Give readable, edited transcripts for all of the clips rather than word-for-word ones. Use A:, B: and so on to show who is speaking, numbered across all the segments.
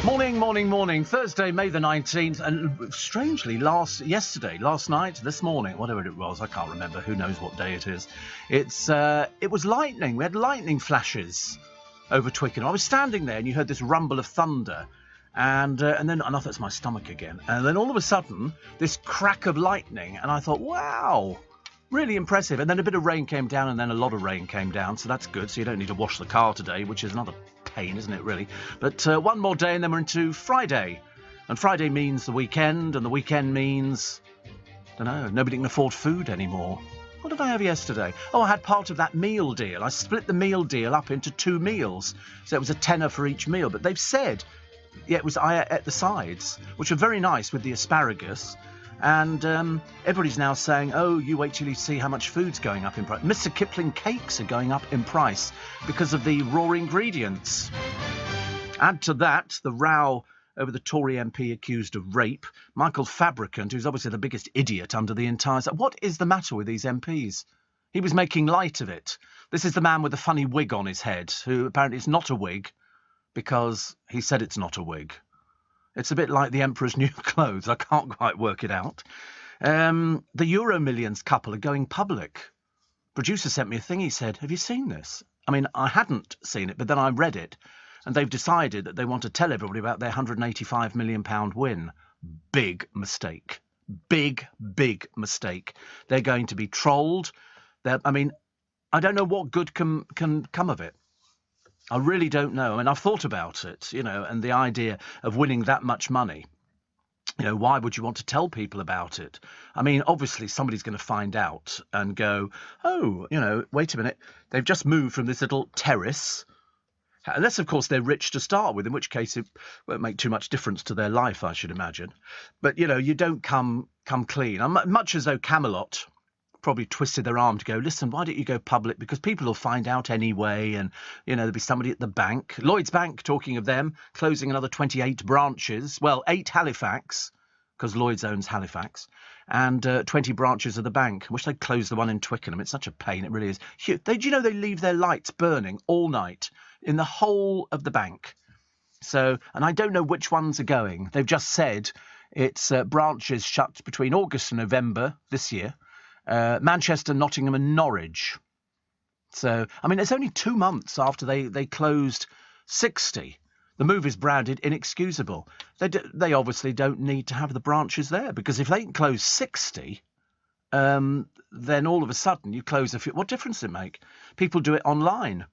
A: Morning. Thursday, May the 19th, and strangely, last night, this morning, whatever it was, I can't remember, who knows what day it is. It was lightning. We had lightning flashes over Twickenham. I was standing there and you heard this rumble of thunder, and then I thought it's my stomach again. And then all of a sudden, this crack of lightning, and I thought, wow, really impressive. And then a bit of rain came down, and then a lot of rain came down, so that's good. So you don't need to wash the car today, which is another pain, isn't it, really? But one more day, and then we're into Friday. And Friday means the weekend, and the weekend means, I don't know, nobody can afford food anymore. What did I have yesterday? Oh, I had part of that meal deal. I split the meal deal up into 2 meals. So it was a tenner for each meal. But they've said, I ate the sides, which are very nice with the asparagus. And everybody's now saying, oh, you wait till you see how much food's going up in price. Mr. Kipling cakes are going up in price because of the raw ingredients. Add to that the row over the Tory MP accused of rape, Michael Fabricant, who's obviously the biggest idiot under the entire... What is the matter with these MPs? He was making light of it. This is the man with the funny wig on his head, who apparently is not a wig because he said it's not a wig. It's a bit like the Emperor's New Clothes. I can't quite work it out. The Euro Millions couple are going public. Producer sent me a thing. He said, have you seen this? I mean, I hadn't seen it, but then I read it. And they've decided that they want to tell everybody about their £185 million win. Big mistake. Big mistake. They're going to be trolled. I don't know what good can come of it. I really don't know. And I've thought about it, and the idea of winning that much money. Why would you want to tell people about it? I mean, obviously somebody's going to find out and go, oh, wait a minute. They've just moved from this little terrace. Unless, of course, they're rich to start with, in which case it won't make too much difference to their life, I should imagine. But, you don't come clean. Much as though Camelot probably twisted their arm to go, listen, why don't you go public? Because people will find out anyway. And, there'll be somebody at the bank. Lloyds Bank, talking of them, closing another 28 branches. Well, 8 Halifax, because Lloyds owns Halifax, and 20 branches of the bank. I wish they'd close the one in Twickenham. It's such a pain. It really is. Do you know they leave their lights burning all night in the whole of the bank? So, and I don't know which ones are going. They've just said it's branches shut between August and November this year. Manchester, Nottingham and Norwich. So, it's only 2 months after they closed 60. The move is branded inexcusable. They obviously don't need to have the branches there, because if they can close 60, then all of a sudden you close a few. What difference does it make? People do it online.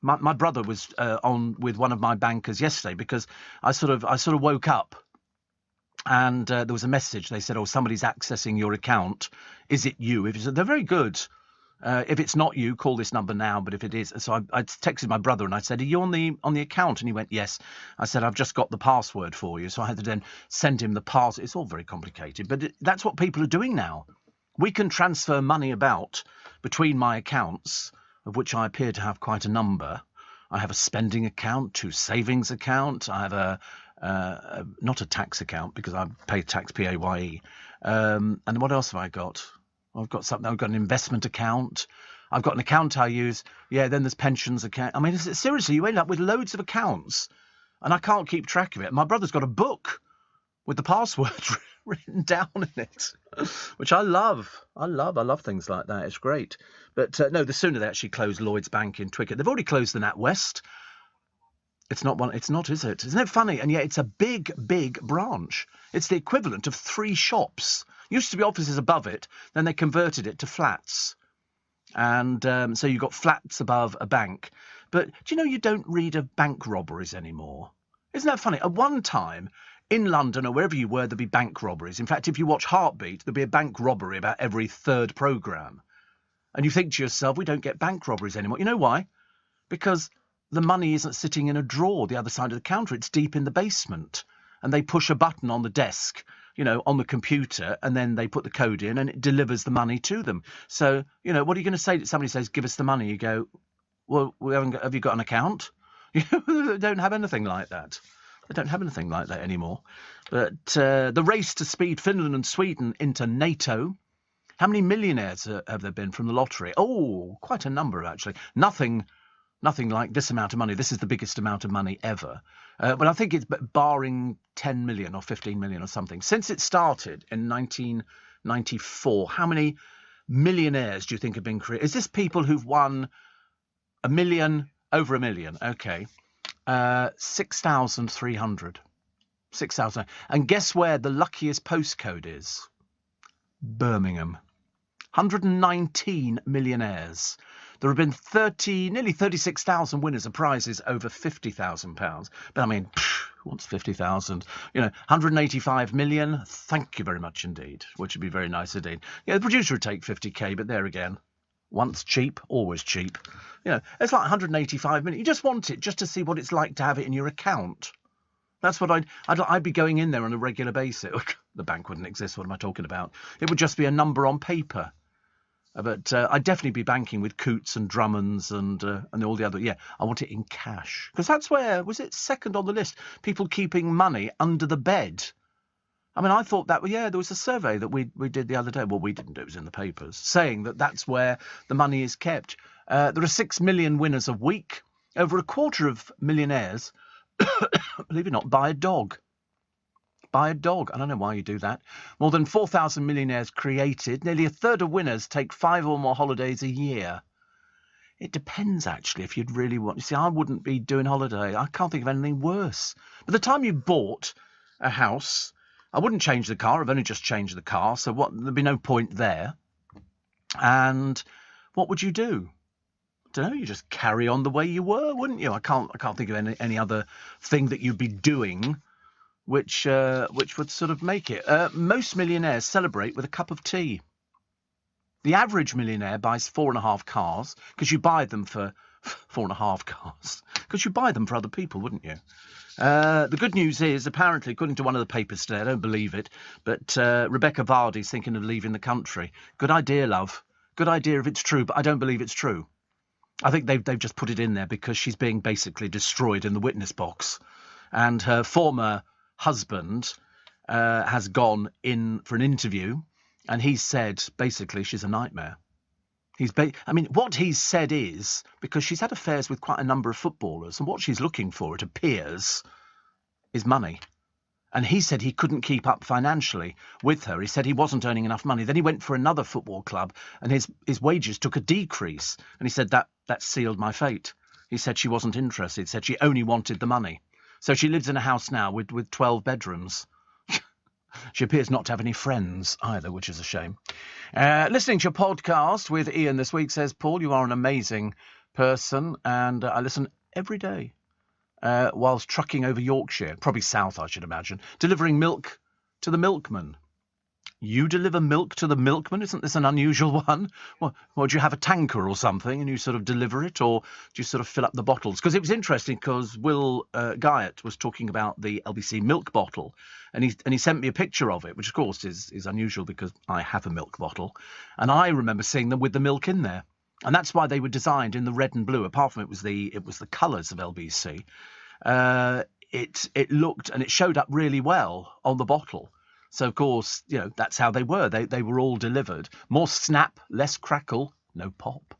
A: My brother was on with one of my bankers yesterday because I sort of woke up. And there was a message. They said, oh, somebody's accessing your account. Is it you? They're very good. If it's not you, call this number now. But if it is... So I texted my brother and I said, are you on the account? And he went, yes. I said, I've just got the password for you. So I had to then send him the password. It's all very complicated. But that's what people are doing now. We can transfer money about between my accounts, of which I appear to have quite a number. I have a spending account, 2 savings account. I have not a tax account because I pay tax PAYE. And what else have I got? I've got something. I've got an investment account. I've got an account I use. Yeah, then there's pensions account. Seriously, you end up with loads of accounts, and I can't keep track of it. My brother's got a book with the passwords written down in it, which I love. I love things like that. It's great. But no, the sooner they actually close Lloyds Bank in Twickenham, they've already closed the NatWest. It's not one. It's not, is it? Isn't it funny? And yet it's a big branch. It's the equivalent of 3 shops. Used to be offices above it. Then they converted it to flats. And so you've got flats above a bank. But do you know you don't read of bank robberies anymore? Isn't that funny? At one time, in London or wherever you were, there'd be bank robberies. In fact, if you watch Heartbeat, there'd be a bank robbery about every 3rd programme. And you think to yourself, we don't get bank robberies anymore. You know why? Because the money isn't sitting in a drawer the other side of the counter. It's deep in the basement. And they push a button on the desk, on the computer, and then they put the code in and it delivers the money to them. So, what are you going to say? Somebody says, give us the money. You go, well, have you got an account? They don't have anything like that. They don't have anything like that anymore. But the race to speed Finland and Sweden into NATO. How many millionaires have there been from the lottery? Oh, quite a number, actually. Nothing Nothing like this amount of money. This is the biggest amount of money ever. But I think it's barring 10 million or 15 million or something. Since it started in 1994, how many millionaires do you think have been created? Is this people who've won a million, over a million? Okay. 6,300. 6,000. And guess where the luckiest postcode is? Birmingham. 119 millionaires. There have been nearly 36,000 winners of prizes over £50,000. But I mean, who wants 50,000? 185 million. Thank you very much indeed, which would be very nice indeed. Yeah, the producer would take 50k, but there again, once cheap, always cheap. It's like 185 million. You just want it just to see what it's like to have it in your account. That's what I'd be going in there on a regular basis. The bank wouldn't exist. What am I talking about? It would just be a number on paper. But I'd definitely be banking with Coots and Drummonds and all the other. Yeah, I want it in cash. Because that's where, was it second on the list? People keeping money under the bed. I mean, I thought that, there was a survey that we did the other day. Well, we didn't do it. It was in the papers, saying that that's where the money is kept. There are 6 million winners a week. Over a quarter of millionaires, believe it or not, buy a dog. Buy a dog. I don't know why you do that. More than 4,000 millionaires created. Nearly a third of winners take 5 or more holidays a year. It depends, actually, if you'd really want. You see, I wouldn't be doing holiday. I can't think of anything worse. By the time you bought a house, I wouldn't change the car. I've only just changed the car, so there'd be no point there. And what would you do? I don't know. You just carry on the way you were, wouldn't you? I can't think of any other thing that you'd be doing which would sort of make it. Most millionaires celebrate with a cup of tea. The average millionaire buys 4.5 cars, because you buy them for 4.5 cars, because you buy them for other people, wouldn't you? The good news is, apparently, according to one of the papers today, I don't believe it, but Rebecca Vardy's thinking of leaving the country. Good idea, love. Good idea if it's true, but I don't believe it's true. I think they've just put it in there because she's being basically destroyed in the witness box. And her former husband has gone in for an interview, and he said basically she's a nightmare. What he's said is, because she's had affairs with quite a number of footballers, and what she's looking for, it appears, is money. And he said he couldn't keep up financially with her. He said he wasn't earning enough money. Then he went for another football club, and his wages took a decrease. And he said that sealed my fate. He said she wasn't interested. He said she only wanted the money. So she lives in a house now with 12 bedrooms. She appears not to have any friends either, which is a shame. Listening to your podcast with Ian this week, says Paul, you are an amazing person, and I listen every day whilst trucking over Yorkshire, probably south, I should imagine, delivering milk to the milkman. You deliver milk to the milkman? Isn't this an unusual one? Well, do you have a tanker or something and you sort of deliver it, or do you sort of fill up the bottles? Because it was interesting, because Will Guyot was talking about the LBC milk bottle, and he sent me a picture of it, which of course is unusual because I have a milk bottle, and I remember seeing them with the milk in there, and that's why they were designed in the red and blue. Apart from it was the colours of LBC. It looked and it showed up really well on the bottle. So, of course, that's how they were. They were all delivered. More snap, less crackle, no pop.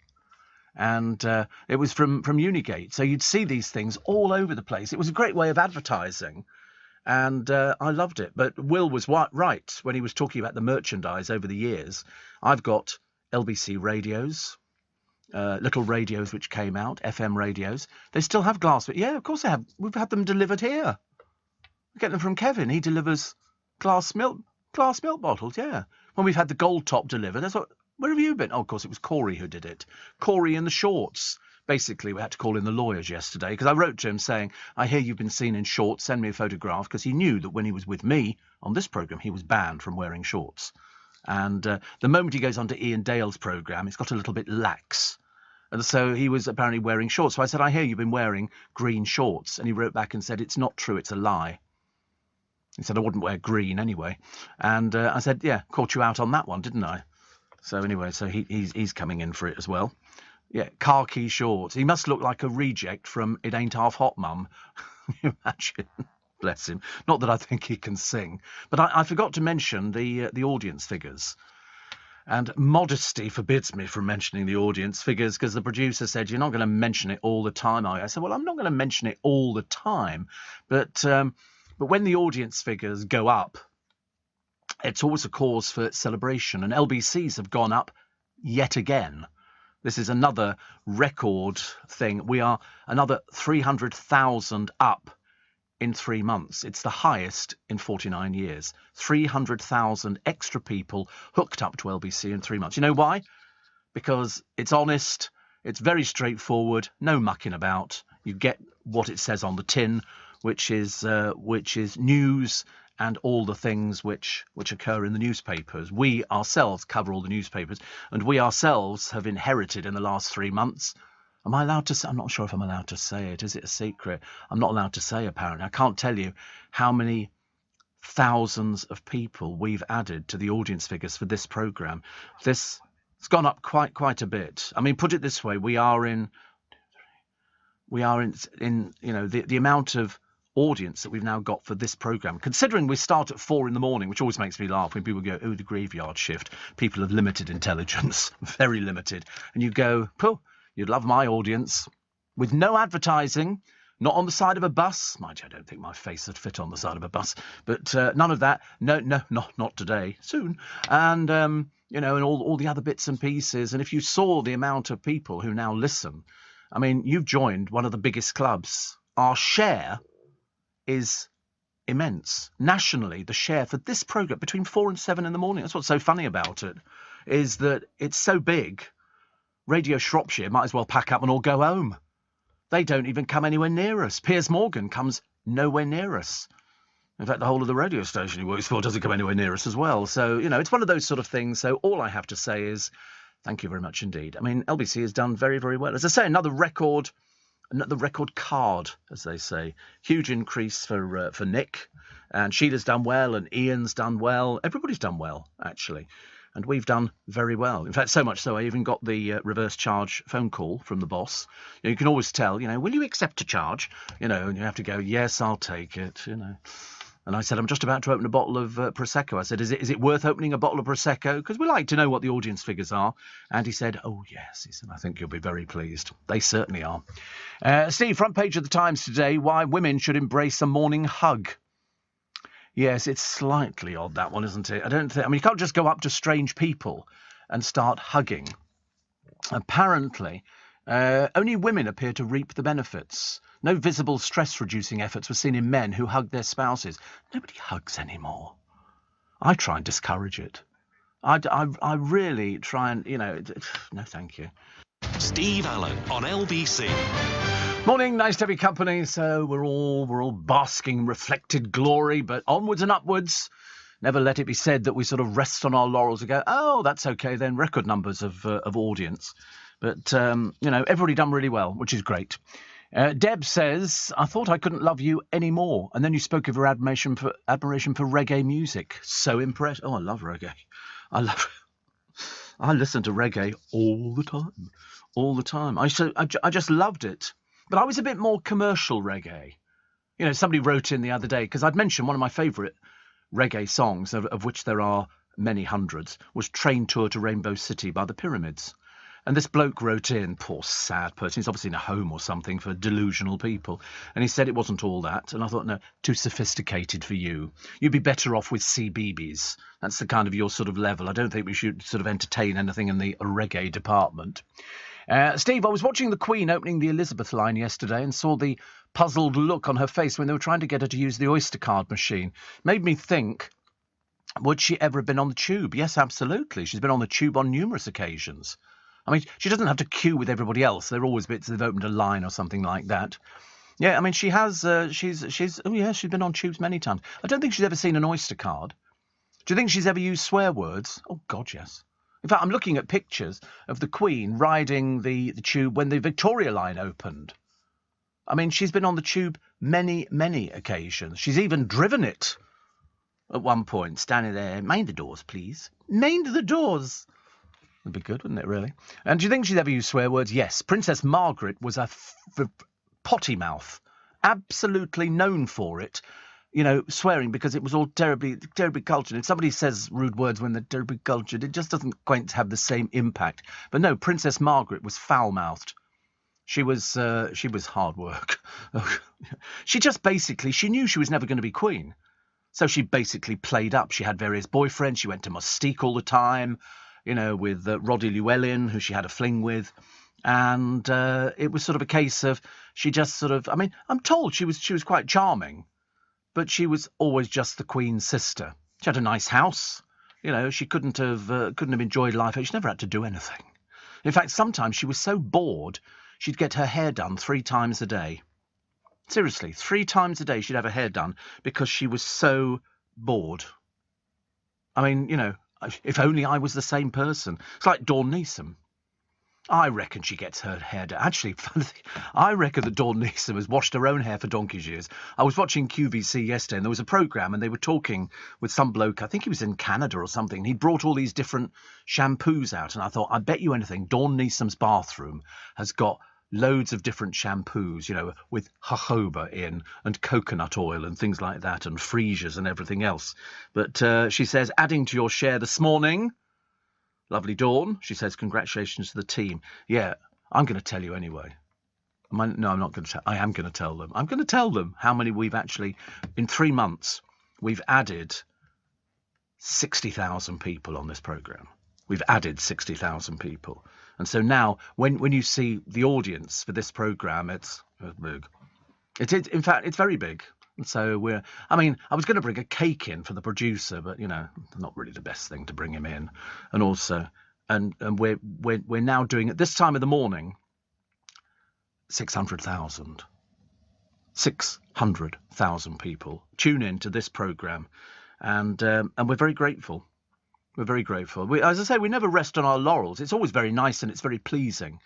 A: And it was from Unigate. So you'd see these things all over the place. It was a great way of advertising. And I loved it. But Will was right when he was talking about the merchandise over the years. I've got LBC radios, little radios which came out, FM radios. They still have glass. Yeah, of course they have. We've had them delivered here. We get them from Kevin. He delivers glass milk bottles, yeah. When we've had the gold top delivered, where have you been? Oh, of course, it was Corey who did it. Corey in the shorts. Basically, we had to call in the lawyers yesterday, because I wrote to him saying, I hear you've been seen in shorts, send me a photograph, because he knew that when he was with me on this programme, he was banned from wearing shorts. And the moment he goes onto Ian Dale's programme, it's got a little bit lax. And so he was apparently wearing shorts. So I said, I hear you've been wearing green shorts. And he wrote back and said, it's not true, it's a lie. He said, I wouldn't wear green anyway. And I said, yeah, caught you out on that one, didn't I? So anyway, so he's coming in for it as well. Yeah, khaki shorts. He must look like a reject from It Ain't Half Hot, Mum. Can you imagine? Bless him. Not that I think he can sing. But I forgot to mention the audience figures. And modesty forbids me from mentioning the audience figures because the producer said, you're not going to mention it all the time, are you? I said, well, I'm not going to mention it all the time. But when the audience figures go up, it's always a cause for celebration. And LBCs have gone up yet again. This is another record thing. We are another 300,000 up in 3 months. It's the highest in 49 years. 300,000 extra people hooked up to LBC in 3 months. You know why? Because it's honest, it's very straightforward, no mucking about. You get what it says on the tin, which is news and all the things which occur in the newspapers. We ourselves cover all the newspapers, and we ourselves have inherited in the last 3 months. Am I allowed to say? I'm not sure if I'm allowed to say it. Is it a secret? I'm not allowed to say, apparently. I can't tell you how many thousands of people we've added to the audience figures for this programme. It's gone up quite a bit. I mean, put it this way, we are in the amount of audience that we've now got for this programme, considering we start at 4 a.m, which always makes me laugh when people go, oh, the graveyard shift. People of limited intelligence, very limited. And you go, oh, you'd love my audience, with no advertising, not on the side of a bus. Mind you, I don't think my face would fit on the side of a bus, but none of that. No, not today. Soon. And, and all the other bits and pieces. And if you saw the amount of people who now listen, I mean, you've joined one of the biggest clubs. Our share is immense. Nationally, the share for this programme, between 4 and 7 in the morning, that's what's so funny about it, is that it's so big, Radio Shropshire might as well pack up and all go home. They don't even come anywhere near us. Piers Morgan comes nowhere near us. In fact, the whole of the radio station he works for doesn't come anywhere near us as well. So, it's one of those sort of things. So all I have to say is thank you very much indeed. I mean, LBC has done very, very well. As I say, another record card, as they say. Huge increase for Nick. And Sheila's done well, and Ian's done well. Everybody's done well, actually. And we've done very well. In fact, so much so I even got the reverse charge phone call from the boss. You can always tell, will you accept a charge? And you have to go, yes, I'll take it, And I said, I'm just about to open a bottle of Prosecco. I said, is it worth opening a bottle of Prosecco? Because we like to know what the audience figures are. And he said, oh, yes. He said, I think you'll be very pleased. They certainly are. Steve, front page of the Times today, why women should embrace a morning hug. Yes, it's slightly odd, that one, isn't it? You can't just go up to strange people and start hugging. Apparently, only women appear to reap the benefits. No visible stress-reducing efforts were seen in men who hugged their spouses. Nobody hugs anymore. I try and discourage it. I really try and, no thank you.
B: Steve Allen on LBC.
A: Morning, nice to have your company. So we're all basking in reflected glory, but onwards and upwards. Never let it be said that we sort of rest on our laurels and go, oh, that's okay then, record numbers of audience. But, everybody done really well, which is great. Deb says, I thought I couldn't love you anymore. And then you spoke of your admiration for reggae music. So impressed. Oh, I love reggae. I listen to reggae all the time. I just loved it. But I was a bit more commercial reggae. Somebody wrote in the other day, because I'd mentioned one of my favourite reggae songs, of which there are many hundreds, was Train Tour to Rainbow City by the Pyramids. And this bloke wrote in, poor sad person, he's obviously in a home or something for delusional people. And he said it wasn't all that. And I thought, no, too sophisticated for you. You'd be better off with CBeebies. That's the kind of your sort of level. I don't think we should sort of entertain anything in the reggae department. Steve, I was watching the Queen opening the Elizabeth line yesterday and saw the puzzled look on her face when they were trying to get her to use the Oyster card machine. Made me think, would she ever have been on the tube? Yes, absolutely. She's been on the tube on numerous occasions. I mean, she doesn't have to queue with everybody else. There are always bits they've opened a line or something like that. Yeah, I mean, she has. She's been on tubes many times. I don't think she's ever seen an Oyster card. Do you think she's ever used swear words? Oh, God, yes. In fact, I'm looking at pictures of the Queen riding the tube when the Victoria line opened. I mean, she's been on the tube many, many occasions. She's even driven it at one point, standing there. Mind the doors, please. Mind the doors. That'd be good, wouldn't it, really? And do you think she's ever used swear words? Yes. Princess Margaret was a potty mouth. Absolutely known for it. swearing because it was all terribly cultured. If somebody says rude words when they're terribly cultured, it just doesn't quite have the same impact. But no, Princess Margaret was foul-mouthed. She was hard work. She knew she was never going to be queen. So she basically played up. She had various boyfriends. She went to Mustique all the time, with Roddy Llewellyn, who she had a fling with. And it was sort of a case of she just sort of, I'm told she was quite charming, but she was always just the Queen's sister. She had a nice house. She couldn't have enjoyed life. She never had to do anything. In fact, sometimes she was so bored, she'd get her hair done 3 times a day. Seriously, 3 times a day she'd have her hair done because she was so bored. If only I was the same person. It's like Dawn Neeson. I reckon she gets her hair done. Actually, I reckon that Dawn Neeson has washed her own hair for donkey's years. I was watching QVC yesterday and there was a programme and they were talking with some bloke, I think he was in Canada or something. He brought all these different shampoos out and I thought, I bet you anything, Dawn Neeson's bathroom has got loads of different shampoos, with jojoba in and coconut oil and things like that and freesias and everything else. But she says, adding to your share this morning... Lovely Dawn. She says, congratulations to the team. Yeah, I'm going to tell you anyway. No, I'm not going to tell. I am going to tell them. I'm going to tell them how many we've actually, in 3 months, we've added 60,000 people on this programme. We've added 60,000 people. And so now, when you see the audience for this programme, it's big. In fact, it's very big. And so I was going to bring a cake in for the producer, but, not really the best thing to bring him in. And also, and we're now doing, at this time of the morning, 600,000. 600,000 people tune in to this programme. And we're very grateful. We're very grateful. As I say, we never rest on our laurels. It's always very nice and it's very pleasing.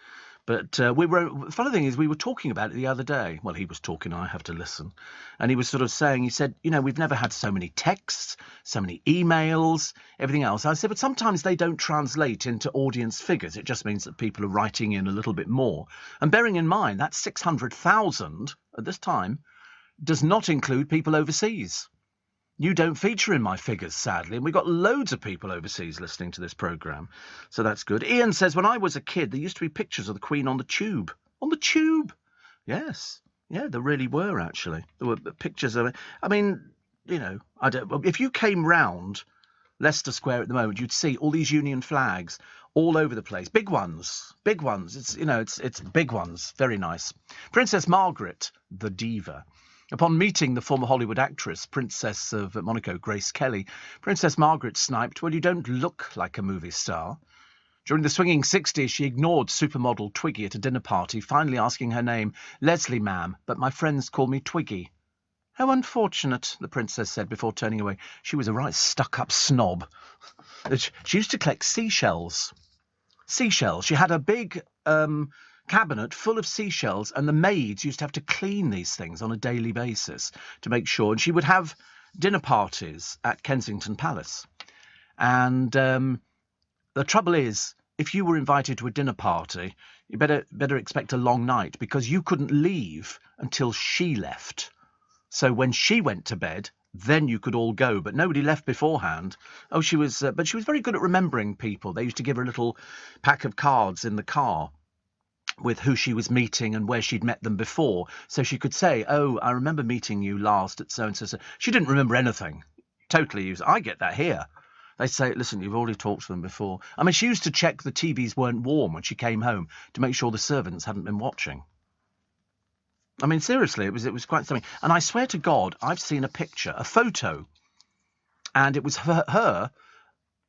A: But the funny thing is, we were talking about it the other day. Well, he was talking, I have to listen. And he was sort of saying, he said, we've never had so many texts, so many emails, everything else. I said, but sometimes they don't translate into audience figures. It just means that people are writing in a little bit more. And bearing in mind, that 600,000 at this time does not include people overseas. You don't feature in my figures, sadly, and we've got loads of people overseas listening to this programme, so that's good. Ian says, when I was a kid, there used to be pictures of the Queen on the tube. On the tube? Yes. Yeah, there really were, actually. There were pictures of it. If you came round Leicester Square at the moment, you'd see all these Union flags all over the place. Big ones. It's big ones. Very nice. Princess Margaret, the diva. Upon meeting the former Hollywood actress, Princess of Monaco, Grace Kelly, Princess Margaret sniped, well, you don't look like a movie star. During the swinging 60s, she ignored supermodel Twiggy at a dinner party, finally asking her name, Leslie, ma'am, but my friends call me Twiggy. How unfortunate, the princess said before turning away. She was a right stuck-up snob. She used to collect seashells. Seashells. She had a big... cabinet full of seashells, and the maids used to have to clean these things on a daily basis to make sure. And she would have dinner parties at Kensington Palace. And the trouble is, if you were invited to a dinner party, you better expect a long night, because you couldn't leave until she left. So when she went to bed, then you could all go, but nobody left beforehand. Oh, she was very good at remembering people. They used to give her a little pack of cards in the car with who she was meeting and where she'd met them before, so she could say, oh, I remember meeting you last at so-and-so. She didn't remember anything. Totally used. I get that here. They say, listen, you've already talked to them before. She used to check the TVs weren't warm when she came home to make sure the servants hadn't been watching. Seriously, it was quite something. And I swear to God, I've seen a picture, a photo, and it was her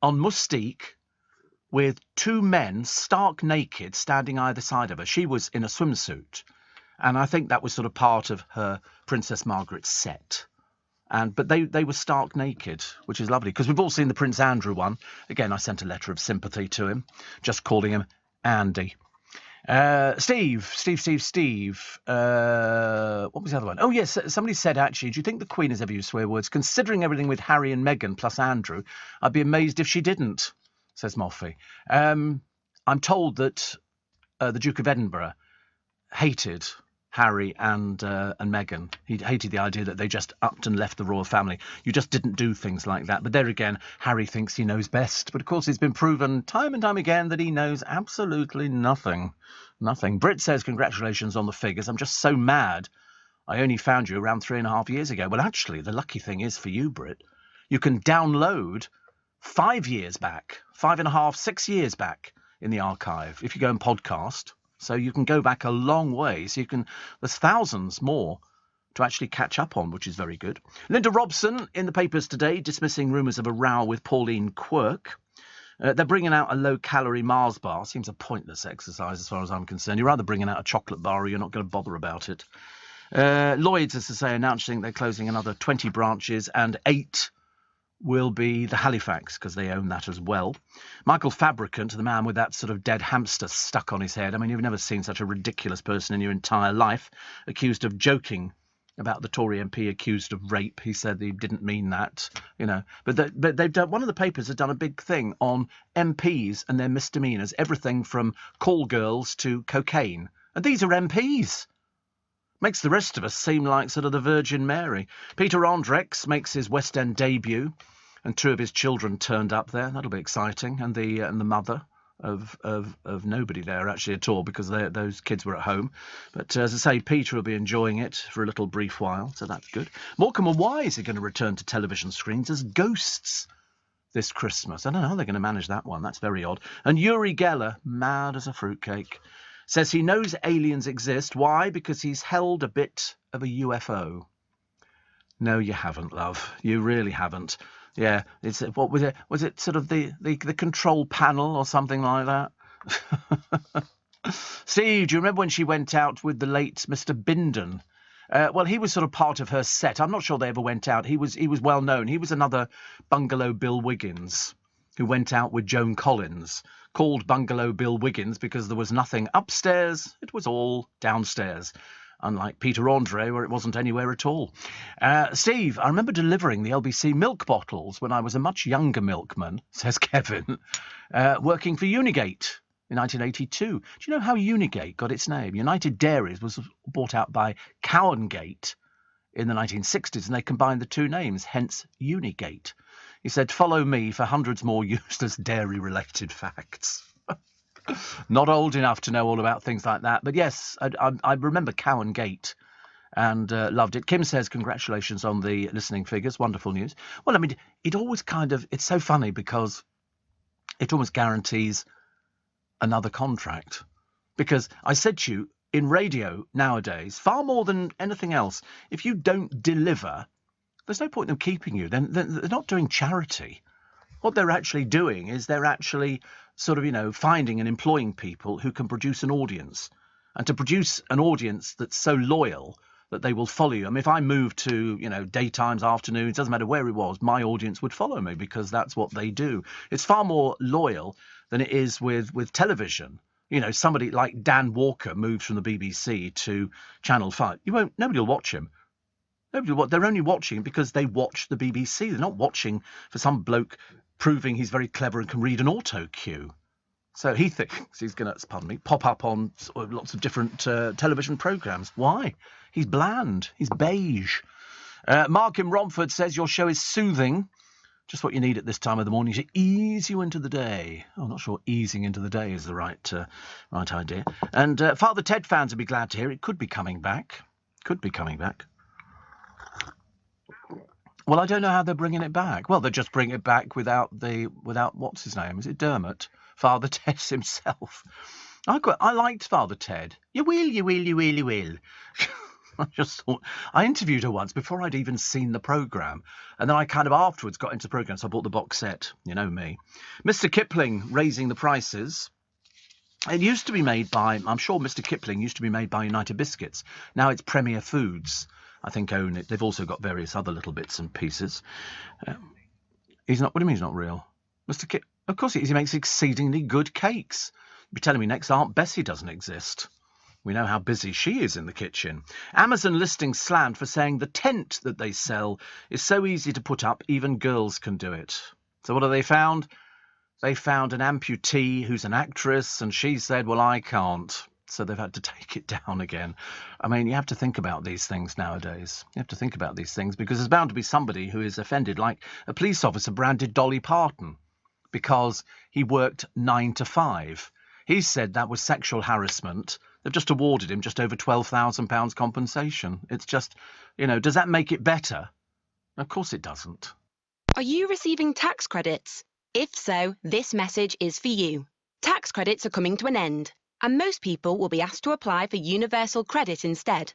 A: on Mustique, with 2 men stark naked standing either side of her. She was in a swimsuit. And I think that was sort of part of her Princess Margaret set. But they were stark naked, which is lovely, because we've all seen the Prince Andrew one. Again, I sent a letter of sympathy to him, just calling him Andy. Steve. What was the other one? Oh, yes, somebody said, actually, do you think the Queen has ever used swear words? Considering everything with Harry and Meghan plus Andrew, I'd be amazed if she didn't. Says Moffy. I'm told that the Duke of Edinburgh hated Harry and Meghan. He hated the idea that they just upped and left the royal family. You just didn't do things like that. But there again, Harry thinks he knows best. But of course, it's been proven time and time again that he knows absolutely nothing. Nothing. Brit says, congratulations on the figures. I'm just so mad. I only found you around 3.5 years ago. Well, actually, the lucky thing is for you, Brit, you can download 5 years back, 5.5, 6 years back in the archive if you go and podcast. So you can go back a long way. So there's thousands more to actually catch up on, which is very good. Linda Robson in the papers today dismissing rumours of a row with Pauline Quirke. They're bringing out a low-calorie Mars bar. Seems a pointless exercise as far as I'm concerned. You're either bringing out a chocolate bar or you're not going to bother about it. Lloyds, as I say, announcing they're closing another 20 branches and 8 will be the Halifax, because they own that as well. Michael Fabricant, the man with that sort of dead hamster stuck on his head. I mean, you've never seen such a ridiculous person in your entire life, accused of joking about the Tory MP accused of rape. He said he didn't mean that, you know. But they've done, one of the papers has done a big thing on MPs and their misdemeanours, everything from call girls to cocaine. And these are MPs. Makes the rest of us seem like sort of the Virgin Mary. Peter Andrex makes his West End debut, and 2 of his children turned up there. That'll be exciting. And the mother of nobody there actually at all, because those kids were at home. But as I say, Peter will be enjoying it for a little brief while, so that's good. Morecambe and Wise are going to return to television screens as ghosts this Christmas. I don't know how they're going to manage that one. That's very odd. And Uri Geller, mad as a fruitcake, says he knows aliens exist. Why? Because he's held a bit of a UFO. No, you haven't, love. You really haven't. Yeah, what was it? Was it sort of the control panel or something like that? Steve, do you remember when she went out with the late Mr. Bindon? Well, he was sort of part of her set. I'm not sure they ever went out. He was well known. He was another Bungalow Bill Wiggins who went out with Joan Collins, called Bungalow Bill Wiggins because there was nothing upstairs. It was all downstairs. Unlike Peter Andre, where it wasn't anywhere at all. Steve, I remember delivering the LBC milk bottles when I was a much younger milkman, says Kevin, working for Unigate in 1982. Do you know how Unigate got its name? United Dairies was bought out by Cowangate in the 1960s, and they combined the 2 names, hence Unigate. He said, follow me for hundreds more useless dairy-related facts. Not old enough to know all about things like that. But yes, I remember Cowangate and loved it. Kim says, congratulations on the listening figures. Wonderful news. Well, I mean, it always it's so funny because it almost guarantees another contract. Because I said to you, in radio nowadays, far more than anything else, if you don't deliver, there's no point in them keeping you. Then they're not doing charity. What they're actually doing is they're actually sort of, finding and employing people who can produce an audience. And to produce an audience that's so loyal that they will follow you. I mean, if I moved to, daytimes, afternoons, doesn't matter where it was, my audience would follow me because that's what they do. It's far more loyal than it is with television. Somebody like Dan Walker moved from the BBC to Channel 5. Nobody will watch him. They're only watching because they watch the BBC. They're not watching for some bloke proving he's very clever and can read an auto cue. So he thinks he's going to, pop up on lots of different television programmes. Why? He's bland. He's beige. Mark in Romford says your show is soothing. Just what you need at this time of the morning to ease you into the day. I'm not sure easing into the day is the right idea. And Father Ted fans will be glad to hear it could be coming back. Well, I don't know how they're bringing it back. Well, they'll just bring it back without what's his name? Is it Dermot? Father Ted himself. I liked Father Ted. You will. I just thought, I interviewed her once before I'd even seen the programme. And then I kind of afterwards got into the programme, so I bought the box set. You know me. Mr. Kipling raising the prices. It used to be made by, I'm sure Mr. Kipling used to be made by United Biscuits. Now it's Premier Foods, I think, own it. They've also got various other little bits and pieces. He's not, what do you mean he's not real? Mr. Kip, of course he is. He makes exceedingly good cakes. You'll be telling me next Aunt Bessie doesn't exist. We know how busy she is in the kitchen. Amazon listing slammed for saying the tent that they sell is so easy to put up, even girls can do it. So what have they found? They found an amputee who's an actress, and she said, well, I can't. so they've had to take it down again. I mean, you have to think about these things nowadays. You have to think about these things because there's bound to be somebody who is offended, like a police officer branded Dolly Parton because he worked 9 to 5. He said that was sexual harassment. They've just awarded him just over £12,000 compensation. It's just, does that make it better? Of course it doesn't.
C: Are you receiving tax credits? If so, this message is for you. Tax credits are coming to an end, and most people will be asked to apply for universal credit instead.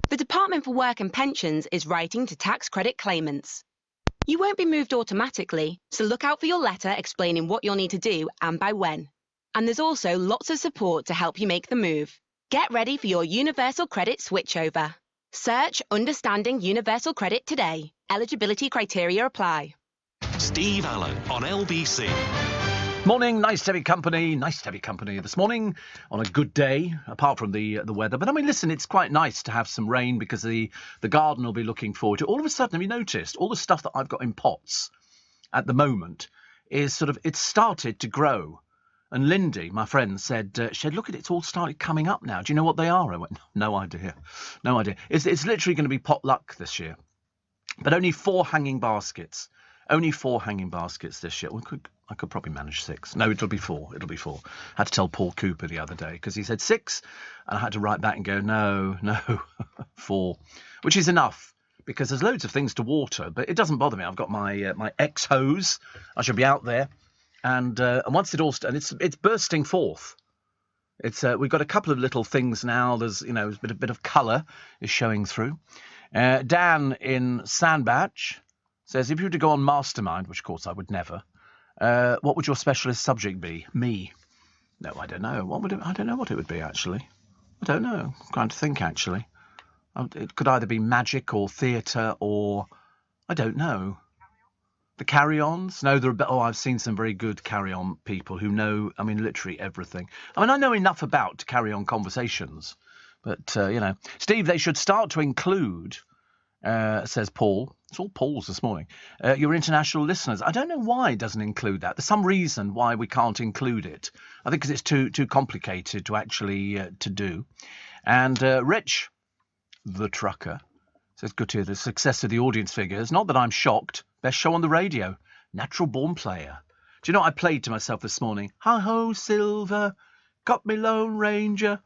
C: The Department for Work and Pensions is writing to tax credit claimants. You won't be moved automatically, so look out for your letter explaining what you'll need to do and by when. And there's also lots of support to help you make the move. Get ready for your universal credit switchover. Search Understanding Universal Credit today. Eligibility criteria apply.
B: Steve Allen on LBC.
A: Morning, nice to have your company this morning on a good day, apart from the weather. But I mean, listen, it's quite nice to have some rain because the garden will be looking forward to. All of a sudden, have you noticed, all the stuff that I've got in pots at the moment is it's started to grow. And Lindy, my friend, said, look at it, it's all started coming up now. Do you know what they are? I went, no idea. It's literally going to be pot luck this year. But only 4 hanging baskets. Only 4 hanging baskets this year. I could probably manage 6. No, it'll be 4. I had to tell Paul Cooper the other day because he said 6. And I had to write back and go, no, 4. Which is enough because there's loads of things to water. But it doesn't bother me. I've got my X-hose. I should be out there. And once it all it's bursting forth. We've got a couple of little things now. There's a bit of colour is showing through. Dan in Sandbach says, if you were to go on Mastermind, which of course I would never, what would your specialist subject be? Me? No, I don't know. I don't know what it would be actually. I don't know. I'm trying to think actually. It could either be magic or theatre or I don't know. The carry-ons? No, I've seen some very good carry-on people who know, literally everything. I know enough about to carry on conversations, but, Steve, they should start to include, says Paul. It's all Pauls this morning. Your international listeners. I don't know why it doesn't include that. There's some reason why we can't include it. I think because it's too complicated to actually to do. And Rich, the trucker, says, good to hear the success of the audience figures. Not that I'm shocked. Best show on the radio. Natural born player. Do you know what I played to myself this morning? Hi-ho, Silver. Got me Lone Ranger.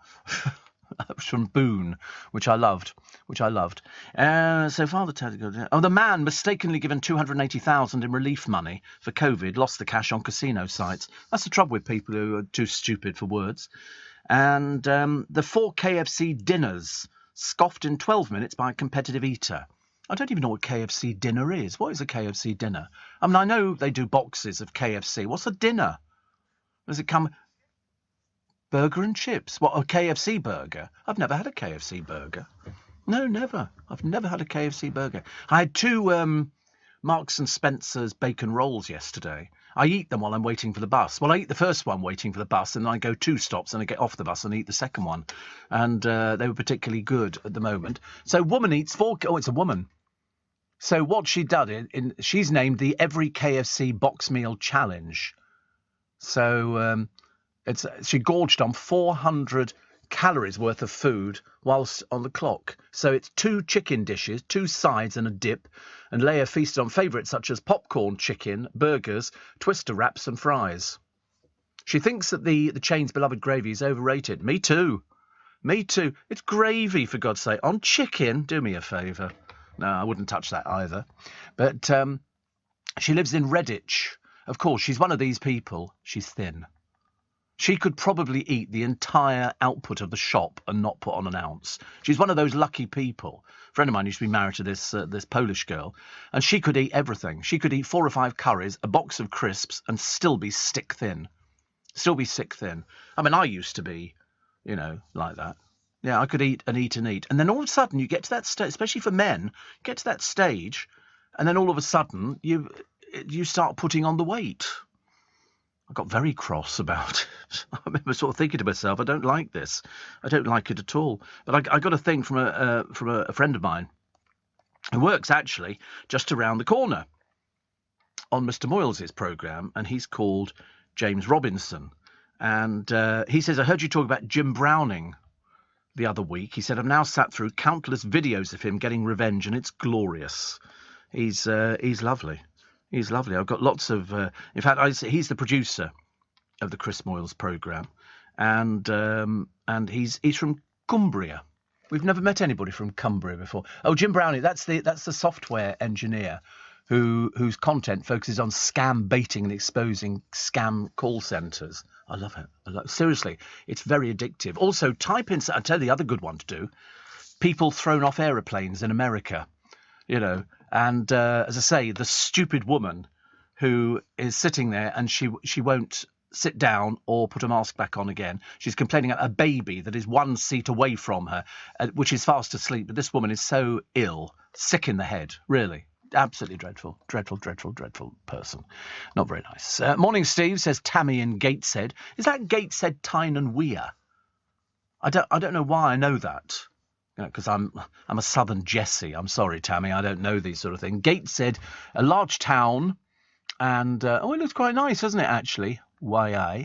A: That was from Boone, which I loved. So Father Ted, the man mistakenly given 280,000 in relief money for COVID lost the cash on casino sites. That's the trouble with people who are too stupid for words. And the 4 KFC dinners scoffed in 12 minutes by a competitive eater. I don't even know what KFC dinner is. What is a KFC dinner? I know they do boxes of KFC. What's a dinner? Does it come... Burger and chips? What, a KFC burger? I've never had a KFC burger. No, never. I've never had a KFC burger. I had 2 Marks and Spencer's bacon rolls yesterday. I eat them while I'm waiting for the bus. Well, I eat the first one waiting for the bus, and then I go 2 stops and I get off the bus and eat the second one. And they were particularly good at the moment. So woman eats 4... Oh, it's a woman. So what she done, she's named the Every KFC Box Meal Challenge. So she gorged on 400 calories worth of food whilst on the clock. So it's 2 chicken dishes, 2 sides and a dip, and Leia feasted on favourites such as popcorn, chicken, burgers, twister wraps and fries. She thinks that the chain's beloved gravy is overrated. Me too. It's gravy, for God's sake. On chicken, do me a favour. No, I wouldn't touch that either. But she lives in Redditch. Of course, she's one of these people. She's thin. She could probably eat the entire output of the shop and not put on an ounce. She's one of those lucky people. A friend of mine used to be married to this Polish girl, and she could eat everything. She could eat 4 or 5 curries, a box of crisps, and still be stick thin. I used to be, like that. Yeah, I could eat and eat and eat. And then all of a sudden you get to that stage, especially for men, get to that stage, and then all of a sudden you start putting on the weight. I got very cross about it. I remember sort of thinking to myself, I don't like this. I don't like it at all. But I got a thing from a friend of mine who works actually just around the corner on Mr. Moyles' programme, and he's called James Robinson. And he says, I heard you talk about Jim Browning the other week. He said, I've now sat through countless videos of him getting revenge, and it's glorious. He's lovely. He's lovely. I've got lots of... in fact, he's the producer of the Chris Moyles programme, and he's from Cumbria. We've never met anybody from Cumbria before. Oh, Jim Browning, that's the software engineer whose content focuses on scam baiting and exposing scam call centres. I love it. Seriously, it's very addictive. Also, type in... I'll tell you the other good one to do. People thrown off aeroplanes in America, you know. And, as I say, the stupid woman who is sitting there and she won't sit down or put a mask back on again. She's complaining about a baby that is one seat away from her, which is fast asleep. But this woman is so ill, sick in the head, really. Absolutely dreadful person. Not very nice. Morning, Steve, says Tammy in Gateshead. Is that Gateshead, Tyne and Weir? I don't know why I know that. Because I'm a southern Jessie. I'm sorry, Tammy, I don't know these sort of things. Gateshead, a large town, and it looks quite nice, doesn't it? Actually, YA.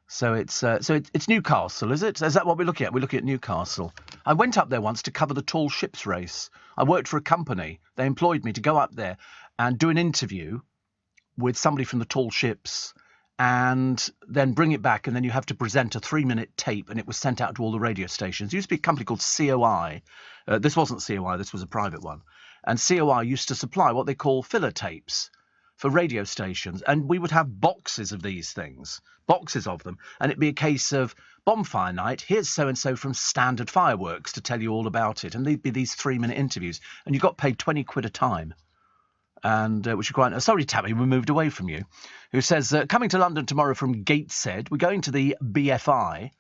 A: So it's Newcastle, is it? Is that what we're looking at? We're looking at Newcastle. I went up there once to cover the tall ships race. I worked for a company. They employed me to go up there and do an interview with somebody from the tall ships, and then bring it back, and then you have to present a 3-minute tape, and it was sent out to all the radio stations. There used to be a company called COI. This wasn't COI, this was a private one. And COI used to supply what they call filler tapes for radio stations, and we would have boxes of these things, boxes of them, and it'd be a case of bonfire night, here's so-and-so from Standard Fireworks to tell you all about it, and there'd be these 3-minute interviews, and you got paid 20 quid a time. And which is quite... sorry, Tammy, we moved away from you. Who says, coming to London tomorrow from Gateshead, we're going to the BFI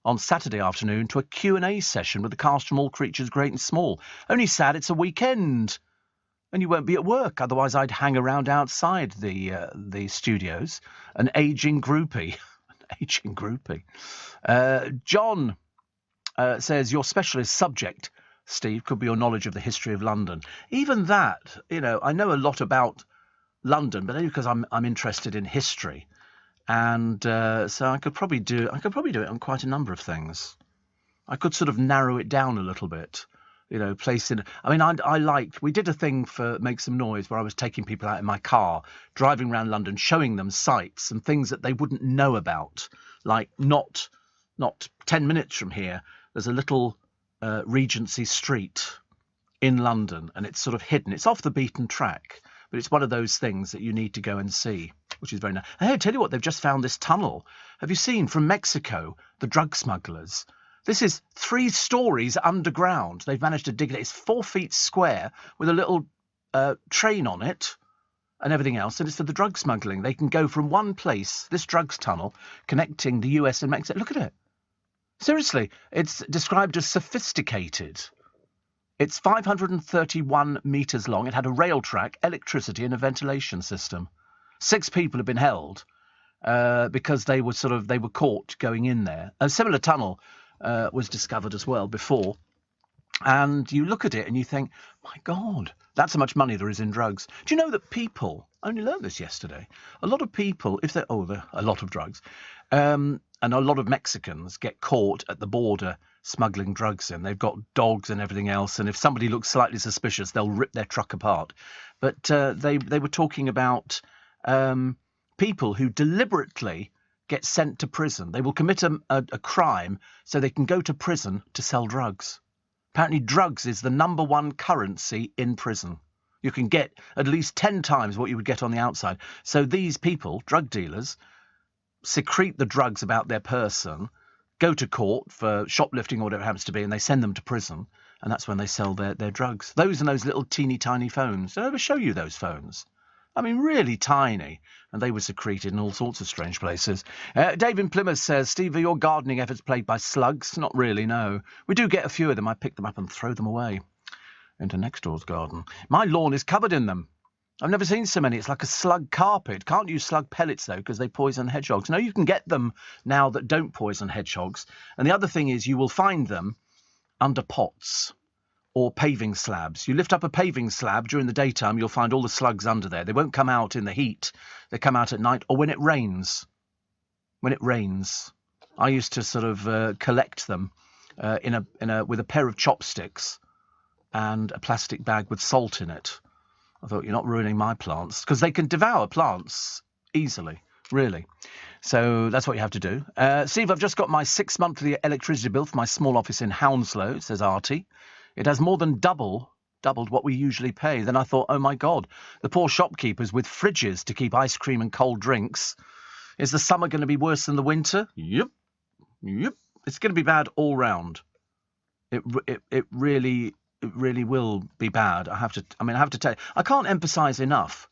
A: on Saturday afternoon to a Q&A session with the cast from All Creatures Great and Small. Only sad it's a weekend, and you won't be at work. Otherwise, I'd hang around outside the studios, an ageing groupie. An ageing groupie. John says, your specialist subject, Steve, could be your knowledge of the history of London. Even that, I know a lot about London, but only because I'm interested in history, and so I could probably do it on quite a number of things. I could sort of narrow it down a little bit, placing. I mean, we did a thing for Make Some Noise where I was taking people out in my car, driving around London, showing them sights and things that they wouldn't know about, like not 10 minutes from here. There's a little Regency Street in London, and it's sort of hidden. It's off the beaten track, but it's one of those things that you need to go and see, which is very nice. Hey, I tell you what, they've just found this tunnel. Have you seen from Mexico, the drug smugglers? This is 3 stories underground. They've managed to dig it. It's 4 feet square with a little train on it and everything else, and it's for the drug smuggling. They can go from one place, this drugs tunnel, connecting the US and Mexico. Look at it. Seriously, it's described as sophisticated. It's 531 metres long. It had a rail track, electricity and a ventilation system. 6 people have been held because they were caught going in there. A similar tunnel was discovered as well before. And you look at it and you think, my God, that's how much money there is in drugs. Do you know that people, I only learned this yesterday, a lot of people, a lot of drugs, and a lot of Mexicans get caught at the border smuggling drugs in. They've got dogs and everything else, and if somebody looks slightly suspicious, they'll rip their truck apart. But they were talking about people who deliberately get sent to prison. They will commit a crime so they can go to prison to sell drugs. Apparently drugs is the #1 currency in prison. You can get at least 10 times what you would get on the outside. So these people, drug dealers, secrete the drugs about their person, go to court for shoplifting or whatever it happens to be, and they send them to prison, and that's when they sell their drugs. Those and those little teeny tiny phones. Did I ever show you those phones? I mean, really tiny. And they were secreted in all sorts of strange places. Dave in Plymouth says, Steve, are your gardening efforts plagued by slugs? Not really, no. We do get a few of them. I pick them up and throw them away into next door's garden. My lawn is covered in them. I've never seen so many. It's like a slug carpet. Can't use slug pellets, though, because they poison hedgehogs. No, you can get them now that don't poison hedgehogs. And the other thing is you will find them under pots or paving slabs. You lift up a paving slab during the daytime, you'll find all the slugs under there. They won't come out in the heat. They come out at night or when it rains. When it rains. I used to sort of collect them with a pair of chopsticks and a plastic bag with salt in it. I thought, you're not ruining my plants, because they can devour plants easily, really. So that's what you have to do. Steve, I've just got my 6 monthly electricity bill for my small office in Hounslow, says Artie. It has more than doubled what we usually pay. Then I thought, oh my God, the poor shopkeepers with fridges to keep ice cream and cold drinks. Is the summer going to be worse than the winter? Yep. It's going to be bad all round. It really will be bad. I have to tell you, I can't emphasise enough.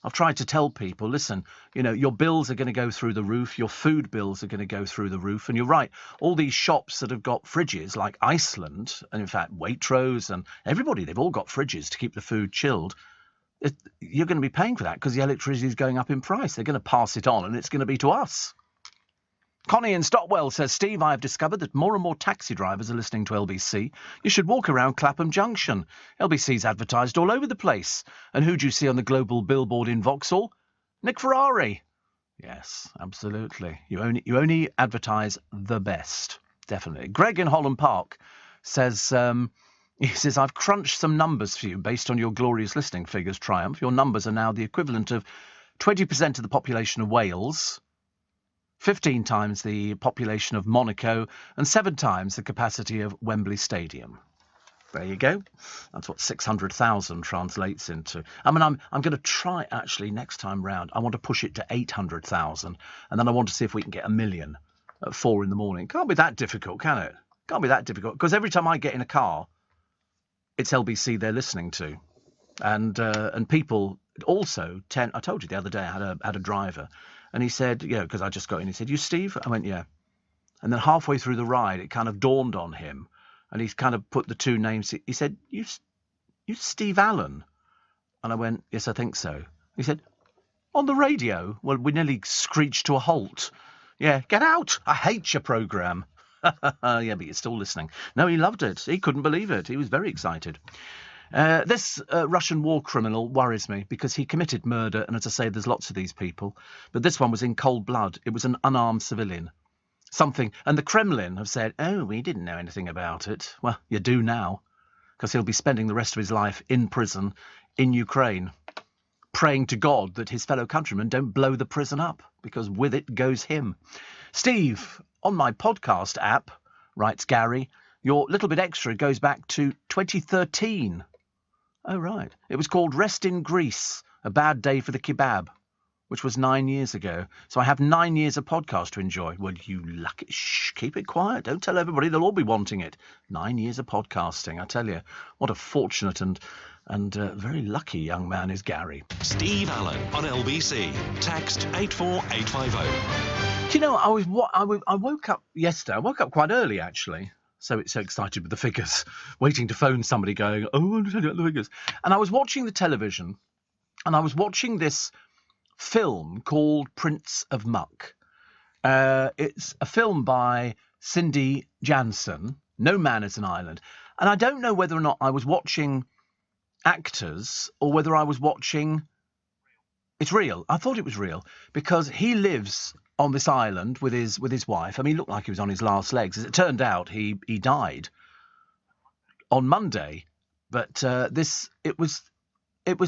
A: I've tried to tell people, listen, your bills are going to go through the roof, your food bills are going to go through the roof, and you're right, all these shops that have got fridges, like Iceland, and in fact Waitrose and everybody, they've all got fridges to keep the food chilled. You're going to be paying for that because the electricity is going up in price. They're going to pass it on, and it's going to be to us. Connie in Stockwell says, Steve, I have discovered that more and more taxi drivers are listening to LBC. You should walk around Clapham Junction. LBC's advertised all over the place. And who do you see on the global billboard in Vauxhall? Nick Ferrari. Yes, absolutely. You only advertise the best. Definitely. Greg in Holland Park says, I've crunched some numbers for you based on your glorious listening figures, Triumph. Your numbers are now the equivalent of 20% of the population of Wales, 15 times the population of Monaco, and 7 times the capacity of Wembley Stadium. There you go. That's what 600,000 translates into. I mean, I'm going to try, actually, next time round, I want to push it to 800,000, and then I want to see if we can get 1 million at 4 a.m. Can't be that difficult, can it? Can't be that difficult, because every time I get in a car, it's LBC they're listening to. And people also tend... I told you the other day I had a driver, and he said, because I just got in, he said, you Steve? I went, yeah. And then halfway through the ride, it kind of dawned on him, and he's kind of put the two names. He said, you Steve Allen? And I went, yes, I think so. He said, on the radio? Well, we nearly screeched to a halt. Yeah, get out. I hate your programme. Yeah, but you're still listening. No, he loved it. He couldn't believe it. He was very excited. This Russian war criminal worries me because he committed murder, and as I say, there's lots of these people. But this one was in cold blood. It was an unarmed civilian. And the Kremlin have said, oh, we didn't know anything about it. Well, you do now, because he'll be spending the rest of his life in prison in Ukraine, praying to God that his fellow countrymen don't blow the prison up, because with it goes him. Steve, on my podcast app, writes Gary, your little bit extra goes back to 2013. Oh, right. It was called Rest in Greece, A Bad Day for the Kebab, which was 9 years ago. So I have 9 years of podcast to enjoy. Well, you lucky... Shh, keep it quiet. Don't tell everybody. They'll all be wanting it. 9 years of podcasting, I tell you. What a fortunate and very lucky young man is Gary.
B: Steve Allen on LBC. Text 84850.
A: Do you know, I woke up yesterday. I woke up quite early, actually. So excited with the figures, waiting to phone somebody going, oh, I want to tell you about the figures. And I was watching the television, and I was watching this film called Prince of Muck. It's a film by Cindy Jansen, No Man is an Island. And I don't know whether or not I was watching actors or whether I was watching... It's real. I thought it was real, because he lives on this island with his wife. I mean, he looked like he was on his last legs. As it turned out, he died on Monday. But it was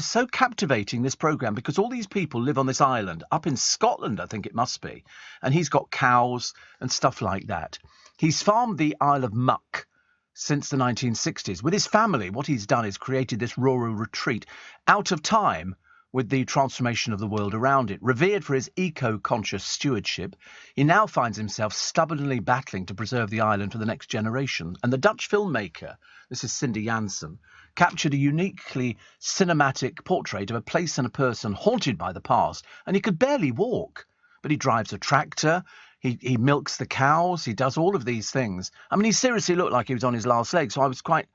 A: so captivating, this programme, because all these people live on this island up in Scotland, I think it must be, and he's got cows and stuff like that. He's farmed the Isle of Muck since the 1960s. With his family, what he's done is created this rural retreat out of time with the transformation of the world around it. Revered for his eco-conscious stewardship, he now finds himself stubbornly battling to preserve the island for the next generation. And the Dutch filmmaker, this is Cindy Jansen, captured a uniquely cinematic portrait of a place and a person haunted by the past, and he could barely walk. But he drives a tractor, he milks the cows, he does all of these things. I mean, he seriously looked like he was on his last leg, so I was quite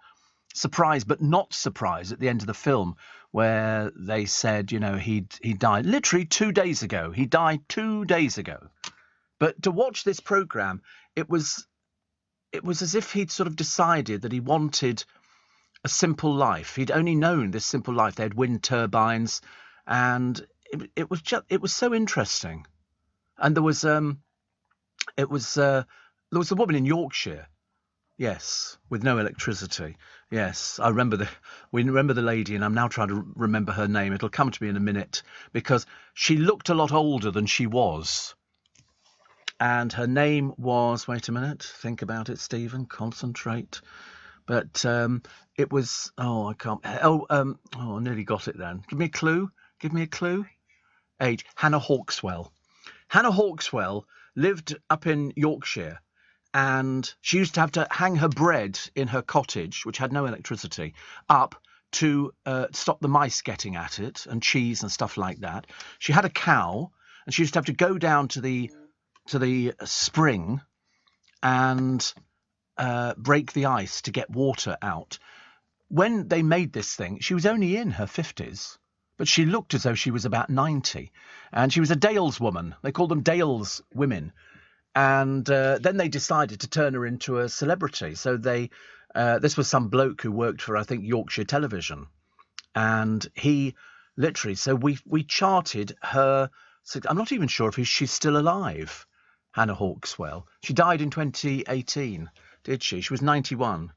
A: surprised, but not surprised at the end of the film, where they said, he died literally 2 days ago. He died 2 days ago. But to watch this programme, it was as if he'd sort of decided that he wanted a simple life. He'd only known this simple life. They had wind turbines, and it was so interesting. And there was a woman in Yorkshire, Yes, with no electricity. Yes, we remember the lady, and I'm now trying to remember her name. It'll come to me in a minute, because she looked a lot older than she was. And her name was, wait a minute, think about it, Stephen, concentrate. But it was, I nearly got it then. Give me a clue. Age, Hannah Hawkswell. Hannah Hawkswell lived up in Yorkshire, and she used to have to hang her bread in her cottage, which had no electricity, up to stop the mice getting at it, and cheese and stuff like that. She had a cow, and she used to have to go down to the spring and break the ice to get water out. When they made this thing, she was only in her 50s, but she looked as though she was about 90, and she was a Dales woman. They called them Dales women. And then they decided to turn her into a celebrity. So this was some bloke who worked for, I think, Yorkshire Television. And he literally, so we charted her. I'm not even sure if she's still alive, Hannah Hawkswell. She died in 2018, did she? She was 91.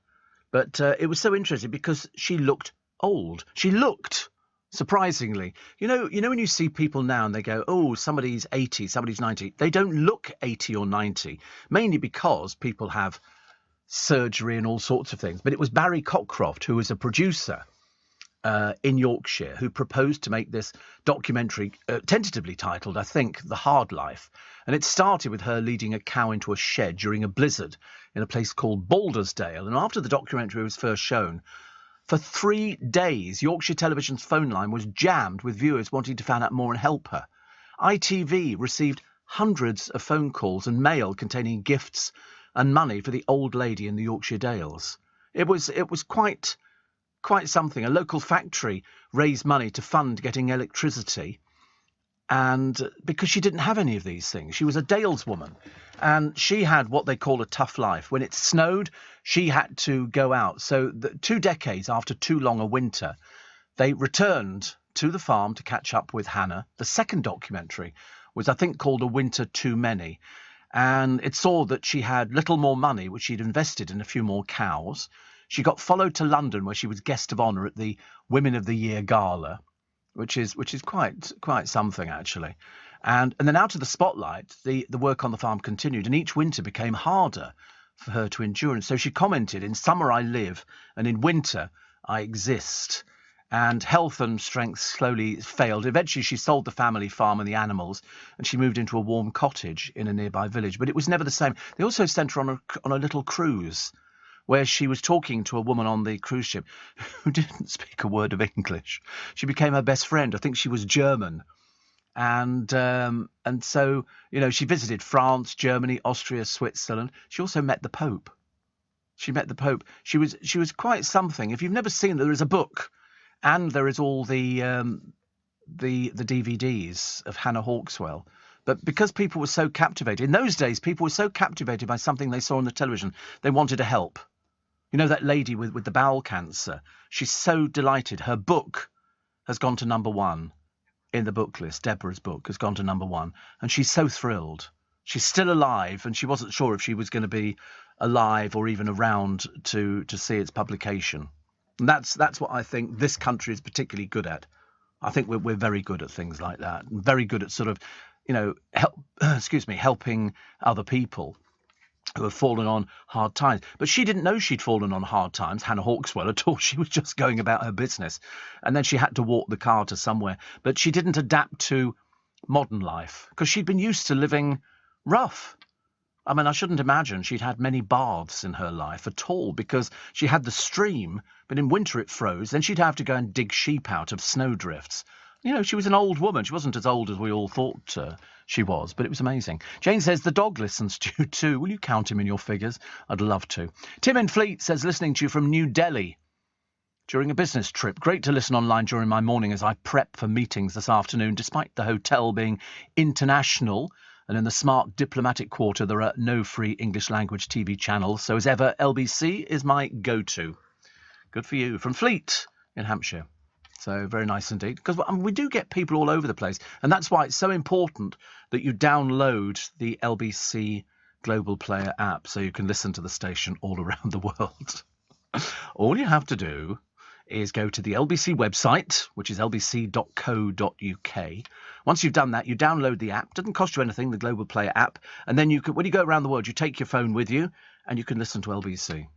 A: But it was so interesting because she looked old. She looked, surprisingly. You know when you see people now and they go, oh, somebody's 80, somebody's 90. They don't look 80 or 90, mainly because people have surgery and all sorts of things. But it was Barry Cockcroft, who was a producer in Yorkshire, who proposed to make this documentary, tentatively titled, I think, The Hard Life. And it started with her leading a cow into a shed during a blizzard in a place called Baldersdale. And after the documentary was first shown, for 3 days, Yorkshire Television's phone line was jammed with viewers wanting to find out more and help her. ITV received hundreds of phone calls and mail containing gifts and money for the old lady in the Yorkshire Dales. It was quite something. A local factory raised money to fund getting electricity, and because she didn't have any of these things. She was a Dales woman, and she had what they call a tough life. When it snowed, she had to go out. So 2 decades after too long a winter, they returned to the farm to catch up with Hannah. The second documentary was, I think, called A Winter Too Many. And it saw that she had little more money, which she'd invested in a few more cows. She got followed to London, where she was guest of honour at the Women of the Year Gala, which is quite something, actually. And then out of the spotlight, the work on the farm continued, and each winter became harder for her to endure. And so she commented, in summer I live, and in winter I exist. And health and strength slowly failed. Eventually she sold the family farm and the animals, and she moved into a warm cottage in a nearby village. But it was never the same. They also sent her on a little cruise, where she was talking to a woman on the cruise ship who didn't speak a word of English. She became her best friend. I think she was German. And so, she visited France, Germany, Austria, Switzerland. She also met the Pope. She was quite something. If you've never seen, there is a book, and there is all the DVDs of Hannah Hawkswell. But because people were so captivated, in those days, people were so captivated by something they saw on the television, they wanted to help. That lady with the bowel cancer, she's so delighted. Her book has gone to number 1 in the book list. Deborah's book has gone to number 1. And she's so thrilled. She's still alive, and she wasn't sure if she was going to be alive or even around to see its publication. And that's what I think this country is particularly good at. I think we're very good at things like that, and very good at sort of, helping other people who have fallen on hard times. But she didn't know she'd fallen on hard times, Hannah Hawkswell, at all. She was just going about her business. And then she had to walk the car to somewhere. But she didn't adapt to modern life because she'd been used to living rough. I mean, I shouldn't imagine she'd had many baths in her life at all, because she had the stream, but in winter it froze. Then she'd have to go and dig sheep out of snowdrifts. She was an old woman. She wasn't as old as we all thought she was, but it was amazing. Jane says, the dog listens to you too. Will you count him in your figures? I'd love to. Tim in Fleet says, listening to you from New Delhi during a business trip. Great to listen online during my morning as I prep for meetings this afternoon, despite the hotel being international. And in the smart diplomatic quarter, there are no free English language TV channels. So as ever, LBC is my go-to. Good for you. From Fleet in Hampshire. So very nice indeed, because we do get people all over the place. And that's why it's so important that you download the LBC Global Player app so you can listen to the station all around the world. All you have to do is go to the LBC website, which is lbc.co.uk. Once you've done that, you download the app. Doesn't cost you anything, the Global Player app. And then when you go around the world, you take your phone with you and you can listen to LBC.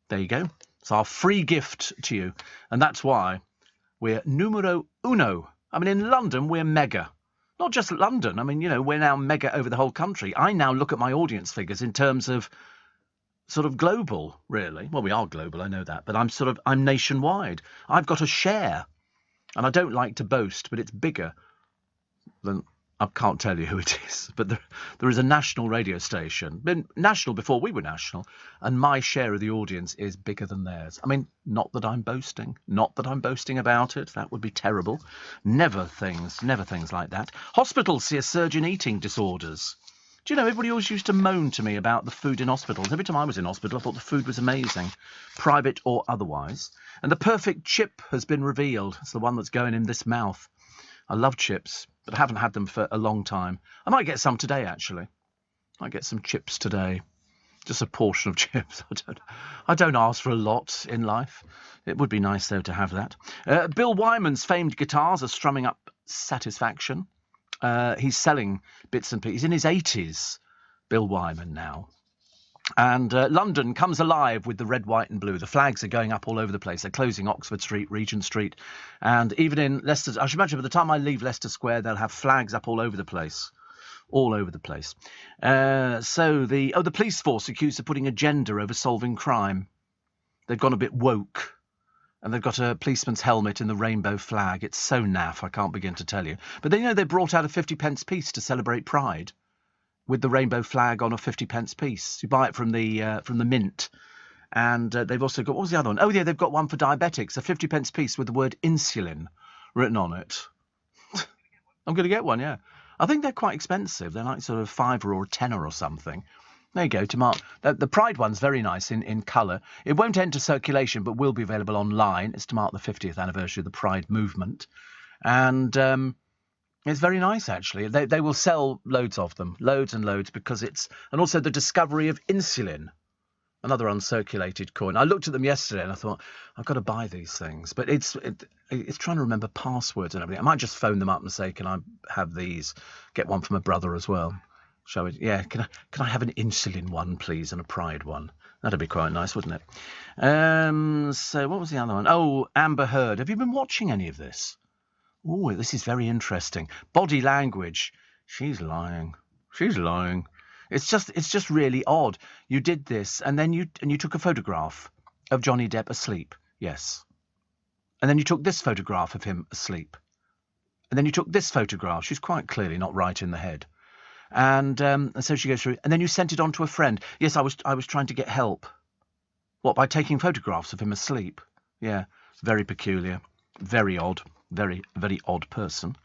A: There you go. It's our free gift to you. And that's why we're numero uno. I mean, in London, we're mega. Not just London. I mean, we're now mega over the whole country. I now look at my audience figures in terms of sort of global, really. Well, we are global, I know that, but I'm nationwide. I've got a share, and I don't like to boast, but it's bigger than, I can't tell you who it is, but there is a national radio station, been national before we were national, and my share of the audience is bigger than theirs. I mean, not that I'm boasting about it. That would be terrible. Never things like that. Hospitals see a surge in eating disorders. Do you know, everybody always used to moan to me about the food in hospitals. Every time I was in hospital, I thought the food was amazing, private or otherwise. And the perfect chip has been revealed. It's the one that's going in this mouth. I love chips, but I haven't had them for a long time. I might get some today, actually. I might get some chips today. Just a portion of chips. I don't ask for a lot in life. It would be nice, though, to have that. Bill Wyman's famed guitars are strumming up satisfaction. He's selling bits and pieces. He's in his 80s, Bill Wyman now. And London comes alive with the red, white and blue. The flags are going up all over the place. They're closing Oxford Street, Regent Street. And even in Leicester, I should imagine by the time I leave Leicester Square, they'll have flags up all over the place. All over the place. So the police force accused of putting agenda over solving crime. They've gone a bit woke. And they've got a policeman's helmet in the rainbow flag. It's so naff, I can't begin to tell you. But then, they brought out a 50p piece to celebrate Pride with the rainbow flag on a 50p piece. You buy it from the Mint. And they've also got, what was the other one? Oh, yeah, they've got one for diabetics, a 50p piece with the word insulin written on it. I'm going to get one, yeah. I think they're quite expensive. They're like sort of £5 or £10 or something. There you go, to mark. The Pride one's very nice in colour. It won't enter circulation, but will be available online. It's to mark the 50th anniversary of the Pride movement. And it's very nice, actually. They will sell loads of them, loads and loads, because and also the discovery of insulin, another uncirculated coin. I looked at them yesterday and I thought, I've got to buy these things. But it's trying to remember passwords and everything. I might just phone them up and say, can I have these? Get one for my brother as well. Shall we? Yeah, can I have an insulin one, please, and a Pride one? That'd be quite nice, wouldn't it? So what was the other one? Oh, Amber Heard. Have you been watching any of this? Oh, this is very interesting. Body language. She's lying. She's lying. It's just really odd. You did this, and then you took a photograph of Johnny Depp asleep. Yes. And then you took this photograph of him asleep. And then you took this photograph. She's quite clearly not right in the head. And so she goes through, and then you sent it on to a friend. Yes, I was trying to get help. What, by taking photographs of him asleep? Yeah, very peculiar, very odd, very, very odd person.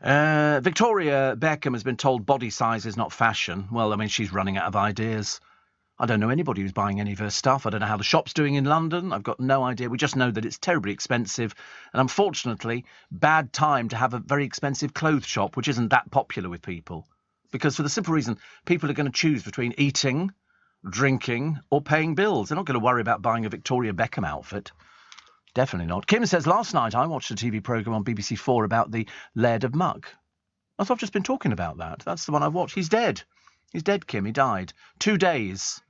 A: Victoria Beckham has been told body size is not fashion. Well, I mean, she's running out of ideas. I don't know anybody who's buying any of her stuff. I don't know how the shop's doing in London. I've got no idea. We just know that it's terribly expensive. And unfortunately, bad time to have a very expensive clothes shop, which isn't that popular with people. Because for the simple reason, people are going to choose between eating, drinking, or paying bills. They're not going to worry about buying a Victoria Beckham outfit. Definitely not. Kim says, last night I watched a TV programme on BBC 4 about the Laird of Muck. I've just been talking about that. That's the one I watched. He's dead. He's dead, Kim. He died 2 days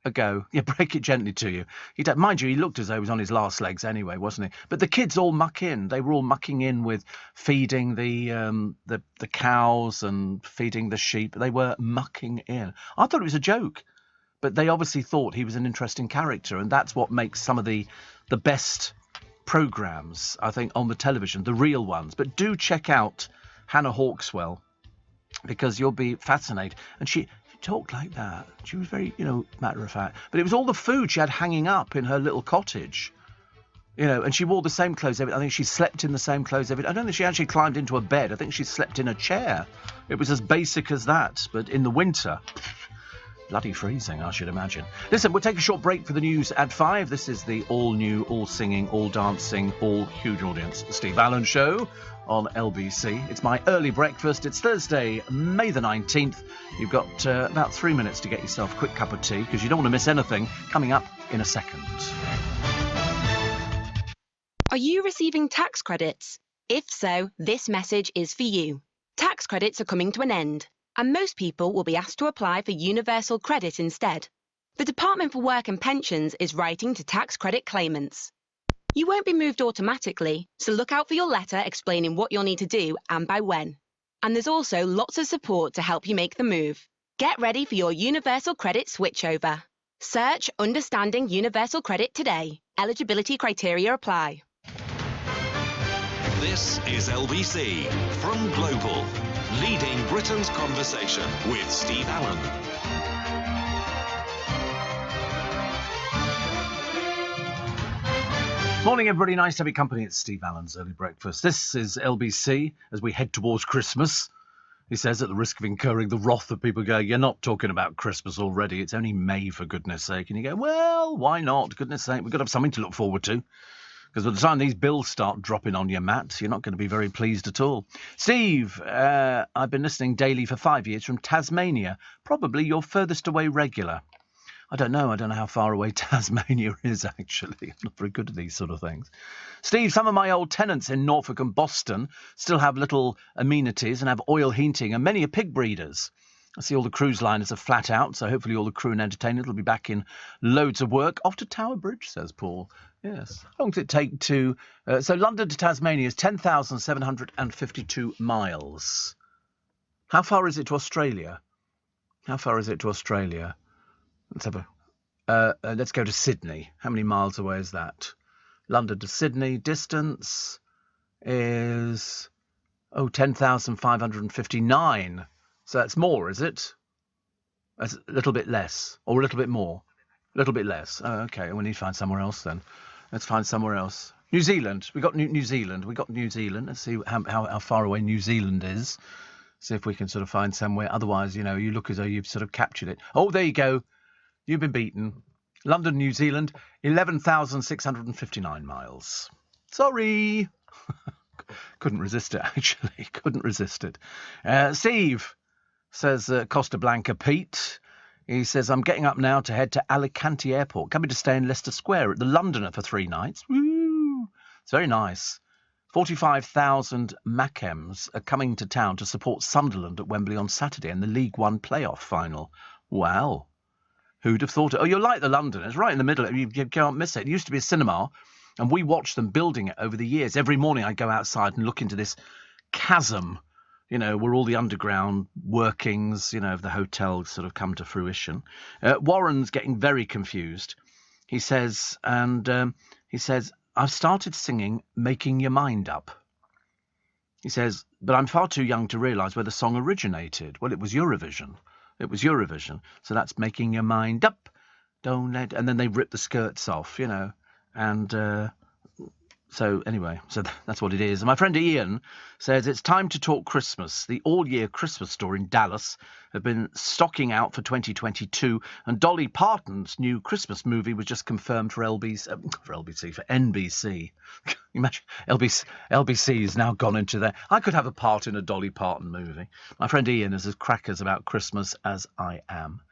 A: ago. Yeah, break it gently to you. Mind you, he looked as though he was on his last legs anyway, wasn't he? But the kids all muck in. They were all mucking in with feeding the cows and feeding the sheep. They were mucking in. I thought it was a joke, but they obviously thought he was an interesting character, and that's what makes some of the best programmes, I think, on the television, the real ones. But do check out Hannah Hawkswell, because you'll be fascinated. And she talked like that. She was very, matter of fact. But it was all the food she had hanging up in her little cottage. And she wore the same clothes every. I think she slept in the same clothes every. I don't think she actually climbed into a bed. I think she slept in a chair. It was as basic as that. But in the winter, Bloody freezing, I should imagine. Listen, we'll take a short break for the news at 5. This is the all-new, all-singing, all-dancing, all-huge audience Steve Allen Show on LBC. It's my early breakfast. It's Thursday, May the 19th. You've got about 3 minutes to get yourself a quick cup of tea, because you don't want to miss anything coming up in a second.
C: Are you receiving tax credits? If so, this message is for you. Tax credits are coming to an end, and most people will be asked to apply for universal credit instead. The Department for Work and Pensions is writing to tax credit claimants. You won't be moved automatically, so look out for your letter explaining what you'll need to do and by when. And there's also lots of support to help you make the move. Get ready for your universal credit switchover. Search Understanding Universal Credit today. Eligibility criteria apply.
B: This is LBC from Global, leading Britain's conversation with Steve Allen.
A: Morning, everybody. Nice to have your company. It's Steve Allen's Early Breakfast. This is LBC as we head towards Christmas. He says, at the risk of incurring the wrath of people going, you're not talking about Christmas already. It's only May, for goodness sake. And you go, well, why not? Goodness sake, we've got to have something to look forward to. Because by the time these bills start dropping on you, Matt, you're not going to be very pleased at all. Steve, I've been listening daily for 5 years from Tasmania. Probably your furthest away regular. I don't know how far away Tasmania is, actually. I'm not very good at these sort of things. Steve, some of my old tenants in Norfolk and Boston still have little amenities and have oil heating, and many are pig breeders. I see all the cruise liners are flat out, so hopefully all the crew and entertainers will be back in loads of work. Off to Tower Bridge, says Paul. Yes. How long does it take to... so London to Tasmania is 10,752 miles. How far is it to Australia? Let's have let's go to Sydney. How many miles away is that? London to Sydney, distance is 10,559. So that's more, is it? That's a little bit less, or a little bit more? A little bit less. Oh, okay. We need to find somewhere else then. Let's find somewhere else. New Zealand. We got New Zealand. Let's see how far away New Zealand is. See if we can sort of find somewhere. Otherwise, you look as though you've sort of captured it. Oh, there you go. You've been beaten. London, New Zealand, 11,659 miles. Sorry. Couldn't resist it, actually. Couldn't resist it. Steve says, Costa Blanca Pete. He says, I'm getting up now to head to Alicante Airport. Coming to stay in Leicester Square at the Londoner for 3 nights. Woo! It's very nice. 45,000 Mackems are coming to town to support Sunderland at Wembley on Saturday in the League One playoff final. Wow. Who'd have thought it? Oh, you're like the Londoners, right in the middle. You can't miss it. It used to be a cinema, and we watched them building it over the years. Every morning I go outside and look into this chasm, where all the underground workings, of the hotel sort of come to fruition. Warren's getting very confused. He says, I've started singing Making Your Mind Up. He says, but I'm far too young to realise where the song originated. Well, it was Eurovision. So that's Making Your Mind Up. Don't let... And then they rip the skirts off, And so anyway, that's what it is. And my friend Ian says it's time to talk Christmas. The all-year Christmas store in Dallas have been stocking out for 2022, and Dolly Parton's new Christmas movie was just confirmed for NBC. Imagine LBC has now gone into there. I could have a part in a Dolly Parton movie. My friend Ian is as crackers about Christmas as I am.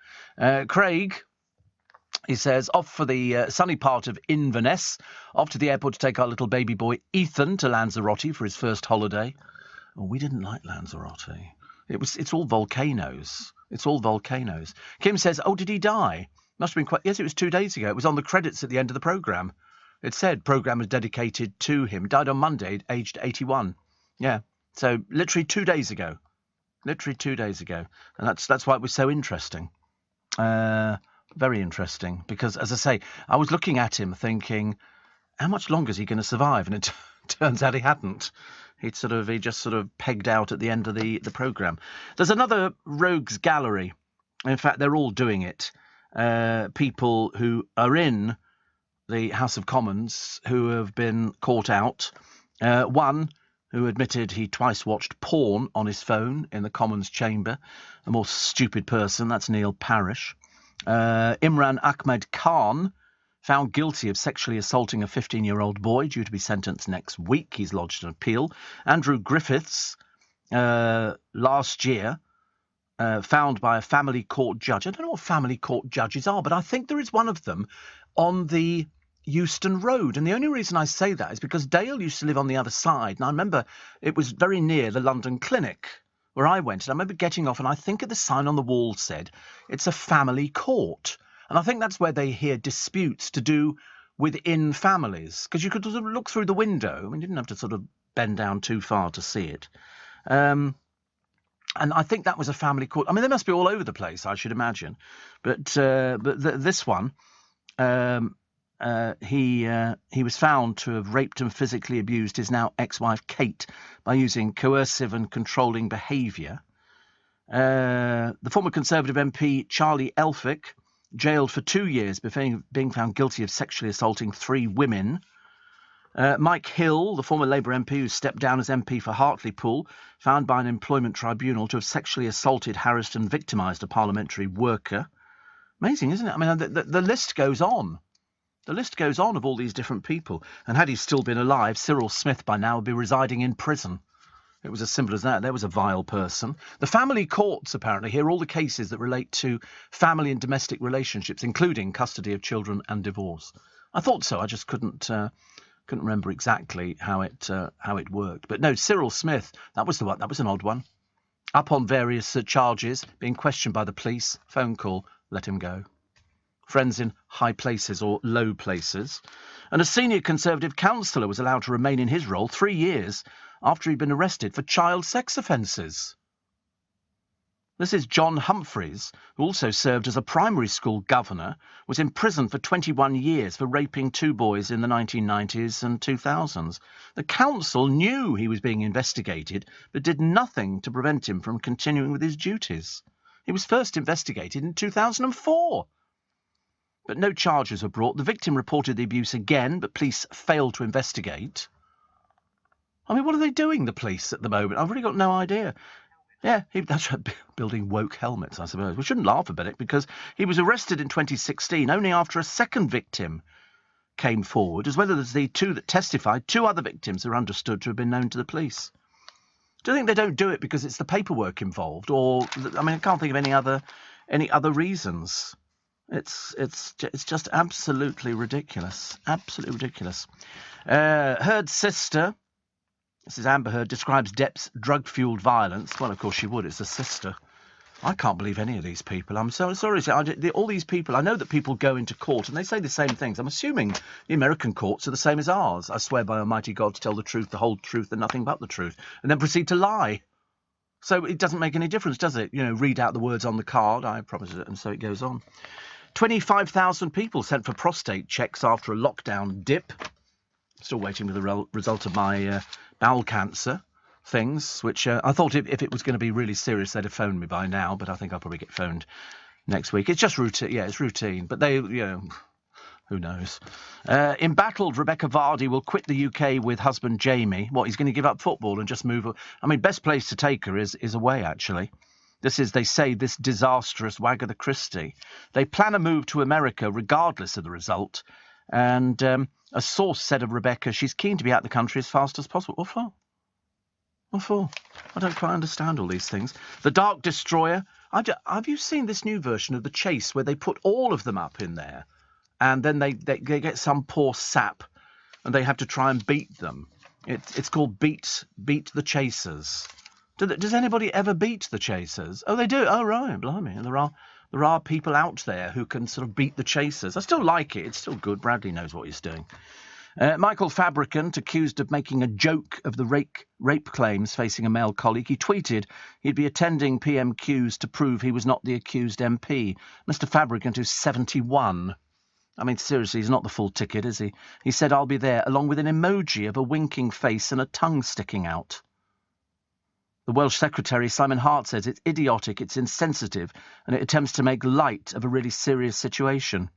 A: Craig... He says, off for the sunny part of Inverness, off to the airport to take our little baby boy Ethan to Lanzarote for his first holiday. Oh, we didn't like Lanzarote. It's all volcanoes. Kim says, oh, did he die? Must have been quite... Yes, it was 2 days ago. It was on the credits at the end of the programme. It said programme was dedicated to him. Died on Monday, aged 81. Yeah, so literally 2 days ago. And that's why it was so interesting. Very interesting, because, as I say, I was looking at him thinking, how much longer is he going to survive? And it turns out he hadn't. He just sort of pegged out at the end of the programme. There's another rogues gallery. In fact, they're all doing it. People who are in the House of Commons who have been caught out. One who admitted he twice watched porn on his phone in the Commons chamber. A more stupid person, that's Neil Parish. Imran Ahmed Khan, found guilty of sexually assaulting a 15-year-old boy, due to be sentenced next week. He's lodged an appeal. Andrew Griffiths, last year, found by a family court judge. I don't know what family court judges are, but I think there is one of them on the Euston Road. And the only reason I say that is because Dale used to live on the other side. And I remember it was very near the London Clinic where I went. And I remember getting off, and I think the sign on the wall said, it's a family court. And I think that's where they hear disputes to do within families, because you could sort of look through the window. I mean, you didn't have to sort of bend down too far to see it. And I think that was a family court. I mean, they must be all over the place, I should imagine. But this one, he was found to have raped and physically abused his now ex-wife Kate by using coercive and controlling behaviour. The former Conservative MP Charlie Elphicke, jailed for 2 years before being found guilty of sexually assaulting 3 women. Mike Hill, the former Labour MP who stepped down as MP for Hartlepool, found by an employment tribunal to have sexually assaulted, harassed and victimised a parliamentary worker. Amazing, isn't it? I mean, the list goes on. The list goes on of all these different people. And had he still been alive, Cyril Smith by now would be residing in prison. It was as simple as that. There was a vile person. The family courts apparently hear all the cases that relate to family and domestic relationships, including custody of children and divorce. I thought so. I just couldn't remember exactly how it worked. But no, Cyril Smith, that was the one. That was an odd one. Up on various charges, being questioned by the police. Phone call, let him go. Friends in high places or low places. And a senior Conservative councillor was allowed to remain in his role 3 years after he'd been arrested for child sex offences. This is John Humphreys, who also served as a primary school governor, was in prison for 21 years for raping 2 boys in the 1990s and 2000s. The council knew he was being investigated, but did nothing to prevent him from continuing with his duties. He was first investigated in 2004. But no charges were brought. The victim reported the abuse again, but police failed to investigate. I mean, what are they doing, the police, at the moment? I've really got no idea. Yeah, that's right, building woke helmets, I suppose. We shouldn't laugh about it, because he was arrested in 2016 only after a second victim came forward. As well as the 2 that testified, 2 other victims are understood to have been known to the police. Do you think they don't do it because it's the paperwork involved? Or, I mean, I can't think of any other reasons. It's just absolutely ridiculous. Absolutely ridiculous. Heard's sister, this is Amber Heard, describes Depp's drug-fuelled violence. Well, of course she would. It's a sister. I can't believe any of these people. I'm so sorry. All these people, I know that people go into court and they say the same things. I'm assuming the American courts are the same as ours. I swear by Almighty God to tell the truth, the whole truth, and nothing but the truth. And then proceed to lie. So it doesn't make any difference, does it? You know, read out the words on the card, I promise it, and so it goes on. 25,000 people sent for prostate checks after a lockdown dip. Still waiting for the result of my bowel cancer things, which I thought if it was going to be really serious, they'd have phoned me by now, but I think I'll probably get phoned next week. It's just routine. Yeah, it's routine. But they, who knows? Embattled Rebecca Vardy will quit the UK with husband Jamie. What, he's going to give up football and just move? I mean, best place to take her is away, actually. This is, they say, this disastrous Agatha Christie. They plan a move to America regardless of the result. And a source said of Rebecca, she's keen to be out of the country as fast as possible. What for? What for? I don't quite understand all these things. The Dark Destroyer. Have you seen this new version of The Chase where they put all of them up in there and then they get some poor sap and they have to try and beat them? It's called Beat the Chasers. Does anybody ever beat the Chasers? Oh, they do. Oh, right. Blimey. There are people out there who can sort of beat the Chasers. I still like it. It's still good. Bradley knows what he's doing. Michael Fabricant, accused of making a joke of the rape claims facing a male colleague. He tweeted he'd be attending PMQs to prove he was not the accused MP. Mr. Fabricant, who's 71. I mean, seriously, he's not the full ticket, is he? He said, I'll be there, along with an emoji of a winking face and a tongue sticking out. The Welsh Secretary, Simon Hart, says it's idiotic, it's insensitive, and it attempts to make light of a really serious situation.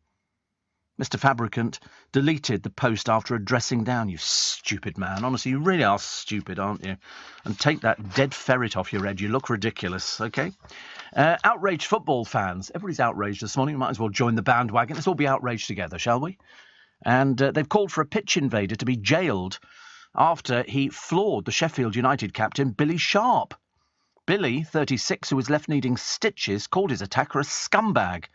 A: Mr. Fabricant deleted the post after a dressing down. You stupid man. Honestly, you really are stupid, aren't you? And take that dead ferret off your head. You look ridiculous, OK? Outraged football fans. Everybody's outraged this morning. Might as well join the bandwagon. Let's all be outraged together, shall we? And they've called for a pitch invader to be jailed after he floored the Sheffield United captain, Billy Sharp. Billy, 36, who was left needing stitches, called his attacker a scumbag.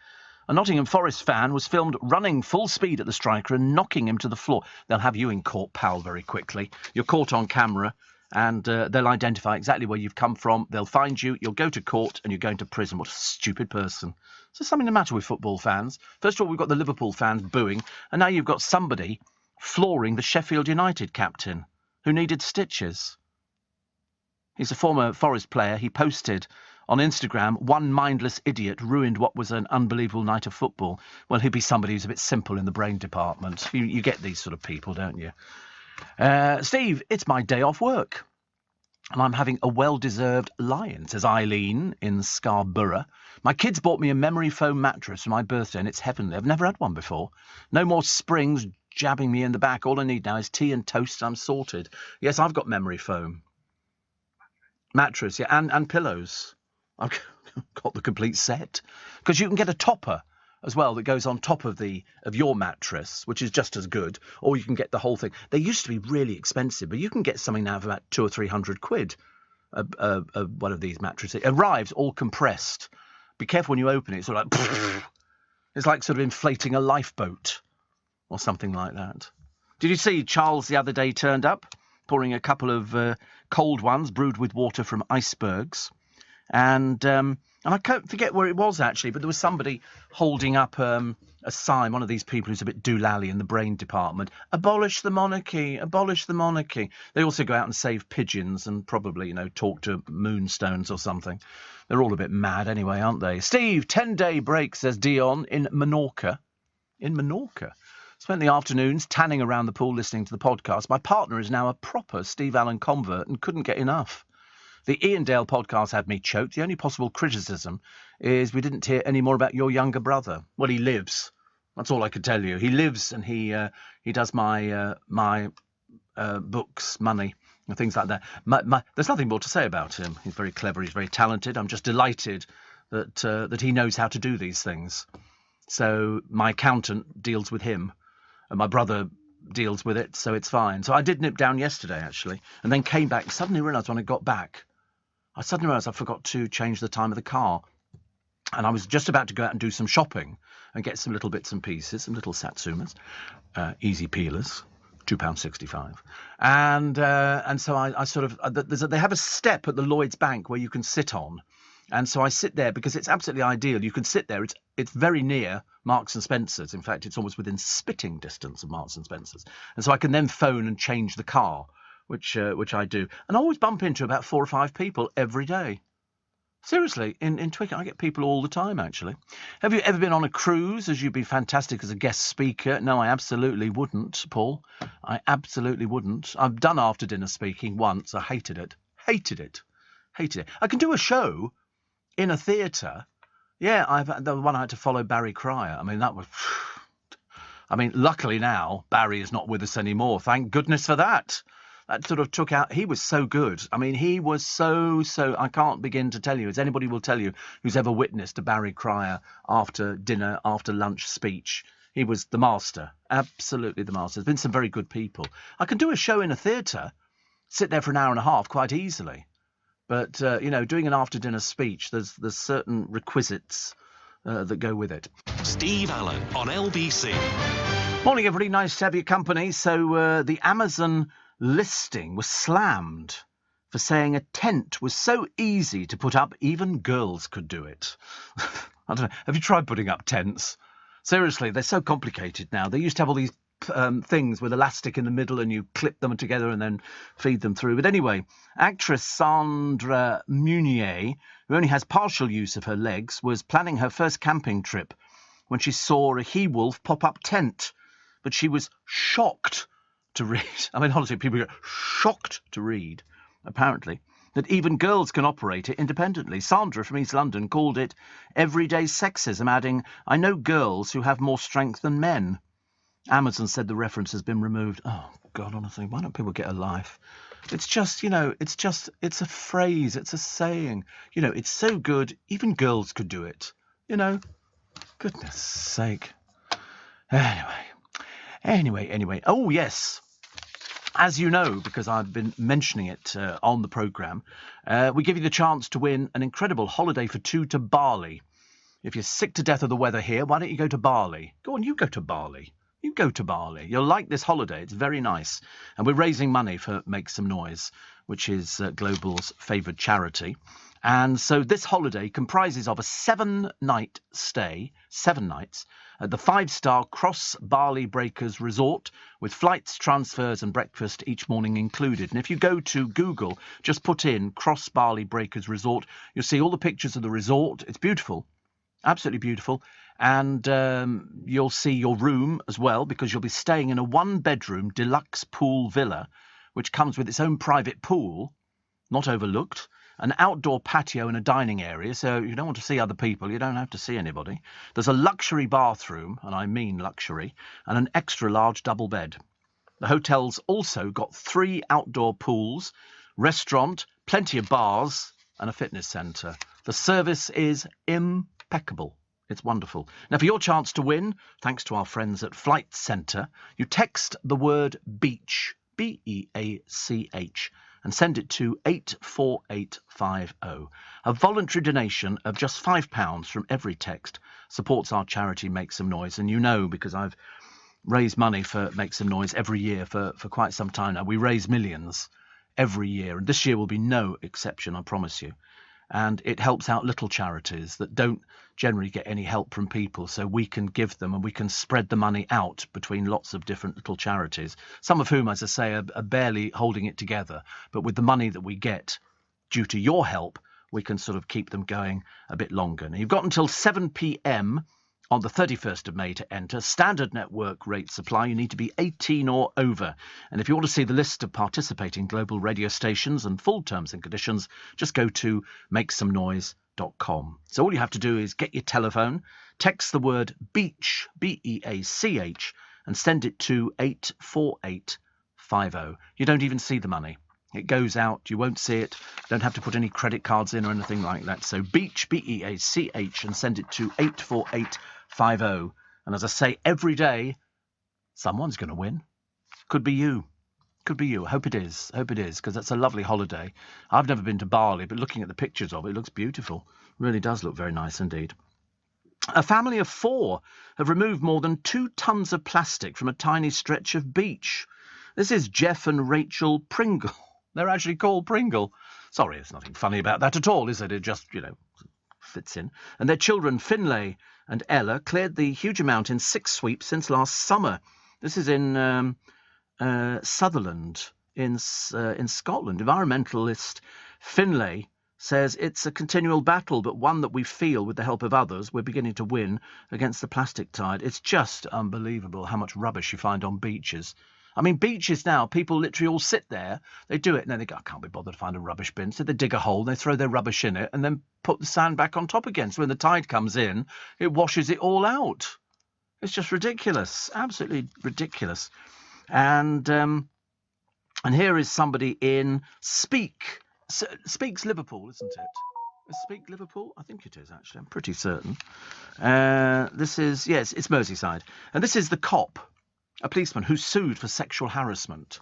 A: A Nottingham Forest fan was filmed running full speed at the striker and knocking him to the floor. They'll have you in court, pal, very quickly. You're caught on camera, and they'll identify exactly where you've come from. They'll find you, you'll go to court, and you're going to prison. What a stupid person. Is there something the matter with football fans? First of all, we've got the Liverpool fans booing, and now you've got somebody flooring the Sheffield United captain who needed stitches. He's a former Forest player. He posted on Instagram, "One mindless idiot ruined what was an unbelievable night of football." Well, he'd be somebody who's a bit simple in the brain department. You get these sort of people, don't you? Steve, it's my day off work, and I'm having a well-deserved lie-in, says Eileen in Scarborough. My kids bought me a memory foam mattress for my birthday, and it's heavenly. I've never had one before. No more springs jabbing me in the back. All I need now is tea and toast, and I'm sorted. Yes, I've got memory foam. Mattress, yeah, and pillows. I've got the complete set. Because you can get a topper as well that goes on top of your mattress, which is just as good, or you can get the whole thing. They used to be really expensive, but you can get something now for about 200 or 300 quid. One of these mattresses. It arrives all compressed. Be careful when you open it. It's sort of like it's like sort of inflating a lifeboat or something like that. Did you see Charles the other day turned up, pouring a couple of cold ones brewed with water from icebergs? And I can't forget where it was, actually, but there was somebody holding up a sign, one of these people who's a bit doolally in the brain department. Abolish the monarchy, abolish the monarchy. They also go out and save pigeons and probably, talk to moonstones or something. They're all a bit mad anyway, aren't they? Steve, 10-day break, says Dion, in Menorca. In Menorca? Spent the afternoons tanning around the pool listening to the podcast. My partner is now a proper Steve Allen convert and couldn't get enough. The Ian Dale podcast had me choked. The only possible criticism is we didn't hear any more about your younger brother. Well, he lives. That's all I could tell you. He lives and he does my books, money, and things like that. There's nothing more to say about him. He's very clever. He's very talented. I'm just delighted that he knows how to do these things. So my accountant deals with him, and my brother deals with it, so it's fine. So I did nip down yesterday, actually, and then came back. Suddenly realised when I got back, I forgot to change the time of the car. And I was just about to go out and do some shopping and get some little bits and pieces, some little Satsumas, easy peelers, £2.65. And so I sort of, they have a step at the Lloyds Bank where you can sit on. And so I sit there because it's absolutely ideal. You can sit there. It's very near Marks and Spencer's. In fact, it's almost within spitting distance of Marks and Spencer's. And so I can then phone and change the car, which I do. And I always bump into about 4 or 5 people every day. Seriously, in Twickenham, I get people all the time, actually. Have you ever been on a cruise, as you'd be fantastic as a guest speaker? No, I absolutely wouldn't, Paul. I absolutely wouldn't. I've done after-dinner speaking once. I hated it. Hated it. I can do a show in a theatre. Yeah, the one I had to follow Barry Cryer. I mean, that was... luckily now, Barry is not with us anymore. Thank goodness for that. That sort of took out... He was so good. I mean, he was so... I can't begin to tell you, as anybody will tell you, who's ever witnessed a Barry Cryer after dinner, after lunch speech. He was the master. Absolutely the master. There's been some very good people. I can do a show in a theatre, sit there for an hour and a half quite easily. But, doing an after-dinner speech, there's certain requisites that go with it.
B: Steve Allen on LBC.
A: Morning, everybody. Nice to have your company. So the Amazon listing was slammed for saying a tent was so easy to put up, even girls could do it. I don't know. Have you tried putting up tents? Seriously, they're so complicated now. They used to have all these things with elastic in the middle and you clip them together and then feed them through. But anyway, actress Sandra Munier, who only has partial use of her legs, was planning her first camping trip when she saw a he-wolf pop-up tent. But she was shocked to read. I mean, honestly, people get shocked to read, apparently, that even girls can operate it independently. Sandra from East London called it everyday sexism, adding, "I know girls who have more strength than men." Amazon said the reference has been removed. Oh, God, honestly, why don't people get a life? It's just, it's a phrase, it's a saying. It's so good, even girls could do it. Goodness sake. Anyway. Oh, yes. As you know, because I've been mentioning it on the programme, we give you the chance to win an incredible holiday for two to Bali. If you're sick to death of the weather here, why don't you go to Bali? Go on, you go to Bali. You go to Bali. You'll like this holiday. It's very nice. And we're raising money for Make Some Noise, which is Global's favoured charity. And so this holiday comprises of a 7-night stay, 7 nights, at the 5-star Cross Bali Breakers Resort, with flights, transfers and breakfast each morning included. And if you go to Google, just put in Cross Bali Breakers Resort, you'll see all the pictures of the resort. It's beautiful. Absolutely beautiful. And you'll see your room as well, because you'll be staying in a 1-bedroom deluxe pool villa, which comes with its own private pool, not overlooked, an outdoor patio and a dining area, so you don't want to see other people, you don't have to see anybody. There's a luxury bathroom, and I mean luxury, and an extra large double bed. The hotel's also got 3 outdoor pools, restaurant, plenty of bars, and a fitness centre. The service is impeccable. It's wonderful. Now, for your chance to win, thanks to our friends at Flight Centre, you text the word beach, B-E-A-C-H, and send it to 84850. A voluntary donation of just £5 from every text supports our charity Make Some Noise. And you know, because I've raised money for Make Some Noise every year for quite some time now. We raise millions every year, and this year will be no exception, I promise you. And it helps out little charities that don't generally get any help from people, so we can give them and we can spread the money out between lots of different little charities, some of whom, as I say, are barely holding it together. But with the money that we get due to your help, we can sort of keep them going a bit longer. Now, you've got until 7 p.m. on the 31st of May to enter. Standard network rate supply. You need to be 18 or over. And if you want to see the list of participating global radio stations and full terms and conditions, just go to makesomenoise.com. So all you have to do is get your telephone, text the word beach, B-E-A-C-H, and send it to 84850. You don't even see the money. It goes out, you won't see it, don't have to put any credit cards in or anything like that. So beach, B-E-A-C-H, and send it to 84850. And as I say, every day, someone's going to win. Could be you. Could be you. Hope it is, because that's a lovely holiday. I've never been to Bali, but looking at the pictures of it, it looks beautiful. It really does look very nice indeed. A family of 4 have removed more than 2 tons of plastic from a tiny stretch of beach. This is Jeff and Rachel Pringle. They're actually called Pringle. Sorry, there's nothing funny about that at all, is it? It just, fits in. And their children, Finlay and Ella, cleared the huge amount in 6 sweeps since last summer. This is in Sutherland, in Scotland. Environmentalist Finlay says it's a continual battle, but one that we feel, with the help of others, we're beginning to win against the plastic tide. It's just unbelievable how much rubbish you find on beaches. I mean, beaches now, people literally all sit there, they do it, and then they go, I can't be bothered to find a rubbish bin. So they dig a hole, they throw their rubbish in it, and then put the sand back on top again. So when the tide comes in, it washes it all out. It's just ridiculous, absolutely ridiculous. And here is somebody in Speaks Liverpool, isn't it? Is Speak Liverpool? I think it is, actually. I'm pretty certain. This is, yes, it's Merseyside. And this is the cop, a policeman who sued for sexual harassment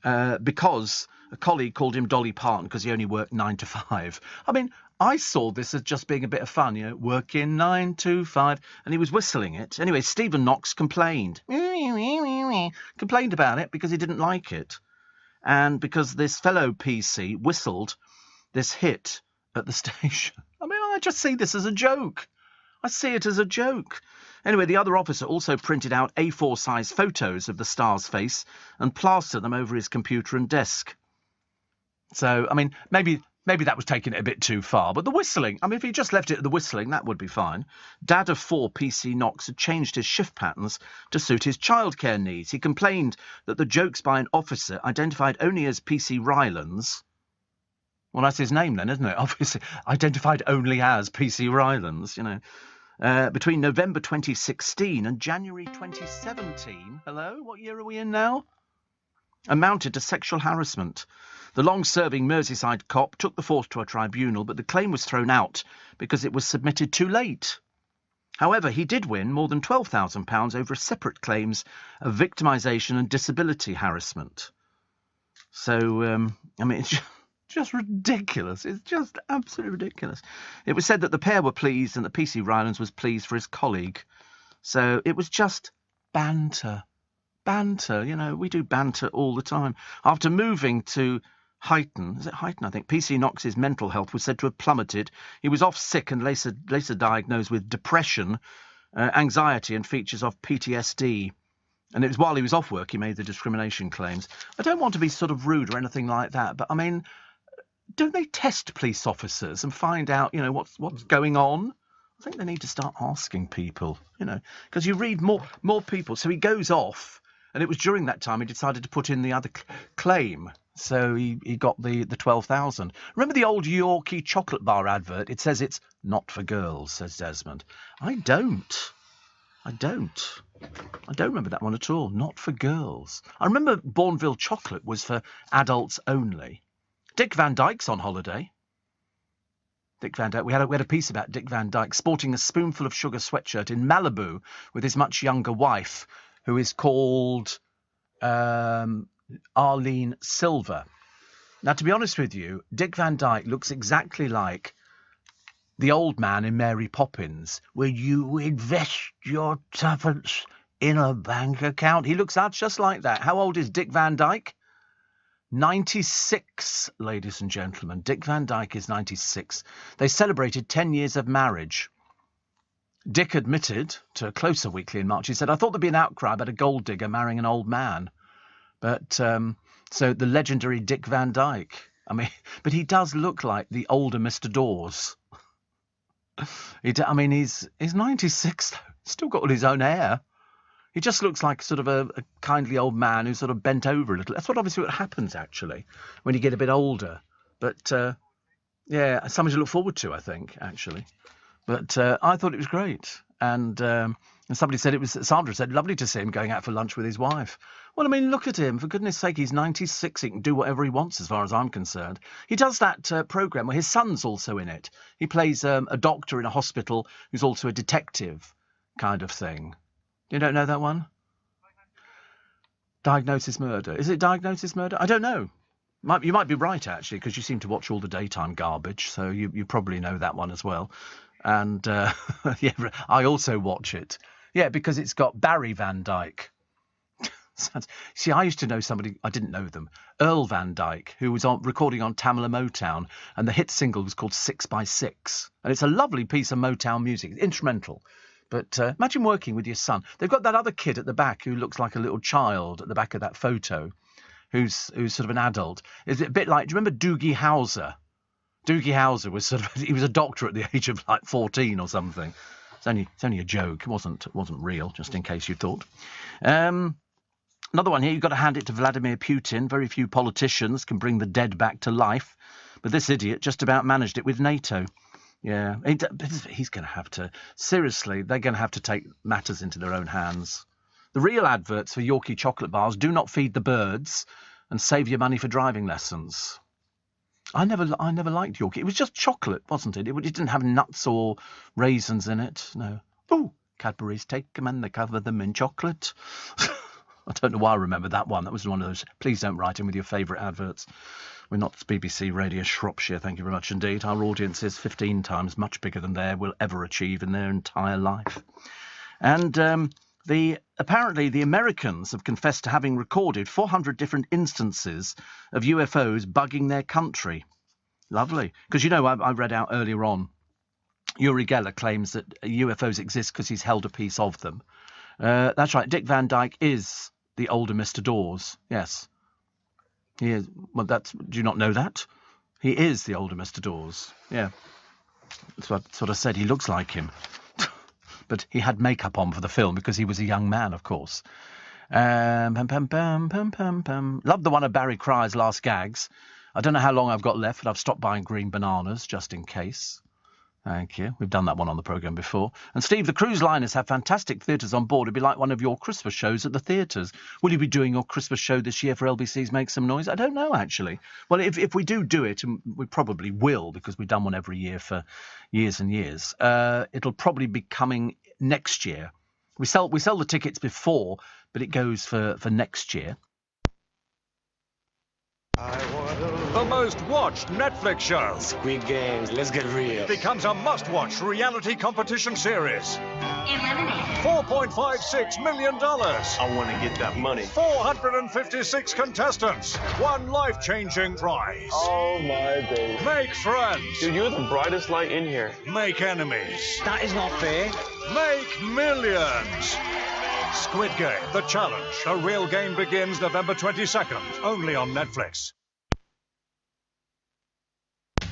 A: because a colleague called him Dolly Parton because he only worked 9 to 5. I mean, I saw this as just being a bit of fun, working 9 to 5, and he was whistling it. Anyway, Stephen Knox complained about it because he didn't like it, and because this fellow PC whistled this hit at the station. I mean, I just see this as a joke. I see it as a joke. Anyway, the other officer also printed out A4-size photos of the star's face and plastered them over his computer and desk. So, I mean, maybe that was taking it a bit too far. But the whistling, I mean, if he just left it at the whistling, that would be fine. Dad of 4, PC Knox, had changed his shift patterns to suit his childcare needs. He complained that the jokes by an officer identified only as PC Rylands. Well, that's his name then, isn't it? Obviously, identified only as PC Rylands, between November 2016 and January 2017. Hello, what year are we in now? Amounted to sexual harassment. The long-serving Merseyside cop took the force to a tribunal, but the claim was thrown out because it was submitted too late. However, he did win more than £12,000 over separate claims of victimisation and disability harassment. So, I mean, it's just ridiculous. It's just absolutely ridiculous. It was said that the pair were pleased and that PC Rylands was pleased for his colleague. So it was just banter. Banter, you know, we do banter all the time. After moving to Huyton, is it Huyton, I think, PC Knox's mental health was said to have plummeted. He was off sick and later diagnosed with depression, anxiety and features of PTSD. And it was while he was off work he made the discrimination claims. I don't want to be sort of rude or anything like that, but I mean, don't they test police officers and find out, you know, what's going on? I think they need to start asking people, you know, because you read more people. So he goes off, and it was during that time he decided to put in the other claim. So he got the 12,000. Remember the old Yorkie chocolate bar advert? It says it's not for girls, says Desmond. I don't remember that one at all. Not for girls. I remember Bourneville chocolate was for adults only. Dick Van Dyke's on holiday. Dick Van Dyke. We had a piece about Dick Van Dyke sporting a spoonful of sugar sweatshirt in Malibu with his much younger wife, who is called Arlene Silver. Now, to be honest with you, Dick Van Dyke looks exactly like the old man in Mary Poppins, where you invest your tuppence in a bank account. He looks out just like that. How old is Dick Van Dyke? 96, ladies and gentlemen. Dick Van Dyke is 96. They celebrated 10 years of marriage. Dick admitted to Closer Weekly in March, he said, I thought there'd be an outcry about a gold digger marrying an old man. But, so the legendary Dick Van Dyke. I mean, but he does look like the older Mr. Dawes. He's 96, though. He's still got all his own hair. He just looks like sort of a kindly old man who's sort of bent over a little. That's obviously what happens, actually, when you get a bit older. But, yeah, something to look forward to, I think, actually. But I thought it was great. And somebody said Sandra said, lovely to see him going out for lunch with his wife. Well, I mean, look at him. For goodness sake, he's 96. He can do whatever he wants as far as I'm concerned. He does that programme where his son's also in it. He plays a doctor in a hospital who's also a detective kind of thing. You don't know that one? Diagnosis Murder. Is it Diagnosis Murder? I don't know. You might be right, actually, because you seem to watch all the daytime garbage, so you probably know that one as well. And, yeah, I also watch it. Yeah, because it's got Barry Van Dyke. See, I used to know somebody, I didn't know them, Earl Van Dyke, who was recording on Tamla Motown, and the hit single was called 6x6. And it's a lovely piece of Motown music, instrumental. But imagine working with your son. They've got that other kid at the back who looks like a little child at the back of that photo, who's sort of an adult. Is it a bit like, do you remember Doogie Howser? Doogie Howser was he was a doctor at the age of like 14 or something. It's only a joke. It wasn't real, just in case you thought. Another one here, you've got to hand it to Vladimir Putin. Very few politicians can bring the dead back to life. But this idiot just about managed it with NATO. Yeah, he's going to have to... Seriously, they're going to have to take matters into their own hands. The real adverts for Yorkie chocolate bars, do not feed the birds and save your money for driving lessons. I never liked Yorkie. It was just chocolate, wasn't it? It didn't have nuts or raisins in it. No. Oh, Cadbury's take them and they cover them in chocolate. I don't know why I remember that one. That was one of those. Please don't write in with your favourite adverts. We're not BBC Radio Shropshire, thank you very much indeed. Our audience is 15 times much bigger than they will ever achieve in their entire life. And apparently the Americans have confessed to having recorded 400 different instances of UFOs bugging their country. Lovely. Because, you know, I read out earlier on, Uri Geller claims that UFOs exist because he's held a piece of them. That's right. Dick Van Dyke is the older Mr. Dawes. Yes. He is. Well, do you not know that? He is the older Mr. Dawes. Yeah. That's what I said. He looks like him. But he had makeup on for the film because he was a young man, of course. Love the one of Barry Cry's last gags. I don't know how long I've got left, but I've stopped buying green bananas just in case. Thank you. We've done that one on the programme before. And Steve, the cruise liners have fantastic theatres on board. It'd be like one of your Christmas shows at the theatres. Will you be doing your Christmas show this year for LBC's Make Some Noise? I don't know, actually. Well, if we do it, and we probably will, because we've done one every year for years and years, it'll probably be coming next year. We sell the tickets before, but it goes for next year.
D: The most watched Netflix show
E: Squid Games, let's get real.
D: becomes a must-watch reality competition series.
F: Eliminated.
D: $4.56 million.
E: I want to get that money.
D: 456 contestants. One life-changing prize.
E: Oh my days.
D: Make friends.
E: Dude, you're the brightest light in here.
D: Make enemies.
E: That is not fair.
D: Make millions. Squid Game, The Challenge. The real game begins November 22nd. Only on Netflix.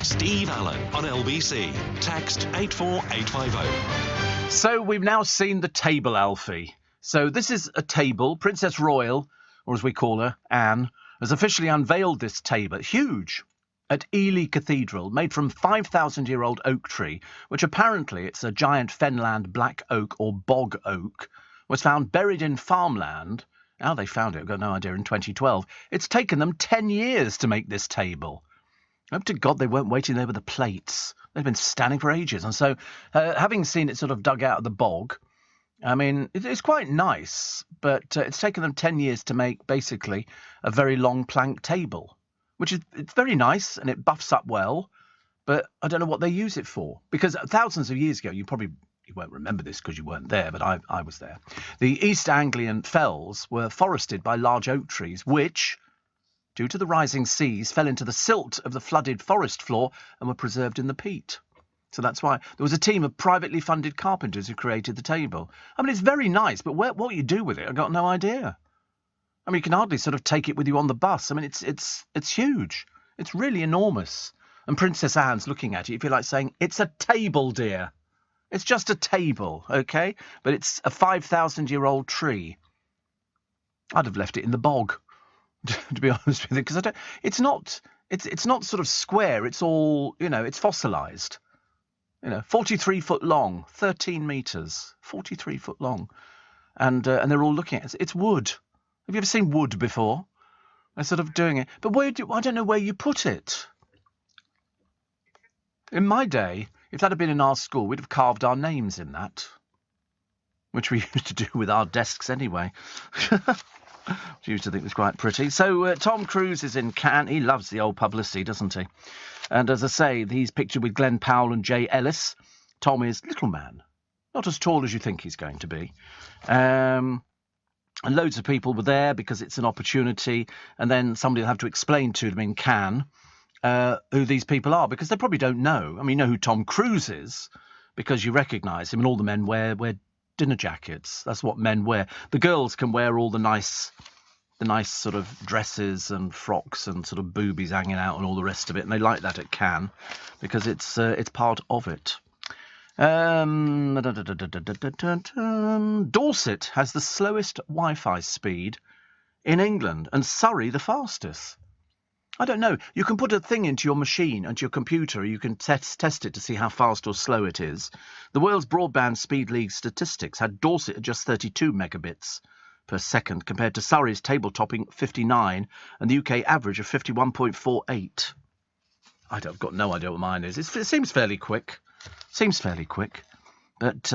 B: Steve Allen on LBC. Text 84850.
A: So we've now seen the table, Alfie. So this is a table. Princess Royal, or as we call her, Anne, has officially unveiled this table. Huge. At Ely Cathedral, made from 5,000-year-old oak tree, which apparently it's a giant fenland black oak or bog oak, was found buried in farmland. How they found it, I've got no idea, in 2012. It's taken them 10 years to make this table. I hope to God they weren't waiting there with the plates. They've been standing for ages. And so, having seen it sort of dug out of the bog, I mean, it's quite nice, but it's taken them 10 years to make, basically, a very long plank table, which is it's very nice, and it buffs up well, but I don't know what they use it for. Because thousands of years ago, you won't remember this because you weren't there, but I was there. The East Anglian fells were forested by large oak trees, which, due to the rising seas, fell into the silt of the flooded forest floor and were preserved in the peat. So that's why there was a team of privately funded carpenters who created the table. I mean, it's very nice, but what you do with it, I've got no idea. I mean, you can hardly sort of take it with you on the bus. I mean, it's huge. It's really enormous. And Princess Anne's looking at it, you feel like saying, it's a table, dear. It's just a table, okay? But it's a 5,000-year-old tree. I'd have left it in the bog, to be honest with you, because it's not sort of square. It's all, it's fossilised. 43 foot long, 13 metres, 43 foot long, and they're all looking at it. It's wood. Have you ever seen wood before? They're sort of doing it, but I don't know where you put it. In my day, if that had been in our school, we'd have carved our names in that, which we used to do with our desks anyway. Which I used to think was quite pretty. So Tom Cruise is in Cannes. He loves the old publicity, doesn't he? And as I say, he's pictured with Glenn Powell and Jay Ellis. Tom is little man, not as tall as you think he's going to be. And loads of people were there because it's an opportunity. And then somebody will have to explain to them in Cannes who these people are, because they probably don't know. I mean, you know who Tom Cruise is because you recognise him, and all the men wear dinner jackets. That's what men wear. The girls can wear all the nice sort of dresses and frocks and sort of boobies hanging out and all the rest of it, and they like that at Cannes because it's part of it. Dorset has the slowest Wi-Fi speed in England, and Surrey the fastest. I don't know. You can put a thing into your machine, into your computer. You can test it to see how fast or slow it is. The world's broadband speed league statistics had Dorset at just 32 megabits per second, compared to Surrey's table-topping 59 and the UK average of 51.48. I've got no idea what mine is. It seems fairly quick. But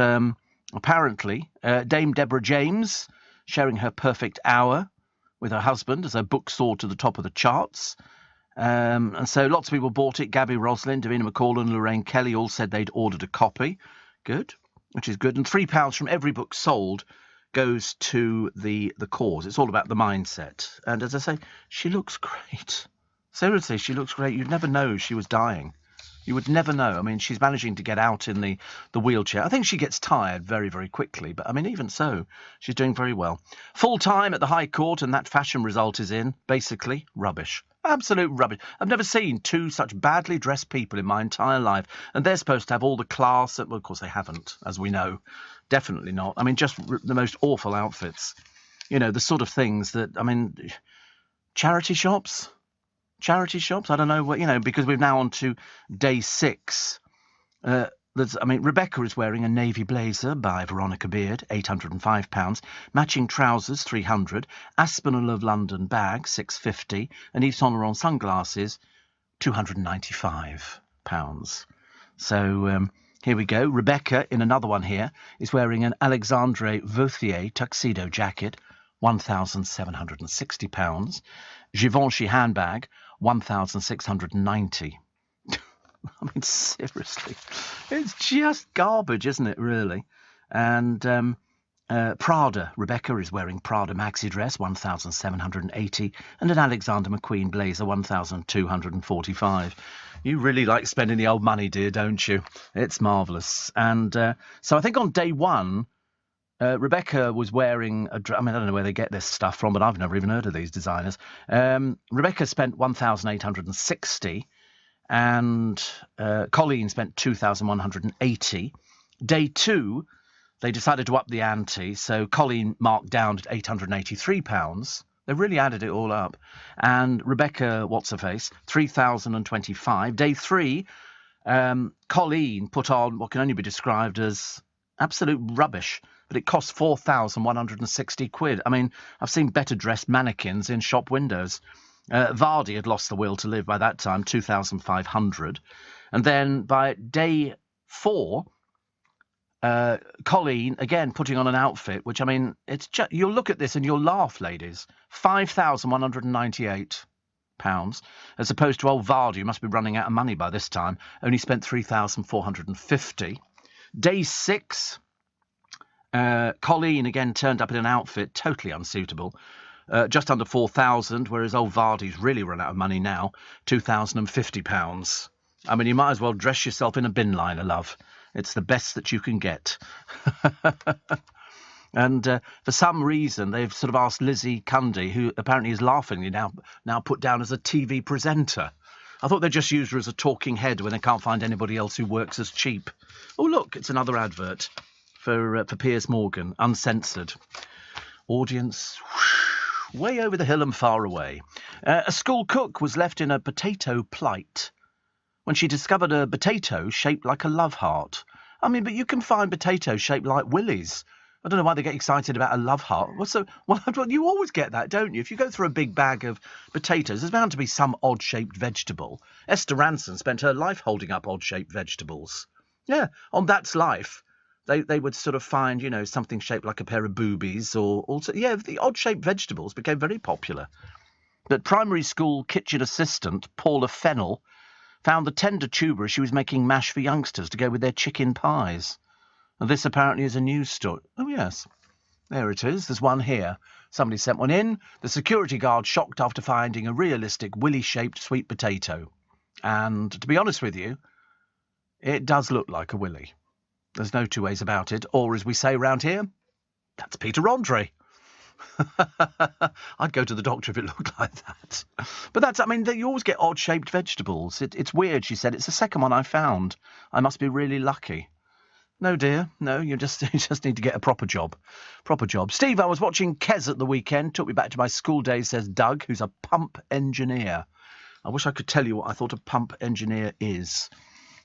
A: apparently, Dame Deborah James, sharing her perfect hour with her husband as her book soared to the top of the charts. And so lots of people bought it. Gabby Roslin, Davina McCall and Lorraine Kelly all said they'd ordered a copy. Good, which is good. And £3 from every book sold goes to the cause. It's all about the mindset. And as I say, she looks great. Seriously, she looks great. You'd never know she was dying. You would never know. I mean, she's managing to get out in the wheelchair. I think she gets tired very, very quickly. But, I mean, even so, she's doing very well. Full-time at the High Court, and that fashion result is in. Basically, rubbish. Absolute rubbish. I've never seen two such badly dressed people in my entire life. And they're supposed to have all the class. Well, of course, they haven't, as we know. Definitely not. I mean, just the most awful outfits. The sort of things that, I mean, charity shops? Charity shops? I don't know what, because we're now on to day 6. Rebecca is wearing a navy blazer by Veronica Beard, £805. Matching trousers, £300. Aspinall of London bag, £650. And Yves Saint Laurent sunglasses, £295. So here we go. Rebecca, in another one here, is wearing an Alexandre Vauthier tuxedo jacket, £1,760. Givenchy handbag, £1,690. I mean, seriously, it's just garbage, isn't it, really? And Prada, Rebecca is wearing Prada maxi dress, £1,780, and an Alexander McQueen blazer, £1,245. You really like spending the old money, dear, don't you? It's marvellous. And so I think on day one, Rebecca was wearing I don't know where they get this stuff from, but I've never even heard of these designers. Rebecca spent £1,860. And Colleen spent £2,180. Day two, they decided to up the ante, so Colleen marked down at £883. They really added it all up. And Rebecca, what's-her-face, £3,025. Day three, Colleen put on what can only be described as absolute rubbish, but it cost £4,160. I mean, I've seen better-dressed mannequins in shop windows. Vardy had lost the will to live by that time, 2,500. And then by day four, Colleen, again, putting on an outfit, which, I mean, it's just, you'll look at this and you'll laugh, ladies. £5,198, as opposed to old Vardy, who must be running out of money by this time, only spent £3,450. Day six, Colleen again turned up in an outfit totally unsuitable, just under 4,000, whereas old Vardy's really run out of money now, £2,050. I mean, you might as well dress yourself in a bin liner, love. It's the best that you can get. And for some reason, they've sort of asked Lizzie Cundy, who apparently is laughingly now put down as a TV presenter. I thought they just used her as a talking head when they can't find anybody else who works as cheap. Oh, look, it's another advert for Piers Morgan, uncensored. Audience way over the hill and far away. A school cook was left in a potato plight when she discovered a potato shaped like a love heart. I mean, but you can find potatoes shaped like willies. I don't know why they get excited about a love heart. Well, you always get that, don't you? If you go through a big bag of potatoes, there's bound to be some odd-shaped vegetable. Esther Ranson spent her life holding up odd-shaped vegetables. Yeah, on That's Life. They would sort of find, you know, something shaped like a pair of boobies or also, yeah, the odd-shaped vegetables became very popular. But primary school kitchen assistant Paula Fennell found the tender tuber as she was making mash for youngsters to go with their chicken pies. And this apparently is a news story. Oh, yes. There it is. There's one here. Somebody sent one in. The security guard shocked after finding a realistic willy-shaped sweet potato. And to be honest with you, it does look like a willy. There's no two ways about it. Or, as we say round here, that's Peter Andre. I'd go to the doctor if it looked like that. But that's, I mean, you always get odd-shaped vegetables. It's weird, she said. It's the second one I found. I must be really lucky. No, dear. No, you just need to get a proper job. Proper job. Steve, I was watching Kes at the weekend. Took me back to my school days, says Doug, who's a pump engineer. I wish I could tell you what I thought a pump engineer is.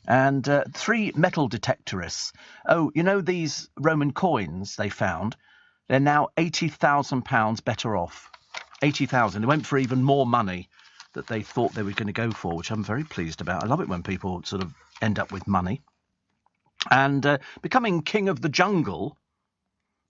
A: And 3 metal detectorists. Oh, you know these Roman coins they found? They're now £80,000 better off. 80,000. They went for even more money that they thought they were going to go for, which I'm very pleased about. I love it when people sort of end up with money. And becoming king of the jungle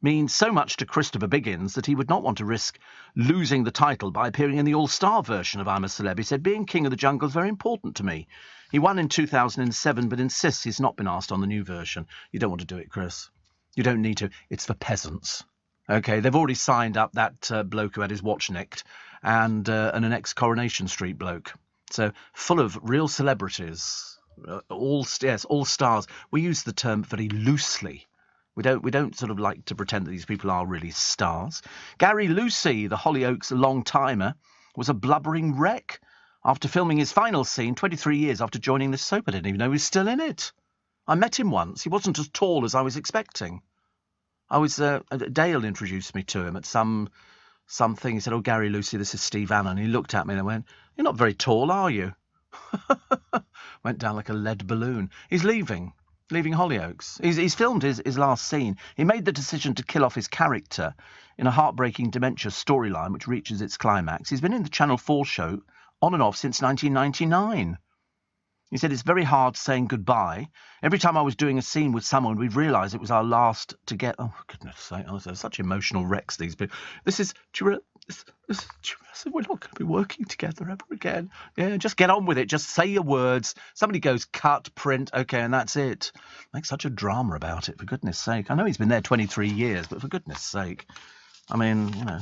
A: means so much to Christopher Biggins that he would not want to risk losing the title by appearing in the all-star version of I'm a Celeb. He said, being king of the jungle is very important to me. He won in 2007, but insists he's not been asked on the new version. You don't want to do it, Chris. You don't need to. It's for peasants. OK, they've already signed up that bloke who had his watch nicked and an ex-Coronation Street bloke. So full of real celebrities. All stars. We use the term very loosely. We don't sort of like to pretend that these people are really stars. Gary Lucy, the Hollyoaks long-timer, was a blubbering wreck after filming his final scene 23 years after joining the soap. I didn't even know he was still in it. I met him once. He wasn't as tall as I was expecting. Dale introduced me to him at something. He said, "Oh, Gary Lucy, this is Steve Allen." He looked at me and I went, "You're not very tall, are you?" Went down like a lead balloon. He's leaving. leaving Hollyoaks. He's filmed his last scene. He made the decision to kill off his character in a heartbreaking dementia storyline which reaches its climax. He's been in the Channel 4 show on and off since 1999. He said, it's very hard saying goodbye. Every time I was doing a scene with someone, we'd realise it was our last to get... Oh, for goodness sake, they're such emotional wrecks, these people. We're not going to be working together ever again. Yeah, just get on with it. Just say your words. Somebody goes, cut, print, OK, and that's it. Make such a drama about it, for goodness sake. I know he's been there 23 years, but for goodness sake. I mean, you know...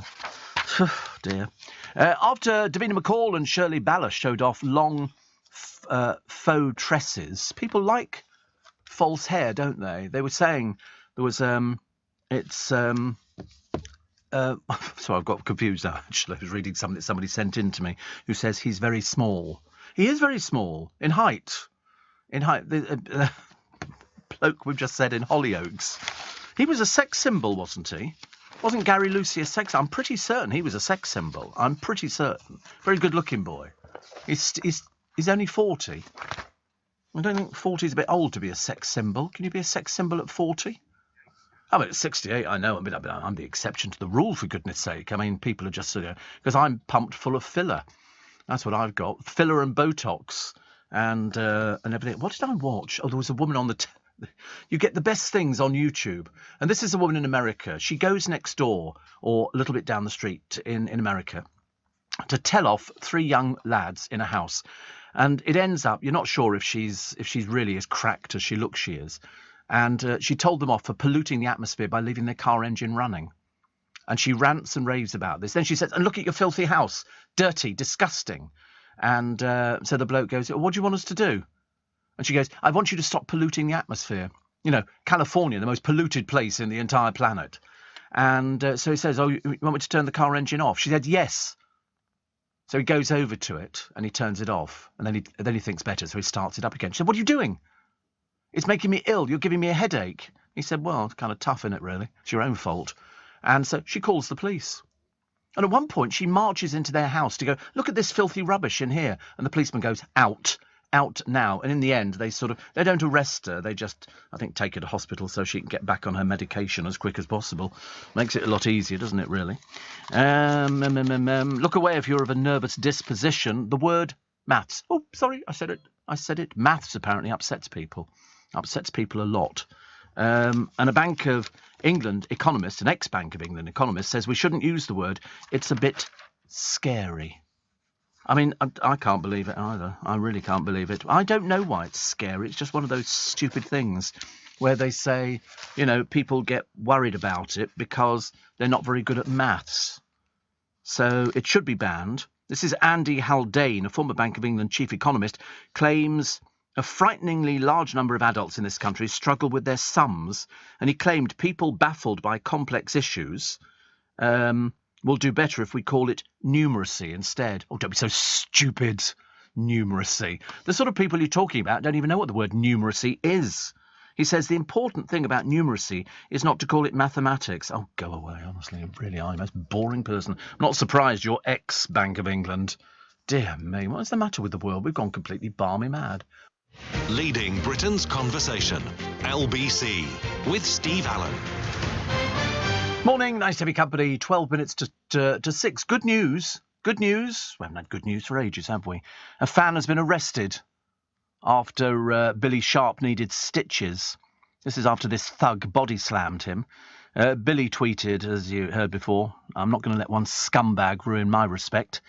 A: dear. After Davina McCall and Shirley Ballas showed off long... faux tresses. People like false hair, don't they? They were saying there was sorry, I've got confused now, actually. I was reading something that somebody sent in to me who says he's very small. He is very small in height. The bloke we've just said in Hollyoaks. He was a sex symbol, wasn't he? Wasn't Gary Lucy a sex? I'm pretty certain he was a sex symbol. I'm pretty certain. Very good-looking boy. He's only 40. I don't think 40 is a bit old to be a sex symbol. Can you be a sex symbol at 40? I mean, at 68, I know. I mean, I'm the exception to the rule, for goodness sake. I mean, people are just, because I'm pumped full of filler. That's what I've got. Filler and Botox and everything. What did I watch? Oh, there was a woman on the... You get the best things on YouTube. And this is a woman in America. She goes next door, or a little bit down the street in America, to tell off 3 young lads in a house. And it ends up, you're not sure if she's really as cracked as she looks she is. And she told them off for polluting the atmosphere by leaving their car engine running. And she rants and raves about this. Then she says, and look at your filthy house. Dirty, disgusting. And so the bloke goes, what do you want us to do? And she goes, I want you to stop polluting the atmosphere. You know, California, the most polluted place in the entire planet. And so he says, oh, you want me to turn the car engine off? She said, yes. So he goes over to it and he turns it off. And then he thinks better, so he starts it up again. She said, what are you doing? It's making me ill. You're giving me a headache. He said, well, it's kind of tough, isn't it, really? It's your own fault. And so she calls the police. And at one point, she marches into their house to go, look at this filthy rubbish in here. And the policeman goes, out now. And in the end, they don't arrest her. They just, I think, take her to hospital so she can get back on her medication as quick as possible. Makes it a lot easier, doesn't it, really? Look away if you're of a nervous disposition. The word maths. Oh, sorry, I said it. Maths apparently upsets people. Upsets people a lot. And a Bank of England economist, an ex-Bank of England economist, says we shouldn't use the word. It's a bit scary. I mean, I can't believe it either. I really can't believe it. I don't know why it's scary. It's just one of those stupid things where they say, you know, people get worried about it because they're not very good at maths. So it should be banned. This is Andy Haldane, a former Bank of England chief economist, claims a frighteningly large number of adults in this country struggle with their sums, and he claimed people baffled by complex issues will do better if we call it numeracy instead. Oh, don't be so stupid, numeracy. The sort of people you're talking about don't even know what the word numeracy is. He says the important thing about numeracy is not to call it mathematics. Oh, go away, honestly, really, I'm the most boring person. I'm not surprised you're ex-Bank of England. Dear me, what is the matter with the world? We've gone completely balmy mad.
B: Leading Britain's conversation, LBC, with Steve Allen.
A: Morning, nice to be company. 12 minutes to 6. Good news. Good news. We haven't had good news for ages, have we? A fan has been arrested after Billy Sharp needed stitches. This is after this thug body slammed him. Billy tweeted, as you heard before, I'm not going to let one scumbag ruin my respect.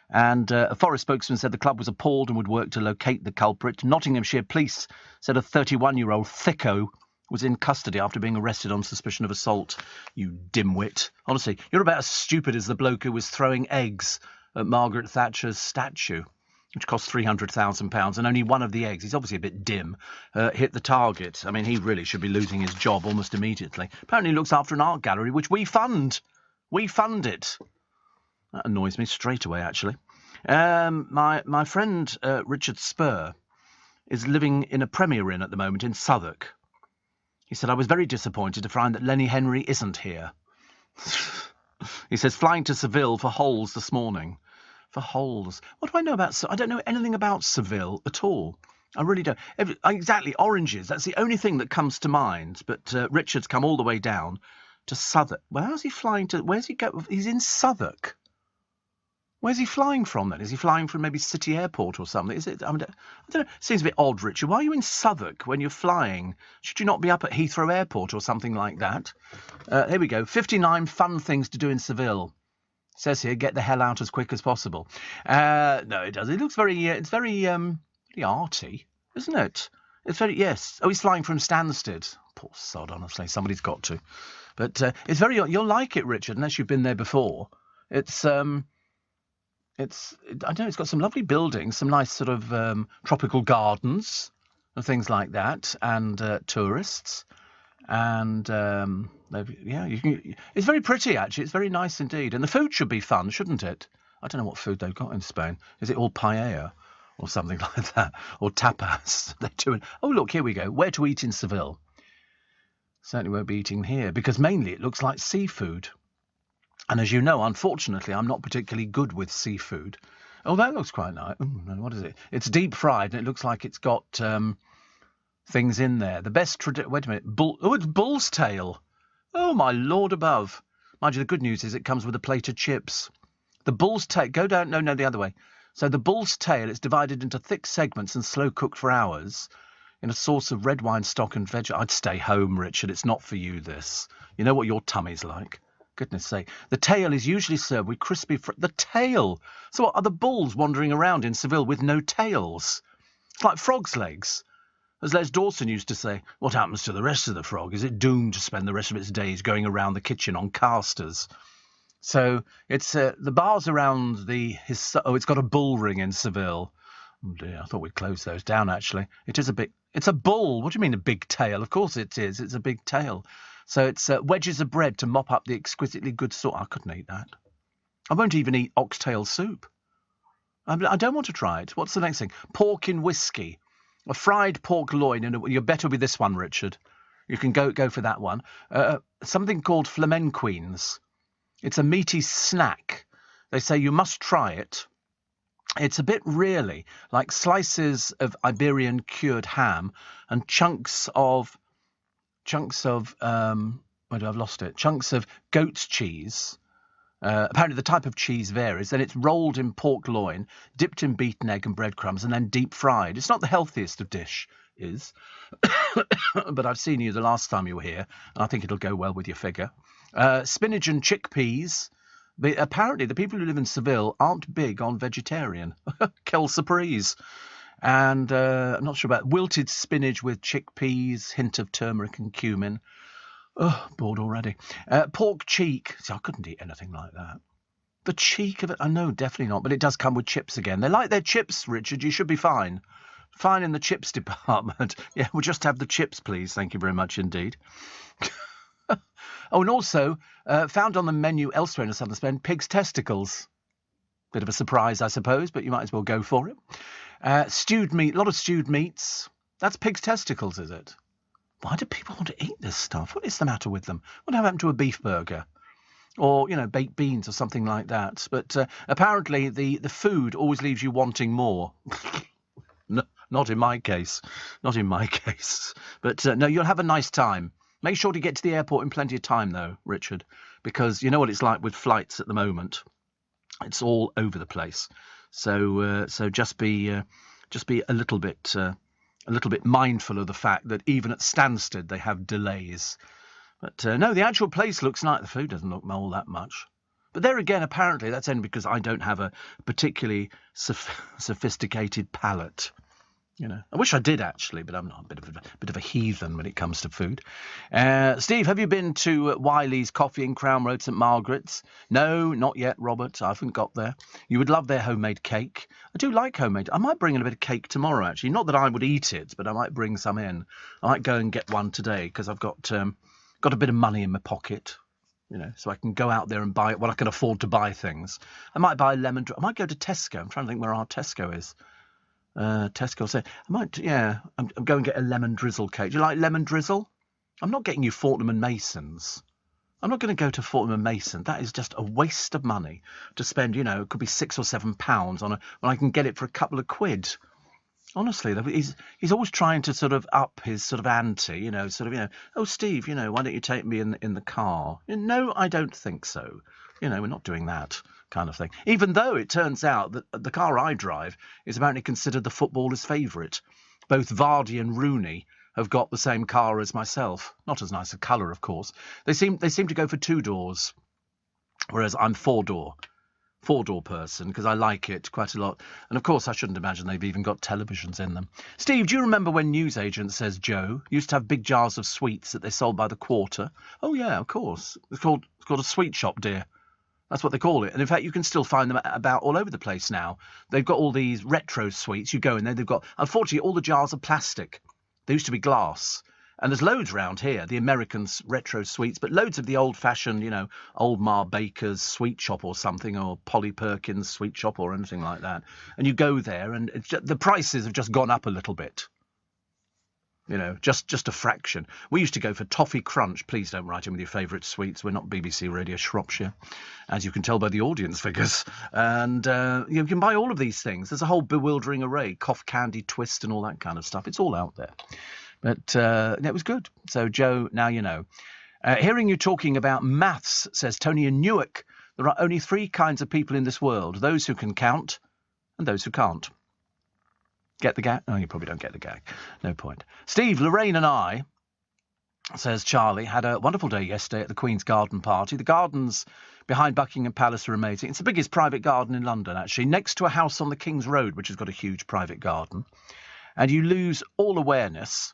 A: And a Forest spokesman said the club was appalled and would work to locate the culprit. Nottinghamshire police said a 31-year-old thicko was in custody after being arrested on suspicion of assault. You dimwit. Honestly, you're about as stupid as the bloke who was throwing eggs at Margaret Thatcher's statue, which cost £300,000, and only one of the eggs, he's obviously a bit dim, hit the target. I mean, he really should be losing his job almost immediately. Apparently he looks after an art gallery, which we fund. We fund it. That annoys me straight away, actually. My friend Richard Spur is living in a Premier Inn at the moment in Southwark. He said, I was very disappointed to find that Lenny Henry isn't here. He says, flying to Seville for Holes this morning. For Holes. What do I know about... I don't know anything about Seville at all. I really don't. Exactly, oranges. That's the only thing that comes to mind. But Richard's come all the way down to Southwark. Where's he flying to? Where's he go? He's in Southwark. Where's he flying from then? Is he flying from maybe City Airport or something? Is it? I don't know. Seems a bit odd, Richard. Why are you in Southwark when you're flying? Should you not be up at Heathrow Airport or something like that? Here we go. 59 fun things to do in Seville. It says here, get the hell out as quick as possible. No, it does. It looks very. It's very arty, isn't it? It's very, yes. Oh, he's flying from Stansted. Poor sod, honestly. Somebody's got to. But it's very, you'll like it, Richard, unless you've been there before. It's I don't know, it's got some lovely buildings, some nice sort of tropical gardens and things like that, and tourists. And, it's very pretty, actually. It's very nice indeed. And the food should be fun, shouldn't it? I don't know what food they've got in Spain. Is it all paella? Or something like that, or tapas. They're doing. Oh, look, here we go. Where to eat in Seville? Certainly won't be eating here, because mainly it looks like seafood. And as you know, unfortunately, I'm not particularly good with seafood. Oh, that looks quite nice. Ooh, no, what is it? It's deep fried, and it looks like it's got things in there. The best wait a minute. It's bull's tail. Oh, my Lord above. Mind you, the good news is it comes with a plate of chips. The bull's tail. Go down. No, the other way. So the bull's tail is divided into thick segments and slow cooked for hours in a sauce of red wine stock and veg. I'd stay home, Richard. It's not for you, this. You know what your tummy's like. Goodness sake. The tail is usually served with crispy... The tail! So what, are the bulls wandering around in Seville with no tails? It's like frog's legs. As Les Dawson used to say, what happens to the rest of the frog? Is it doomed to spend the rest of its days going around the kitchen on casters? So it's the bars around it's got a bull ring in Seville. Oh dear, I thought we'd close those down, actually. It's a bull. What do you mean a big tail? Of course it is. It's a big tail. So it's wedges of bread to mop up the exquisitely good sort. I couldn't eat that. I won't even eat oxtail soup. I don't want to try it. What's the next thing? Pork in whiskey. A fried pork loin. And you're better with this one, Richard. You can go for that one. Something called flamenquines. It's a meaty snack. They say you must try it. It's a bit really like slices of Iberian cured ham and chunks of I've lost it. Chunks of goat's cheese. Apparently the type of cheese varies. Then it's rolled in pork loin, dipped in beaten egg and breadcrumbs, and then deep fried. It's not the healthiest of dish, but I've seen you the last time you were here, and I think it'll go well with your figure. Spinach and chickpeas. Apparently, the people who live in Seville aren't big on vegetarian. Quelle surprise. And I'm not sure about wilted spinach with chickpeas, hint of turmeric and cumin. Oh, bored already. Pork cheek. See, I couldn't eat anything like that. The cheek of it, I know, definitely not. But it does come with chips again. They like their chips, Richard. You should be fine. Fine in the chips department. Yeah, we'll just have the chips, please. Thank you very much indeed. Oh, and also, found on the menu elsewhere in the southern Spain, pig's testicles. Bit of a surprise, I suppose, but you might as well go for it. Stewed meat, a lot of stewed meats. That's pig's testicles, is it? Why do people want to eat this stuff? What is the matter with them? What happened to a beef burger? Or, baked beans or something like that. But apparently the food always leaves you wanting more. No, not in my case. Not in my case. But no, you'll have a nice time. Make sure to get to the airport in plenty of time, though, Richard, because you know what it's like with flights at the moment. It's all over the place. So just be a little bit mindful of the fact that even at Stansted they have delays. But no, the actual place looks nice. The food doesn't look all that much. But there again, apparently that's only because I don't have a particularly sophisticated palate. I wish I did actually, but I'm not. A bit of a heathen when it comes to food. Steve, have you been to Wiley's Coffee in Crown Road, St Margaret's? No, not yet, Robert. I haven't got there. You would love their homemade cake. I do like homemade. I might bring in a bit of cake tomorrow, actually. Not that I would eat it, but I might bring some in. I might go and get one today because I've got a bit of money in my pocket. So I can go out there and buy it when I can afford to buy things. I might buy lemon. I might go to Tesco. I'm trying to think where our Tesco is. Tesco. So I might, I'm going to get a lemon drizzle cake. Do you like lemon drizzle? I'm not getting you Fortnum and Mason's. I'm not going to go to Fortnum and Mason. That is just a waste of money to spend. It could be £6 or £7 on when I can get it for a couple of quid. Honestly, he's always trying to sort of up his sort of ante, oh, Steve, why don't you take me in the car? No, I don't think so. We're not doing that kind of thing. Even though it turns out that the car I drive is apparently considered the footballer's favourite. Both Vardy and Rooney have got the same car as myself. Not as nice a colour, of course. They seem to go for 2 doors, whereas I'm 4-door person because I like it quite a lot. And of course I shouldn't imagine they've even got televisions in them. Steve, do you remember when newsagent says Joe used to have big jars of sweets that they sold by the quarter? Oh yeah, of course. It's called a sweet shop, dear. That's what they call it. And in fact, you can still find them about all over the place now. They've got all these retro sweets. You go in there, they've got, unfortunately, all the jars are plastic. They used to be glass. And there's loads around here, the American retro sweets, but loads of the old-fashioned, Old Ma Baker's sweet shop or something, or Polly Perkins' sweet shop or anything like that. And you go there, and the prices have just gone up a little bit. Just a fraction. We used to go for Toffee Crunch. Please don't write in with your favourite sweets. We're not BBC Radio Shropshire, as you can tell by the audience figures. And you can buy all of these things. There's a whole bewildering array. Cough Candy Twist and all that kind of stuff. It's all out there. But it was good. So, Joe, now you know. Hearing you talking about maths, says Tony in Newark, there are only 3 kinds of people in this world. Those who can count and those who can't. Get the gag? No, you probably don't get the gag. No point. Steve, Lorraine and I, says Charlie, had a wonderful day yesterday at the Queen's Garden Party. The gardens behind Buckingham Palace are amazing. It's the biggest private garden in London, actually, next to a house on the King's Road, which has got a huge private garden. And you lose all awareness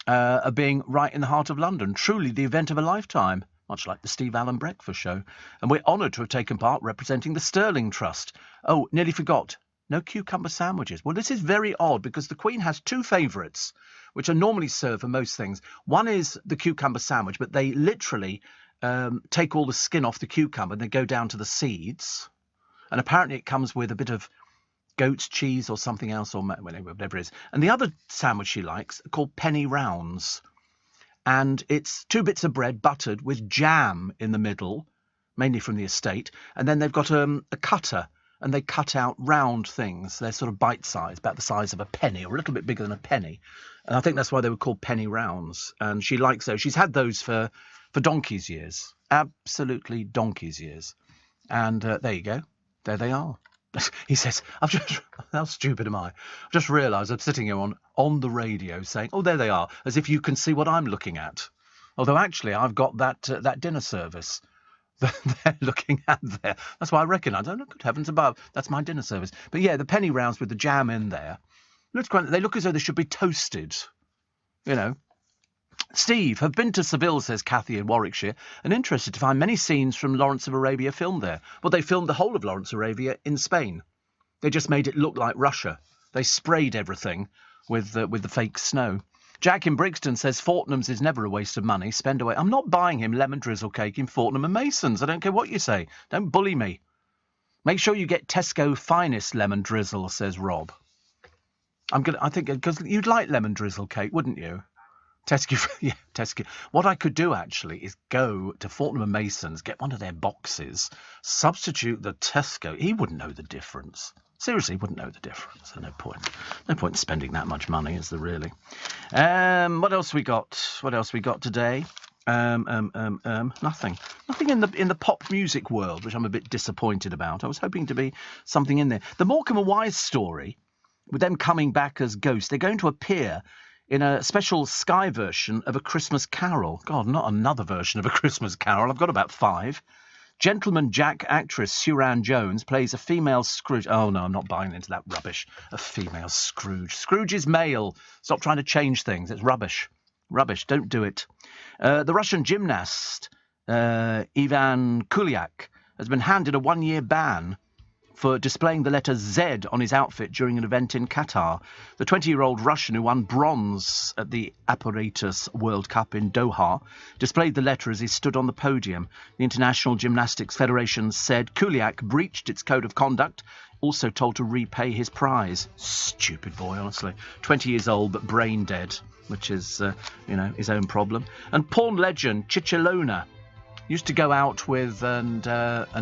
A: of being right in the heart of London. Truly the event of a lifetime, much like the Steve Allen Breakfast Show. And we're honoured to have taken part representing the Sterling Trust. Oh, nearly forgot. No cucumber sandwiches. Well, this is very odd because the Queen has 2 favourites, which are normally served for most things. One is the cucumber sandwich, but they literally take all the skin off the cucumber and they go down to the seeds. And apparently it comes with a bit of goat's cheese or something else, or whatever it is. And the other sandwich she likes are called penny rounds. And it's 2 bits of bread buttered with jam in the middle, mainly from the estate. And then they've got a cutter, and they cut out round things. They're sort of bite-sized, about the size of a penny, or a little bit bigger than a penny. And I think that's why they were called penny rounds. And she likes those. She's had those for donkey's years. Absolutely donkey's years. And there you go. There they are. He says, how stupid am I? I've just realised I'm sitting here on the radio saying, oh, there they are, as if you can see what I'm looking at. Although actually I've got that dinner service that they're looking at there. That's why I recognise. Oh, good heavens above. That's my dinner service. But yeah, the penny rounds with the jam in there. They look as though they should be toasted. Steve, have been to Seville, says Cathy in Warwickshire, and interested to find many scenes from Lawrence of Arabia filmed there. Well, they filmed the whole of Lawrence of Arabia in Spain. They just made it look like Russia. They sprayed everything with the fake snow. Jack in Brixton says Fortnum's is never a waste of money. Spend away. I'm not buying him lemon drizzle cake in Fortnum and Mason's. I don't care what you say. Don't bully me. Make sure you get Tesco Finest lemon drizzle, says Rob. I think because you'd like lemon drizzle cake, wouldn't you? Tesco, yeah, Tesco. What I could do, actually, is go to Fortnum & Mason's, get one of their boxes, substitute the Tesco. He wouldn't know the difference. Seriously, he wouldn't know the difference. So no point. No point in spending that much money, is there really? What else we got? What else we got today? Nothing. Nothing in the pop music world, which I'm a bit disappointed about. I was hoping to be something in there. The Morecambe and Wise story, with them coming back as ghosts, they're going to appear in a special Sky version of A Christmas Carol. God, not another version of A Christmas Carol. I've got about 5. Gentleman Jack actress Suran Jones plays a female Scrooge. Oh, no, I'm not buying into that rubbish. A female Scrooge. Scrooge is male. Stop trying to change things. It's rubbish. Rubbish. Don't do it. The Russian gymnast Ivan Kuliak has been handed a 1-year ban for displaying the letter Z on his outfit during an event in Qatar. The 20-year-old Russian who won bronze at the Apparatus World Cup in Doha displayed the letter as he stood on the podium. The International Gymnastics Federation said Kuliak breached its code of conduct, also told to repay his prize. Stupid boy, honestly. 20 years old but brain dead, which is, his own problem. And porn legend Chicholona Used to go out with and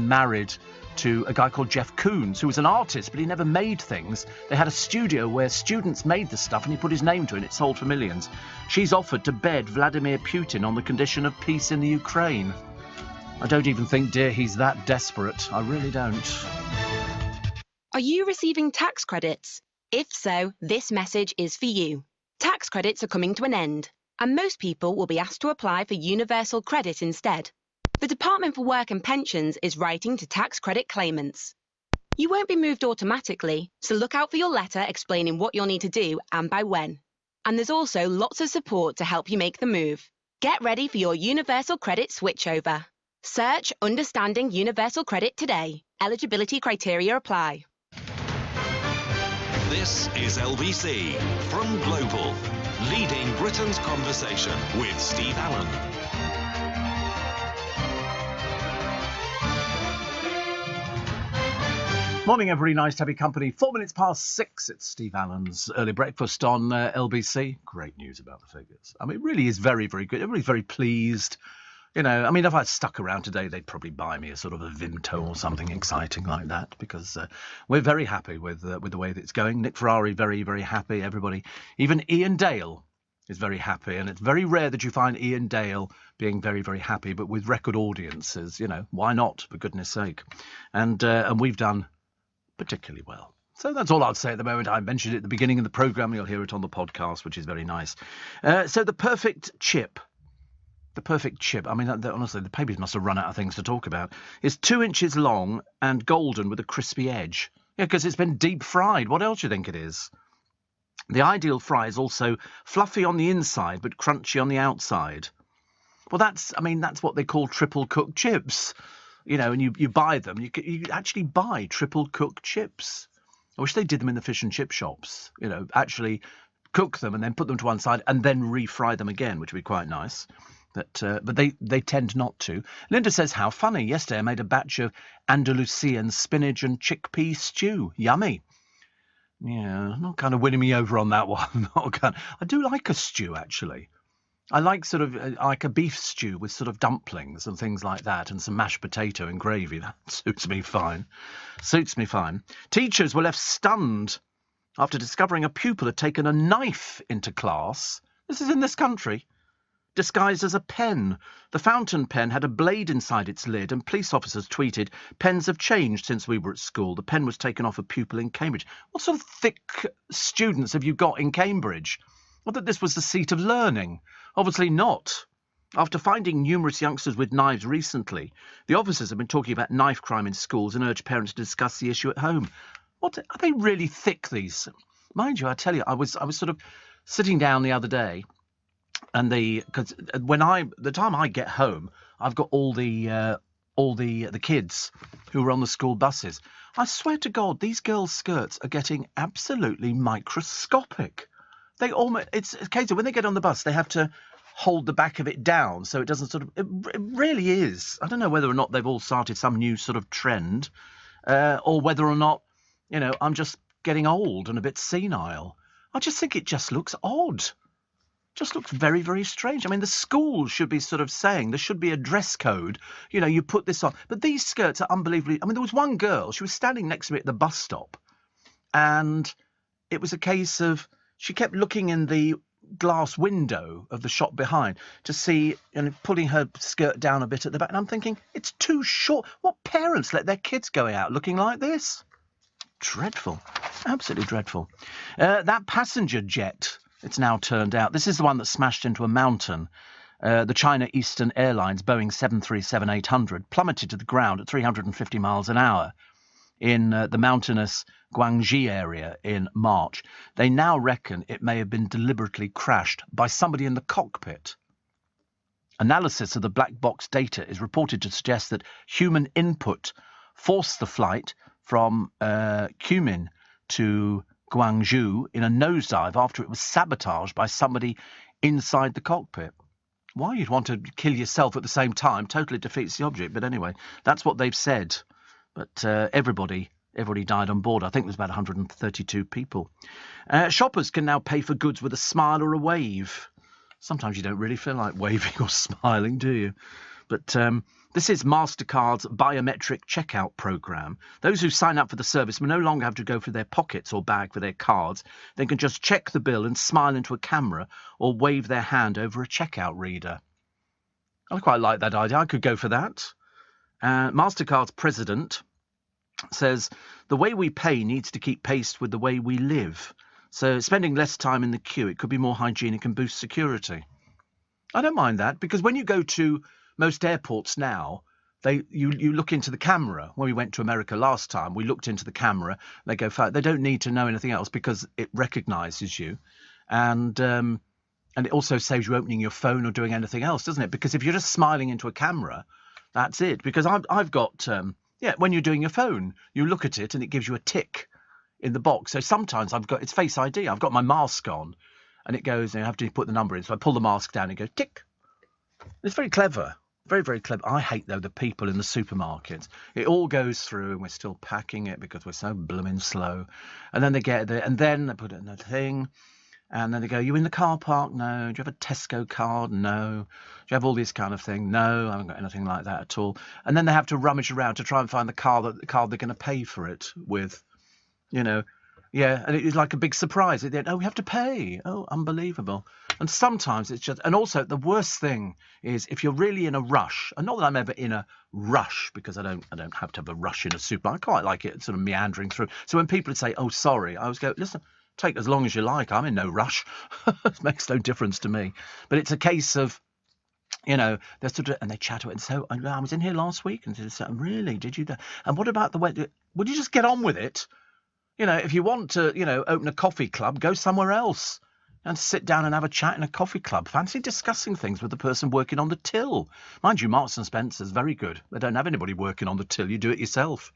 A: married to a guy called Jeff Koons, who was an artist, but he never made things. They had a studio where students made the stuff and he put his name to it and it sold for millions. She's offered to bed Vladimir Putin on the condition of peace in the Ukraine. I don't even think, dear, he's that desperate. I really don't.
C: Are you receiving tax credits? If so, this message is for you. Tax credits are coming to an end, and most people will be asked to apply for universal credit instead. The Department for Work and Pensions is writing to tax credit claimants. You won't be moved automatically, so look out for your letter explaining what you'll need to do and by when. And there's also lots of support to help you make the move. Get ready for your universal credit switchover. Search Understanding Universal Credit today. Eligibility criteria apply.
B: This is LBC from Global, leading Britain's conversation with Steve Allen.
A: Morning, everybody. Nice to have your company. 4 minutes past 6. It's Steve Allen's early breakfast on LBC. Great news about the figures. I mean, it really is very, very good. Everybody's very pleased. You know, I mean, if I stuck around today, they'd probably buy me a sort of a Vimto or something exciting like that, because we're very happy with the way that it's going. Nick Ferrari, very, very happy. Everybody, even Ian Dale is very happy, and it's very rare that you find Ian Dale being very, very happy, but with record audiences, you know, why not, for goodness sake? And we've done particularly well. So that's all I'd say at the moment. I mentioned it at the beginning of the programme. You'll hear it on the podcast, which is very nice. So the perfect chip. The perfect chip. I mean, honestly, the papers must have run out of things to talk about. It's 2 inches long and golden with a crispy edge. Yeah, because it's been deep fried. What else do you think it is? The ideal fry is also fluffy on the inside but crunchy on the outside. Well, that's what they call triple cooked chips. You know, and you buy them. You actually buy triple cooked chips. I wish they did them in the fish and chip shops. You know, actually cook them and then put them to one side and then refry them again, which would be quite nice. But they tend not to. Linda says, how funny. Yesterday I made a batch of Andalusian spinach and chickpea stew. Yummy. Yeah, not kind of winning me over on that one. I do like a stew, actually. I like sort of like a beef stew with sort of dumplings and things like that, and some mashed potato and gravy. That suits me fine. Suits me fine. Teachers were left stunned after discovering a pupil had taken a knife into class. This is in this country. Disguised as a pen. The fountain pen had a blade inside its lid, and police officers tweeted, "Pens have changed since we were at school. The pen was taken off a pupil in Cambridge." What sort of thick students have you got in Cambridge? Not that this was the seat of learning. Obviously not. After finding numerous youngsters with knives recently, the officers have been talking about knife crime in schools and urged parents to discuss the issue at home. What are they really thick, these? Mind you, I tell you, I was sort of sitting down the other day. And because the time I get home, I've got all the kids who are on the school buses. I swear to God, these girls' skirts are getting absolutely microscopic. It's a case of when they get on the bus, they have to hold the back of it down so it doesn't sort of. It really is. I don't know whether or not they've all started some new sort of trend, or whether or not, you know, I'm just getting old and a bit senile. I just think it just looks odd. Just looks very, very strange. I mean, the school should be sort of saying there should be a dress code. You know, you put this on. But these skirts are unbelievably... I mean, there was one girl, she was standing next to me at the bus stop, and it was a case of she kept looking in the glass window of the shop behind to see, and pulling her skirt down a bit at the back. And I'm thinking, it's too short. What parents let their kids go out looking like this? Dreadful. Absolutely dreadful. That passenger jet... It's now turned out. This is the one that smashed into a mountain. The China Eastern Airlines Boeing 737-800 plummeted to the ground at 350 miles an hour in the mountainous Guangxi area in March. They now reckon it may have been deliberately crashed by somebody in the cockpit. Analysis of the black box data is reported to suggest that human input forced the flight from Kunming to Guangzhou in a nosedive after it was sabotaged by somebody inside the cockpit. Why you'd want to kill yourself at the same time totally defeats the object. But anyway, that's what they've said. But everybody died on board. I think there's about 132 people. Shoppers can now pay for goods with a smile or a wave. Sometimes you don't really feel like waving or smiling, do you? But this is MasterCard's biometric checkout program. Those who sign up for the service will no longer have to go through their pockets or bag for their cards. They can just check the bill and smile into a camera or wave their hand over a checkout reader. I quite like that idea. I could go for that. MasterCard's president says the way we pay needs to keep pace with the way we live. So spending less time in the queue, it could be more hygienic and boost security. I don't mind that, because when you go to most airports now, you look into the camera. When we went to America last time, we looked into the camera. They go, they don't need to know anything else because it recognises you, and it also saves you opening your phone or doing anything else, doesn't it? Because if you're just smiling into a camera, that's it. Because I've got when you're doing your phone, you look at it and it gives you a tick in the box. So sometimes it's Face ID. I've got my mask on, and it goes, and you have to put the number in. So I pull the mask down and it goes tick. It's very clever. Very, very clever. I hate, though, the people in the supermarkets. It all goes through and we're still packing it because we're so blooming slow. And then they get there and then they put it in a thing. And then they go, you in the car park? No. Do you have a Tesco card? No. Do you have all this kind of thing? No, I haven't got anything like that at all. And then they have to rummage around to try and find the card they're going to pay for it with, Yeah, and it's like a big surprise. Oh, we have to pay. Oh, unbelievable. And sometimes it's just... And also, the worst thing is if you're really in a rush, and not that I'm ever in a rush, because I don't have to have a rush in a supermarket. I quite like it sort of meandering through. So when people say, oh, sorry, I always go, listen, take as long as you like. I'm in no rush. It makes no difference to me. But it's a case of, they're sort of... And they chat about it. And so, I was in here last week. And they say, really? Did you? And what about the way... Would you just get on with it? If you want to, open a coffee club, go somewhere else and sit down and have a chat in a coffee club. Fancy discussing things with the person working on the till. Mind you, Marks and Spencer's very good. They don't have anybody working on the till. You do it yourself.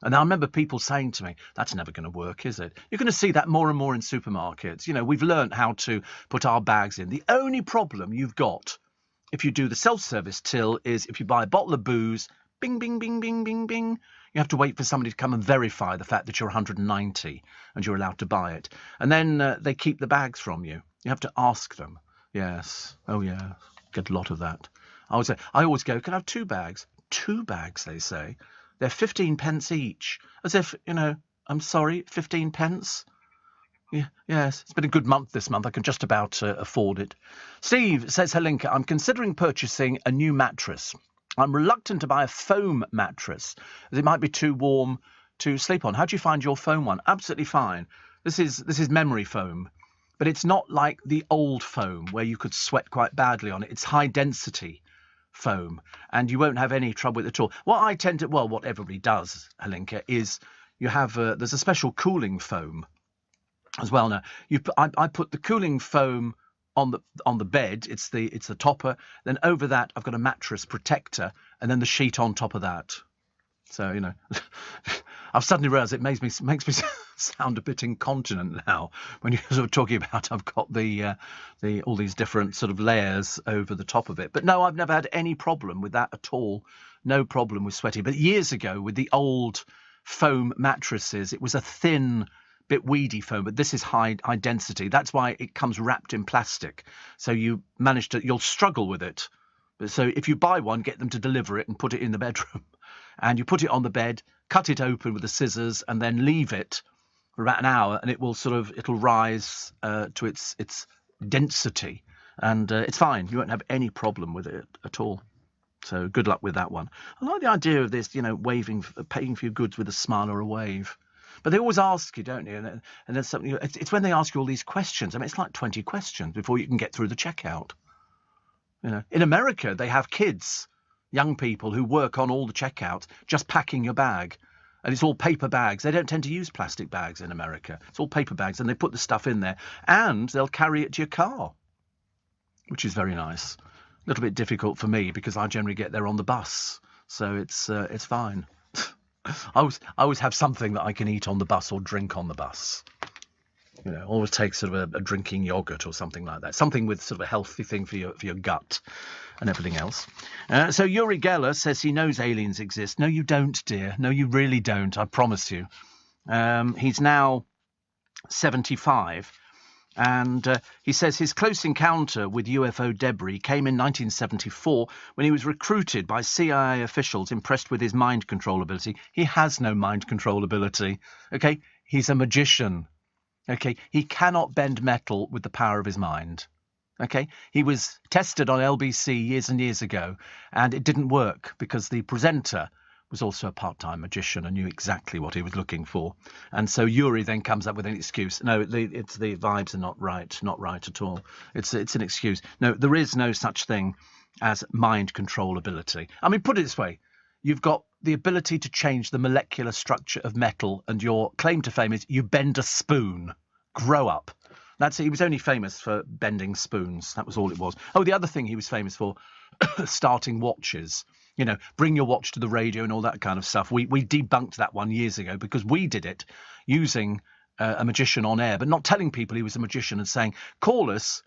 A: And I remember people saying to me, that's never going to work, is it? You're going to see that more and more in supermarkets. We've learned how to put our bags in. The only problem you've got if you do the self-service till is if you buy a bottle of booze, bing, bing, bing, bing, bing, bing. You have to wait for somebody to come and verify the fact that you're 190 and you're allowed to buy it. And then they keep the bags from you. You have to ask them. Yes. Oh, yeah. Get a lot of that. I always go, can I have 2 bags? 2 bags, they say. They're 15 pence each. As if, I'm sorry, 15 pence? Yeah, yes, it's been a good month this month. I can just about afford it. Steve says, Helinka, I'm considering purchasing a new mattress. I'm reluctant to buy a foam mattress, as it might be too warm to sleep on. How do you find your foam one? Absolutely fine. This is memory foam, but it's not like the old foam where you could sweat quite badly on it. It's high density foam, and you won't have any trouble with it at all. What everybody does, Helinka, is you have there's a special cooling foam as well. Now I put the cooling foam on the bed. It's the topper. Then over that I've got a mattress protector, and then the sheet on top of that. So I've suddenly realised it makes me sound a bit incontinent now when you're sort of talking about I've got the all these different sort of layers over the top of it. But no, I've never had any problem with that at all. No problem with sweating. But years ago with the old foam mattresses, it was a thin, bit weedy foam, but this is high density. That's why it comes wrapped in plastic. So you'll struggle with it. So if you buy one, get them to deliver it and put it in the bedroom. And you put it on the bed, cut it open with the scissors, and then leave it for about an hour, and it'll rise to its density, and it's fine. You won't have any problem with it at all. So good luck with that one. I like the idea of this, paying for your goods with a smile or a wave. But they always ask you, don't you? And there's something. It's when they ask you all these questions. I mean, it's like 20 questions before you can get through the checkout. In America, they have kids, young people who work on all the checkouts, just packing your bag. And it's all paper bags. They don't tend to use plastic bags in America. It's all paper bags, and they put the stuff in there. And they'll carry it to your car, which is very nice. A little bit difficult for me because I generally get there on the bus. So it's fine. I always have something that I can eat on the bus or drink on the bus. Always take sort of a drinking yogurt or something like that. Something with sort of a healthy thing for your gut and everything else. So Yuri Geller says he knows aliens exist. No, you don't, dear. No, you really don't. I promise you. He's now 75. And he says his close encounter with UFO debris came in 1974 when he was recruited by CIA officials impressed with his mind control ability. He has no mind control ability. OK, he's a magician. OK, he cannot bend metal with the power of his mind. OK, he was tested on LBC years and years ago, and it didn't work because the presenter was also a part-time magician and knew exactly what he was looking for. And so Yuri then comes up with an excuse. No, it's the vibes are not right at all. It's an excuse. No, there is no such thing as mind control ability. I mean, put it this way. You've got the ability to change the molecular structure of metal, and your claim to fame is you bend a spoon. Grow up. That's it. He was only famous for bending spoons. That was all it was. Oh, the other thing he was famous for, starting watches. You know, bring your watch to the radio and all that kind of stuff. We debunked that one years ago because we did it using a magician on air, but not telling people he was a magician and saying, call us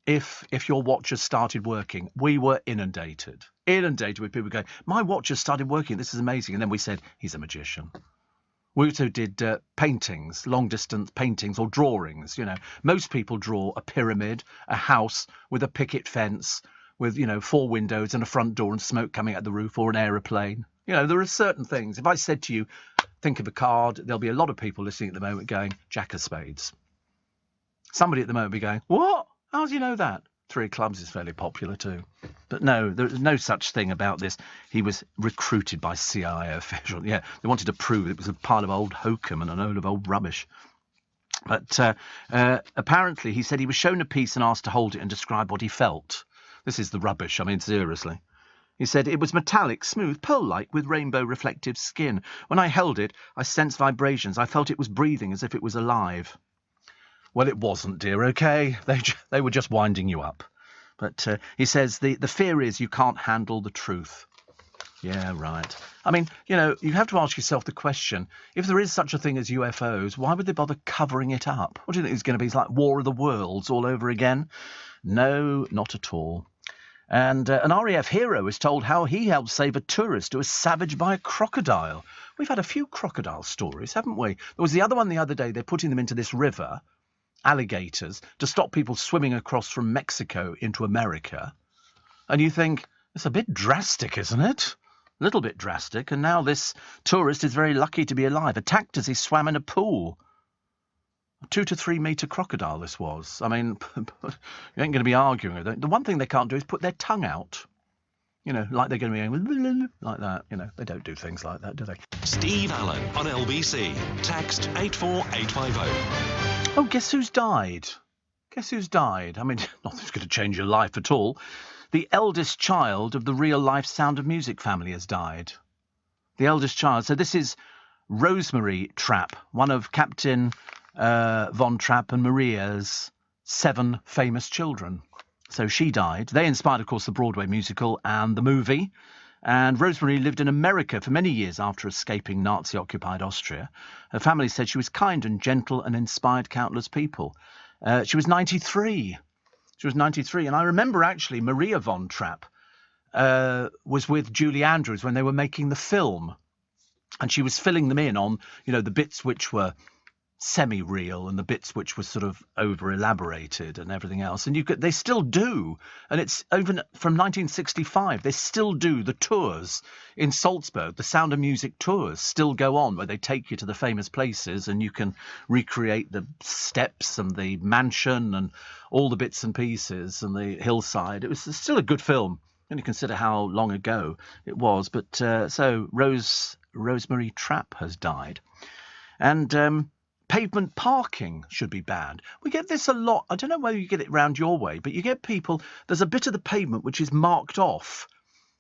A: if your watch has started working. We were inundated with people going, my watch has started working. This is amazing. And then we said, he's a magician. We also did paintings, long-distance paintings or drawings. You know, most people draw a pyramid, a house with a picket fence, with, 4 windows and a front door and smoke coming out the roof, or an aeroplane. You know, there are certain things. If I said to you, think of a card, there'll be a lot of people listening at the moment going, Jack of Spades. Somebody at the moment will be going, what? How do you know that? 3 of Clubs is fairly popular too. But no, there's no such thing about this. He was recruited by CIA officials. Yeah, they wanted to prove it was a pile of old hokum and a load of old rubbish. But apparently he said he was shown a piece and asked to hold it and describe what he felt. This is the rubbish, I mean, seriously. He said, it was metallic, smooth, pearl-like, with rainbow reflective skin. When I held it, I sensed vibrations. I felt it was breathing as if it was alive. Well, it wasn't, dear, OK? They were just winding you up. But he says, the fear is you can't handle the truth. Yeah, right. I mean, you have to ask yourself the question, if there is such a thing as UFOs, why would they bother covering it up? What do you think it's going to be? It's like War of the Worlds all over again? No, not at all. And an RAF hero is told how he helped save a tourist who was savaged by a crocodile. We've had a few crocodile stories, haven't we? There was the other one the other day. They're putting them into this river, alligators, to stop people swimming across from Mexico into America. And you think, it's a bit drastic, isn't it? A little bit drastic. And now this tourist is very lucky to be alive, attacked as he swam in a pool. A 2 to 3 metre crocodile this was. I mean, you ain't going to be arguing with it. The one thing they can't do is put their tongue out. Like they're going to be going like that. They don't do things like that, do they?
B: Steve Allen on LBC. Text 84850.
A: Oh, guess who's died? Guess who's died? I mean, nothing's going to change your life at all. The eldest child of the real-life Sound of Music family has died. The eldest child. So this is Rosemary Trapp, one of Captain Von Trapp and Maria's 7 famous children. So she died. They inspired, of course, the Broadway musical and the movie. And Rosemary lived in America for many years after escaping Nazi-occupied Austria. Her family said she was kind and gentle and inspired countless people. She was 93. She was 93. And I remember, actually, Maria Von Trapp was with Julie Andrews when they were making the film. And she was filling them in on, the bits which were semi-real and the bits which were sort of over-elaborated and everything else. And they still do. And it's even from 1965, they still do the tours in Salzburg. The Sound of Music tours still go on, where they take you to the famous places and you can recreate the steps and the mansion and all the bits and pieces and the hillside. It was still a good film when you consider how long ago it was. But so Rosemary Trapp has died. And pavement parking should be banned. We get this a lot. I don't know whether you get it round your way, but you get people, there's a bit of the pavement which is marked off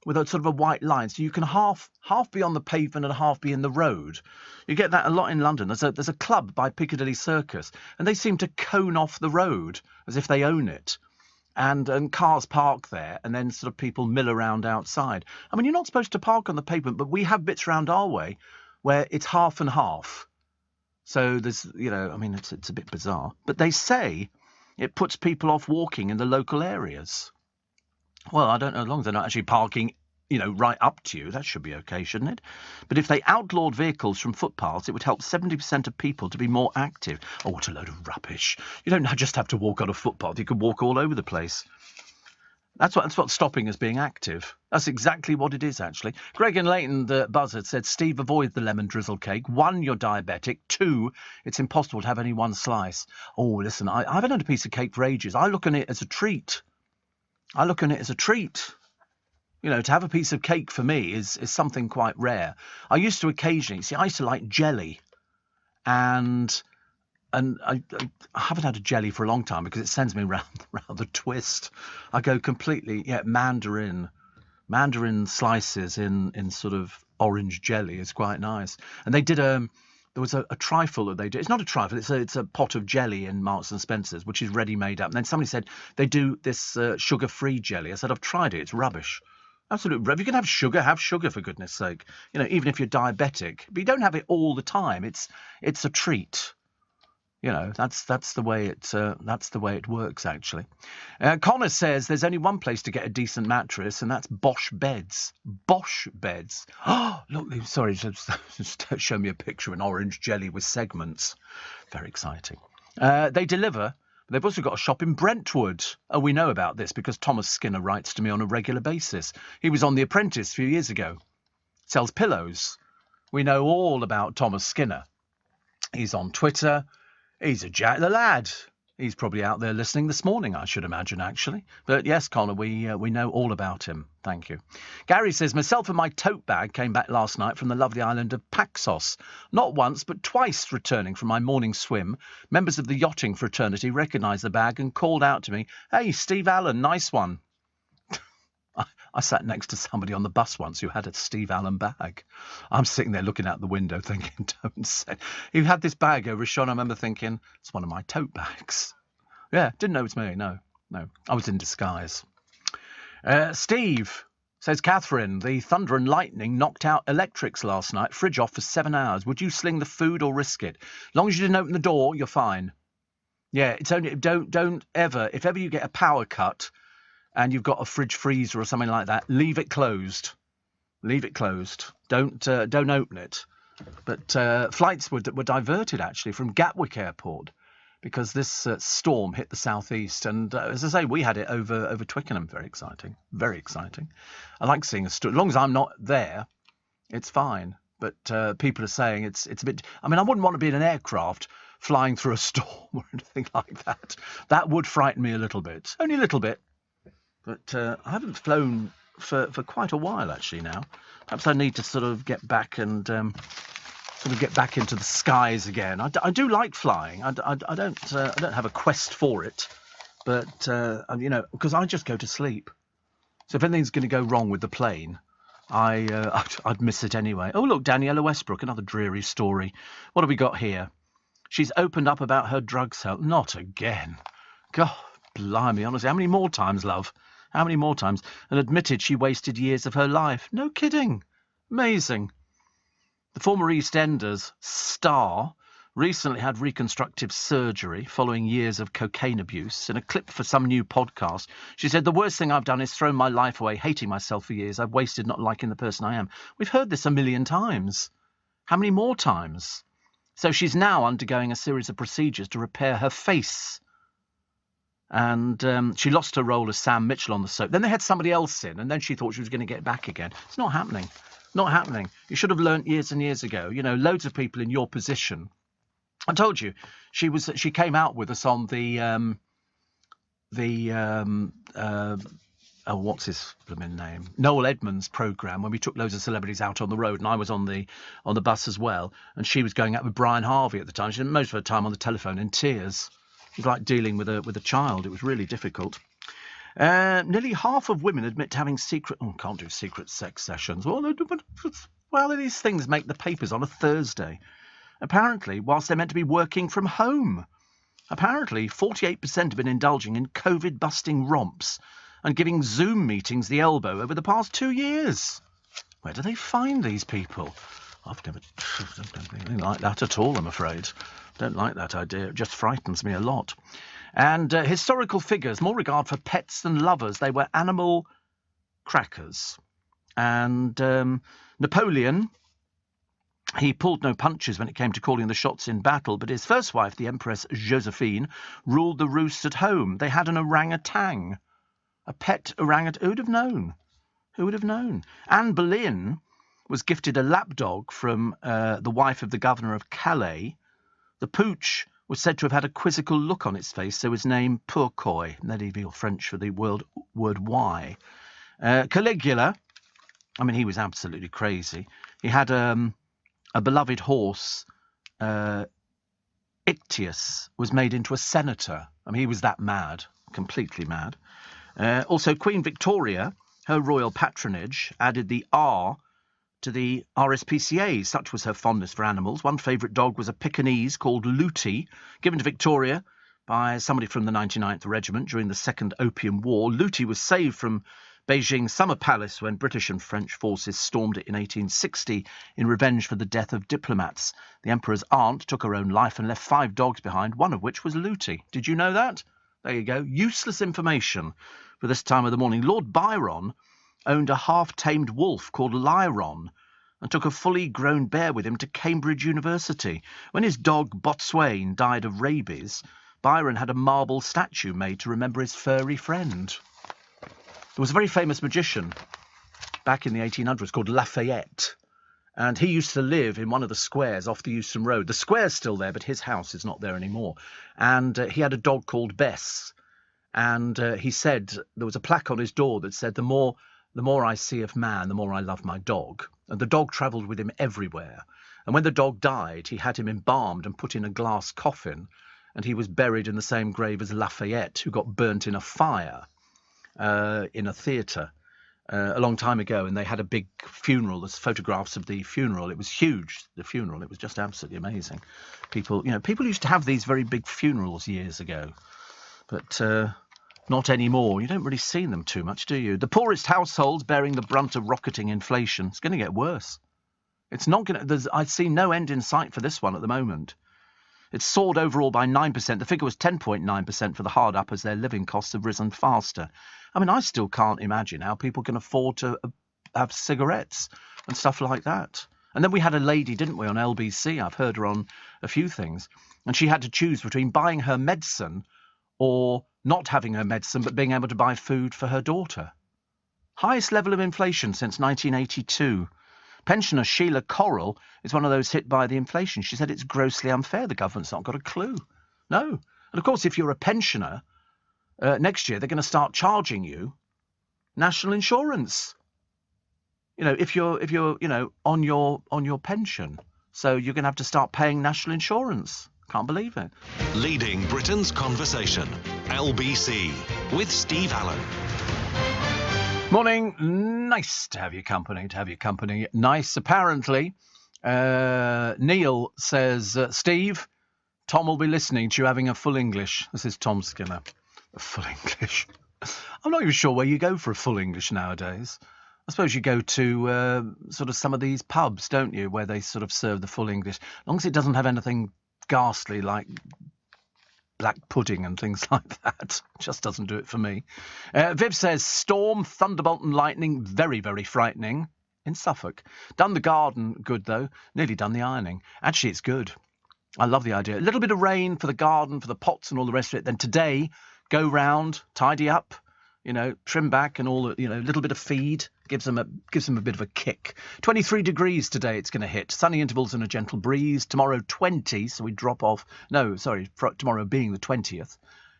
A: with a sort of a white line, so you can half be on the pavement and half be in the road. You get that a lot in London. There's a club by Piccadilly Circus, and they seem to cone off the road as if they own it. And cars park there, and then sort of people mill around outside. I mean, you're not supposed to park on the pavement, but we have bits round our way where it's half and half. So there's, I mean, it's a bit bizarre. But they say it puts people off walking in the local areas. Well, I don't know, as long as they're not actually parking right up to you, that should be okay, shouldn't it? But if they outlawed vehicles from footpaths, it would help 70% of people to be more active. Oh, what a load of rubbish. You don't just have to walk on a footpath. You can walk all over the place. That's what's stopping us being active. That's exactly what it is, actually. Greg and Leighton, the buzzard, said, Steve, avoid the lemon drizzle cake. 1, you're diabetic. 2, it's impossible to have any one slice. Oh, listen, I haven't had a piece of cake for ages. I look on it as a treat. To have a piece of cake for me is something quite rare. I used to like jelly. And I haven't had a jelly for a long time because it sends me round the twist. I go completely, mandarin slices in sort of orange jelly is quite nice. And they did there was a trifle that they did. It's not a trifle. It's a pot of jelly in Marks and Spencer's, which is ready made up. And then somebody said they do this sugar-free jelly. I said, I've tried it. It's rubbish. Absolutely. If you can have sugar for goodness sake. Even if you're diabetic, but you don't have it all the time. It's a treat. That's the way it works, actually. Connor says there's only one place to get a decent mattress, and that's Bosch Beds. Bosch Beds. Oh, look, sorry, just show me a picture of an orange jelly with segments. Very exciting. They deliver. They've also got a shop in Brentwood. Oh, we know about this because Thomas Skinner writes to me on a regular basis. He was on The Apprentice a few years ago. Sells pillows. We know all about Thomas Skinner. He's on Twitter. He's a Jack the lad. He's probably out there listening this morning, I should imagine, actually. But yes, Connor, we know all about him. Thank you. Gary says, myself and my tote bag came back last night from the lovely island of Paxos. Not once, but twice returning from my morning swim. Members of the yachting fraternity recognised the bag and called out to me, hey, Steve Allen, nice one. I sat next to somebody on the bus once who had a Steve Allen bag. I'm sitting there looking out the window thinking, don't say. He had this bag over his shoulder. I remember thinking, it's one of my tote bags. Yeah, didn't know it was me. No. I was in disguise. Steve says, Catherine, the thunder and lightning knocked out electrics last night. Fridge off for 7 hours. Would you sling the food or risk it? As long as you didn't open the door, you're fine. Yeah, it's only don't ever, if ever you get a power cut, and you've got a fridge freezer or something like that, leave it closed. Leave it closed. Don't open it. But flights were diverted, actually, from Gatwick Airport because this storm hit the southeast. And as I say, we had it over Twickenham. Very exciting. Very exciting. I like seeing a storm. As long as I'm not there, it's fine. But people are saying it's a bit... I mean, I wouldn't want to be in an aircraft flying through a storm or anything like that. That would frighten me a little bit. Only a little bit. But I haven't flown for quite a while, actually, now. Perhaps I need to sort of get back and get back into the skies again. I do like flying. I don't have a quest for it, but, because I just go to sleep. So if anything's going to go wrong with the plane, I'd miss it anyway. Oh, look, Daniela Westbrook, another dreary story. What have we got here? She's opened up about her drugs health. Not again. God, blimey, honestly. How many more times, love? How many more times? And admitted she wasted years of her life. No kidding. Amazing. The former EastEnders star recently had reconstructive surgery following years of cocaine abuse. In a clip for some new podcast, she said, the worst thing I've done is thrown my life away, hating myself for years. I've wasted not liking the person I am. We've heard this a million times. How many more times? So she's now undergoing a series of procedures to repair her face. And she lost her role as Sam Mitchell on the soap. Then they had somebody else in, and then she thought she was going to get back again. It's not happening. Not happening. You should have learnt years and years ago. Loads of people in your position. I told you, she came out with us on what's his blooming name? Noel Edmonds' programme, when we took loads of celebrities out on the road, and I was on the bus as well. And she was going out with Brian Harvey at the time. She spent most of her time on the telephone in tears. It was like dealing with a child. It was really difficult. Nearly half of women admit to having can't do secret sex sessions. Well, these things make the papers on a Thursday. Apparently, whilst they're meant to be working from home. Apparently, 48% have been indulging in COVID-busting romps and giving Zoom meetings the elbow over the past 2 years. Where do they find these people? I've never don't really like that at all, I'm afraid. Don't like that idea. It just frightens me a lot. And historical figures, more regard for pets than lovers. They were animal crackers. And Napoleon, he pulled no punches when it came to calling the shots in battle, but his first wife, the Empress Josephine, ruled the roost at home. They had an orangutan, a pet orangutan. Who would have known? Who would have known? Anne Boleyn was gifted a lapdog from the wife of the governor of Calais. The pooch was said to have had a quizzical look on its face, so was named Pourquoi, medieval French for the word why. Caligula, I mean, he was absolutely crazy. He had a beloved horse, Ictius, was made into a senator. I mean, he was that mad, completely mad. Also, Queen Victoria, her royal patronage, added the R to the RSPCA. Such was her fondness for animals. One favourite dog was a Pekingese called Lootie, given to Victoria by somebody from the 99th Regiment during the Second Opium War. Lootie was saved from Beijing Summer Palace when British and French forces stormed it in 1860 in revenge for the death of diplomats. The Emperor's aunt took her own life and left 5 dogs behind, one of which was Lootie. Did you know that? There you go. Useless information for this time of the morning. Lord Byron owned a half-tamed wolf called Lyron and took a fully grown bear with him to Cambridge University. When his dog Botswain died of rabies, Byron had a marble statue made to remember his furry friend. There was a very famous magician back in the 1800s called Lafayette, and he used to live in one of the squares off the Euston Road. The square's still there, but his house is not there anymore. And he had a dog called Bess, and he said there was a plaque on his door that said, the more I see of man, the more I love my dog. And the dog travelled with him everywhere. And when the dog died, he had him embalmed and put in a glass coffin, and he was buried in the same grave as Lafayette, who got burnt in a fire in a theatre a long time ago. And they had a big funeral. There's photographs of the funeral. It was huge, the funeral. It was just absolutely amazing. People used to have these very big funerals years ago. But not anymore. You don't really see them too much, do you? The poorest households bearing the brunt of rocketing inflation. It's going to get worse. It's not going to... I see no end in sight for this one at the moment. It's soared overall by 9%. The figure was 10.9% for the hard up as their living costs have risen faster. I mean, I still can't imagine how people can afford to have cigarettes and stuff like that. And then we had a lady, didn't we, on LBC? I've heard her on a few things. And she had to choose between buying her medicine or not having her medicine but being able to buy food for her daughter. Highest level of inflation since 1982. Pensioner Sheila Correll is one of those hit by the inflation. She said it's grossly unfair. The government's not got a clue. No. And of course, if you're a pensioner, next year they're going to start charging you national insurance. You know, if you're on your pension, so you're going to have to start paying national insurance. Can't believe it.
B: Leading Britain's conversation, LBC, with Steve Allen.
A: Morning. Nice to have your company. Nice, apparently. Neil says, Steve, Tom will be listening to you having a full English. This is Tom Skinner. A full English. I'm not even sure where you go for a full English nowadays. I suppose you go to sort of some of these pubs, don't you, where they sort of serve the full English. As long as it doesn't have anything ghastly like black pudding and things like that. Just doesn't do it for me. Viv says, storm, thunderbolt and lightning, very, very frightening in Suffolk. Done the garden good, though. Nearly done the ironing. Actually, it's good. I love the idea. A little bit of rain for the garden, for the pots and all the rest of it. Then today, go round, tidy up, trim back and all, a little bit of feed. Gives them a bit of a kick. 23 degrees today it's going to hit. Sunny intervals and a gentle breeze. Tomorrow 20, so we drop off. No, sorry, tomorrow being the 20th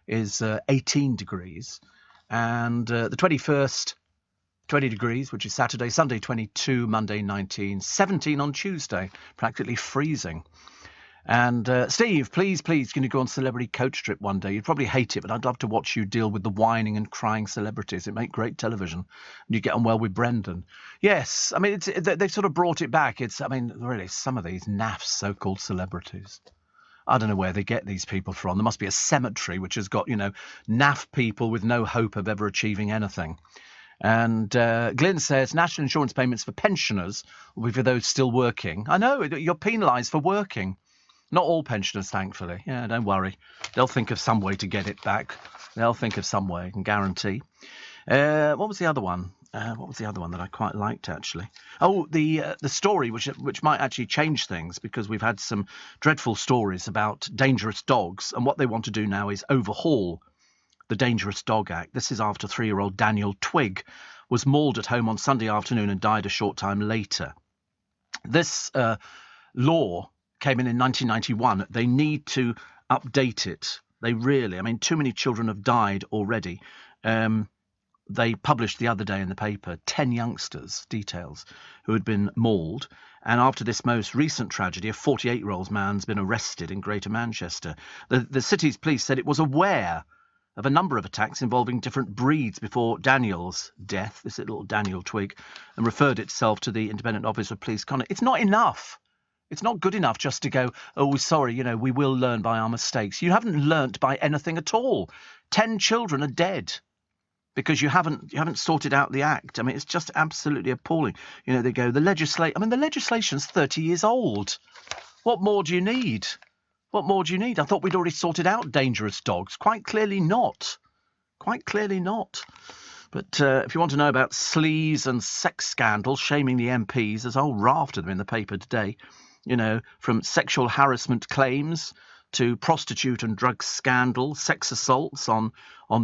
A: is 18 degrees. And the 21st, 20 degrees, which is Saturday. Sunday 22, Monday 19, 17 on Tuesday. Practically freezing. And Steve, please, can you go on Celebrity Coach Trip one day? You'd probably hate it, but I'd love to watch you deal with the whining and crying celebrities. It make great television. And you get on well with Brendan. Yes, I mean, they've sort of brought it back. Really, some of these naff so-called celebrities. I don't know where they get these people from. There must be a cemetery which has got, naff people with no hope of ever achieving anything. And Glyn says, national insurance payments for pensioners will be for those still working. I know, you're penalised for working. Not all pensioners, thankfully. Yeah, don't worry. They'll think of some way to get it back. They'll think of some way, I can guarantee. What was the other one? What was the other one that I quite liked, actually? Oh, the story, which might actually change things, because we've had some dreadful stories about dangerous dogs, and what they want to do now is overhaul the Dangerous Dog Act. This is after 3-year-old Daniel Twigg was mauled at home on Sunday afternoon and died a short time later. This law came in 1991. They need to update it. They really, I mean, too many children have died already. They published the other day in the paper 10 youngsters, details, who had been mauled. And after this most recent tragedy, a 48-year-old man's been arrested in Greater Manchester. The city's police said it was aware of a number of attacks involving different breeds before Daniel's death, this little Daniel Twigg, and referred itself to the Independent Office of Police Conduct. It's not enough. It's not good enough just to go, oh, sorry, we will learn by our mistakes. You haven't learnt by anything at all. 10 children are dead because you haven't sorted out the act. I mean, it's just absolutely appalling. They go, the legislation's 30 years old. What more do you need? What more do you need? I thought we'd already sorted out dangerous dogs. Quite clearly not. Quite clearly not. But if you want to know about sleaze and sex scandals shaming the MPs, there's a whole raft of them in the paper today. From sexual harassment claims to prostitute and drug scandal, sex assaults on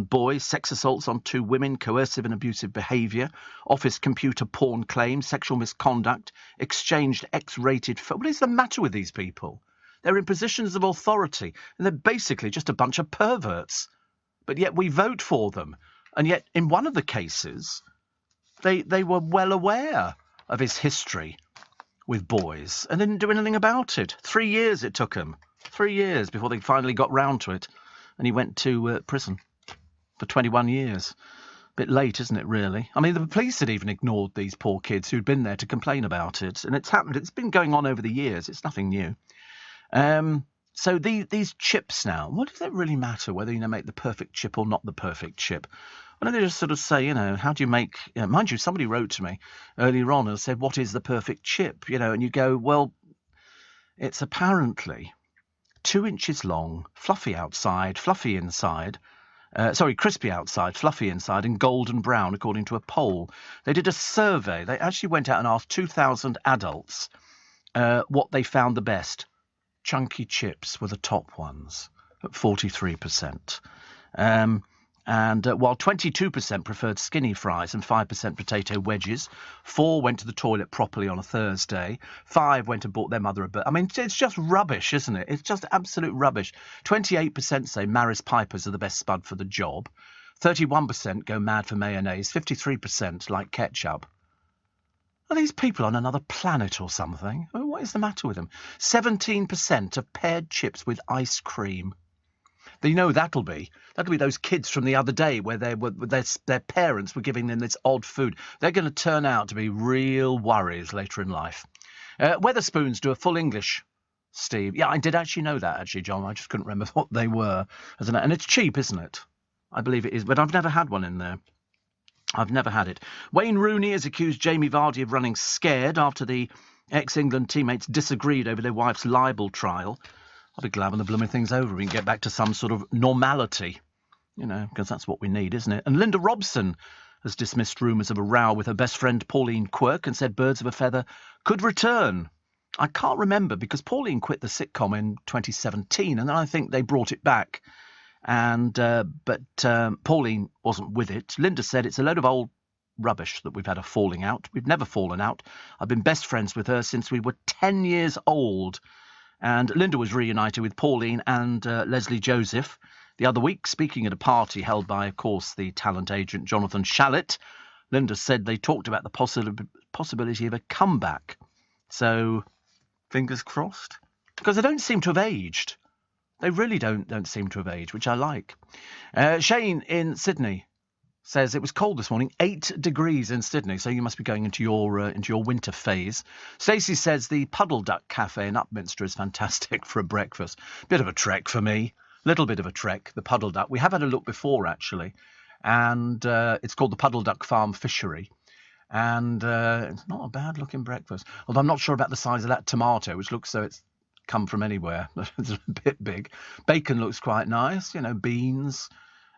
A: boys, sex assaults on 2 women, coercive and abusive behaviour, office computer porn claims, sexual misconduct, exchanged X-rated... What is the matter with these people? They're in positions of authority, and they're basically just a bunch of perverts. But yet we vote for them. And yet, in one of the cases, they were well aware of his history with boys and didn't do anything about it. 3 years it took him. 3 years before they finally got round to it. And he went to prison for 21 years. Bit late, isn't it, really? I mean, the police had even ignored these poor kids who'd been there to complain about it. And it's happened. It's been going on over the years. It's nothing new. So these chips now, what does it really matter whether make the perfect chip or not the perfect chip? Why don't they just sort of say, how do you make... mind you, somebody wrote to me earlier on and said, what is the perfect chip? And you go, well, it's apparently 2 inches long, fluffy outside, fluffy inside. Crispy outside, fluffy inside, and golden brown, according to a poll. They did a survey. They actually went out and asked 2,000 adults what they found the best. Chunky chips were the top ones at 43%. While 22% preferred skinny fries and 5% potato wedges, 4 went to the toilet properly on a Thursday, 5 went and bought their mother a bird. I mean, it's just rubbish, isn't it? It's just absolute rubbish. 28% say Maris Pipers are the best spud for the job. 31% go mad for mayonnaise. 53% like ketchup. Are these people on another planet or something? What is the matter with them? 17% of paired chips with ice cream. That'll be those kids from the other day where their parents were giving them this odd food. They're going to turn out to be real worries later in life. Wetherspoons do a full English, Steve. Yeah, I did actually know that, actually, John. I just couldn't remember what they were. And it's cheap, isn't it? I believe it is, but I've never had one in there. I've never had it. Wayne Rooney has accused Jamie Vardy of running scared after the ex-England teammates disagreed over their wife's libel trial. I'll be glad when the blooming thing's over. We can get back to some sort of normality, because that's what we need, isn't it? And Linda Robson has dismissed rumours of a row with her best friend Pauline Quirke and said Birds of a Feather could return. I can't remember because Pauline quit the sitcom in 2017 and then I think they brought it back. But Pauline wasn't with it. Linda said it's a load of old rubbish that we've had a falling out. We've never fallen out. I've been best friends with her since we were 10 years old. And Linda was reunited with Pauline and Leslie Joseph the other week, speaking at a party held by, of course, the talent agent Jonathan Shalit. Linda said they talked about the possibility of a comeback. So, fingers crossed. Because they don't seem to have aged. They really don't seem to have aged, which I like. Shane in Sydney says it was cold this morning, 8 degrees in Sydney, so you must be going into your winter phase. Stacey says the Puddle Duck Cafe in Upminster is fantastic for a breakfast. Bit of a trek for me, little bit of a trek, the Puddle Duck. We have had a look before, actually, and it's called the Puddle Duck Farm Fishery. And it's not a bad-looking breakfast, although I'm not sure about the size of that tomato, which looks so it's come from anywhere. It's a bit big. Bacon looks quite nice, beans.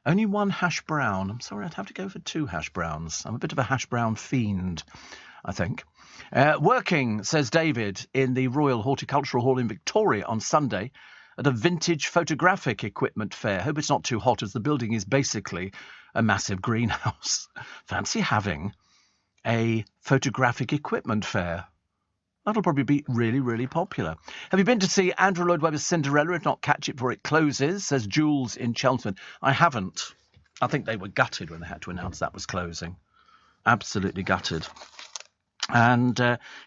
A: Only one hash brown. I'm sorry, I'd have to go for 2 hash browns. I'm a bit of a hash brown fiend, I think. Working, says David, in the Royal Horticultural Hall in Victoria on Sunday at a vintage photographic equipment fair. Hope it's not too hot, as the building is basically a massive greenhouse. Fancy having a photographic equipment fair. That'll probably be really, really popular. Have you been to see Andrew Lloyd Webber's Cinderella? If not, catch it before it closes, says Jules in Chelmsford. I haven't. I think they were gutted when they had to announce that was closing. Absolutely gutted. And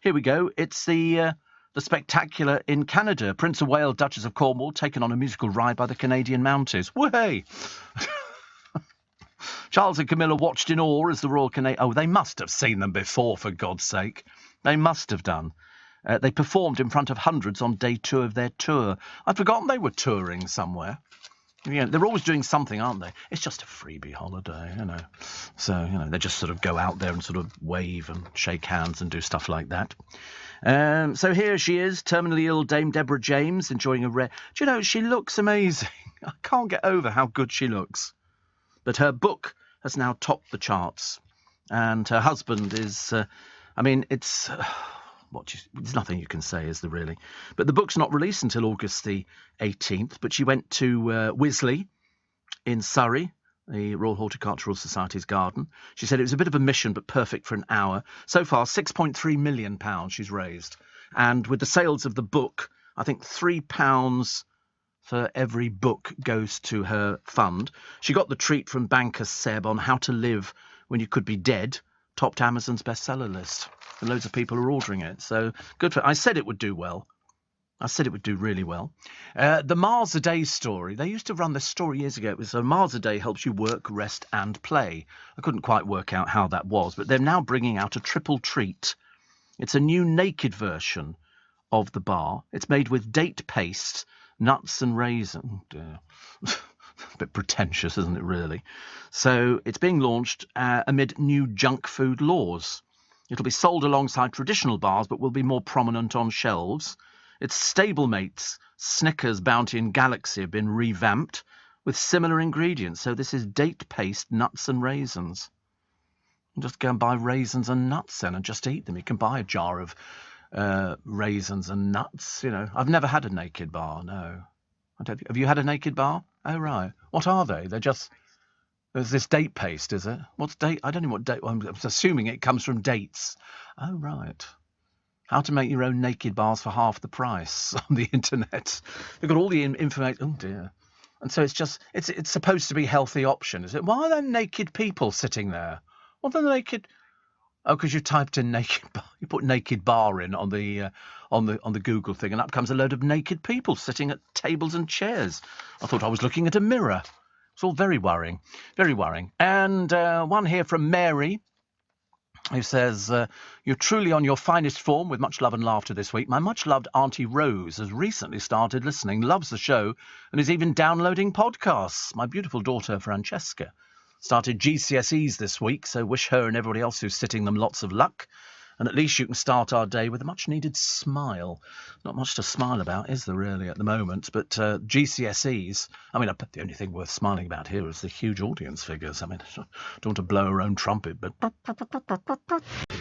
A: here we go. It's the spectacular in Canada. Prince of Wales, Duchess of Cornwall, taken on a musical ride by the Canadian Mounties. Whey! Charles and Camilla watched in awe as the Royal Canadian... Oh, they must have seen them before, for God's sake. They must have done. They performed in front of hundreds on day 2 of their tour. I'd forgotten they were touring somewhere. Yeah, they're always doing something, aren't they? It's just a freebie holiday, you know. So, you know, they just sort of go out there and sort of wave and shake hands and do stuff like that. So here she is, terminally ill Dame Deborah James, enjoying a rare... Do you know, she looks amazing. I can't get over how good she looks. But her book has now topped the charts. And her husband is... it's... there's nothing you can say, is there, really? But the book's not released until August the 18th. But she went to Wisley in Surrey, the Royal Horticultural Society's garden. She said it was a bit of a mission, but perfect for an hour. So far, £6.3 million she's raised. And with the sales of the book, I think £3 for every book goes to her fund. She got the treat from banker Seb on How to Live When You Could Be Dead, topped Amazon's bestseller list. And loads of people are ordering it. So good for... I said it would do well. I said it would do really well. The Mars a Day story. They used to run this story years ago. It was Mars a Day helps you work, rest and play. I couldn't quite work out how that was, but they're now bringing out a triple treat. It's a new naked version of the bar. It's made with date paste, nuts and raisin. A bit pretentious, isn't it, really? So it's being launched amid new junk food laws. It'll be sold alongside traditional bars, but will be more prominent on shelves. Its stablemates, Snickers, Bounty and Galaxy, have been revamped with similar ingredients. So this is date paste, nuts and raisins. Just go and buy raisins and nuts then and just eat them. You can buy a jar of raisins and nuts. You know, I've never had a naked bar, no. Have you had a naked bar? Oh, right. What are they? They're just... There's this date paste, is it? What's date? I don't know what date... I'm assuming it comes from dates. Oh, right. How to make your own naked bars for half the price on the internet. They've got all the information. Oh, dear. And so it's just... It's supposed to be a healthy option, is it? Why are there naked people sitting there? What are the naked... Oh, because you typed in naked bar. You put naked bar in on the Google thing, and up comes a load of naked people sitting at tables and chairs. I thought I was looking at a mirror. It's all very worrying, very worrying. And one here from Mary, who says, you're truly on your finest form with much love and laughter this week. My much-loved Auntie Rose has recently started listening, loves the show, and is even downloading podcasts. My beautiful daughter, Francesca, started GCSEs this week, so wish her and everybody else who's sitting them lots of luck. And at least you can start our day with a much-needed smile. Not much to smile about, is there really, at the moment? But GCSEs, I mean, the only thing worth smiling about here is the huge audience figures. I mean, I don't want to blow her own trumpet, but...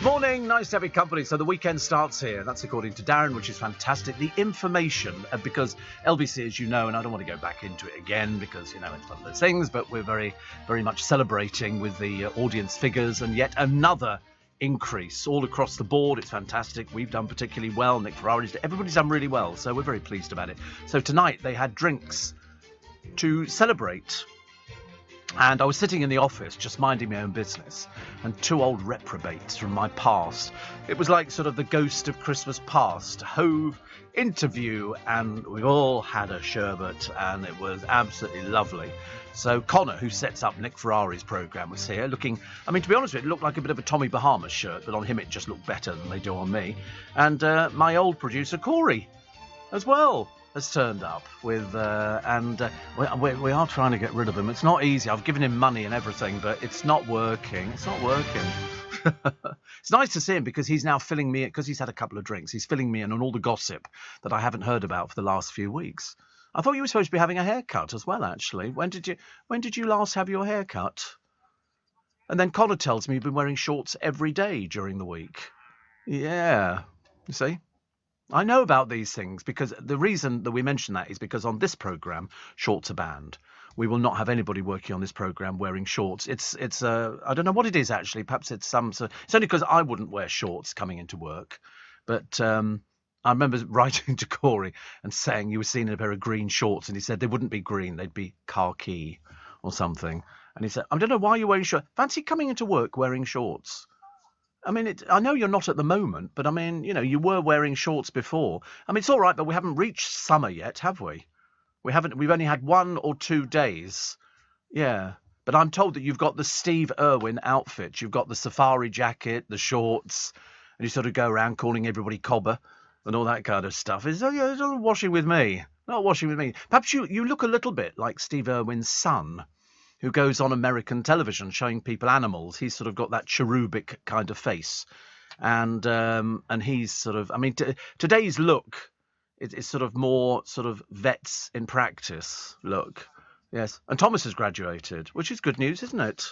A: Morning, nice to have your company. So the weekend starts here. That's according to Darren, which is fantastic. The information, because LBC, as you know, and I don't want to go back into it again because, you know, it's one of those things, but we're very, very much celebrating with the audience figures and yet another increase all across the board. It's fantastic. We've done particularly well. Nick Ferrari's, everybody's done really well, so we're very pleased about it. So tonight they had drinks to celebrate, and I was sitting in the office just minding my own business, and 2 old reprobates from my past. It was like sort of the ghost of Christmas past hove interview, and we all had a sherbet, and it was absolutely lovely. So Connor, who sets up Nick Ferrari's programme, was here looking... I mean, to be honest with you, it looked like a bit of a Tommy Bahamas shirt, but on him it just looked better than they do on me. And my old producer, Corey, as well, has turned up with... we are trying to get rid of him. It's not easy. I've given him money and everything, but it's not working. It's not working. It's nice to see him because he's now filling me... Because he's had a couple of drinks. He's filling me in on all the gossip that I haven't heard about for the last few weeks. I thought you were supposed to be having a haircut as well, actually. When did you last have your haircut? And then Connor tells me you've been wearing shorts every day during the week. Yeah, you see? I know about these things because the reason that we mention that is because on this programme, shorts are banned. We will not have anybody working on this programme wearing shorts. It's I don't know what it is actually. Perhaps it's it's only because I wouldn't wear shorts coming into work. But I remember writing to Corey and saying you were seen in a pair of green shorts, and he said they wouldn't be green, they'd be khaki or something. And he said, I don't know why you're wearing shorts. Fancy coming into work wearing shorts. I mean, I know you're not at the moment, but I mean, you were wearing shorts before. I mean, it's all right, but we haven't reached summer yet, have we? We haven't. We've only had 1 or 2 days. Yeah. But I'm told that you've got the Steve Irwin outfit. You've got the safari jacket, the shorts, and you sort of go around calling everybody cobber and all that kind of stuff. It's not washing with me. Not washing with me. Perhaps you look a little bit like Steve Irwin's son, who goes on American television showing people animals. He's sort of got that cherubic kind of face. And he's sort of, I mean, today's look is sort of more sort of vets in practice look. Yes. And Thomas has graduated, which is good news, isn't it?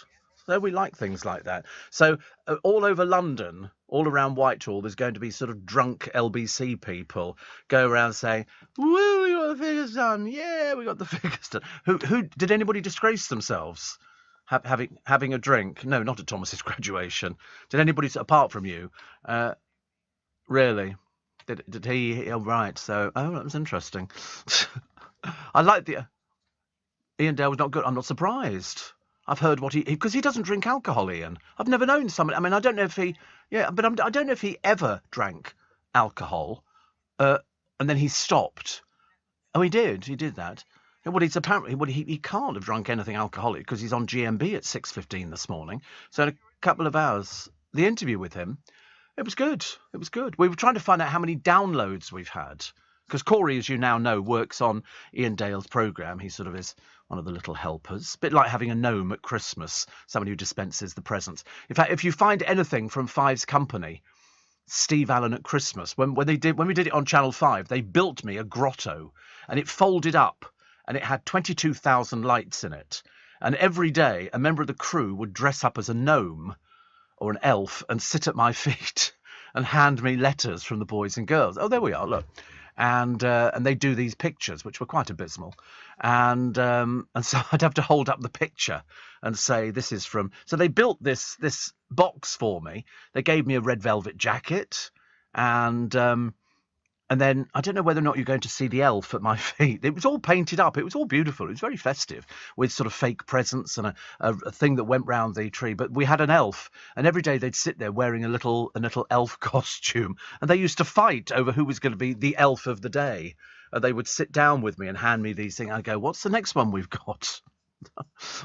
A: So we like things like that. So all over London, all around Whitehall, there's going to be sort of drunk LBC people go around saying, "Woo, we got the figures done! Yeah, we got the figures done." Who did anybody disgrace themselves having a drink? No, not at Thomas's graduation. Did anybody apart from you? Really? Did he? Oh, right. So that was interesting. I like the Ian Dale was not good. I'm not surprised. I've heard what because he doesn't drink alcohol, Ian. I've never known someone. I mean, I don't know if he, but I don't know if he ever drank alcohol, and then he stopped. Oh, he did that. Well, he's apparently he can't have drunk anything alcoholic because he's on GMB at 6:15 this morning. So in a couple of hours, the interview with him, it was good. It was good. We were trying to find out how many downloads we've had. Because Corey, as you now know, works on Ian Dale's programme. He sort of is one of the little helpers. A bit like having a gnome at Christmas, somebody who dispenses the presents. In fact, if you find anything from Five's company, Steve Allen at Christmas, when we did it on Channel 5, they built me a grotto, and it folded up, and it had 22,000 lights in it. And every day, a member of the crew would dress up as a gnome or an elf and sit at my feet and hand me letters from the boys and girls. Oh, there we are, look. And they do these pictures, which were quite abysmal, and so I'd have to hold up the picture and say this is from. So they built this box for me. They gave me a red velvet jacket, and then I don't know whether or not you're going to see the elf at my feet. It was all painted up. It was all beautiful. It was very festive with sort of fake presents and a thing that went round the tree. But we had an elf, and every day they'd sit there wearing a little elf costume, and they used to fight over who was going to be the elf of the day. And they would sit down with me and hand me these things. I'd go, "What's the next one we've got?"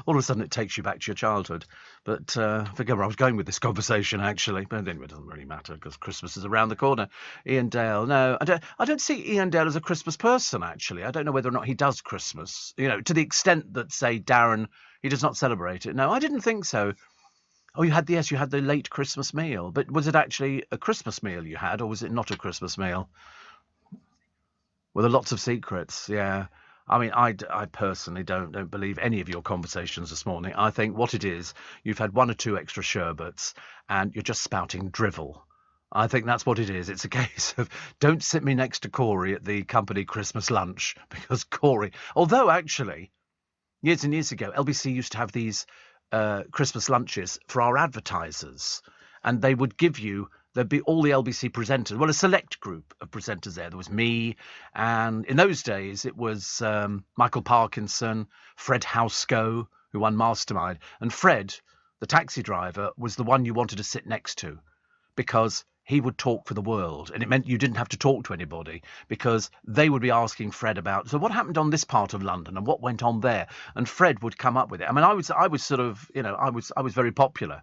A: All of a sudden, it takes you back to your childhood. But I forget where I was going with this conversation, actually. But anyway, it doesn't really matter because Christmas is around the corner. Ian Dale, no, I don't see Ian Dale as a Christmas person, actually. I don't know whether or not he does Christmas, to the extent that, say, Darren, he does not celebrate it. No, I didn't think so. Oh, you had the late Christmas meal. But was it actually a Christmas meal you had, or was it not a Christmas meal? With lots of secrets, yeah. I mean, I personally don't believe any of your conversations this morning. I think what it is, you've had 1 or 2 extra sherbets and you're just spouting drivel. I think that's what it is. It's a case of don't sit me next to Corey at the company Christmas lunch because Corey, although actually, years and years ago, LBC used to have these Christmas lunches for our advertisers, and they would give you. There'd be all the LBC presenters, well, a select group of presenters there. There was me, and in those days it was Michael Parkinson, Fred Housego, who won Mastermind. And Fred, the taxi driver, was the one you wanted to sit next to because he would talk for the world. And it meant you didn't have to talk to anybody because they would be asking Fred about, so what happened on this part of London and what went on there? And Fred would come up with it. I mean, I was sort of, I was very popular,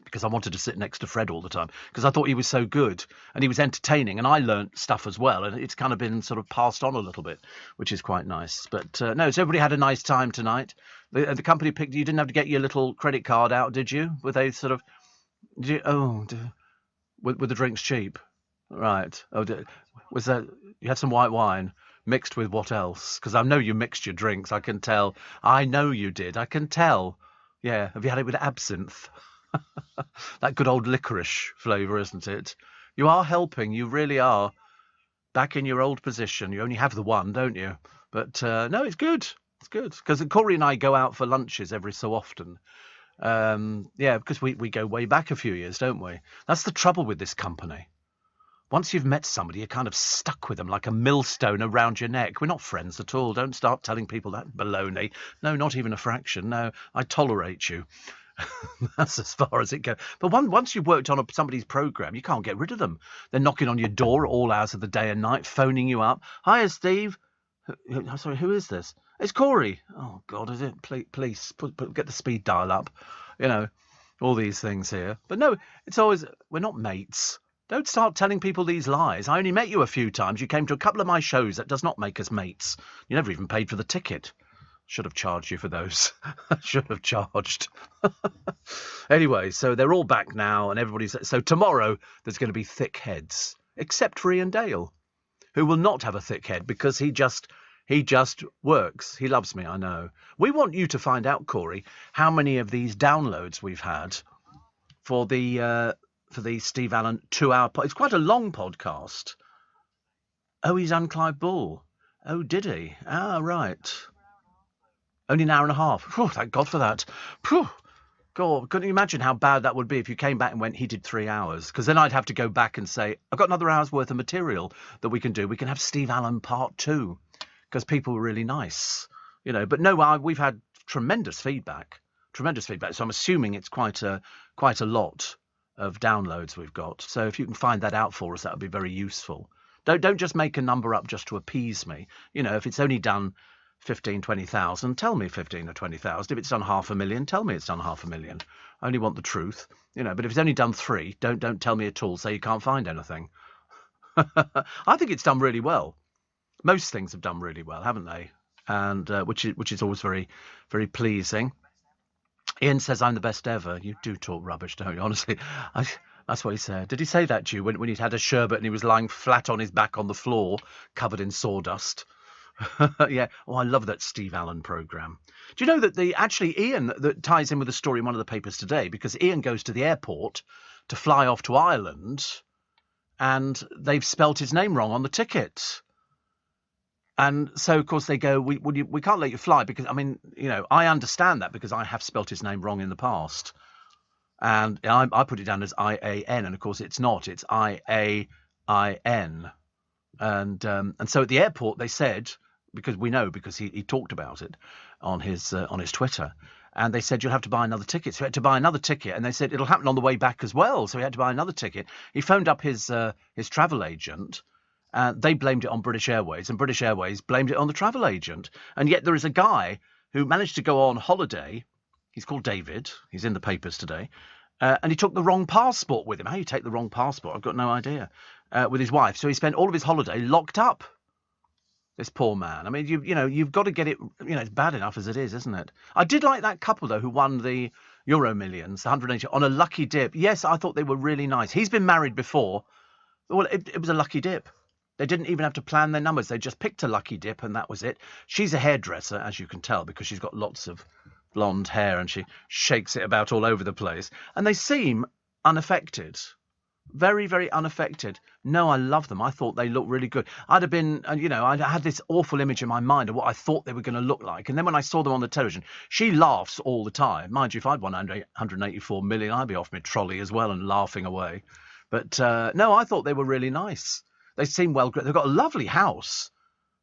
A: because I wanted to sit next to Fred all the time because I thought he was so good and he was entertaining, and I learnt stuff as well, and it's kind of been sort of passed on a little bit, which is quite nice. But no, so everybody had a nice time tonight. The company picked you. Didn't have to get your little credit card out, did you? Were they sort of? Were the drinks cheap? Right. Oh, was that you had some white wine? Mixed with what else? Because I know you mixed your drinks. I can tell. I know you did. I can tell. Yeah. Have you had it with absinthe? That good old licorice flavour, isn't it? You are helping. You really are. Back in your old position. You only have the one, don't you? But no, it's good. It's good. Because Corey and I go out for lunches every so often. Yeah, because we go way back a few years, don't we? That's the trouble with this company. Once you've met somebody, you're kind of stuck with them like a millstone around your neck. We're not friends at all. Don't start telling people that baloney. No, not even a fraction. No, I tolerate you. That's as far as it goes. But once you've worked on somebody's programme, you can't get rid of them. They're knocking on your door at all hours of the day and night, phoning you up. Hiya, Steve. Sorry, who is this? It's Corey. Oh, God, is it? Please, get the speed dial up. You know, all these things here. But no, it's always, we're not mates. Don't start telling people these lies. I only met you a few times. You came to a couple of my shows. That does not make us mates. You never even paid for the ticket. Should have charged you for those. Should have charged. Anyway, so they're all back now, and everybody's... So tomorrow, there's going to be thick heads, except for Ian Dale, who will not have a thick head because he just works. He loves me, I know. We want you to find out, Corey, how many of these downloads we've had for the Steve Allen 2-hour... It's quite a long podcast. Oh, he's on Clive Bull. Oh, did he? Ah, right. Only an hour and a half. Whew, thank God for that. Whew. God, couldn't you imagine how bad that would be if you came back and went, he did 3 hours? Because then I'd have to go back and say, I've got another hour's worth of material that we can do. We can have Steve Allen part 2 because people were really nice, you know. But no, we've had tremendous feedback. So I'm assuming it's quite a lot of downloads we've got. So if you can find that out for us, that would be very useful. Don't just make a number up just to appease me. You know, if it's only done 15, 20,000, tell me 15 or 20,000. If it's done 500,000, tell me it's done 500,000. I only want the truth, you know. But if it's only done 3, don't tell me at all. Say you can't find anything. I think it's done really well. Most things have done really well, haven't they? And which is always very, very pleasing. Ian says I'm the best ever. You do talk rubbish, don't you? Honestly, that's what he said. Did he say that to you when he'd had a sherbet and he was lying flat on his back on the floor, covered in sawdust? Yeah. Oh, I love that Steve Allen programme. Do you know that Ian, that ties in with the story in one of the papers today, because Ian goes to the airport to fly off to Ireland and they've spelt his name wrong on the ticket. And so, of course, they go, we can't let you fly because, I mean, you know, I understand that because I have spelt his name wrong in the past. And I put it down as I-A-N, and of course it's not. It's I-A-I-N. And so at the airport they said, because we know, because he talked about it on his Twitter, and they said you'll have to buy another ticket. So he had to buy another ticket, and they said it'll happen on the way back as well. So he had to buy another ticket. He phoned up his travel agent. They blamed it on British Airways, and British Airways blamed it on the travel agent. And yet there is a guy who managed to go on holiday. He's called David. He's in the papers today. And he took the wrong passport with him. How you take the wrong passport? I've got no idea. With his wife. So he spent all of his holiday locked up. This poor man. I mean, you've got to get it. You know, it's bad enough as it is, isn't it? I did like that couple, though, who won the Euro Millions, 180, on a lucky dip. Yes, I thought they were really nice. He's been married before. Well, it was a lucky dip. They didn't even have to plan their numbers. They just picked a lucky dip, and that was it. She's a hairdresser, as you can tell, because she's got lots of blonde hair, and she shakes it about all over the place. And they seem unaffected. Very, very unaffected. No, I love them. I thought they looked really good. I'd have been, I had this awful image in my mind of what I thought they were going to look like. And then when I saw them on the television, she laughs all the time. Mind you, if I'd won 184 million, I'd be off my trolley as well and laughing away. But no, I thought they were really nice. They seem well. They've got a lovely house.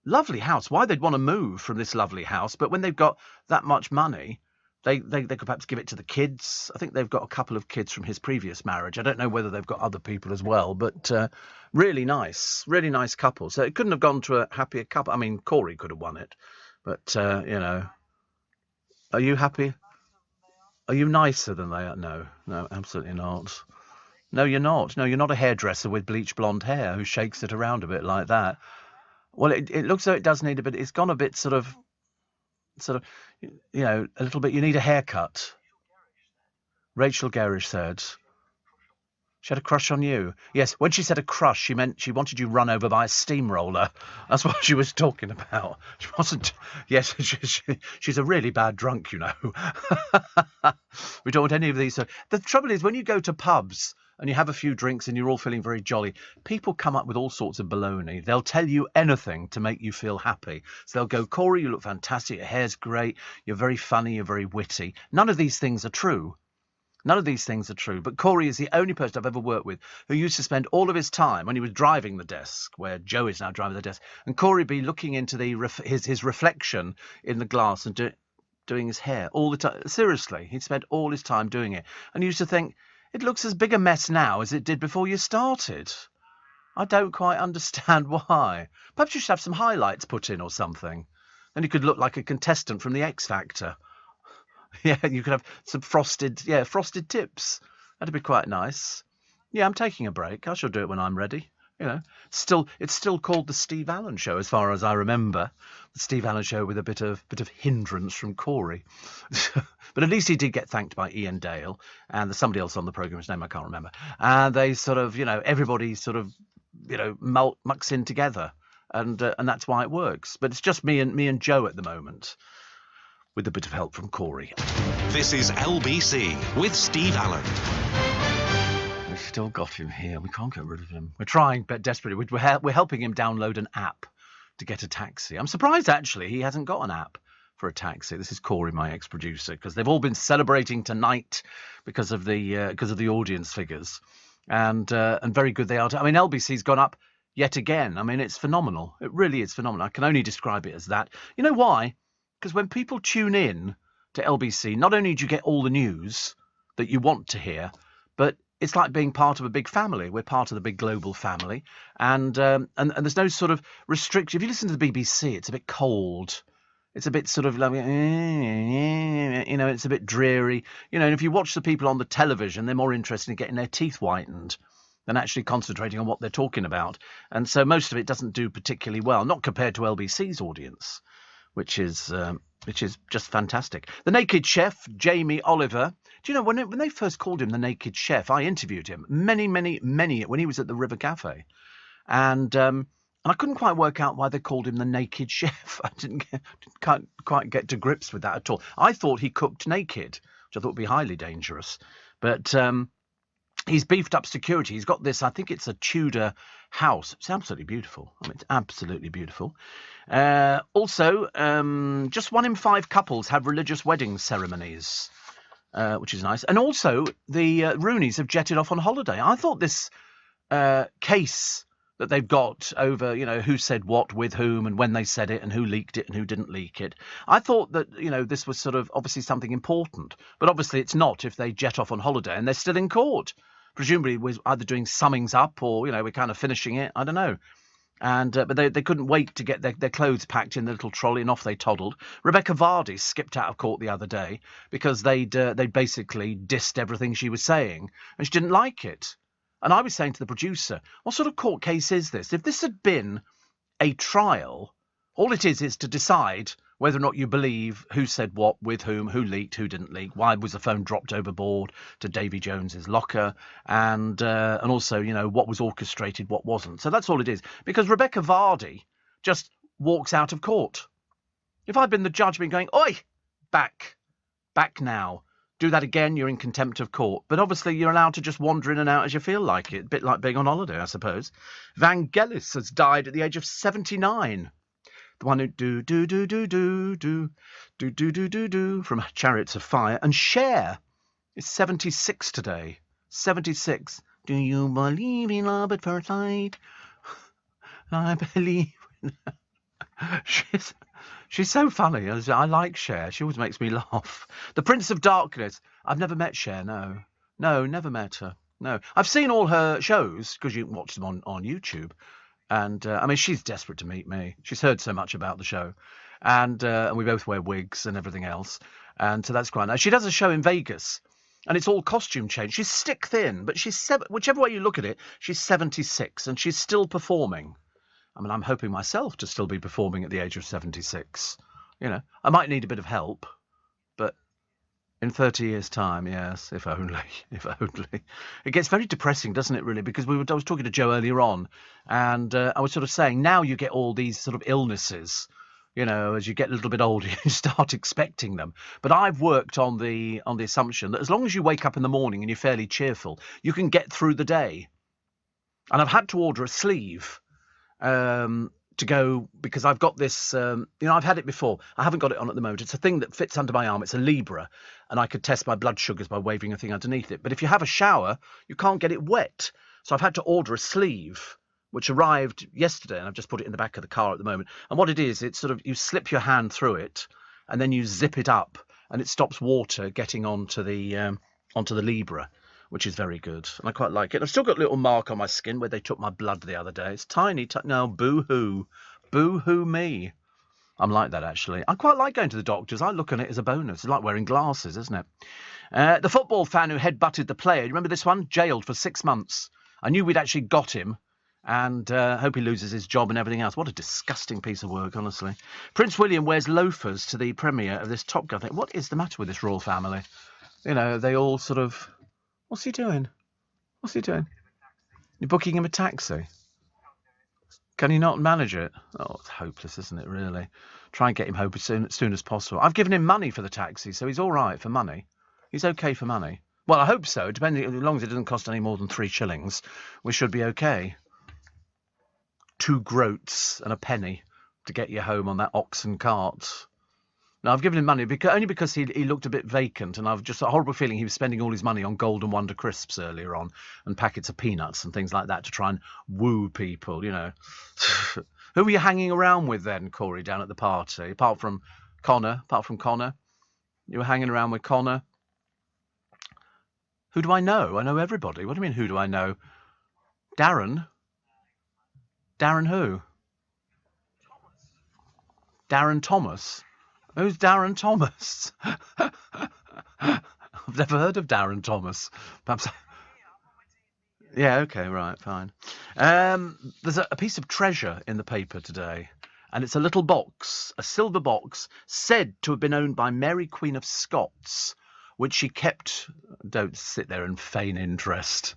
A: Lovely house. Why they'd want to move from this lovely house? But when they've got that much money, they could perhaps give it to the kids. I think they've got a couple of kids from his previous marriage. I don't know whether they've got other people as well, but really nice couple. So it couldn't have gone to a happier couple. I mean, Corey could have won it, but are you happy? Are you nicer than they are? No, absolutely not. No, you're not. No, you're not a hairdresser with bleach blonde hair who shakes it around a bit like that. Well, it looks though it does need a bit. It's gone a bit sort of, a little bit. You need a haircut. Rachel Gerrish said. She had a crush on you. Yes, when she said a crush, she meant she wanted you run over by a steamroller. That's what she was talking about. She wasn't... Yes, she's a really bad drunk, you know. We don't want any of these. The trouble is, when you go to pubs and you have a few drinks and you're all feeling very jolly, people come up with all sorts of baloney. They'll tell you anything to make you feel happy. So they'll go, Corey, you look fantastic, your hair's great, you're very funny, you're very witty. None of these things are true. None of these things are true. But Corey is the only person I've ever worked with who used to spend all of his time when he was driving the desk, where Joe is now driving the desk, and Corey be looking into his reflection in the glass and doing his hair all the time. Seriously, he'd spent all his time doing it. And you used to think, it looks as big a mess now as it did before you started. I don't quite understand why. Perhaps you should have some highlights put in or something. Then you could look like a contestant from the X Factor. Yeah, you could have some frosted tips. That'd be quite nice. Yeah, I'm taking a break. I shall do it when I'm ready. You know, it's still called the Steve Allen Show, as far as I remember. The Steve Allen Show with a bit of hindrance from Corey. But at least he did get thanked by Ian Dale, and there's somebody else on the programme, whose name I can't remember. And they sort of, everybody sort of, mucks in together, and that's why it works. But it's just me and Joe at the moment, with a bit of help from Corey.
B: This is LBC with Steve Allen.
A: We've still got him here. We can't get rid of him. We're trying, but desperately. We're helping him download an app to get a taxi. I'm surprised, actually, he hasn't got an app for a taxi. This is Corey, my ex-producer, because they've all been celebrating tonight because of the audience figures, and very good they are. I mean, LBC's gone up yet again. I mean, it's phenomenal. It really is phenomenal. I can only describe it as that. You know why? Because when people tune in to LBC, not only do you get all the news that you want to hear, but it's like being part of a big family. We're part of the big global family, and there's no sort of restriction. If you listen to the BBC, it's a bit cold. It's a bit sort of like, it's a bit dreary. And if you watch the people on the television, they're more interested in getting their teeth whitened than actually concentrating on what they're talking about. And so most of it doesn't do particularly well, not compared to LBC's audience, which is just fantastic. The Naked Chef, Jamie Oliver. Do you know, when they first called him the Naked Chef, I interviewed him many, when he was at the River Cafe. And I couldn't quite work out why they called him the Naked Chef. I can't quite get to grips with that at all. I thought he cooked naked, which I thought would be highly dangerous. But he's beefed up security. He's got this, I think it's a Tudor house. It's absolutely beautiful. I mean, it's absolutely beautiful. Also, just 1 in 5 couples have religious wedding ceremonies, which is nice. And also, the Rooneys have jetted off on holiday. I thought this case that they've got over, who said what with whom and when they said it and who leaked it and who didn't leak it. I thought that, this was sort of obviously something important. But obviously it's not if they jet off on holiday and they're still in court. Presumably we're either doing summings up or, we're kind of finishing it. I don't know. And but they couldn't wait to get their clothes packed in the little trolley, and off they toddled. Rebecca Vardy skipped out of court the other day because they'd basically dissed everything she was saying, and she didn't like it. And I was saying to the producer, what sort of court case is this? If this had been a trial, all it is to decide whether or not you believe who said what, with whom, who leaked, who didn't leak, why was the phone dropped overboard to Davy Jones's locker, and also, what was orchestrated, what wasn't. So that's all it is. Because Rebecca Vardy just walks out of court. If I'd been the judge, I'd been going, oi, back now. Do that again, you're in contempt of court. But obviously you're allowed to just wander in and out as you feel like it. A bit like being on holiday, I suppose. Vangelis has died at the age of 79. The one who do from Chariots of Fire. And Cher is 76 today. 76. Do you believe in love at first sight? I believe in... She's so funny. I like Cher. She always makes me laugh. The Prince of Darkness. I've never met Cher, no. No, never met her. No. I've seen all her shows, because you can watch them on YouTube. And, she's desperate to meet me. She's heard so much about the show. And we both wear wigs and everything else. And so that's quite nice. She does a show in Vegas. And it's all costume change. She's stick thin, but whichever way you look at it, she's 76 and she's still performing. I'm hoping myself to still be performing at the age of 76. I might need a bit of help, but In 30 years' time, yes, if only, if only. It gets very depressing, doesn't it, really? Because I was talking to Joe earlier on, and I was sort of saying, now you get all these sort of illnesses, as you get a little bit older, you start expecting them. But I've worked on the assumption that as long as you wake up in the morning and you're fairly cheerful, you can get through the day. And I've had to order a sleeve to go, because I've got this, I've had it before. I haven't got it on at the moment. It's a thing that fits under my arm. It's a Libra, and I could test my blood sugars by waving a thing underneath it. But if you have a shower, you can't get it wet. So I've had to order a sleeve, which arrived yesterday, and I've just put it in the back of the car at the moment. And what it is, it's sort of, you slip your hand through it, and then you zip it up, and it stops water getting onto the Libra, which is very good. And I quite like it. I've still got a little mark on my skin where they took my blood the other day. It's tiny. No, boo-hoo. Boo-hoo me. I'm like that, actually. I quite like going to the doctors. I look on it as a bonus. It's like wearing glasses, isn't it? The football fan who headbutted the player, you remember this one? Jailed for 6 months. I knew we'd actually got him, and hope he loses his job and everything else. What a disgusting piece of work, honestly. Prince William wears loafers to the premiere of this Top Gun thing. What is the matter with this royal family? They all sort of... What's he doing? What's he doing? You're booking him a taxi. Can you not manage it? Oh, it's hopeless, isn't it, really? Try and get him home as soon as possible. I've given him money for the taxi, so he's all right for money. He's okay for money. Well, I hope so, depending, as long as it doesn't cost any more than 3 shillings, we should be okay. 2 groats and a penny to get you home on that oxen cart. Now, I've given him money only because he looked a bit vacant, and I've just a horrible feeling he was spending all his money on Golden Wonder crisps earlier on and packets of peanuts and things like that to try and woo people, Who were you hanging around with then, Corey, down at the party? Apart from Connor? You were hanging around with Connor? Who do I know? I know everybody. What do you mean, who do I know? Darren? Darren who? Darren Thomas? Who's Darren Thomas? I've never heard of Darren Thomas. Perhaps. Yeah, okay, right, fine. There's a piece of treasure in the paper today, and it's a little box, a silver box, said to have been owned by Mary Queen of Scots, which she kept... Don't sit there and feign interest.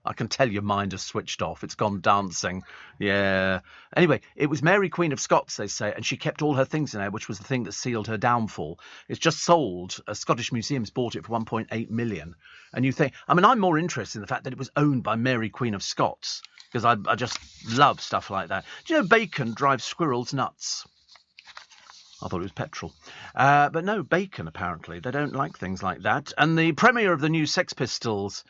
A: I can tell your mind has switched off. It's gone dancing. Yeah. Anyway, it was Mary Queen of Scots, they say, and she kept all her things in there, which was the thing that sealed her downfall. It's just sold. Scottish Museums bought it for 1.8 million. And you think... I'm more interested in the fact that it was owned by Mary Queen of Scots, because I just love stuff like that. Do you know bacon drives squirrels nuts? I thought it was petrol. But no, bacon, apparently. They don't like things like that. And the premiere of the new Sex Pistols...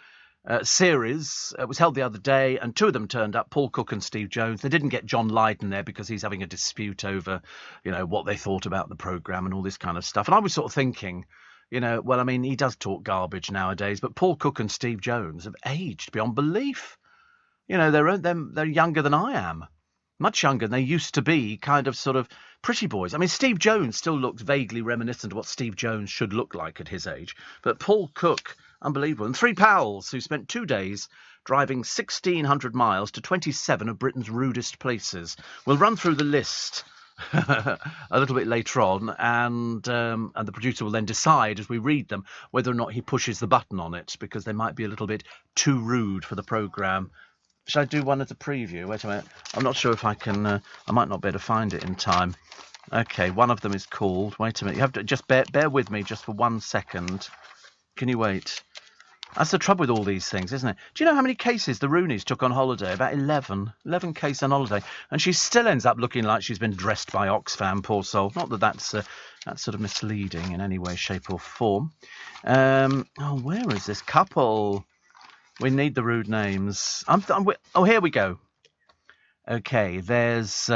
A: series was held the other day, and 2 of them turned up, Paul Cook and Steve Jones. They didn't get John Lydon there because he's having a dispute over, what they thought about the programme and all this kind of stuff. And I was sort of thinking, he does talk garbage nowadays, but Paul Cook and Steve Jones have aged beyond belief. They're younger than I am. Much younger than they used to be, kind of sort of pretty boys. Steve Jones still looks vaguely reminiscent of what Steve Jones should look like at his age. But Paul Cook... Unbelievable. And 3 pals who spent 2 days driving 1,600 miles to 27 of Britain's rudest places. We'll run through the list a little bit later on, and the producer will then decide as we read them whether or not he pushes the button on it, because they might be a little bit too rude for the programme. Should I do one as a preview? Wait a minute. I'm not sure if I can... I might not be able to find it in time. Okay, one of them is called... Wait a minute. You have to just bear with me just for 1 second. Can you wait? That's the trouble with all these things, isn't it? Do you know how many cases the Rooneys took on holiday? About 11. 11 cases on holiday. And she still ends up looking like she's been dressed by Oxfam, poor soul. Not that that's sort of misleading in any way, shape or form. Where is this couple? We need the rude names. Here we go. Okay, there's...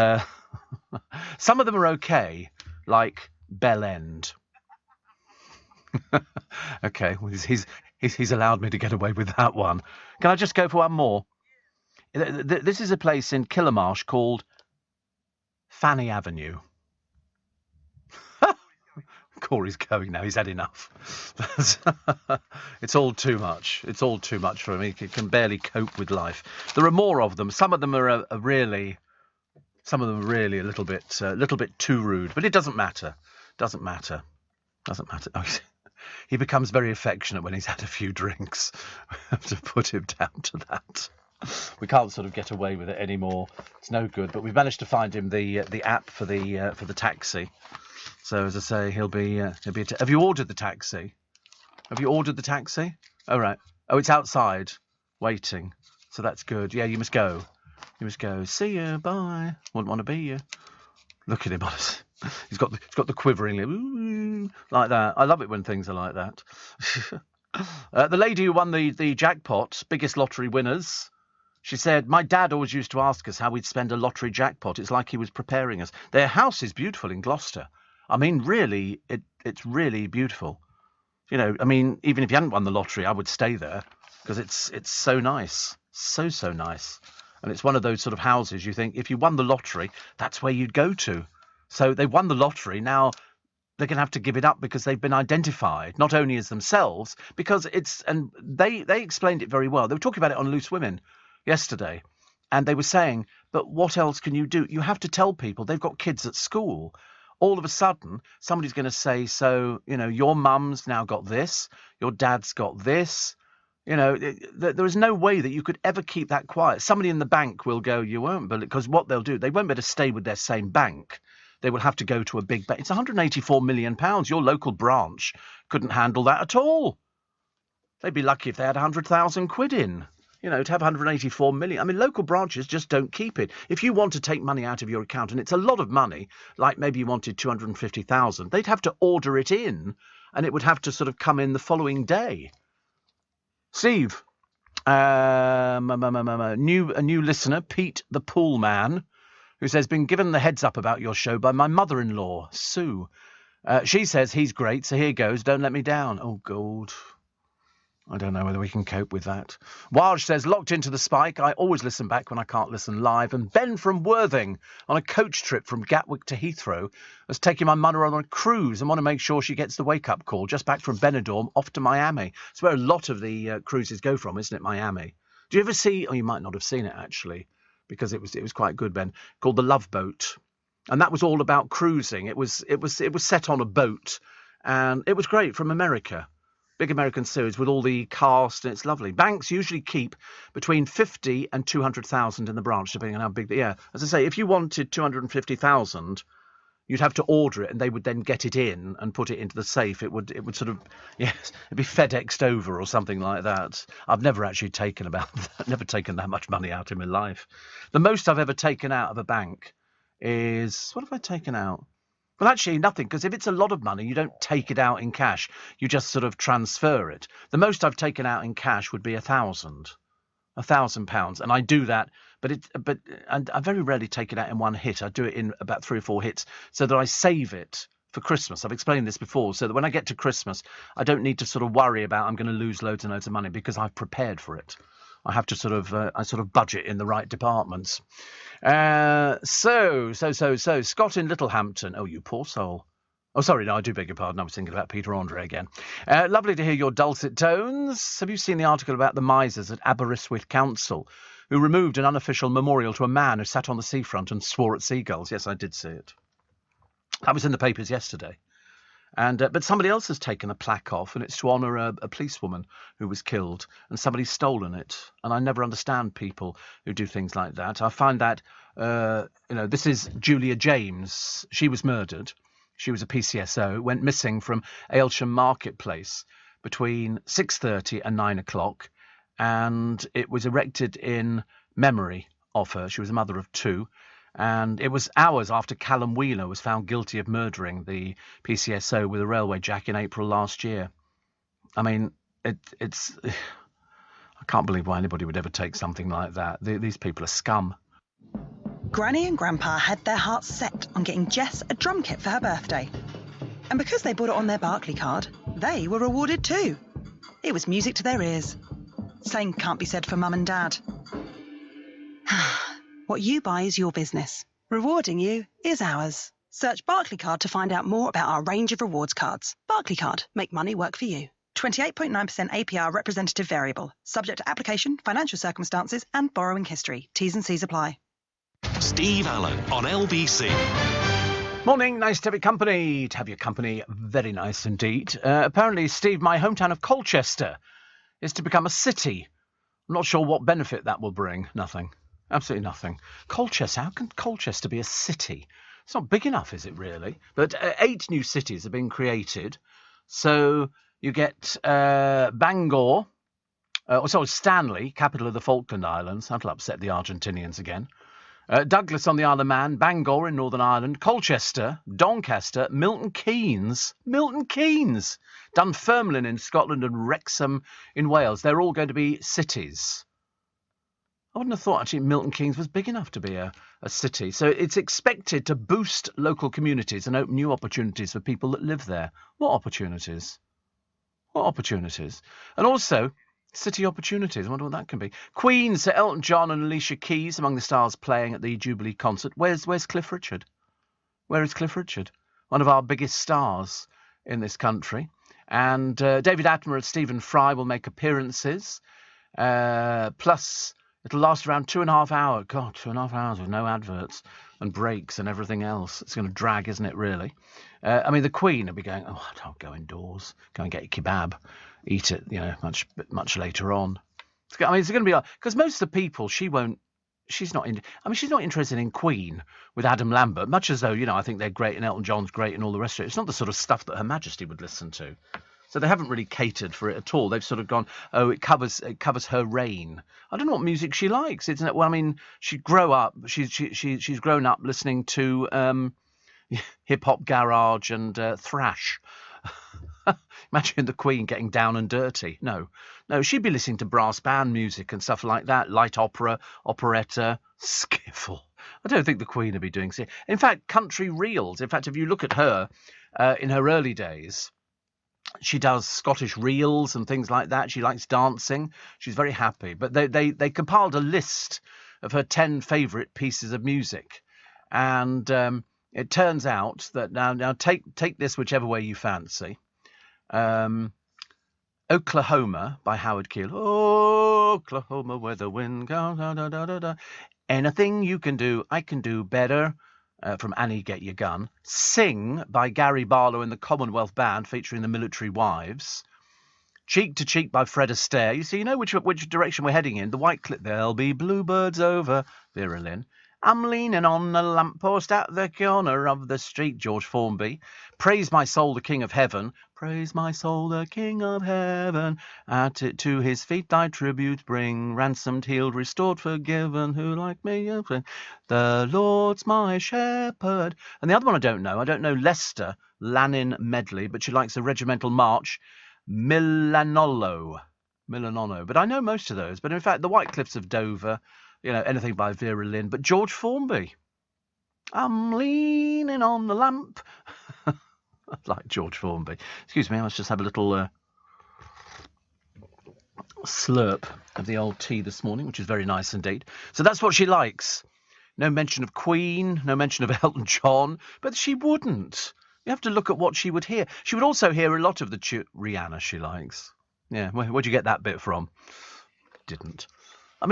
A: some of them are okay, like Bell End. Okay, well, he's allowed me to get away with that one. Can I just go for one more? This is a place in Killamarsh called Fanny Avenue. Corey's going now. He's had enough. It's all too much. It's all too much for him. He can barely cope with life. There are more of them. Some of them are really a little bit too rude. But it doesn't matter. Doesn't matter. Oh, He becomes very affectionate when he's had a few drinks. We have to put him down to that. We can't sort of get away with it anymore. It's no good. But we've managed to find him the app for the taxi. So as I say, he'll be. Have you ordered the taxi? Have you ordered the taxi? Oh right. Oh, it's outside, waiting. So that's good. Yeah, you must go. You must go. See you. Bye. Wouldn't want to be you. Look at him, honest. He's got the quivering lip, ooh, like that. I love it when things are like that. The lady who won the jackpot, biggest lottery winners, she said, my dad always used to ask us how we'd spend a lottery jackpot. It's like he was preparing us. Their house is beautiful in Gloucester. I mean, really, it's really beautiful. You know, I mean, even if you hadn't won the lottery, I would stay there because it's so nice. So nice. And it's one of those sort of houses you think, if you won the lottery, that's where you'd go to. So they won the lottery. Now they're going to have to give it up because they've been identified, not only as themselves, because and they explained it very well. They were talking about it on Loose Women yesterday. And they were saying, but what else can you do? You have to tell people they've got kids at school. All of a sudden, somebody's going to say, so, you know, your mum's now got this, your dad's got this. You know, there is no way that you could ever keep that quiet. Somebody in the bank will go, you won't, because what they'll do, they won't be able to stay with their same bank. They will have to go to a big bank. It's £184 million. Your local branch couldn't handle that at all. They'd be lucky if they had 100,000 quid in. You know, to have 184 million. I mean, local branches just don't keep it. If you want to take money out of your account, and it's a lot of money, like maybe you wanted 250,000, they'd have to order it in, and it would have to sort of come in the following day. Steve, a new listener, Pete the Pool Man, who says, been given the heads up about your show by my mother-in-law, Sue. She says he's great, so here goes, don't let me down. Oh, God. I don't know whether we can cope with that. Walsh says, locked into the Spike. I always listen back when I can't listen live. And Ben from Worthing, on a coach trip from Gatwick to Heathrow, has taken my mother on a cruise and want to make sure she gets the wake-up call. Just back from Benidorm, off to Miami. It's where a lot of the cruises go from, isn't it, Miami? Do you ever see, oh, you might not have seen it, actually, because it was quite good, Ben, called The Love Boat. And that was all about cruising. It was set on a boat, and it was great, from America. Big American series with all the cast, and it's lovely. Banks usually keep between 50 and 200,000 in the branch, depending on how big. Yeah, as I say, if you wanted 250,000, you'd have to order it, and they would then get it in and put it into the safe. It would sort of, yes, it'd be FedExed over or something like that. I've never actually taken that much money out in my life. The most I've ever taken out of a bank is, what have I taken out? Well, actually, nothing, because if it's a lot of money, you don't take it out in cash. You just sort of transfer it. The most I've taken out in cash would be £1,000, and I do that. But I very rarely take it out in one hit. I do it in about 3 or 4 hits, so that I save it for Christmas. I've explained this before, so that when I get to Christmas, I don't need to sort of worry about I'm going to lose loads and loads of money because I've prepared for it. I have to sort of budget in the right departments. So, Scott in Littlehampton. Oh, you poor soul. Oh, sorry, no, I do beg your pardon. I was thinking about Peter Andre again. Lovely to hear your dulcet tones. Have you seen the article about the misers at Aberystwyth Council, who removed an unofficial memorial to a man who sat on the seafront and swore at seagulls? Yes, I did see it. That was in the papers yesterday. And but somebody else has taken a plaque off, and it's to honour a policewoman who was killed, and somebody's stolen it. And I never understand people who do things like that. I find that, this is Julia James. She was murdered. She was a PCSO, went missing from Aylsham Marketplace between 6:30 and 9 o'clock, and it was erected in memory of her. She was a mother of 2. And it was hours after Callum Wheeler was found guilty of murdering the PCSO with a railway jack in April last year. I mean, it's... I can't believe why anybody would ever take something like that. These people are scum.
F: Granny and Grandpa had their hearts set on getting Jess a drum kit for her birthday. And because they bought it on their Barclay card, they were rewarded too. It was music to their ears. Same can't be said for Mum and Dad. What you buy is your business. Rewarding you is ours. Search Barclaycard to find out more about our range of rewards cards. Barclaycard. Make money work for you. 28.9% APR representative variable. Subject to application, financial circumstances and borrowing history. T's and C's apply.
B: Steve Allen on LBC.
A: Morning, nice to have your company. To have your company, very nice indeed. Apparently, Steve, my hometown of Colchester is to become a city. I'm not sure what benefit that will bring. Nothing. Absolutely nothing. Colchester, how can Colchester be a city? It's not big enough, is it really? But 8 new cities have been created. So you get Bangor, Stanley, capital of the Falkland Islands. That'll upset the Argentinians again. Douglas on the Isle of Man, Bangor in Northern Ireland, Colchester, Doncaster, Milton Keynes, Dunfermline in Scotland and Wrexham in Wales. They're all going to be cities. I wouldn't have thought actually Milton Keynes was big enough to be a city. So it's expected to boost local communities and open new opportunities for people that live there. What opportunities? And also city opportunities. I wonder what that can be. Queen, Sir Elton John and Alicia Keys among the stars playing at the Jubilee concert. Where's Cliff Richard? Where is Cliff Richard? One of our biggest stars in this country. And David Attenborough and Stephen Fry will make appearances. Plus, it'll last around 2.5 hours. God, 2.5 hours with no adverts and breaks and everything else. It's going to drag, isn't it, really? The Queen will be going, I'll go indoors. Go and get a kebab. Eat it, much later on. It's going to be because most of the people she's not interested in Queen with Adam Lambert, much as though I think they're great and Elton John's great and all the rest of it. It's not the sort of stuff that Her Majesty would listen to. So they haven't really catered for it at all. They've sort of gone, it covers her reign. I don't know what music she likes. She's grown up listening to hip hop, garage, and thrash. Imagine the Queen getting down and dirty. No, she'd be listening to brass band music and stuff like that, light opera, operetta, skiffle. I don't think the Queen would be doing so. In fact, country reels. In fact, if you look at her in her early days, she does Scottish reels and things like that. She likes dancing. She's very happy. But they compiled a list of her 10 favourite pieces of music. And it turns out that now take this whichever way you fancy. Oklahoma by Howard Keel. Oklahoma where the wind goes. Da, da, da, da, da. Anything you can do, I can do better. From Annie Get Your Gun. Sing by Gary Barlow and the Commonwealth Band featuring the Military Wives. Cheek to Cheek by Fred Astaire. You see, you know which direction we're heading in. The White Clip. There'll be bluebirds over. Vera Lynn. I'm leaning on a lamppost at the corner of the street. George Formby. Praise My Soul, the King of Heaven. Praise my soul, the King of Heaven. To his feet thy tribute bring. Ransomed, healed, restored, forgiven. Who like me? The Lord's my shepherd. And the other one I don't know Lester Lannin medley, but she likes a regimental march. Milanolo. But I know most of those. But in fact, the White Cliffs of Dover, anything by Vera Lynn. But George Formby. I'm leaning on the lamp. Like George Formby. Excuse me, I must just have a little slurp of the old tea this morning, which is very nice indeed. So that's what she likes. No mention of Queen, no mention of Elton John, but she wouldn't. You have to look at what she would hear. She would also hear a lot of the Rihanna she likes. Yeah, where'd you get that bit from? Didn't.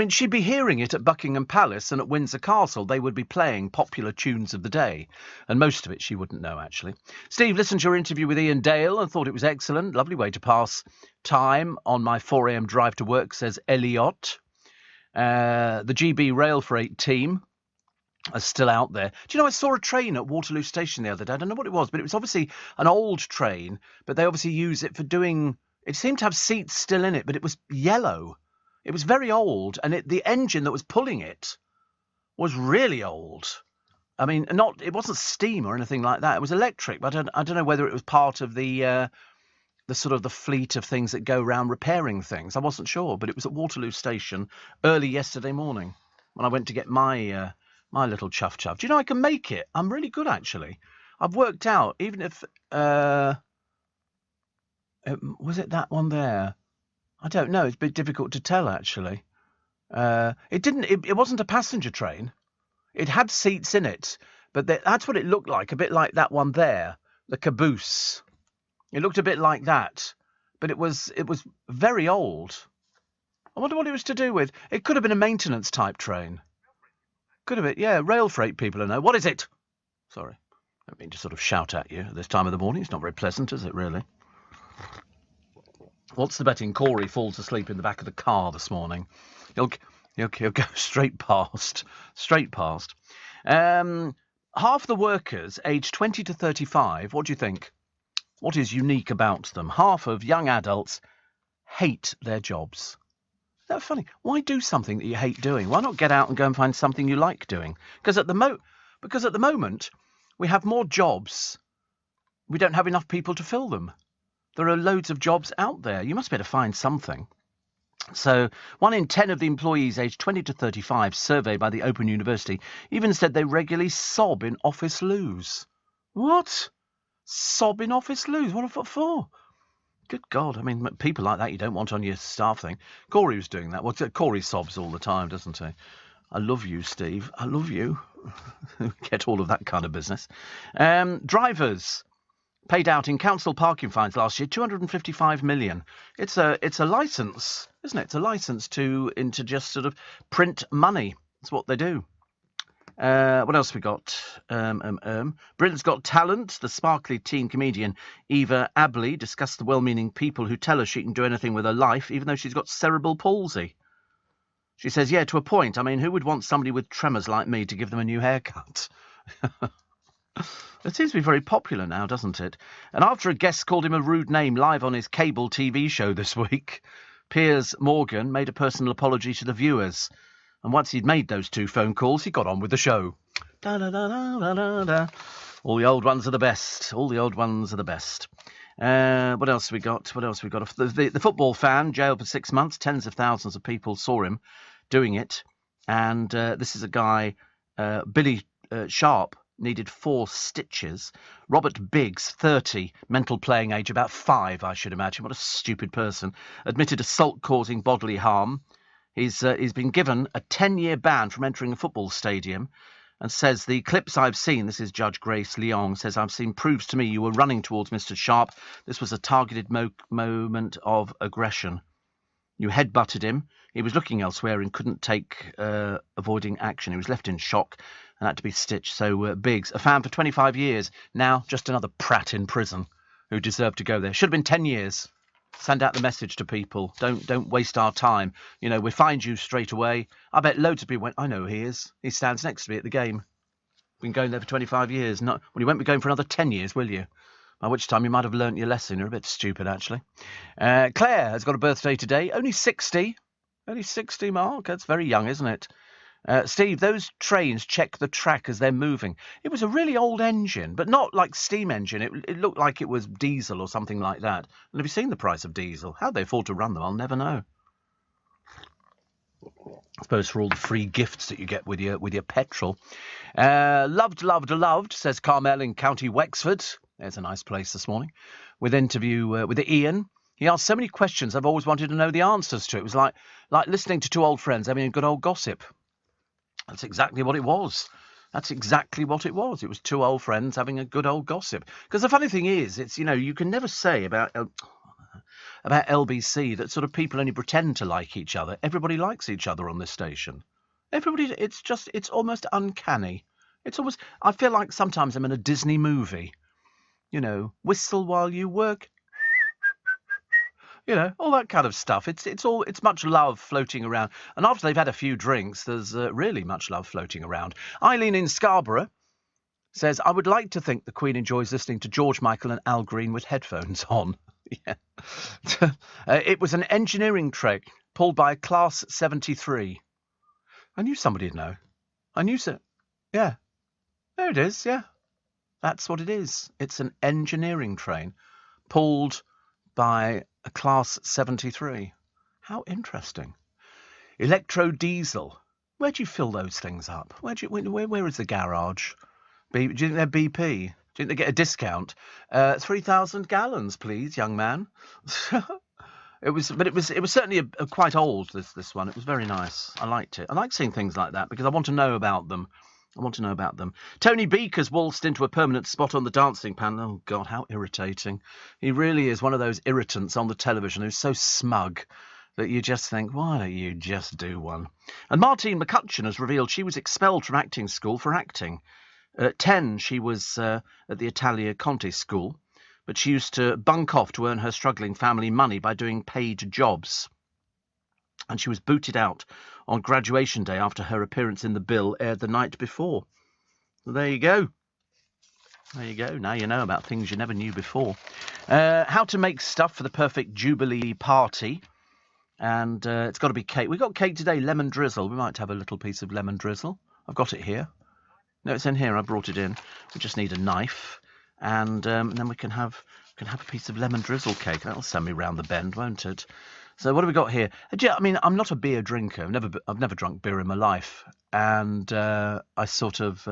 A: She'd be hearing it at Buckingham Palace and at Windsor Castle. They would be playing popular tunes of the day. And most of it she wouldn't know, actually. Steve listened to your interview with Ian Dale and thought it was excellent. Lovely way to pass time on my 4 a.m. drive to work, says Elliot. The GB Rail Freight team are still out there. Do you know, I saw a train at Waterloo Station the other day. I don't know what it was, but it was obviously an old train. But they obviously use it for doing... It seemed to have seats still in it, but it was yellow. It was very old, and the engine that was pulling it was really old. It wasn't steam or anything like that. It was electric, but I don't know whether it was part of the sort of the fleet of things that go around repairing things. I wasn't sure, but it was at Waterloo Station early yesterday morning when I went to get my little chuff. Do you know I can make it? I'm really good, actually. I've worked out, even if was it that one there? I don't know. It's a bit difficult to tell, actually. It wasn't a passenger train. It had seats in it, but that's what it looked like. A bit like that one there, the caboose. It looked a bit like that, but it was very old. I wonder what it was to do with. It could have been a maintenance type train. Could have been, yeah. Rail freight people know. What is it? Sorry. I mean to sort of shout at you at this time of the morning. It's not very pleasant, is it, really? What's the betting? Corey falls asleep in the back of the car this morning. He'll go straight past. Half the workers aged 20 to 35, what do you think? What is unique about them? Half of young adults hate their jobs. Isn't that funny? Why do something that you hate doing? Why not get out and go and find something you like doing? Because at the moment, we have more jobs. We don't have enough people to fill them. There are loads of jobs out there. You must be able to find something. So 1 in 10 of the employees aged 20 to 35 surveyed by the Open University even said they regularly sob in office loos. What? Sob in office loos? What for? Good God. I mean, people like that you don't want on your staff thing. Corey was doing that. Well, Corey sobs all the time, doesn't he? I love you, Steve. I love you. Get all of that kind of business. Drivers paid out in council parking fines last year, 255 million. It's a licence, isn't it? It's a licence to just sort of print money. That's what they do. What else we got? Britain's Got Talent. The sparkly teen comedian Eva Abley discussed the well-meaning people who tell her she can do anything with her life, even though she's got cerebral palsy. She says, yeah, to a point. I mean, who would want somebody with tremors like me to give them a new haircut? It seems to be very popular now, doesn't it? And after a guest called him a rude name live on his cable TV show this week, Piers Morgan made a personal apology to the viewers. And once he'd made those 2 phone calls, he got on with the show. Da, da, da, da, da, da, da. All the old ones are the best. All the old ones are the best. What else we got? The football fan, jailed for 6 months. Tens of thousands of people saw him doing it. And this is a guy, Billy Sharp, needed 4 stitches. Robert Biggs, 30, mental playing age, about 5, I should imagine. What a stupid person. Admitted assault causing bodily harm. He's been given a 10-year ban from entering a football stadium and says, the clips I've seen, this is Judge Grace Leong, says, I've seen proves to me you were running towards Mr. Sharp. This was a targeted moment of aggression. You headbutted him. He was looking elsewhere and couldn't take avoiding action. He was left in shock and had to be stitched. So Biggs, a fan for 25 years, now just another prat in prison who deserved to go there. Should have been 10 years. Send out the message to people. Don't waste our time. You know, we find you straight away. I bet loads of people went, I know who he is. He stands next to me at the game. Been going there for 25 years. Well, you won't be going for another 10 years, will you? By which time you might have learnt your lesson. You're a bit stupid, actually. Claire has got a birthday today. Only 60. Only 60, Mark. That's very young, isn't it? Steve, those trains check the track as they're moving. It was a really old engine, but not like steam engine. It looked like it was diesel or something like that. And have you seen the price of diesel? How they afford to run them, I'll never know. I suppose for all the free gifts that you get with your petrol. Loved, says Carmel in County Wexford. There's a nice place this morning. With interview with Ian. He asked so many questions I've always wanted to know the answers to. It was like listening to 2 old friends having a good old gossip. That's exactly what it was. It was 2 old friends having a good old gossip. Because the funny thing is, it's, you know, you can never say about LBC that sort of people only pretend to like each other. Everybody likes each other on this station. Everybody, it's almost uncanny. I feel like sometimes I'm in a Disney movie. You know, whistle while you work. You know, all that kind of stuff. It's much love floating around. And after they've had a few drinks, there's really much love floating around. Eileen in Scarborough says, I would like to think the Queen enjoys listening to George Michael and Al Green with headphones on. Yeah. It was an engineering train pulled by a Class 73. I knew somebody'd know. Yeah. There it is, yeah. That's what it is. It's an engineering train pulled by a Class 73. How interesting. Electro-diesel. Where do you fill those things up? Where is the garage? Do you think they're BP? Do you think they get a discount? 3,000 gallons, please, young man. It was certainly a quite old, this one. It was very nice. I liked it. I like seeing things like that because I want to know about them. Tony Beaker's waltzed into a permanent spot on the dancing panel. Oh, God, how irritating. He really is one of those irritants on the television who's so smug that you just think, why don't you just do one? And Martine McCutcheon has revealed she was expelled from acting school for acting. At 10, she was at the Italia Conti school, but she used to bunk off to earn her struggling family money by doing paid jobs. And she was booted out on graduation day after her appearance in The Bill aired the night before. So there you go. There you go. Now you know about things you never knew before. How to make stuff for the perfect Jubilee party. And it's got to be cake. We've got cake today, lemon drizzle. We might have a little piece of lemon drizzle. I've got it here. No, it's in here. I brought it in. We just need a knife. And then we can have a piece of lemon drizzle cake. That'll send me round the bend, won't it? So what have we got here? I mean, I'm not a beer drinker. I've never drunk beer in my life. And I'm sort of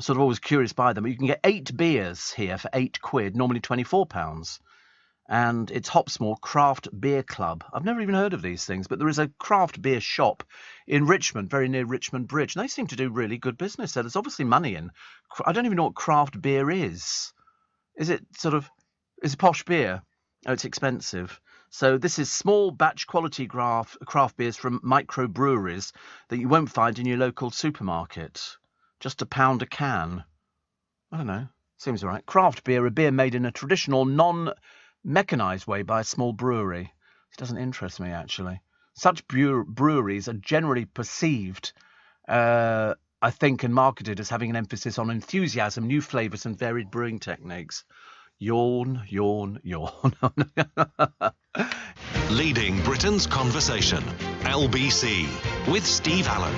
A: always curious by them. You can get 8 beers here for £8, normally £24. And it's Hopsmore Craft Beer Club. I've never even heard of these things, but there is a craft beer shop in Richmond, very near Richmond Bridge, and they seem to do really good business there. There's obviously money in. I don't even know what craft beer is. Is it posh beer? Oh, it's expensive. So this is small batch quality craft beers from microbreweries that you won't find in your local supermarket. Just £1 a can. I don't know. Seems all right. Craft beer, a beer made in a traditional non-mechanised way by a small brewery. It doesn't interest me, actually. Such breweries are generally perceived, I think, and marketed as having an emphasis on enthusiasm, new flavours and varied brewing techniques. Yawn, yawn, yawn.
B: Leading Britain's conversation. LBC with Steve Allen.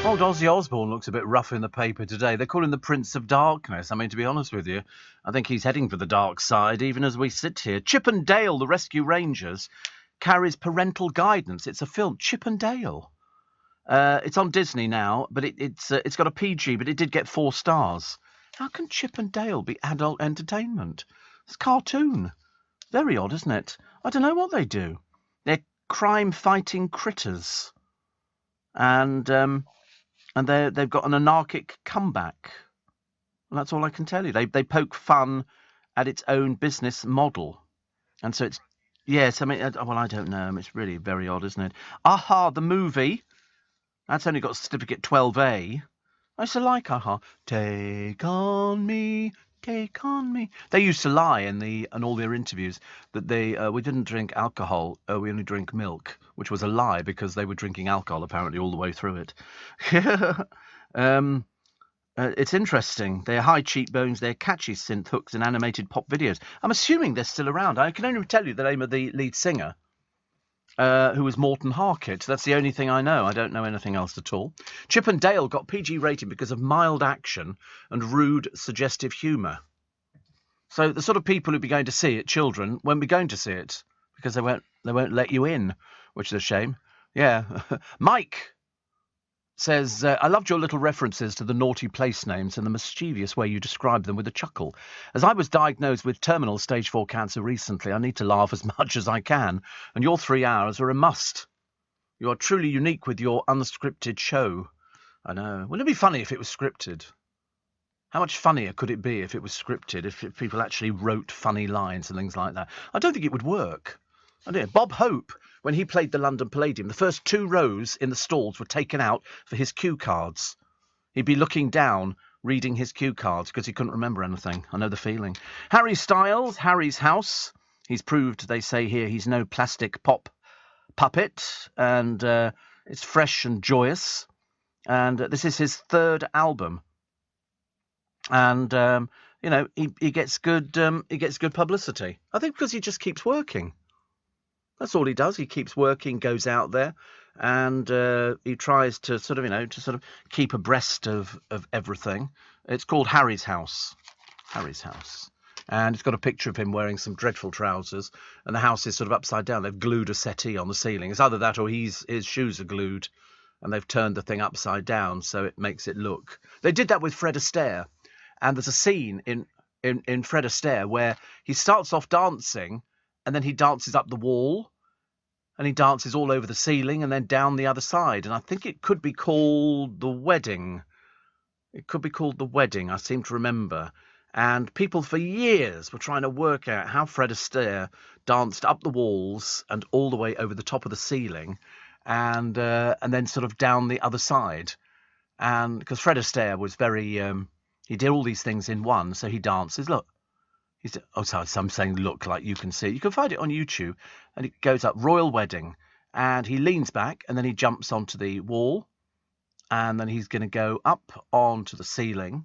A: Old Ozzy Osbourne looks a bit rough in the paper today. They call him the Prince of Darkness. I mean, to be honest with you, I think he's heading for the dark side even as we sit here. Chip and Dale, the Rescue Rangers, carries parental guidance. It's a film, Chip and Dale. It's on Disney now, but it's got a PG, but it did get 4 stars. How can Chip and Dale be adult entertainment? It's a cartoon. Very odd, isn't it? I don't know what they do. They're crime-fighting critters. And they've got an anarchic comeback. Well, that's all I can tell you. They poke fun at its own business model. And so it's... Yes, I mean, well, I don't know. It's really very odd, isn't it? Aha, the movie. That's only got certificate 12A. I used to like Aha. Take on me, take on me. They used to lie in all their interviews that we didn't drink alcohol, we only drink milk, which was a lie because they were drinking alcohol apparently all the way through it. It's interesting. They're high cheekbones, they're catchy synth hooks and animated pop videos. I'm assuming they're still around. I can only tell you the name of the lead singer. Who was Morton Harkett. That's the only thing I know. I don't know anything else at all. Chip and Dale got PG rating because of mild action and rude, suggestive humour. So the sort of people who'd be going to see it, children, won't be going to see it because they won't let you in, which is a shame. Yeah. Mike says, I loved your little references to the naughty place names and the mischievous way you described them with a chuckle. As I was diagnosed with terminal stage 4 cancer recently, I need to laugh as much as I can, and your 3 hours are a must. You are truly unique with your unscripted show. I know. Wouldn't it be funny if it was scripted? How much funnier could it be if it was scripted, if people actually wrote funny lines and things like that? I don't think it would work. I don't know. Bob Hope, when he played the London Palladium, the first 2 rows in the stalls were taken out for his cue cards. He'd be looking down, reading his cue cards, because he couldn't remember anything. I know the feeling. Harry Styles, Harry's House. He's proved, they say here, he's no plastic pop puppet, and it's fresh and joyous. And this is his 3rd album. And, he gets good publicity. I think because he just keeps working. That's all he does. He keeps working, goes out there, and he tries to sort of keep abreast of everything. It's called Harry's House. Harry's House. And it's got a picture of him wearing some dreadful trousers, and the house is sort of upside down. They've glued a settee on the ceiling. It's either that or his shoes are glued, and they've turned the thing upside down so it makes it look. They did that with Fred Astaire, and there's a scene in Fred Astaire where he starts off dancing, and then he dances up the wall, and he dances all over the ceiling and then down the other side. And I think it could be called The Wedding. It could be called The Wedding, I seem to remember. And people for years were trying to work out how Fred Astaire danced up the walls and all the way over the top of the ceiling and then sort of down the other side. And because Fred Astaire was very, he did all these things in one, so he dances. Look, sorry, I'm saying look like you can see. You can find it on YouTube, and it goes up royal wedding, and he leans back, and then he jumps onto the wall, and then he's going to go up onto the ceiling.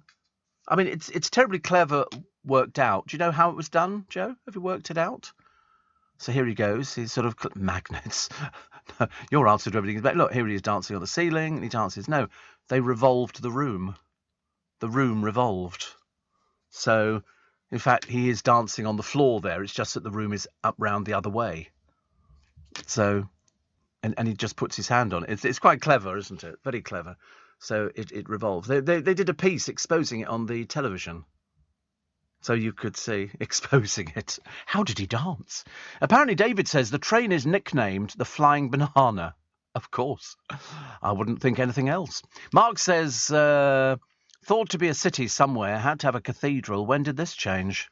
A: I mean, it's terribly clever, worked out. Do you know how it was done, Joe? Have you worked it out? So here he goes. He's sort of magnets. Your answer to everything is look, here he is dancing on the ceiling, and he dances. No, they revolved the room. The room revolved. So, in fact, he is dancing on the floor there. It's just that the room is up round the other way. So, and he just puts his hand on it. It's quite clever, isn't it? Very clever. So it revolves. They did a piece exposing it on the television. So you could see exposing it. How did he dance? Apparently, David says the train is nicknamed the Flying Banana. Of course. I wouldn't think anything else. Mark says, thought to be a city somewhere, had to have a cathedral. When did this change?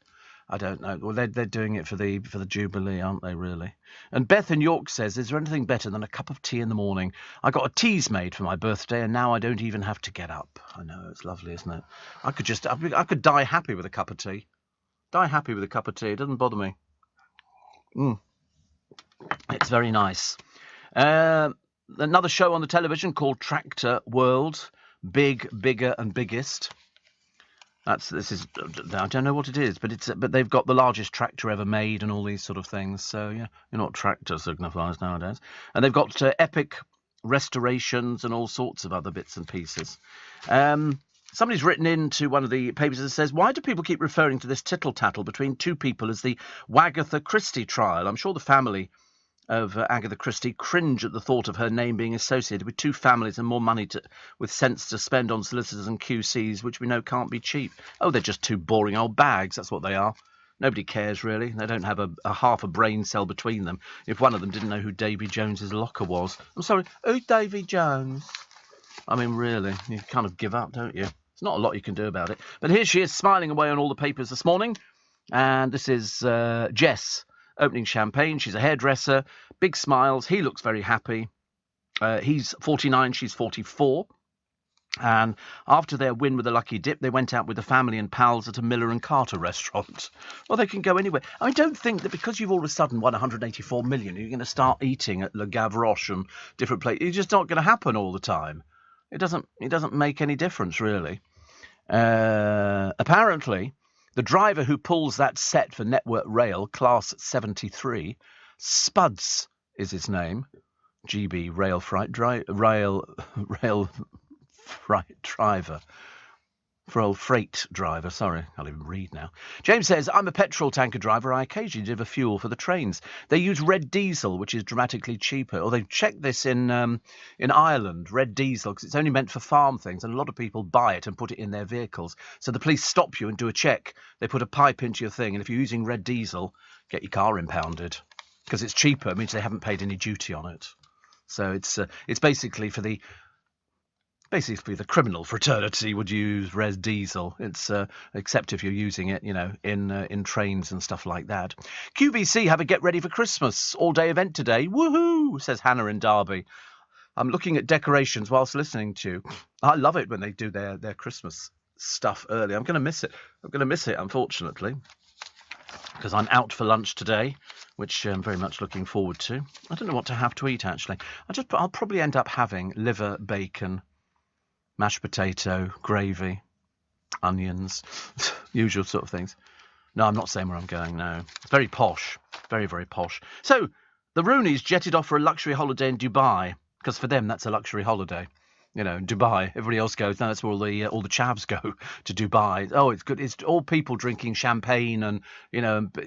A: I don't know. Well, they're doing it for the Jubilee, aren't they, really? And Beth in York says, is there anything better than a cup of tea in the morning? I got a teas made for my birthday, and now I don't even have to get up. I know, it's lovely, isn't it? I could die happy with a cup of tea. Die happy with a cup of tea. It doesn't bother me. It's very nice. Another show on the television called Tractor World. Big, bigger and biggest. I don't know what it is, but they've got the largest tractor ever made and all these sort of things. So yeah, you know what tractor signifies nowadays. And they've got epic restorations and all sorts of other bits and pieces. Somebody's written into one of the papers and says, why do people keep referring to this tittle-tattle between two people as the Wagatha Christie trial? I'm sure the family of Agatha Christie cringe at the thought of her name being associated with two families and more money with sense to spend on solicitors and QCs, which we know can't be cheap. Oh, they're just two boring old bags. That's what they are. Nobody cares, really. They don't have a half a brain cell between them. If one of them didn't know who Davy Jones's locker was. I'm sorry, who's Davy Jones? I mean, really, you kind of give up, don't you? There's not a lot you can do about it. But here she is, smiling away on all the papers this morning. And this is Jess. Opening champagne. She's a hairdresser. Big smiles. He looks very happy. He's 49. She's 44. And after their win with the Lucky Dip, they went out with the family and pals at a Miller and Carter restaurant. Well, they can go anywhere. I don't think that because you've all of a sudden won 184 million, you're going to start eating at Le Gavroche and different places. It's just not going to happen all the time. It doesn't make any difference, really. Apparently, the driver who pulls that set for Network Rail, Class 73, Spuds is his name. GB Rail Freight Driver. Freight driver, sorry, I can't even read now. James says, I'm a petrol tanker driver. I occasionally deliver fuel for the trains. They use red diesel, which is dramatically cheaper. Or they've checked this in Ireland, red diesel, because it's only meant for farm things, and a lot of people buy it and put it in their vehicles. So the police stop you and do a check. They put a pipe into your thing, and if you're using red diesel, get your car impounded. Because it's cheaper, it means they haven't paid any duty on it. So it's basically for the... Basically, the criminal fraternity would use red diesel. It's except if you're using it, in trains and stuff like that. QVC have a get ready for Christmas all-day event today. Woohoo! Says Hannah in Derby. I'm looking at decorations whilst listening to you. I love it when they do their Christmas stuff early. I'm going to miss it. Unfortunately, because I'm out for lunch today, which I'm very much looking forward to. I don't know what to have to eat actually. I'll probably end up having liver, bacon, mashed potato, gravy, onions, usual sort of things. No, I'm not saying where I'm going, no. It's very posh. Very, very posh. So, the Rooneys jetted off for a luxury holiday in Dubai, because for them, that's a luxury holiday. Dubai. Everybody else goes, no, that's where all the chavs go, to Dubai. Oh, it's good. It's all people drinking champagne and,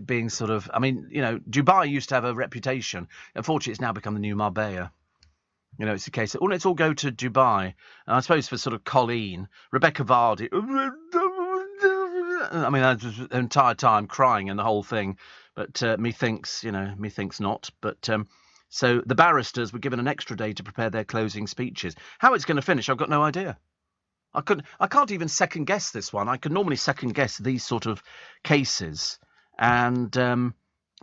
A: being sort of... I mean, Dubai used to have a reputation. Unfortunately, it's now become the new Marbella. It's the case that, let's all go to Dubai. And I suppose for sort of Colleen, Rebecca Vardy, I mean, I was the entire time crying and the whole thing. But methinks not. But so the barristers were given an extra day to prepare their closing speeches. How it's going to finish, I've got no idea. I can't even second guess this one. I can normally second guess these sort of cases. And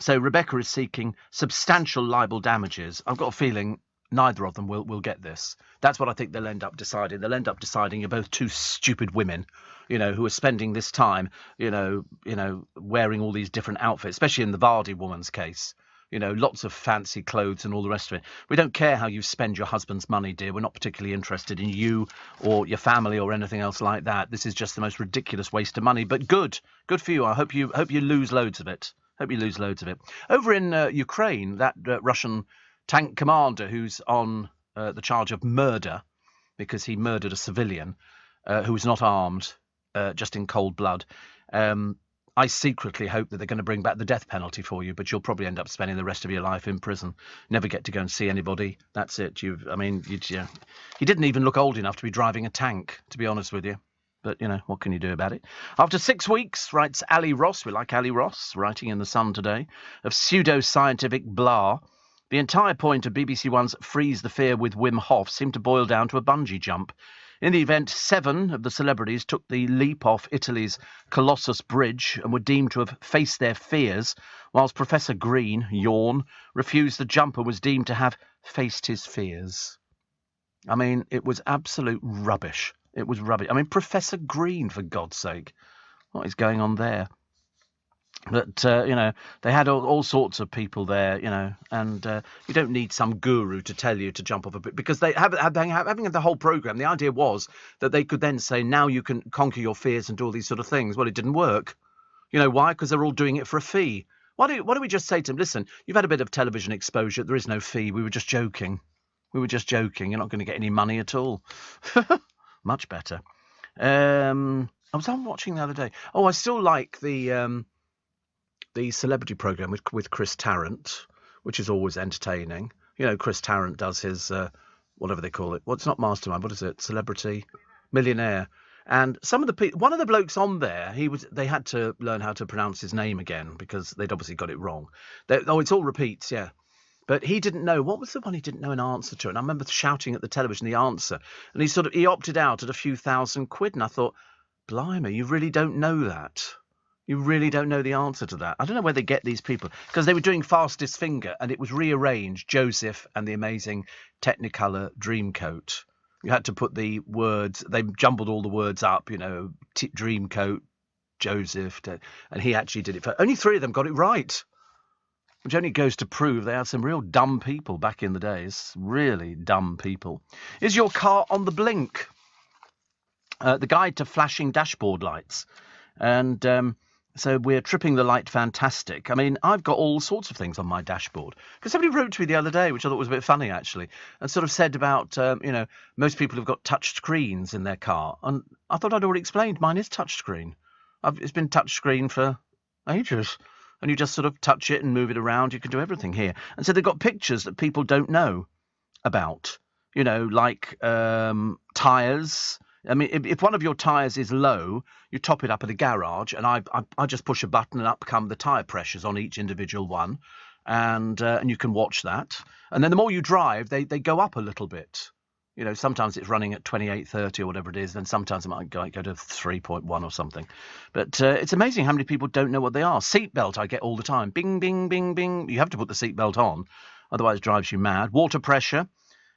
A: so Rebecca is seeking substantial libel damages. I've got a feeling Neither of them will get this. That's what I think they'll end up deciding. They'll end up deciding you're both two stupid women, who are spending this time, wearing all these different outfits, especially in the Vardy woman's case. Lots of fancy clothes and all the rest of it. We don't care how you spend your husband's money, dear. We're not particularly interested in you or your family or anything else like that. This is just the most ridiculous waste of money. But good for you. I hope you lose loads of it. Over in Ukraine, that Russian tank commander who's on the charge of murder because he murdered a civilian who was not armed, just in cold blood. I secretly hope that they're going to bring back the death penalty for you, but you'll probably end up spending the rest of your life in prison. Never get to go and see anybody. That's it. He didn't even look old enough to be driving a tank, to be honest with you. But, what can you do about it? After 6 weeks, writes Ali Ross, we like Ali Ross, writing in The Sun today, of pseudo-scientific blah, the entire point of BBC One's Freeze the Fear with Wim Hof seemed to boil down to a bungee jump. In the event, 7 of the celebrities took the leap off Italy's Colossus Bridge and were deemed to have faced their fears, whilst Professor Green, yawn, refused the jump and was deemed to have faced his fears. I mean, it was absolute rubbish. It was rubbish. I mean, Professor Green, for God's sake. What is going on there? But, they had all sorts of people there, and you don't need some guru to tell you to jump off a bit, because having the whole programme, the idea was that they could then say, now you can conquer your fears and do all these sort of things. Well, it didn't work. You know why? Because they're all doing it for a fee. Why don't we just say to them, listen, you've had a bit of television exposure. There is no fee. We were just joking. You're not going to get any money at all. Much better. I was watching the other day. Oh, I still like the celebrity programme with Chris Tarrant, which is always entertaining. Chris Tarrant does his, whatever they call it. Well, it's not Mastermind. What is it? Celebrity Millionaire. And some of the people, one of the blokes on there, they had to learn how to pronounce his name again because they'd obviously got it wrong. It's all repeats, yeah. But he didn't know. What was the one he didn't know an answer to? And I remember shouting at the television the answer. And he opted out at a few £1,000. And I thought, blimey, you really don't know that. You really don't know the answer to that. I don't know where they get these people. Because they were doing Fastest Finger, and it was rearranged, Joseph and the amazing Technicolor Dreamcoat. You had to put the words, they jumbled all the words up, Dreamcoat, Joseph, and he actually did it. Only 3 of them got it right, which only goes to prove they had some real dumb people back in the days. Really dumb people. Is your car on the blink? The guide to flashing dashboard lights. And so we're tripping the light fantastic. I mean, I've got all sorts of things on my dashboard. Because somebody wrote to me the other day, which I thought was a bit funny, actually, and sort of said about, most people have got touch screens in their car. And I thought I'd already explained mine is touch screen. It's been touch screen for ages. And you just sort of touch it and move it around. You can do everything here. And so they've got pictures that people don't know about, like tyres. I mean, if one of your tyres is low, you top it up at a garage, and I just push a button and up come the tyre pressures on each individual one, and you can watch that. And then the more you drive, they go up a little bit. Sometimes it's running at 28.30 or whatever it is, then sometimes it might go to 3.1 or something. But it's amazing how many people don't know what they are. Seatbelt I get all the time. Bing, bing, bing, bing. You have to put the seatbelt on, otherwise it drives you mad. Water pressure.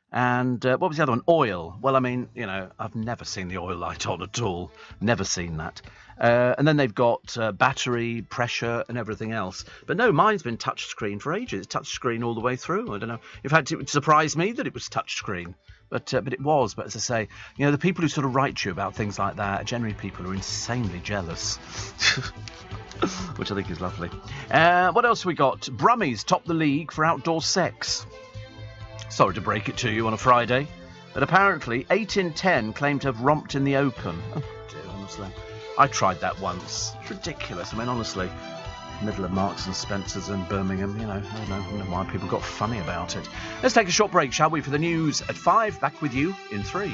A: And what was the other one? Oil. Well, I mean, I've never seen the oil light on at all. Never seen that. And then they've got battery, pressure, and everything else. But no, mine's been touch screen for ages. It's touch screen all the way through. I don't know. In fact, it surprised me that it was touch screen. But it was. But as I say, the people who sort of write to you about things like that are generally people who are insanely jealous. Which I think is lovely. What else we got? Brummies top the league for outdoor sex. Sorry to break it to you on a Friday, but apparently 8 in 10 claim to have romped in the open. Oh dear, honestly. I tried that once. It's ridiculous. I mean, honestly, middle of Marks and Spencer's in Birmingham, I don't know why people got funny about it. Let's take a short break, shall we, for the news at 5. Back with you in 3.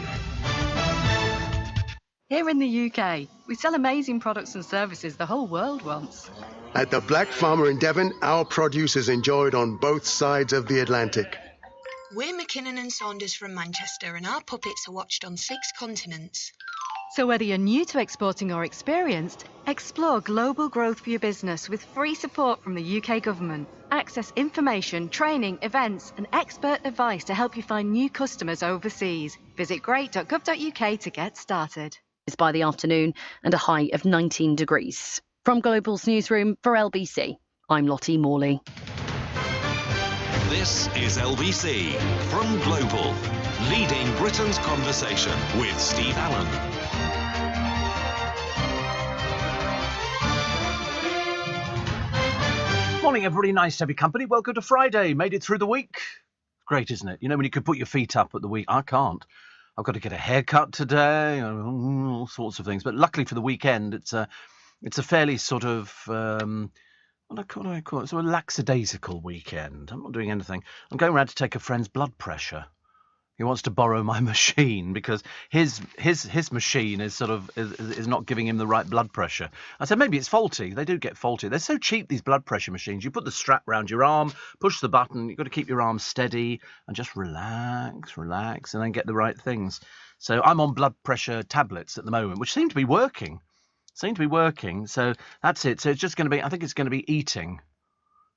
G: Here in the UK, we sell amazing products and services the whole world wants.
H: At the Black Farmer in Devon, our produce is enjoyed on both sides of the Atlantic.
I: We're McKinnon and Saunders from Manchester, and our puppets are watched on 6 continents.
G: So whether you're new to exporting or experienced, explore global growth for your business with free support from the UK government. Access information, training, events and expert advice to help you find new customers overseas. Visit great.gov.uk to get started.
I: It's by the afternoon and a high of 19 degrees. From Global's newsroom for LBC, I'm Lottie Morley.
B: This is LBC from Global, leading Britain's conversation with Steve Allen.
A: Morning, everybody. Nice to have your company. Welcome to Friday. Made it through the week. Great, isn't it? You know, when you could put your feet up at the week. I can't. I've got to get a haircut today, all sorts of things. But luckily for the weekend, it's a fairly sort of, what do I call it? So a lackadaisical weekend. I'm not doing anything. I'm going around to take a friend's blood pressure. He wants to borrow my machine because his machine is is not giving him the right blood pressure. I said maybe it's faulty. They do get faulty. They're so cheap, these blood pressure machines. You put the strap round your arm, push the button. You've got to keep your arm steady and just relax, and then get the right things. So I'm on blood pressure tablets at the moment, which seem to be working. So that's it. So it's just going to be. I think it's going to be eating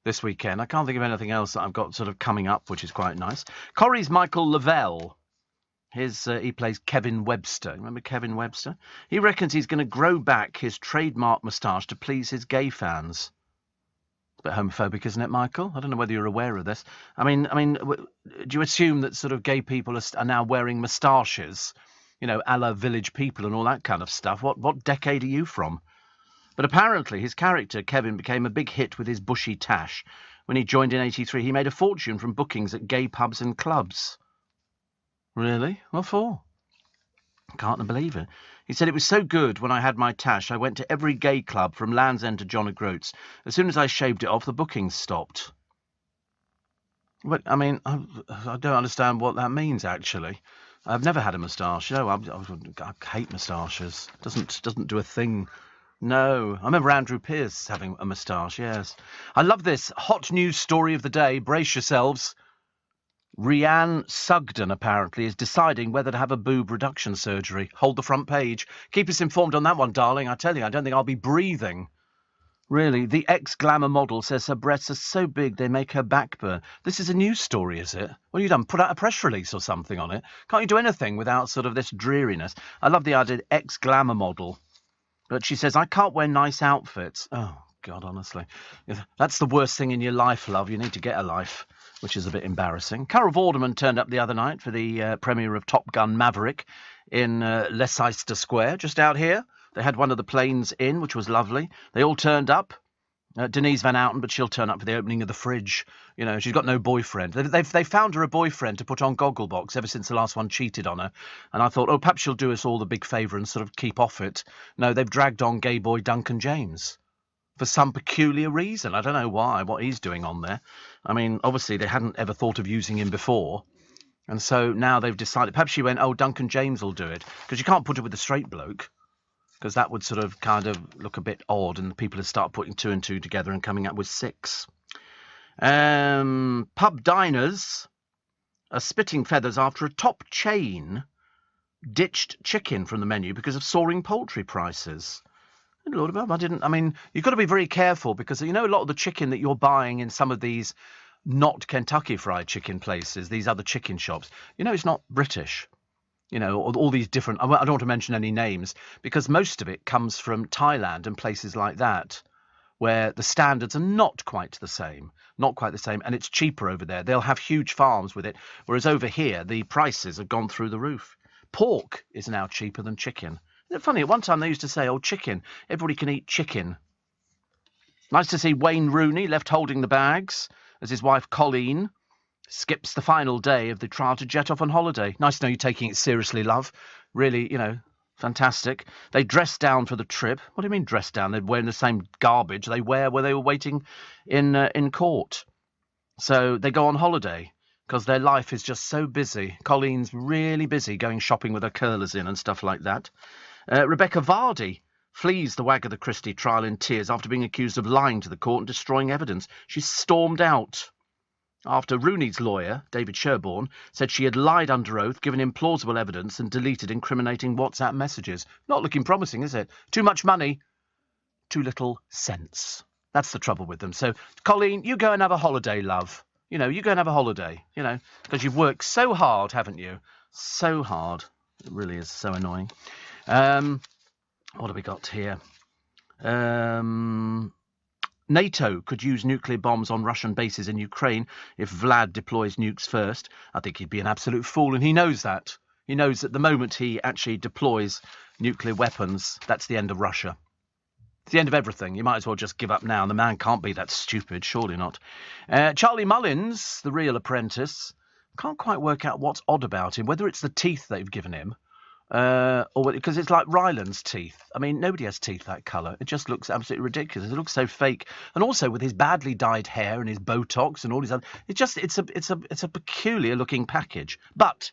A: this weekend. I can't think of anything else that I've got sort of coming up, which is quite nice. Corrie's Michael Lavelle. He plays Kevin Webster. Remember Kevin Webster? He reckons he's going to grow back his trademark moustache to please his gay fans. It's a bit homophobic, isn't it, Michael? I don't know whether you're aware of this. I mean, do you assume that sort of gay people are now wearing moustaches, you know, a la Village People and all that kind of stuff? What decade are you from? But apparently his character, Kevin, became a big hit with his bushy tash. When he joined in '83, he made a fortune from bookings at gay pubs and clubs. Really? What for? I can't believe it. He said, it was so good when I had my tash, I went to every gay club from Land's End to John O'Groats. As soon as I shaved it off, the bookings stopped. But, I mean, I don't understand what that means, actually. I've never had a moustache. No, I hate moustaches. Doesn't do a thing. No, I remember Andrew Pearce having a moustache, yes. I love this hot news story of the day. Brace yourselves. Rhiannon Sugden, apparently, is deciding whether to have a boob reduction surgery. Hold the front page. Keep us informed on that one, darling. I tell you, I don't think I'll be breathing. Really, the ex-glamour model says her breasts are so big they make her back burn. This is a news story, is it? What have you done? Put out a press release or something on it? Can't you do anything without sort of this dreariness? I love the idea, ex-glamour model. But she says, I can't wear nice outfits. Oh, God, honestly. That's the worst thing in your life, love. You need to get a life, which is a bit embarrassing. Carol Vorderman turned up the other night for the premiere of Top Gun Maverick in Leicester Square, just out here. They had one of the planes in, which was lovely. They all turned up. Denise Van Outen, but she'll turn up for the opening of the fridge. You know, she's got no boyfriend. They found her a boyfriend to put on Gogglebox ever since the last one cheated on her. And I thought, perhaps she'll do us all the big favour and sort of keep off it. No, they've dragged on gay boy Duncan James for some peculiar reason. I don't know why, what he's doing on there. I mean, obviously they hadn't ever thought of using him before. And so now they've decided, perhaps she went, Duncan James will do it. Because you can't put it with a straight bloke. Because that would sort of kind of look a bit odd and people would start putting two and two together and coming up with six. Pub diners are spitting feathers after a top chain ditched chicken from the menu because of soaring poultry prices. Lord above, you've got to be very careful because, you know, a lot of the chicken that you're buying in some of these not Kentucky Fried Chicken places, these other chicken shops, you know, it's not British. You know, all these different... I don't want to mention any names, because most of it comes from Thailand and places like that, where the standards are not quite the same, and it's cheaper over there. They'll have huge farms with it, whereas over here, the prices have gone through the roof. Pork is now cheaper than chicken. Isn't it funny? At one time, they used to say, chicken. Everybody can eat chicken. Nice to see Wayne Rooney left holding the bags as his wife, Colleen, skips the final day of the trial to jet off on holiday. Nice to know you're taking it seriously, love. Really, you know, fantastic. They dressed down for the trip. What do you mean dressed down? They're wearing the same garbage they wear where they were waiting in court. So they go on holiday because their life is just so busy. Colleen's really busy going shopping with her curlers in and stuff like that. Rebecca Vardy flees the Wagatha Christie trial in tears after being accused of lying to the court and destroying evidence. She stormed out. after Rooney's lawyer, David Sherborne, said she had lied under oath, given implausible evidence and deleted incriminating WhatsApp messages. Not looking promising, is it? Too much money, too little sense. That's the trouble with them. So, Colleen, you go and have a holiday, love. You know, you go and have a holiday, you know, because you've worked so hard, haven't you? So hard. It really is so annoying. What have we got here? NATO could use nuclear bombs on Russian bases in Ukraine if Vlad deploys nukes first. I think he'd be an absolute fool, and he knows that. He knows that the moment he actually deploys nuclear weapons, that's the end of Russia. It's the end of everything. You might as well just give up now. The man can't be that stupid, surely not. Charlie Mullins, the real apprentice, can't quite work out what's odd about him, whether it's the teeth they've given him, or because it's like Ryland's teeth. I mean, nobody has teeth that colour. It just looks absolutely ridiculous. It looks so fake, and also with his badly dyed hair and his Botox and all his other. It's a peculiar looking package. But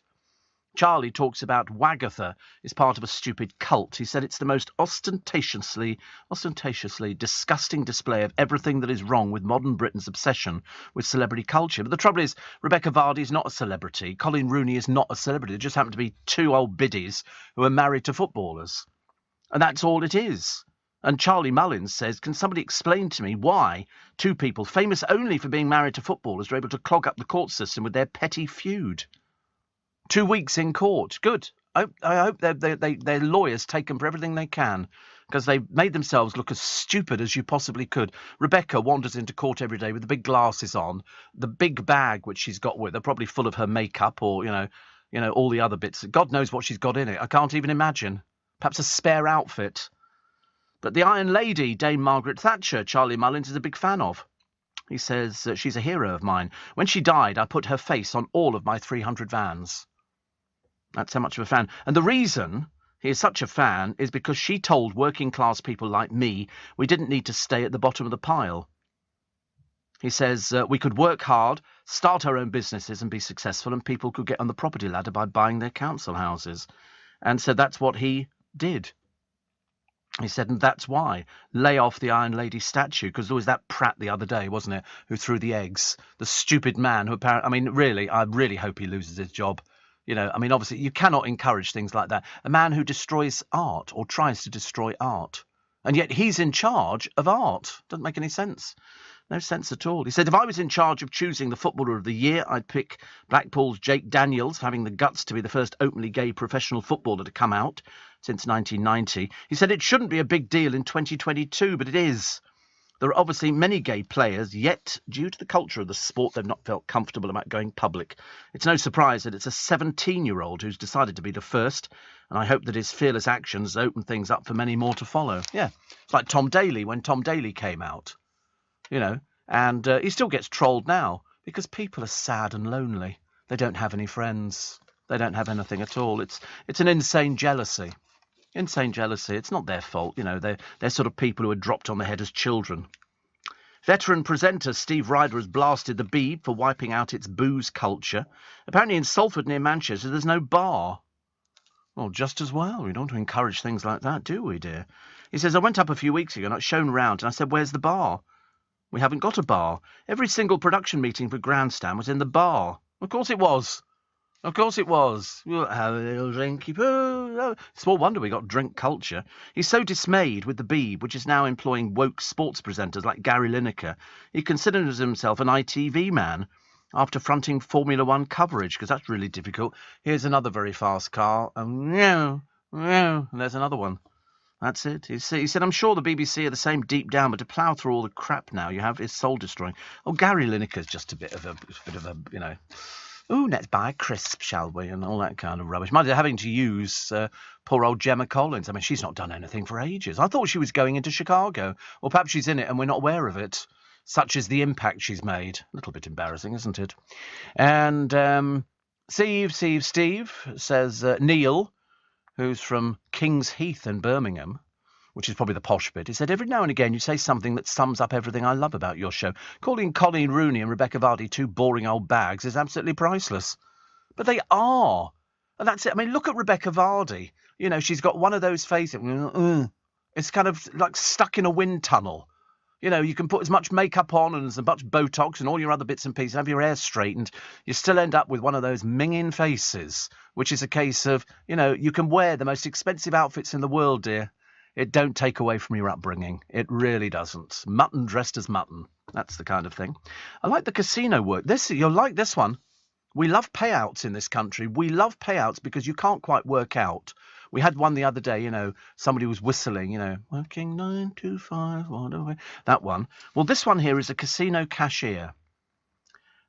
A: Charlie talks about Wagatha is part of a stupid cult. He said it's the most ostentatiously disgusting display of everything that is wrong with modern Britain's obsession with celebrity culture. But the trouble is, Rebecca Vardy is not a celebrity. Colin Rooney is not a celebrity. They just happen to be two old biddies who are married to footballers. And that's all it is. And Charlie Mullins says, can somebody explain to me why two people famous only for being married to footballers are able to clog up the court system with their petty feud? 2 weeks in court. Good. I hope their lawyers take them for everything they can, because they've made themselves look as stupid as you possibly could. Rebecca wanders into court every day with the big glasses on, the big bag which she's got with her, probably full of her makeup or, you know, all the other bits. God knows what she's got in it. I can't even imagine. Perhaps a spare outfit. But the Iron Lady, Dame Margaret Thatcher, Charlie Mullins is a big fan of. He says, she's a hero of mine. When she died, I put her face on all of my 300 vans. That's how much of a fan. And the reason he is such a fan is because she told working class people like me we didn't need to stay at the bottom of the pile. He says we could work hard, start our own businesses and be successful, and people could get on the property ladder by buying their council houses. And so that's what he did. He said, and that's why. Lay off the Iron Lady statue, because there was that prat the other day, wasn't it, who threw the eggs. The stupid man who apparently, I mean, really, I really hope he loses his job. You know, I mean, obviously, you cannot encourage things like that. A man who destroys art or tries to destroy art. And yet he's in charge of art. Doesn't make any sense. No sense at all. He said, if I was in charge of choosing the Footballer of the Year, I'd pick Blackpool's Jake Daniels, having the guts to be the first openly gay professional footballer to come out since 1990. He said it shouldn't be a big deal in 2022, but it is. There are obviously many gay players, yet, due to the culture of the sport, they've not felt comfortable about going public. It's no surprise that it's a 17-year-old who's decided to be the first, and I hope that his fearless actions open things up for many more to follow. Yeah, it's like Tom Daley when Tom Daley came out, you know, and he still gets trolled now because people are sad and lonely. They don't have any friends. They don't have anything at all. It's an insane jealousy. Insane jealousy. It's not their fault, you know. They're sort of people who are dropped on the head as children. Veteran presenter Steve Ryder has blasted the Beeb for wiping out its booze culture. Apparently in Salford near Manchester there's no bar. Well, just as well. We don't want to encourage things like that, do we, dear? He says, I went up a few weeks ago and I shown round and I said, where's the bar? We haven't got a bar. Every single production meeting for Grandstand was in the bar. Of course it was. Of course it was. We'll have a little drinky poo. Small wonder we got drink culture. He's so dismayed with the Beeb, which is now employing woke sports presenters like Gary Lineker. He considers himself an ITV man after fronting Formula One coverage, because that's really difficult. Here's another very fast car. And there's another one. That's it. He said, I'm sure the BBC are the same deep down, but to plough through all the crap now you have is soul-destroying. Oh, Gary Lineker's just a bit of a, you know... Ooh, let's buy a crisp, shall we? And all that kind of rubbish. Mind you, having to use poor old Gemma Collins. I mean, she's not done anything for ages. I thought she was going into Chicago. Or perhaps she's in it and we're not aware of it. Such is the impact she's made. A little bit embarrassing, isn't it? And Steve says Neil, who's from King's Heath in Birmingham, which is probably the posh bit. He said, every now and again you say something that sums up everything I love about your show. Calling Colleen Rooney and Rebecca Vardy two boring old bags is absolutely priceless. But they are. And that's it. I mean, look at Rebecca Vardy. You know, she's got one of those faces. It's kind of like stuck in a wind tunnel. You know, you can put as much makeup on and as much Botox and all your other bits and pieces, have your hair straightened, you still end up with one of those minging faces, which is a case of, you know, you can wear the most expensive outfits in the world, dear. It don't take away from your upbringing. It really doesn't. Mutton dressed as mutton. That's the kind of thing. I like the casino work. You'll like this one. We love payouts in this country. We love payouts because you can't quite work out. We had one the other day, you know, somebody was whistling, you know, working 9 to 5, whatever. That one. Well, this one here is a casino cashier.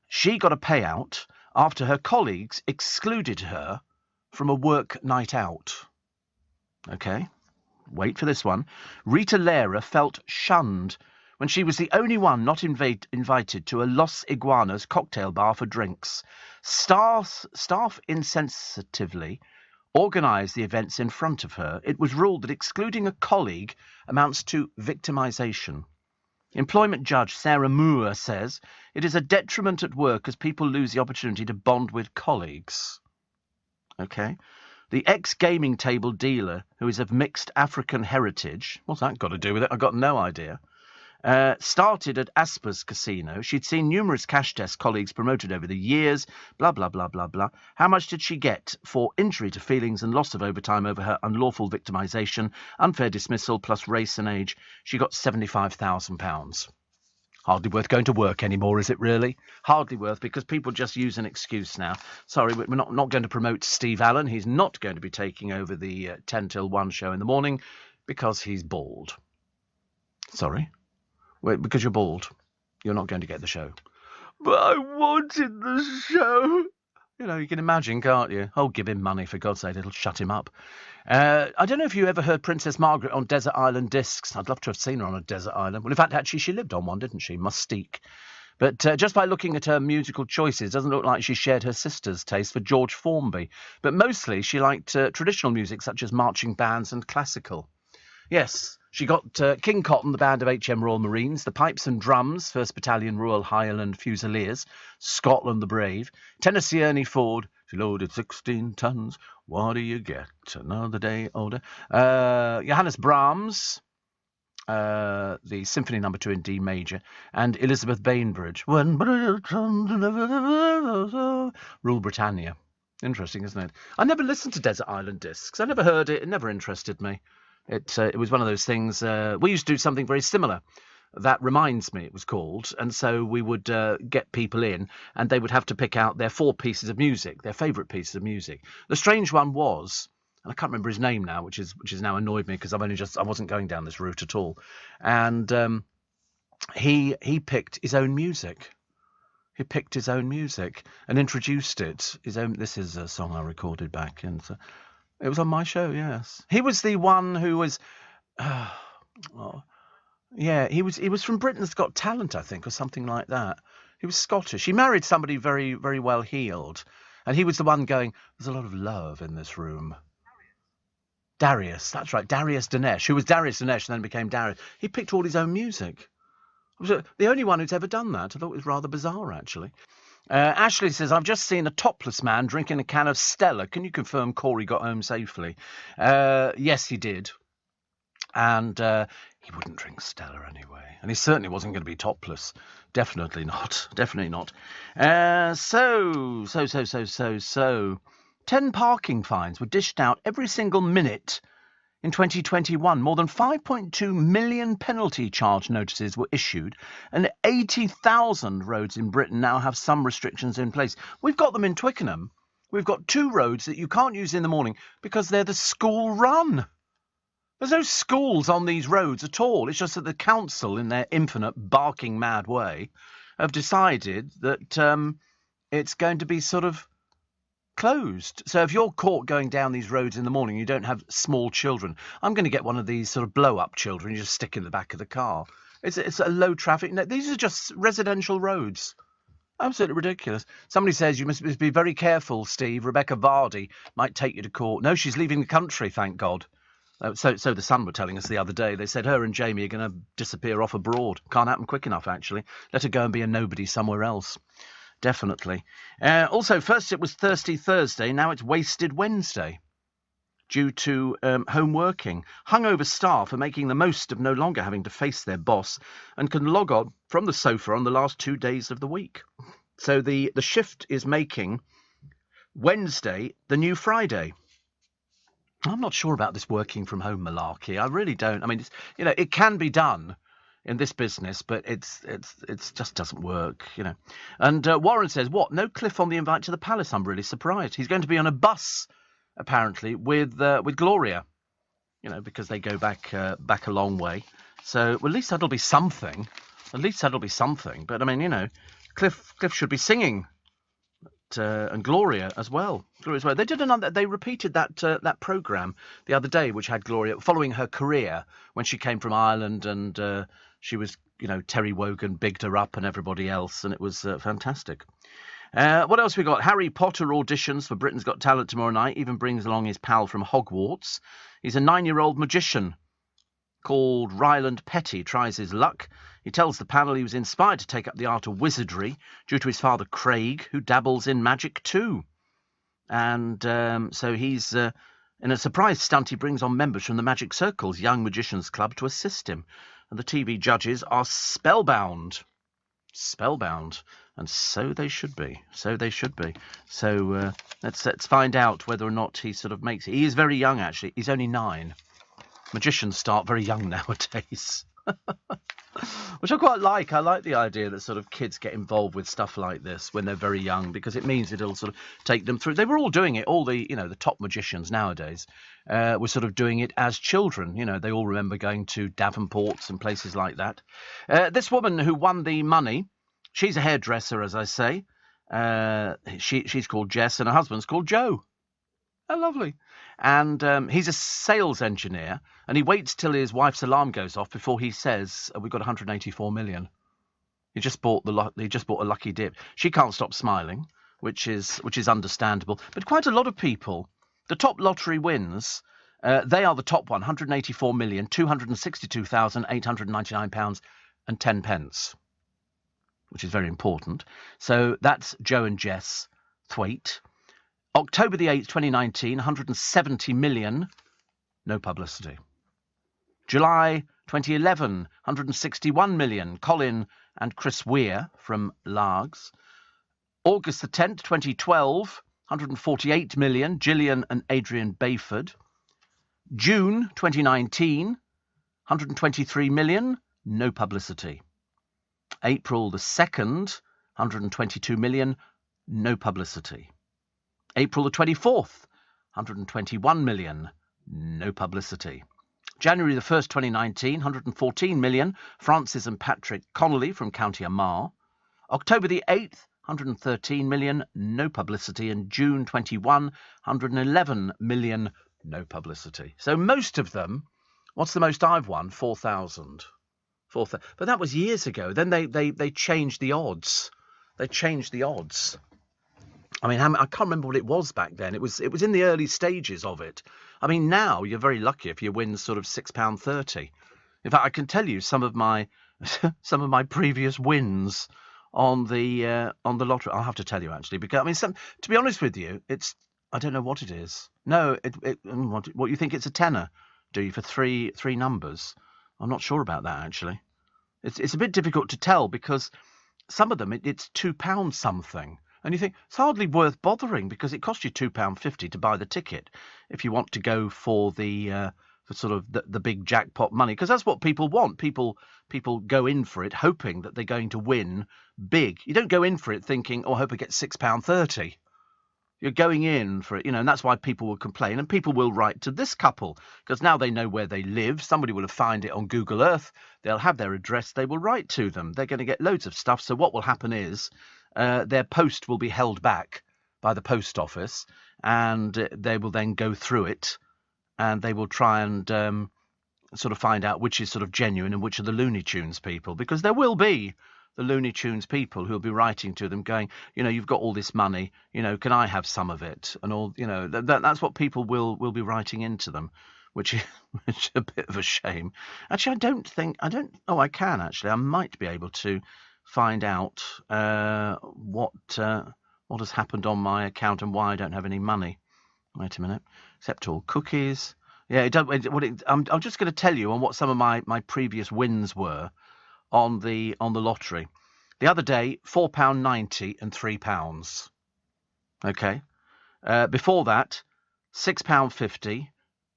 A: She got a payout after her colleagues excluded her from a work night out. Okay, wait for this one. Rita Lera felt shunned when she was the only one not invited to a Los Iguanas cocktail bar for drinks. Staff insensitively organised the events in front of her. It was ruled that excluding a colleague amounts to victimisation. Employment judge Sarah Moore says it is a detriment at work as people lose the opportunity to bond with colleagues. Okay. The ex-gaming table dealer, who is of mixed African heritage, what's that got to do with it? I've got no idea. Started at Asper's Casino. She'd seen numerous cash desk colleagues promoted over the years, blah, blah, blah, blah, blah. How much did she get for injury to feelings and loss of overtime over her unlawful victimisation, unfair dismissal, plus race and age? She got £75,000. Hardly worth going to work anymore, is it really? Hardly worth, because people just use an excuse now. Sorry, we're not going to promote Steve Allen. He's not going to be taking over the 10 till 1 show in the morning because he's bald. Sorry? Wait, because you're bald. You're not going to get the show. But I wanted the show. You know, you can imagine, can't you? Oh, give him money, for God's sake. It'll shut him up. I don't know if you ever heard Princess Margaret on Desert Island Discs. I'd love to have seen her on a desert island. Well, in fact, actually, she lived on one, didn't she? Mustique. But just by looking at her musical choices, it doesn't look like she shared her sister's taste for George Formby. But mostly she liked traditional music, such as marching bands and classical. Yes, she got King Cotton, the band of HM Royal Marines, the Pipes and Drums, 1st Battalion Royal Highland Fusiliers, Scotland the Brave, Tennessee Ernie Ford, she loaded 16 tons, what do you get, another day older, Johannes Brahms, the Symphony No. 2 in D major, and Elizabeth Bainbridge, When Rule Britannia. Interesting, isn't it? I never listened to Desert Island Discs. I never heard it. It never interested me. It was one of those things. We used to do something very similar. That Reminds Me, it was called. And so we would get people in and they would have to pick out their 4 pieces of music, their favourite pieces of music. The strange one was, and I can't remember his name now, which has now annoyed me because I wasn't going down this route at all. And he picked his own music. He picked his own music and introduced it. This is a song I recorded back in. It was on my show, yes. He was the one who was, he was from Britain's Got Talent, I think, or something like that. He was Scottish. He married somebody very, very well heeled, and he was the one going, "There's a lot of love in this room." Darius, that's right, Darius Dinesh, who was Darius Dinesh and then became Darius. He picked all his own music. I was the only one who's ever done that. I thought it was rather bizarre, actually. Ashley says, I've just seen a topless man drinking a can of Stella. Can you confirm Corey got home safely? Yes, he did. And he wouldn't drink Stella anyway. And he certainly wasn't going to be topless. Definitely not. Definitely not. So. 10 parking fines were dished out every single minute in 2021. More than 5.2 million penalty charge notices were issued, and 80,000 roads in Britain now have some restrictions in place. We've got them in Twickenham. We've got 2 roads that you can't use in the morning because they're the school run. There's no schools on these roads at all. It's just that the council, in their infinite barking mad way, have decided that it's going to be sort of closed. So if you're caught going down these roads in the morning, you don't have small children. I'm going to get one of these sort of blow-up children you just stick in the back of the car. It's a low traffic. No, these are just residential roads. Absolutely ridiculous. Somebody says you must be very careful, Steve. Rebecca Vardy might take you to court. No, she's leaving the country, thank God. So the Sun were telling us the other day. They said her and Jamie are going to disappear off abroad. Can't happen quick enough, actually. Let her go and be a nobody somewhere else. Definitely. Also, first it was Thirsty Thursday, now it's Wasted Wednesday. due to home working. Hungover staff are making the most of no longer having to face their boss and can log on from the sofa on the last 2 days of the week. So the shift is making Wednesday the new Friday. I'm not sure about this working from home malarkey. I really don't. I mean, it can be done in this business, but it's just doesn't work, And Warren says, what? No Cliff on the invite to the Palace? I'm really surprised. He's going to be on a bus, apparently, with Gloria, because they go back a long way. So well, at least that'll be something. But I mean, Cliff should be singing. And Gloria as well. They did another. They repeated that programme the other day, which had Gloria following her career when she came from Ireland, and she was, Terry Wogan bigged her up and everybody else, and it was fantastic. What else we got? Harry Potter auditions for Britain's Got Talent tomorrow night. Even brings along his pal from Hogwarts. He's a 9-year-old magician called Ryland Petty. Tries his luck. He tells the panel he was inspired to take up the art of wizardry due to his father Craig, who dabbles in magic too. And so he's, in a surprise stunt, he brings on members from the Magic Circle's Young Magicians Club to assist him. And the TV judges are spellbound. And so they should be. So let's find out whether or not he sort of makes it. He is very young, actually. He's only 9. Magicians start very young nowadays. Which I quite like. I like the idea that sort of kids get involved with stuff like this when they're very young, because it means it'll sort of take them through. They were all doing it. All the the top magicians nowadays were sort of doing it as children. They all remember going to Davenports and places like that. This woman who won the money, she's a hairdresser, as I say. She's called Jess, and her husband's called Joe. Oh, lovely. And he's a sales engineer, and he waits till his wife's alarm goes off before he says, we've got 184 million. He just bought a lucky dip. She can't stop smiling, which is understandable. But quite a lot of people, the top lottery wins, they are the top one, 184,262,899 pounds and 10 pence, which is very important. So that's Joe and Jess Thwaite. October the 8th, 2019, 170 million, no publicity. July 2011, 161 million, Colin and Chris Weir from Largs. August the 10th, 2012, 148 million, Gillian and Adrian Bayford. June 2019, 123 million, no publicity. April the 2nd, 122 million, no publicity. April the 24th, 121 million, no publicity. January the 1st, 2019, 114 million, Francis and Patrick Connolly from County Armagh. October the 8th, 113 million, no publicity. And June 21, 111 million, no publicity. So most of them, what's the most I've won? 4,000. But that was years ago. Then they changed the odds. I mean, I can't remember what it was back then. It was in the early stages of it. I mean, now you're very lucky if you win sort of £6.30. In fact, I can tell you some of my previous wins on the lottery. I'll have to tell you actually, because I mean, to be honest with you, I don't know what it is. No, what you think it's a tenner? Do you for three numbers? I'm not sure about that actually. It's a bit difficult to tell because some of them it's £2 something. And you think, it's hardly worth bothering because it costs you £2.50 to buy the ticket if you want to go for the big jackpot money. Because that's what people want. People go in for it hoping that they're going to win big. You don't go in for it thinking, I hope I get £6.30. You're going in for it, and that's why people will complain. And people will write to this couple because now they know where they live. Somebody will have found it on Google Earth. They'll have their address. They will write to them. They're going to get loads of stuff. So what will happen is their post will be held back by the post office, and they will then go through it, and they will try and sort of find out which is sort of genuine and which are the Looney Tunes people, because there will be the Looney Tunes people who will be writing to them going, you've got all this money, can I have some of it? And all, that's what people will be writing into them, which is a bit of a shame. Actually, I can actually. I might be able to find out what has happened on my account and why I don't have any money. Wait a minute. Accept all cookies. Yeah, I'm just going to tell you on what some of my previous wins were on the lottery. The other day, £4.90 and £3. Okay. Before that, £6.50,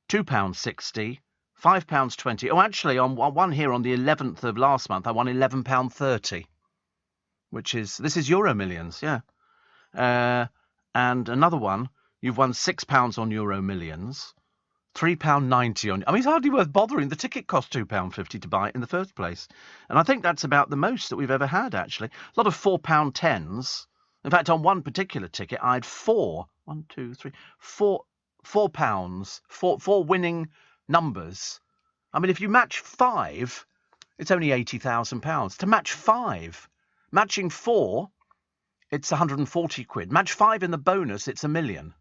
A: £2.60, £5.20. Oh, actually, on one here on the 11th of last month, I won £11.30, this is Euro Millions, yeah. And another one, you've won £6 on Euro Millions, £3.90 on. I mean, it's hardly worth bothering. The ticket cost £2.50 to buy it in the first place, and I think that's about the most that we've ever had. Actually, a lot of £4.10s. In fact, on one particular ticket, I had four winning numbers. I mean, if you match 5, it's only £80,000. To match 5, matching 4, it's 140 quid. Match 5 in the bonus, it's £1 million.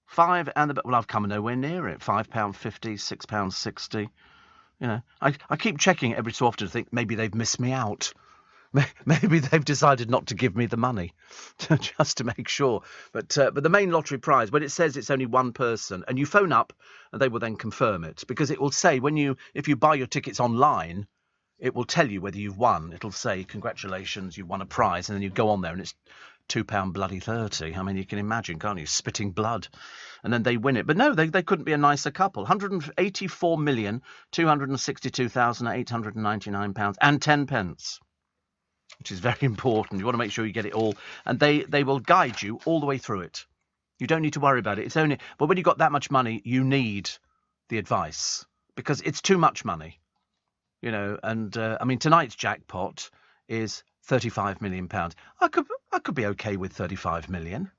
A: 5 and I've come nowhere near it. £5.50, £6.60. You know, I keep checking it every so often to think maybe they've missed me out. Maybe they've decided not to give me the money, just to make sure. But the main lottery prize, when it says it's only one person, and you phone up, and they will then confirm it, because it will say if you buy your tickets online, it will tell you whether you've won. It'll say congratulations, you won a prize, and then you go on there and it's £2.30. I mean, you can imagine, can't you? Spitting blood, and then they win it. But no, they couldn't be a nicer couple. £184,262,899 and 10 pence. Which is very important. You want to make sure you get it all. And they will guide you all the way through it. You don't need to worry about it. But when you've got that much money, you need the advice. Because it's too much money. You know, and I mean, tonight's jackpot is £35 million. I could be okay with 35 million.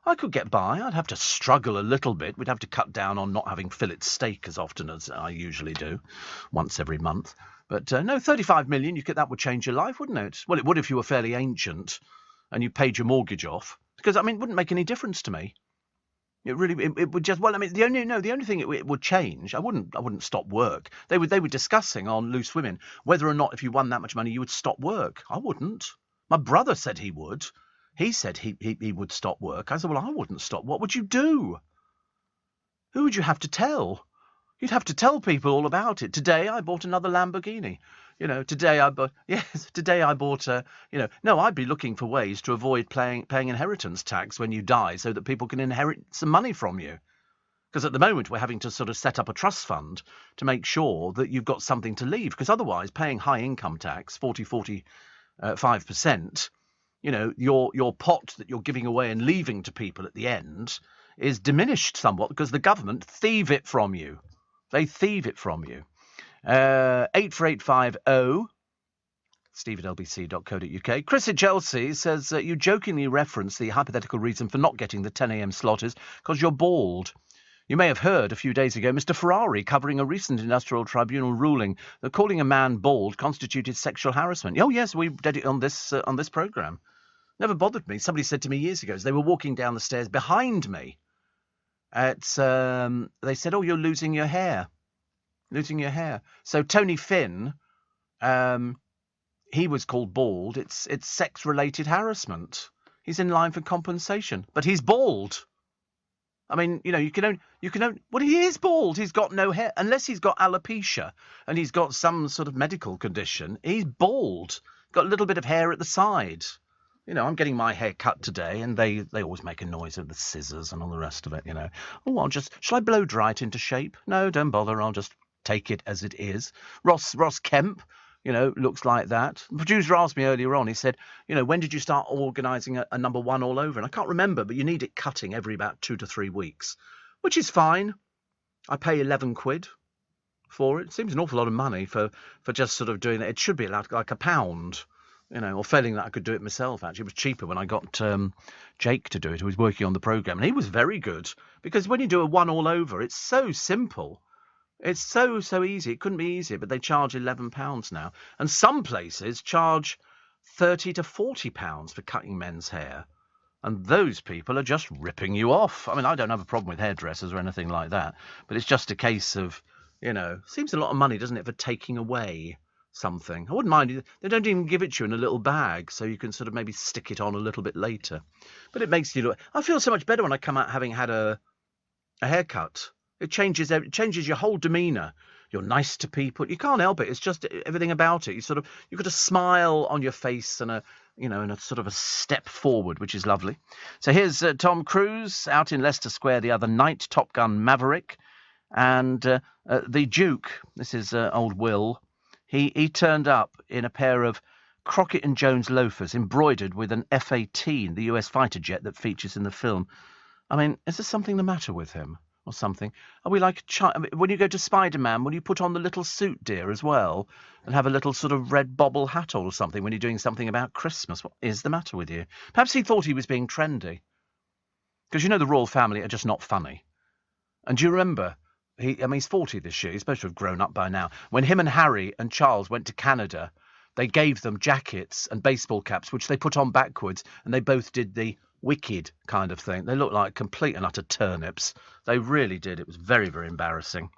A: I could get by. I'd have to struggle a little bit. We'd have to cut down on not having fillet steak as often as I usually do, once every month. But no, 35 million, that would change your life, wouldn't it? Well, it would if you were fairly ancient and you paid your mortgage off. Because, I mean, it wouldn't make any difference to me. It would just, well, I mean, the only thing it would change, I wouldn't stop work. They were discussing on Loose Women whether or not if you won that much money, you would stop work. I wouldn't. My brother said he would. He said he would stop work. I said, well, I wouldn't stop. What would you do? Who would you have to tell? You'd have to tell people all about it. Today I bought another Lamborghini. You know, today I bought no, I'd be looking for ways to avoid paying inheritance tax when you die so that people can inherit some money from you. Because at the moment we're having to sort of set up a trust fund to make sure that you've got something to leave. Because otherwise paying high income tax, 45%, you know, your pot that you're giving away and leaving to people at the end is diminished somewhat because the government thieve it from you. They thieve it from you. 84850, steve@lbc.co.uk. Chris at Chelsea says, you jokingly reference the hypothetical reason for not getting the 10 a.m. slot is because you're bald. You may have heard a few days ago Mr. Ferrari covering a recent industrial tribunal ruling that calling a man bald constituted sexual harassment. Oh, yes, we did it on this programme. Never bothered me. Somebody said to me years ago as they were walking down the stairs behind me, they said, oh, you're losing your hair. So Tony Finn, he was called bald. It's sex-related harassment. He's in line for compensation, but he's bald. I mean, you know, you can only, well, he is bald. He's got no hair, unless he's got alopecia and he's got some sort of medical condition. He's bald. Got a little bit of hair at the side. You know, I'm getting my hair cut today, and they always make a noise with the scissors and all the rest of it, you know. Oh, shall I blow dry it into shape? No, don't bother. I'll just take it as it is. Ross Kemp, you know, looks like that. The producer asked me earlier on, he said, you know, when did you start organising a number one all over? And I can't remember, but you need it cutting every about 2 to 3 weeks, which is fine. I pay 11 quid for it. Seems an awful lot of money for just sort of doing it. It should be like £1. You know, or failing that, I could do it myself, actually. It was cheaper when I got Jake to do it, who was working on the programme. And he was very good, because when you do a one all over, it's so simple. It's so easy. It couldn't be easier, but they charge £11 now. And some places charge £30 to £40 for cutting men's hair. And those people are just ripping you off. I mean, I don't have a problem with hairdressers or anything like that, but it's just a case of, you know, seems a lot of money, doesn't it, for taking away something. I wouldn't mind. They don't even give it to you in a little bag, so you can sort of maybe stick it on a little bit later. But it makes you look. I feel so much better when I come out having had a a haircut. It changes your whole demeanour. You're nice to people. You can't help it. It's just everything about it. You've got a smile on your face and a sort of a step forward, which is lovely. So here's Tom Cruise out in Leicester Square the other night, Top Gun Maverick, and the Duke. This is old Will. He turned up in a pair of Crockett and Jones loafers embroidered with an F-18, the US fighter jet that features in the film. I mean, is there something the matter with him? Or something? Are we like a child? When you go to Spider-Man, will you put on the little suit, dear, as well? And have a little sort of red bobble hat on or something when you're doing something about Christmas? What is the matter with you? Perhaps he thought he was being trendy. Because the royal family are just not funny. And do you remember, he's 40 this year, he's supposed to have grown up by now. When him and Harry and Charles went to Canada, they gave them jackets and baseball caps, which they put on backwards, and they both did the wicked kind of thing. They looked like complete and utter turnips. They really did. It was very, very embarrassing.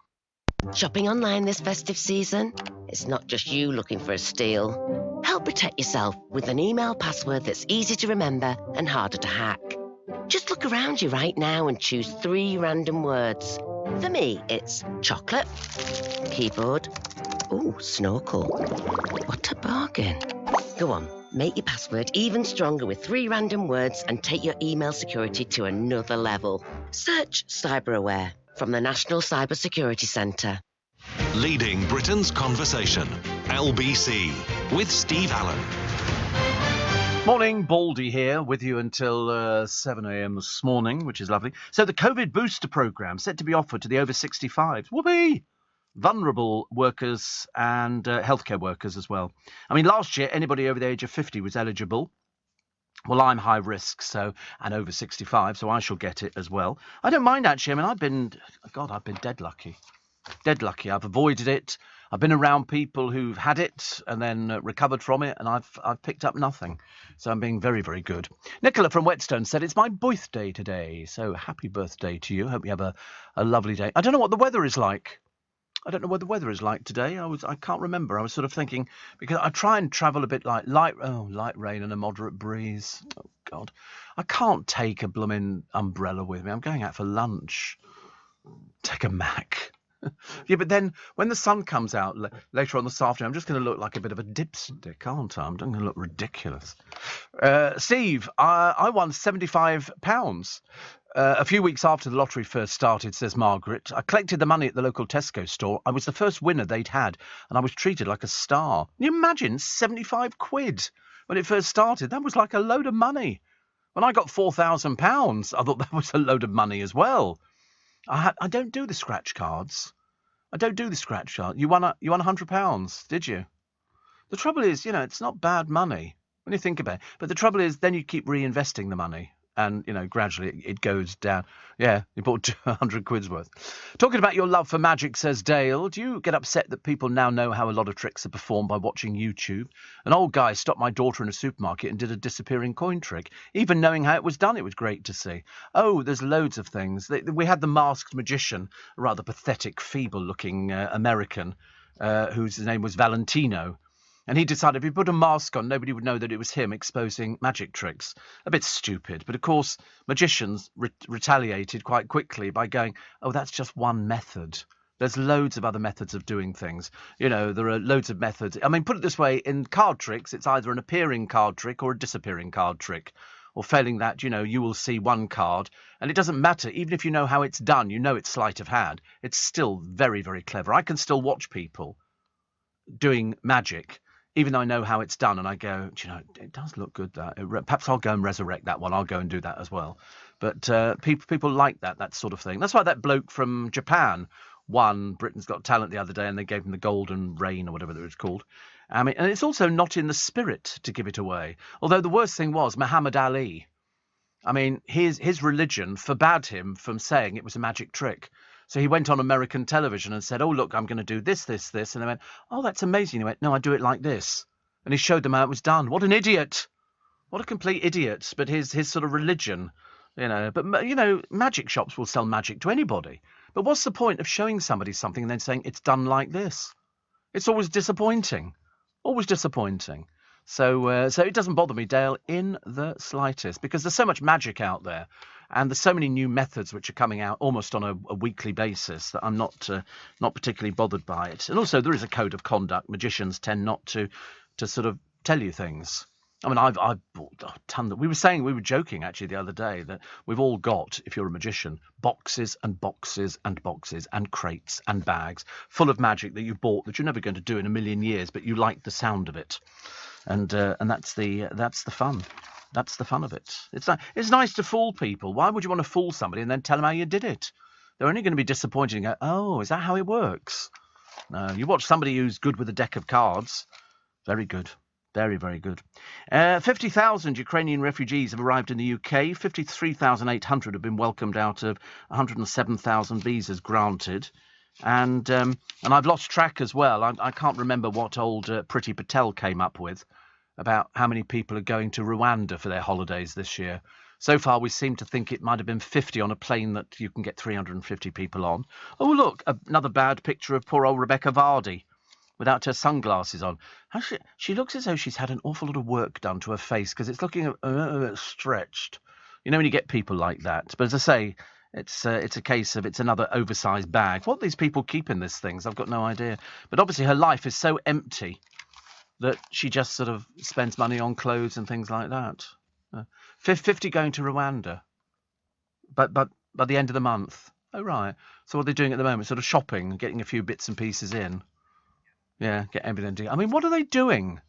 J: Shopping online this festive season? It's not just you looking for a steal. Help protect yourself with an email password that's easy to remember and harder to hack. Just look around you right now and choose 3 random words. For me, it's chocolate, keyboard, snorkel. What a bargain. Go on. Make your password even stronger with 3 random words and take your email security to another level. Search CyberAware from the National Cyber Security Centre.
B: Leading Britain's conversation. LBC with Steve Allen.
A: Morning, Baldy here with you until 7 a.m. this morning, which is lovely. So the COVID booster programme set to be offered to the over 65s. Whoopee! Vulnerable workers and healthcare workers as well. I mean, last year, anybody over the age of 50 was eligible. Well, I'm high risk, and over 65, so I shall get it as well. I don't mind, actually. I mean, I've been dead lucky. Dead lucky. I've avoided it. I've been around people who've had it and then recovered from it, and I've picked up nothing. So I'm being very, very good. Nicola from Whetstone said, it's my birthday today, so happy birthday to you. Hope you have a lovely day. I don't know what the weather is like. I don't know what the weather is like today. I can't remember. I was sort of thinking, because I try and travel a bit like light rain and a moderate breeze. Oh, God. I can't take a blooming umbrella with me. I'm going out for lunch. Take a Mac. Yeah, but then when the sun comes out later on this afternoon, I'm just going to look like a bit of a dipstick, aren't I? I'm going to look ridiculous. Steve, I won £75. A few weeks after the lottery first started, says Margaret, I collected the money at the local Tesco store. I was the first winner they'd had, and I was treated like a star. Can you imagine 75 quid when it first started? That was like a load of money. When I got £4,000, I thought that was a load of money as well. I don't do the scratch cards. I don't do the scratch card. You won £100, did you? The trouble is, it's not bad money when you think about it. But the trouble is, then you keep reinvesting the money. And, gradually it goes down. Yeah, you bought 200 quid's worth. Talking about your love for magic, says Dale, do you get upset that people now know how a lot of tricks are performed by watching YouTube? An old guy stopped my daughter in a supermarket and did a disappearing coin trick. Even knowing how it was done, it was great to see. Oh, there's loads of things. We had the masked magician, a rather pathetic, feeble-looking American, whose name was Valentino. And he decided if he put a mask on, nobody would know that it was him exposing magic tricks. A bit stupid. But, of course, magicians retaliated quite quickly by going, oh, that's just one method. There's loads of other methods of doing things. There are loads of methods. I mean, put it this way, in card tricks, it's either an appearing card trick or a disappearing card trick. Or failing that, you will see one card. And it doesn't matter. Even if you know how it's done, it's sleight of hand. It's still very, very clever. I can still watch people doing magic, even though I know how it's done, and I go, it does look good, that. Perhaps I'll go and resurrect that one. I'll go and do that as well. But people like that sort of thing. That's why that bloke from Japan won Britain's Got Talent the other day, and they gave him the Golden Rain or whatever it was called. I mean, and it's also not in the spirit to give it away. Although the worst thing was Muhammad Ali. I mean, his religion forbade him from saying it was a magic trick. So he went on American television and said, oh, look, I'm going to do this, this, this. And they went, oh, that's amazing. He went, no, I do it like this. And he showed them how it was done. What an idiot. What a complete idiot. But his sort of religion, But, magic shops will sell magic to anybody. But what's the point of showing somebody something and then saying it's done like this? It's always disappointing. Always disappointing. So it doesn't bother me, Dale, in the slightest, because there's so much magic out there. And there's so many new methods which are coming out almost on a weekly basis that I'm not particularly bothered by it. And also there is a code of conduct. Magicians tend not to sort of tell you things. I mean, I've bought a ton. We were joking actually the other day that we've all got, if you're a magician, boxes and boxes and boxes and crates and bags full of magic that you bought that you're never going to do in a million years, but you like the sound of it, and that's the fun. That's the fun of it. It's nice to fool people. Why would you want to fool somebody and then tell them how you did it? They're only going to be disappointed and go, "Oh, is that how it works?" No, you watch somebody who's good with a deck of cards. Very good. Very, very good. 50,000 Ukrainian refugees have arrived in the UK. 53,800 have been welcomed out of 107,000 visas granted. And I've lost track as well. I can't remember what old Priti Patel came up with about how many people are going to Rwanda for their holidays this year. So far, we seem to think it might have been 50 on a plane that you can get 350 people on. Oh, look, another bad picture of poor old Rebecca Vardy without her sunglasses on. She looks as though she's had an awful lot of work done to her face because it's looking stretched. You know when you get people like that. But as I say, it's a case of it's another oversized bag. What these people keep in these things, I've got no idea. But obviously her life is so empty that she just sort of spends money on clothes and things like that. 50 going to Rwanda, but by the end of the month. Oh, right. So what are they doing at the moment? Sort of shopping and getting a few bits and pieces in. Yeah, get everything. I mean, what are they doing?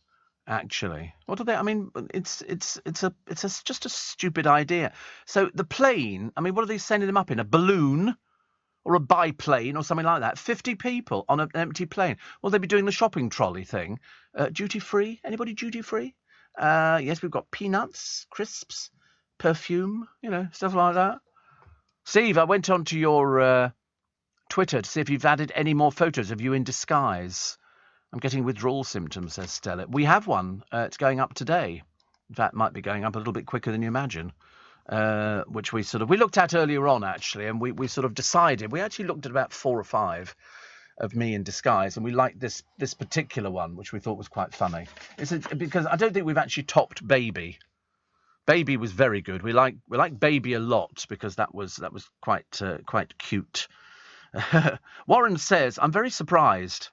A: Actually, what are they? I mean, it's just a stupid idea. So the plane. I mean, what are they sending them up in? A balloon or a biplane or something like that? 50 people on an empty plane. Will they be doing the shopping trolley thing? Duty free? Anybody duty free? Yes, we've got peanuts, crisps, perfume. You know, stuff like that. Steve, I went onto your Twitter to see if you've added any more photos of you in disguise. I'm getting withdrawal symptoms, says Stella. We have one. It's going up today. In fact, might be going up a little bit quicker than you imagine, which we looked at earlier on, actually, and we sort of decided. We actually looked at about 4 or 5 of me in disguise, and we liked this particular one, which we thought was quite funny. Because I don't think we've actually topped Baby. Baby was very good. We like Baby a lot because that was quite cute. Warren says, I'm very surprised.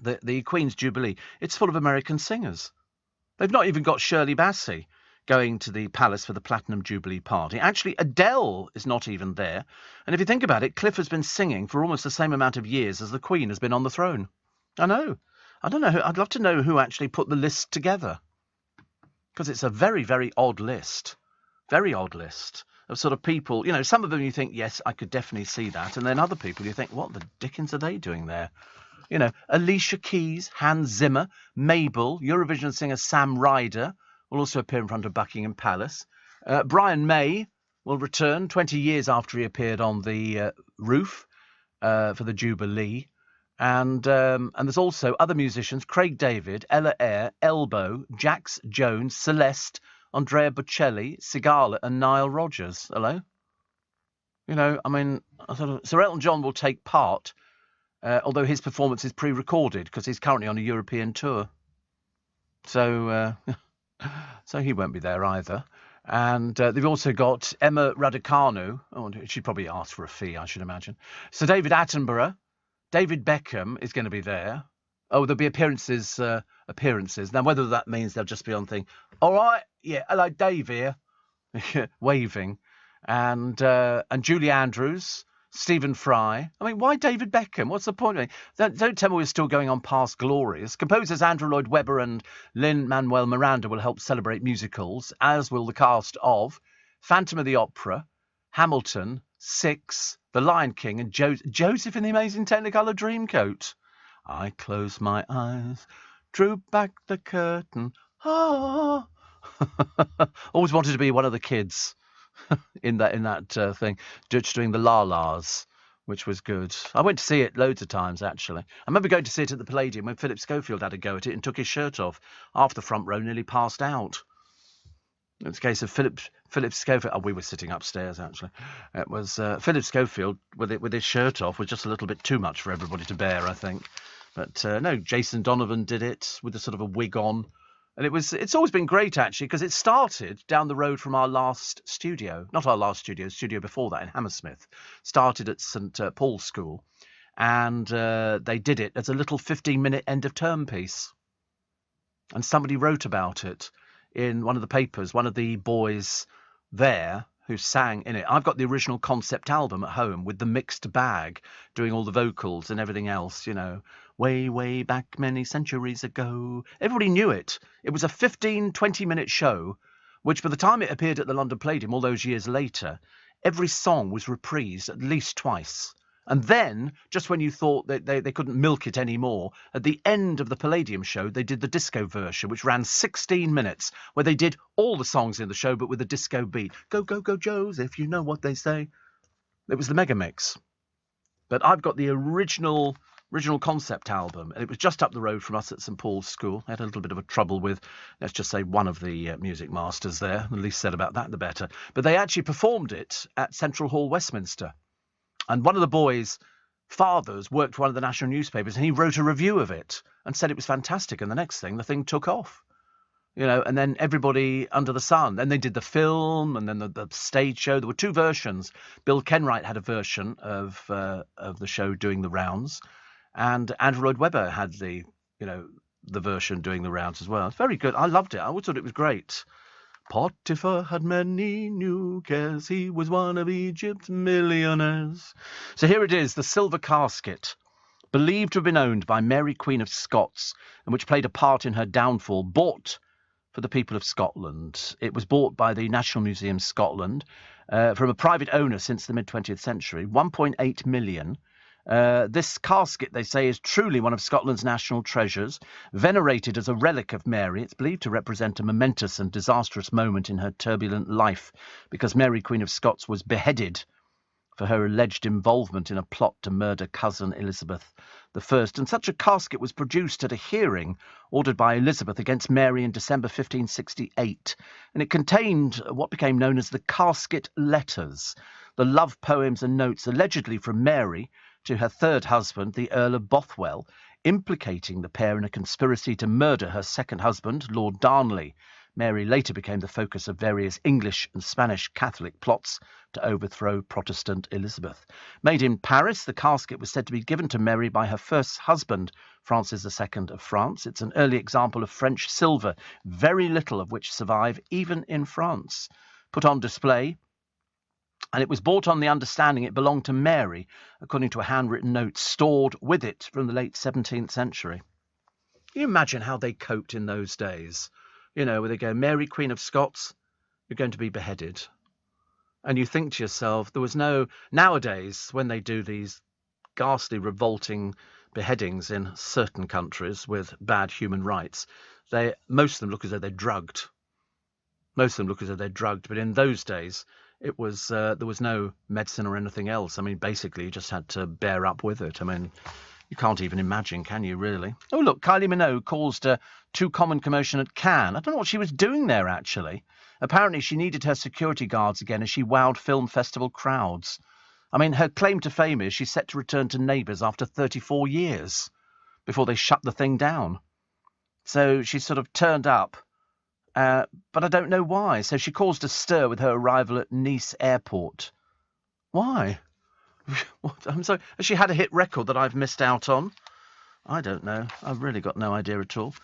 A: The Queen's Jubilee, it's full of American singers. They've not even got Shirley Bassey going to the palace for the Platinum Jubilee party. Actually, Adele is not even there. And if you think about it, Cliff has been singing for almost the same amount of years as the Queen has been on the throne. I know. I don't know. I'd love to know who actually put the list together. Because it's a very, very odd list. Very odd list of sort of people. You know, some of them you think, yes, I could definitely see that. And then other people you think, what the dickens are they doing there? You know, Alicia Keys, Hans Zimmer, Mabel, Eurovision singer Sam Ryder will also appear in front of Buckingham Palace. Brian May will return 20 years after he appeared on the roof for the Jubilee. And there's also other musicians, Craig David, Ella Eyre, Elbow, Jax Jones, Celeste, Andrea Bocelli, Sigala and Nile Rodgers. Hello? You know, I mean, Sir Elton John will take part, although his performance is pre-recorded because he's currently on a European tour. So he won't be there either. And they've also got Emma Raducanu. Oh, she'd probably ask for a fee, I should imagine. Sir David Attenborough. David Beckham is going to be there. Oh, there'll be appearances. Now, whether that means they'll just be on thing. All right, yeah, hello, Dave here, waving, and Julie Andrews, Stephen Fry. I mean, why David Beckham? What's the point? Don't tell me we're still going on past glories. Composers Andrew Lloyd Webber and Lin-Manuel Miranda will help celebrate musicals, as will the cast of Phantom of the Opera, Hamilton, Six, The Lion King, and Joseph in the Amazing Technicolor Dreamcoat. I closed my eyes, drew back the curtain. Ah. Always wanted to be one of the kids in that thing, just doing the la-las, which was good. I went to see it loads of times, actually. I remember going to see it at the Palladium when Philip Schofield had a go at it and took his shirt off. Half the front row nearly passed out. It's a case of Philip Schofield. Oh, we were sitting upstairs, actually. It was Philip Schofield with his shirt off was just a little bit too much for everybody to bear, I think. But no, Jason Donovan did it with a sort of a wig on. And it's always been great, actually, because it started down the road from our last studio. Not our last studio before that in Hammersmith. Started at St Paul's School. And they did it as a little 15-minute end-of-term piece. And somebody wrote about it in one of the papers, one of the boys there who sang in it. I've got the original concept album at home with the mixed bag, doing all the vocals and everything else, you know. Way, way back many centuries ago. Everybody knew it. It was a 15, 20-minute show, which by the time it appeared at the London Palladium all those years later, every song was reprised at least twice. And then, just when you thought that they couldn't milk it anymore, at the end of the Palladium show, they did the disco version, which ran 16 minutes, where they did all the songs in the show, but with a disco beat. Go, go, go, Joseph, you know what they say. It was the mega mix. But I've got the original concept album, and it was just up the road from us at St Paul's School. I had a little bit of a trouble with, let's just say, one of the music masters there. The least said about that, the better. But they actually performed it at Central Hall, Westminster. And one of the boys' fathers worked for one of the national newspapers, and he wrote a review of it and said it was fantastic. And the next thing, the thing took off, you know, and then everybody under the sun. Then they did the film and then the stage show. There were two versions. Bill Kenwright had a version of the show doing the rounds, and Andrew Lloyd Webber had the version doing the rounds as well. It's very good. I loved it. I always thought it was great. Potiphar had many new cares. He was one of Egypt's millionaires. So here it is, the silver casket, believed to have been owned by Mary Queen of Scots, and which played a part in her downfall, bought for the people of Scotland. It was bought by the National Museum Scotland from a private owner since the mid-20th century, 1.8 million. This casket, they say, is truly one of Scotland's national treasures. Venerated as a relic of Mary, it's believed to represent a momentous and disastrous moment in her turbulent life, because Mary, Queen of Scots, was beheaded for her alleged involvement in a plot to murder cousin Elizabeth I. And such a casket was produced at a hearing ordered by Elizabeth against Mary in December 1568. And it contained what became known as the Casket Letters, the love poems and notes allegedly from Mary to her third husband, the Earl of Bothwell, implicating the pair in a conspiracy to murder her second husband, Lord Darnley. Mary later became the focus of various English and Spanish Catholic plots to overthrow Protestant Elizabeth. Made in Paris, the casket was said to be given to Mary by her first husband, Francis II of France. It's an early example of French silver, very little of which survive even in France. Put on display, and it was bought on the understanding it belonged to Mary, according to a handwritten note stored with it from the late 17th century. Can you imagine how they coped in those days? You know, where they go, Mary, Queen of Scots, you're going to be beheaded. And you think to yourself, there was no... Nowadays, when they do these ghastly, revolting beheadings in certain countries with bad human rights, most of them look as though they're drugged. Most of them look as though they're drugged. But in those days, it was there was no medicine or anything else. I mean, basically, you just had to bear up with it. I mean, you can't even imagine, can you, really? Oh, look, Kylie Minogue caused a too common commotion at Cannes. I don't know what she was doing there, actually. Apparently, she needed her security guards again as she wowed film festival crowds. I mean, her claim to fame is she's set to return to Neighbours after 34 years before they shut the thing down. So she sort of turned up, but I don't know why. So she caused a stir with her arrival at Nice airport. Why? What? I'm sorry. Has she had a hit record that I've missed out on? I don't know. I've really got no idea at all.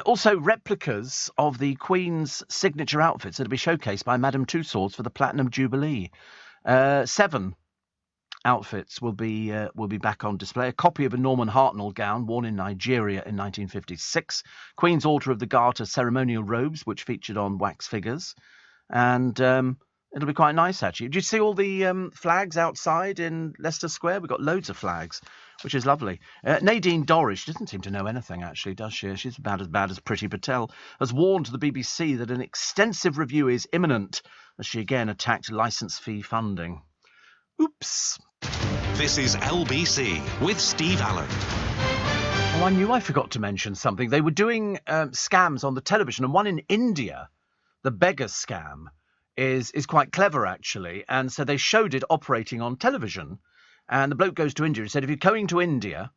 A: Also, replicas of the Queen's signature outfits are to be showcased by Madame Tussauds for the Platinum Jubilee. 7 outfits will be back on display. A copy of a Norman Hartnell gown worn in Nigeria in 1956. Queen's Order of the Garter ceremonial robes, which featured on wax figures. And it'll be quite nice, actually. Did you see all the flags outside in Leicester Square? We've got loads of flags, which is lovely. Nadine Dorries, she doesn't seem to know anything, actually, does she? She's about as bad as Priti Patel, has warned the BBC that an extensive review is imminent as she again attacked licence fee funding. Oops.
B: This is LBC with Steve Allen.
A: Oh, I knew I forgot to mention something. They were doing scams on the television, and one in India, the beggar scam, is quite clever, actually. And so they showed it operating on television. And the bloke goes to India. He said, if you're going to India,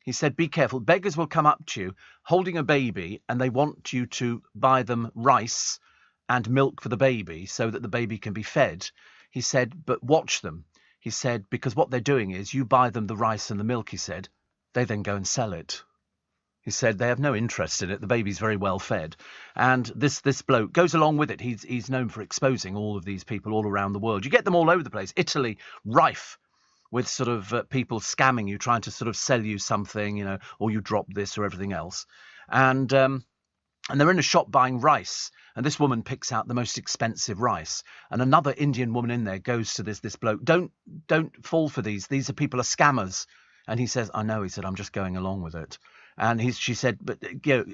A: He said, be careful. Beggars will come up to you holding a baby and they want you to buy them rice and milk for the baby so that the baby can be fed. He said, but watch them. He said, because what they're doing is you buy them the rice and the milk, he said. They then go and sell it. He said they have no interest in it. The baby's very well fed. And this bloke goes along with it. He's known for exposing all of these people all around the world. You get them all over the place. Italy, rife with sort of people scamming you, trying to sort of sell you something, you know, or you drop this or everything else. And they're in a shop buying rice. And this woman picks out the most expensive rice. And another Indian woman in there goes to this bloke. Don't fall for these. These are people are scammers. And he says, I know. He said, I'm just going along with it. And she said, but you know,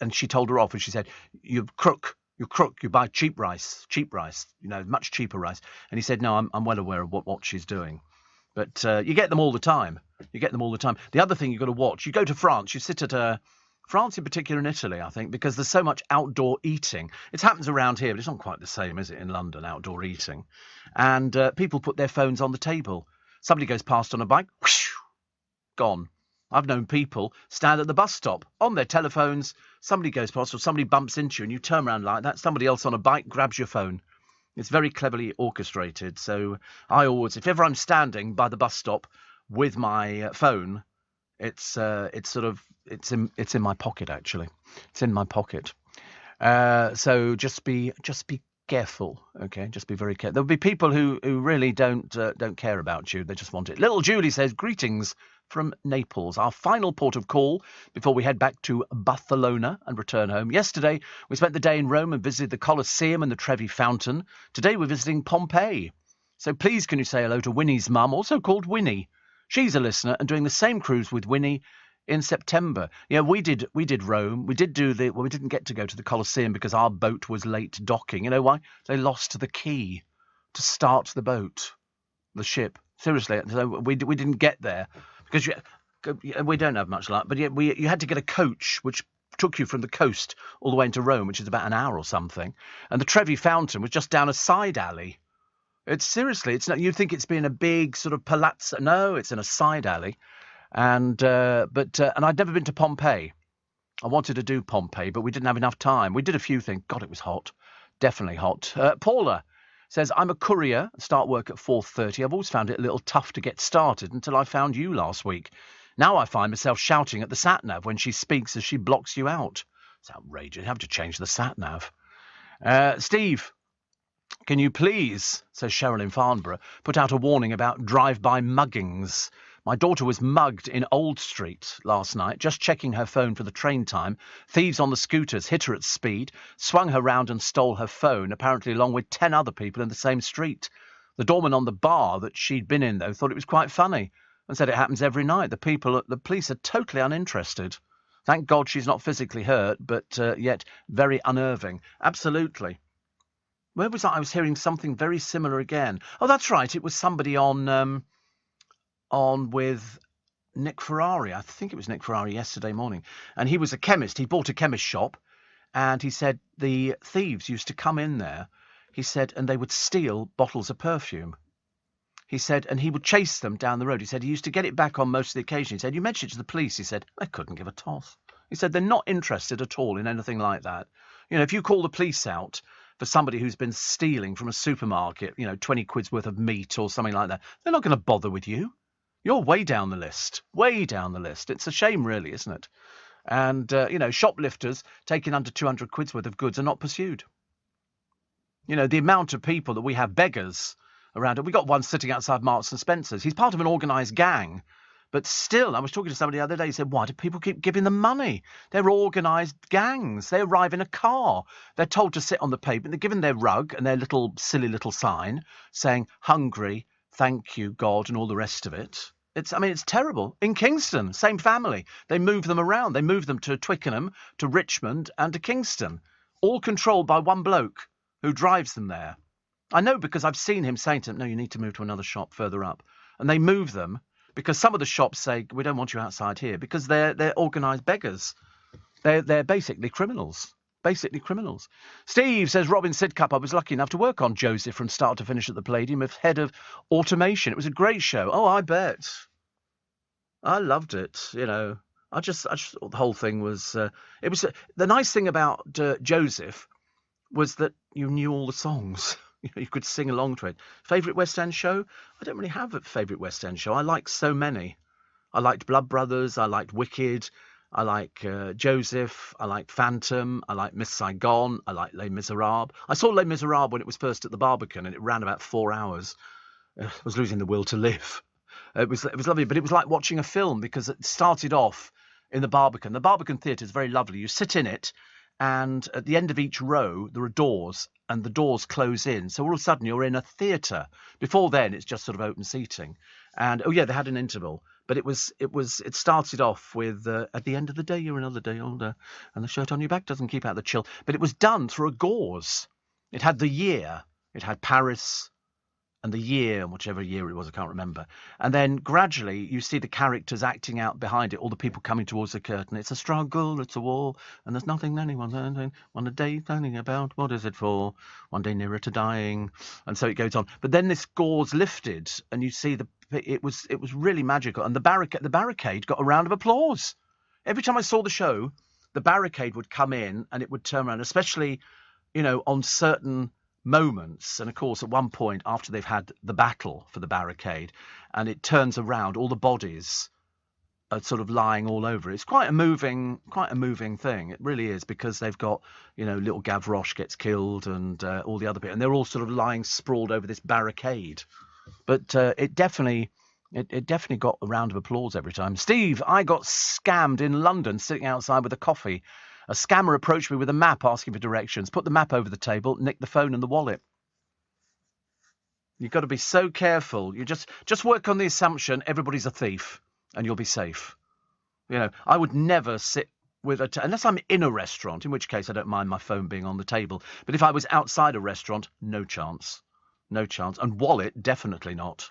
A: and she told her off. And she said, you're crook. You buy cheap rice, you know, much cheaper rice. And he said, no, I'm well aware of what she's doing. But you get them all the time. The other thing you've got to watch, you go to France, you sit at France in particular and Italy, I think, because there's so much outdoor eating. It happens around here, but it's not quite the same, is it, in London, outdoor eating. And people put their phones on the table. Somebody goes past on a bike, whoosh, gone. I've known people stand at the bus stop on their telephones. Somebody goes past or somebody bumps into you and you turn around like that. Somebody else on a bike grabs your phone. It's very cleverly orchestrated. So I always, if ever I'm standing by the bus stop with my phone, it's in my pocket, actually. It's in my pocket. So just be careful, okay? Just be very careful. There'll be people who really don't care about you. They just want it. Little Julie says, greetings from Naples, our final port of call before we head back to Barcelona and return home. Yesterday, we spent the day in Rome and visited the Colosseum and the Trevi Fountain. Today, we're visiting Pompeii. So please can you say hello to Winnie's mum, also called Winnie. She's a listener and doing the same cruise with Winnie in September. Yeah, we did Rome. We didn't get to go to the Colosseum because our boat was late docking. You know why? They lost the key to start the boat, the ship. Seriously, so we didn't get there because we don't have much luck. But you had to get a coach which took you from the coast all the way into Rome, which is about an hour or something. And the Trevi Fountain was just down a side alley. It's not. You think it's been a big sort of palazzo? No, it's in a side alley. And I'd never been to Pompeii. I wanted to do Pompeii, but we didn't have enough time. We did a few things. God, it was hot. Definitely hot. Paula says, I'm a courier, start work at 4:30. I've always found it a little tough to get started until I found you last week. Now I find myself shouting at the sat-nav when she speaks as she blocks you out. It's outrageous. You have to change the sat-nav. Steve, can you please, says Cheryl in Farnborough, put out a warning about drive-by muggings? My daughter was mugged in Old Street last night, just checking her phone for the train time. Thieves on the scooters hit her at speed, swung her round and stole her phone, apparently along with 10 other people in the same street. The doorman on the bar that she'd been in, though, thought it was quite funny and said it happens every night. The police are totally uninterested. Thank God she's not physically hurt, but yet very unnerving. Absolutely. Where was I? I was hearing something very similar again. Oh, that's right. It was somebody on with Nick Ferrari. I think it was Nick Ferrari yesterday morning. And he was a chemist. He bought a chemist shop. And he said the thieves used to come in there, he said, and they would steal bottles of perfume. He said, and he would chase them down the road. He said he used to get it back on most of the occasion. He said, you mentioned it to the police. He said, they couldn't give a toss. He said, they're not interested at all in anything like that. You know, if you call the police out for somebody who's been stealing from a supermarket, 20 quid's worth of meat or something like that, they're not going to bother with you. You're way down the list. Way down the list. It's a shame, really, isn't it? And, shoplifters taking under 200 quid's worth of goods are not pursued. The amount of people that we have beggars around. We got one sitting outside Marks and Spencer's. He's part of an organised gang. But still, I was talking to somebody the other day. He said, why do people keep giving them money? They're organised gangs. They arrive in a car. They're told to sit on the pavement. They're given their rug and their silly little sign saying, hungry, thank you, God, and all the rest of it. It's terrible. In Kingston, same family. They move them around. They move them to Twickenham, to Richmond, and to Kingston, all controlled by one bloke who drives them there. I know because I've seen him saying to them, no, you need to move to another shop further up. And they move them because some of the shops say, we don't want you outside here because they're organised beggars. They're basically criminals. Basically criminals. Steve says, Robin Sidcup, I was lucky enough to work on Joseph from start to finish at the Palladium as head of automation. It was a great show. Oh, I bet. I loved it. You know, I just thought the whole thing was. It was the nice thing about Joseph was that you knew all the songs. You could sing along to it. Favourite West End show? I don't really have a favourite West End show. I like so many. I liked Blood Brothers. I liked Wicked. I like Joseph. I like Phantom. I like Miss Saigon. I like Les Miserables. I saw Les Miserables when it was first at the Barbican, and it ran about 4 hours. I was losing the will to live. It was lovely, but it was like watching a film because it started off in the Barbican. The Barbican Theatre is very lovely. You sit in it, and at the end of each row there are doors, and the doors close in. So all of a sudden you're in a theatre. Before then it's just sort of open seating. And they had an interval, but it started off with at the end of the day you're another day older, and the shirt on your back doesn't keep out the chill. But it was done through a gauze. It had the year. It had Paris and the year, and whichever year it was, I can't remember. And then gradually you see the characters acting out behind it, all the people coming towards the curtain. It's a struggle, it's a war, and there's nothing anyone's doing. One a day thinking about, what is it for? One day nearer to dying. And so it goes on. But then this gauze lifted, and you see it was really magical. And the barricade got a round of applause. Every time I saw the show, the barricade would come in and it would turn around, especially, on certain moments. And of course, at one point after they've had the battle for the barricade, and it turns around, all the bodies are sort of lying all over. It's quite a moving thing. It really is, because they've got, little Gavroche gets killed, and all the other bit, and they're all sort of lying sprawled over this barricade. But it definitely got a round of applause every time. Steve, I got scammed in London sitting outside with a coffee. A scammer approached me with a map asking for directions, put the map over the table, nicked the phone and the wallet. You've got to be so careful. You just work on the assumption everybody's a thief and you'll be safe. I would never sit with unless I'm in a restaurant, in which case I don't mind my phone being on the table. But if I was outside a restaurant, no chance. No chance. And wallet, definitely not.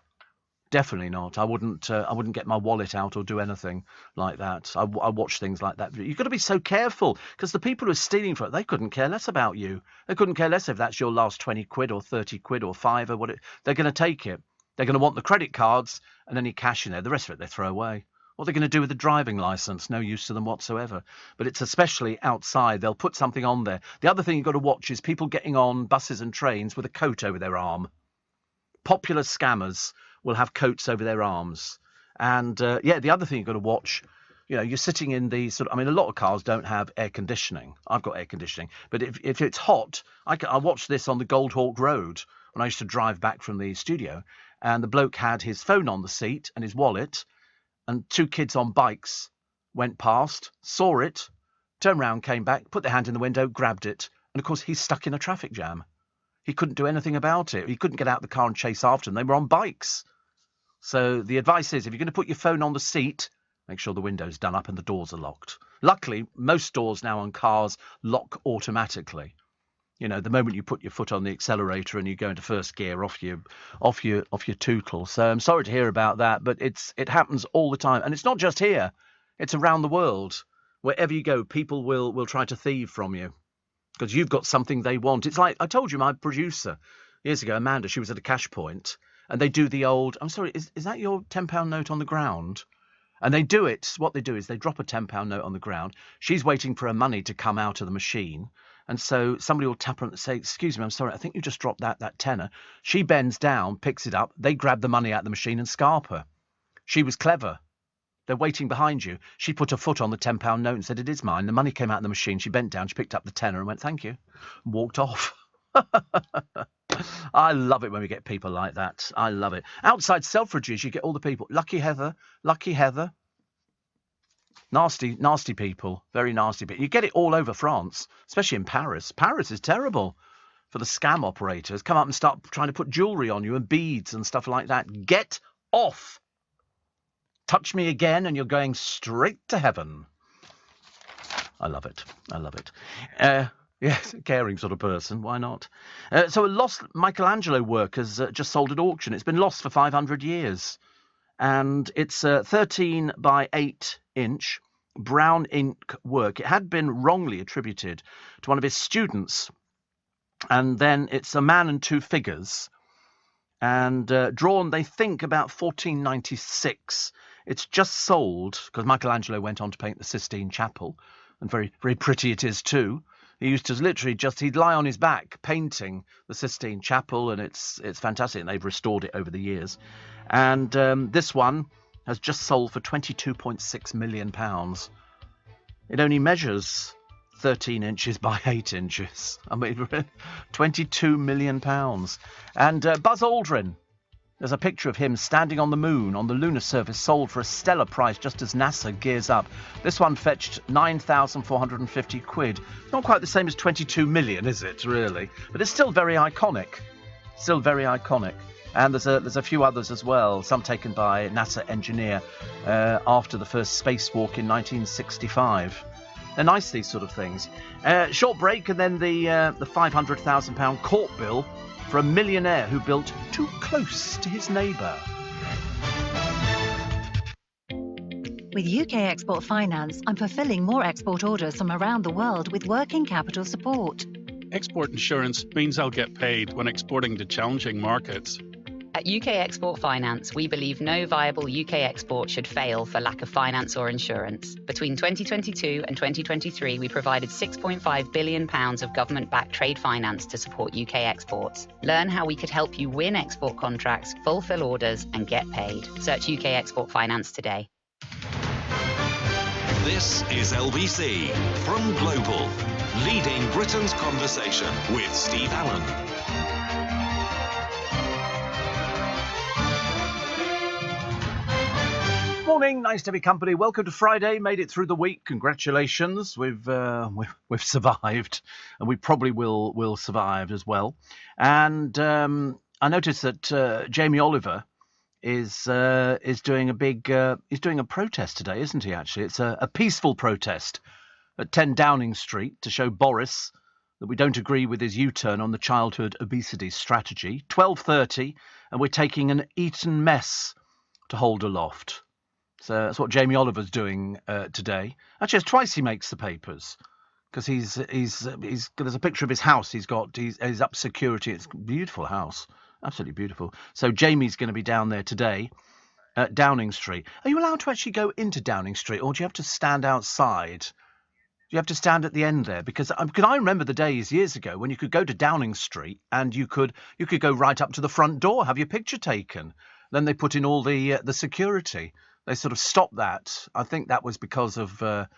A: Definitely not. I wouldn't get my wallet out or do anything like that. I watch things like that. You've got to be so careful, because the people who are stealing from it, they couldn't care less about you. They couldn't care less if that's your last 20 quid or 30 quid or £5 or what. They're going to take it. They're going to want the credit cards and any cash in there. The rest of it they throw away. What are they going to do with the driving licence? No use to them whatsoever. But it's especially outside. They'll put something on there. The other thing you've got to watch is people getting on buses and trains with a coat over their arm. Popular scammers will have coats over their arms. And the other thing you've got to watch, you're sitting in the a lot of cars don't have air conditioning. I've got air conditioning. But if it's hot, I watched this on the Goldhawk Road when I used to drive back from the studio, and the bloke had his phone on the seat and his wallet, and two kids on bikes went past, saw it, turned round, came back, put their hand in the window, grabbed it, and of course he's stuck in a traffic jam. He couldn't do anything about it. He couldn't get out of the car and chase after them. They were on bikes. So the advice is, if you're going to put your phone on the seat, make sure the window's done up and the doors are locked. Luckily, most doors now on cars lock automatically. The moment you put your foot on the accelerator and you go into first gear, off your tootle. So I'm sorry to hear about that, but it happens all the time. And it's not just here. It's around the world. Wherever you go, people will try to thieve from you, because you've got something they want. It's like, I told you, my producer years ago, Amanda, she was at a cash point, and they do the old, I'm sorry, is that your £10 note on the ground? And they do it, what they do is they drop a £10 note on the ground. She's waiting for her money to come out of the machine. And so somebody will tap her and say, excuse me, I'm sorry, I think you just dropped that tenner. She bends down, picks it up. They grab the money out of the machine and scarp her. She was clever. They're waiting behind you. She put her foot on the £10 note and said, it is mine. The money came out of the machine. She bent down, she picked up the tenner and went, thank you, and walked off. I love it when we get people like that. I love it. Outside Selfridges, you get all the people. Lucky Heather. Nasty, nasty people. Very nasty people. You get it all over France, especially in Paris. Paris is terrible for the scam operators. Come up and start trying to put jewellery on you and beads and stuff like that. Get off. Touch me again and you're going straight to heaven. I love it. I love it. Yes, a caring sort of person. Why not? So a lost Michelangelo work has just sold at auction. It's been lost for 500 years. And it's a 13 by 8 inch brown ink work. It had been wrongly attributed to one of his students. And then it's a man and two figures. And drawn, they think, about 1496. It's just sold, because Michelangelo went on to paint the Sistine Chapel, and very, very pretty it is too. He used to literally he'd lie on his back painting the Sistine Chapel, and it's fantastic, and they've restored it over the years. And this one has just sold for £22.6 million. It only measures 13 inches by 8 inches. I mean, £22 million. And Buzz Aldrin, there's a picture of him standing on the moon on the lunar surface, sold for a stellar price just as NASA gears up. This one fetched £9,450. Not quite the same as 22 million, is it, really? But it's still very iconic. Still very iconic. And there's a few others as well, some taken by NASA engineer after the first spacewalk in 1965. They're nice, these sort of things. Short break, and then the £500,000 court bill for a millionaire who built too close to his neighbour.
K: With UK Export Finance, I'm fulfilling more export orders from around the world with working capital support.
L: Export insurance means I'll get paid when exporting to challenging markets.
M: At UK Export Finance, we believe no viable UK export should fail for lack of finance or insurance. Between 2022 and 2023, we provided £6.5 billion of government-backed trade finance to support UK exports. Learn how we could help you win export contracts, fulfill orders, and get paid. Search UK Export Finance today.
B: This is LBC from Global, leading Britain's conversation with Steve Allen.
A: Morning, nice to be company. Welcome to Friday. Made it through the week. Congratulations. We've survived, and we probably will survive as well. And I noticed that Jamie Oliver is doing a protest today, isn't he? Actually, it's a peaceful protest at 10 Downing Street to show Boris that we don't agree with his U-turn on the childhood obesity strategy. 12:30, and we're taking an Eton mess to hold aloft. So that's what Jamie Oliver's doing today. Actually, it's twice he makes the papers, because he's there's a picture of his house. He's up security. It's a beautiful house, absolutely beautiful. So Jamie's going to be down there today at Downing Street. Are you allowed to actually go into Downing Street, or do you have to stand outside? Do you have to stand at the end there? Because I remember the days years ago when you could go to Downing Street and you could go right up to the front door, have your picture taken. Then they put in all the security. They sort of stopped that. I think that was because of, the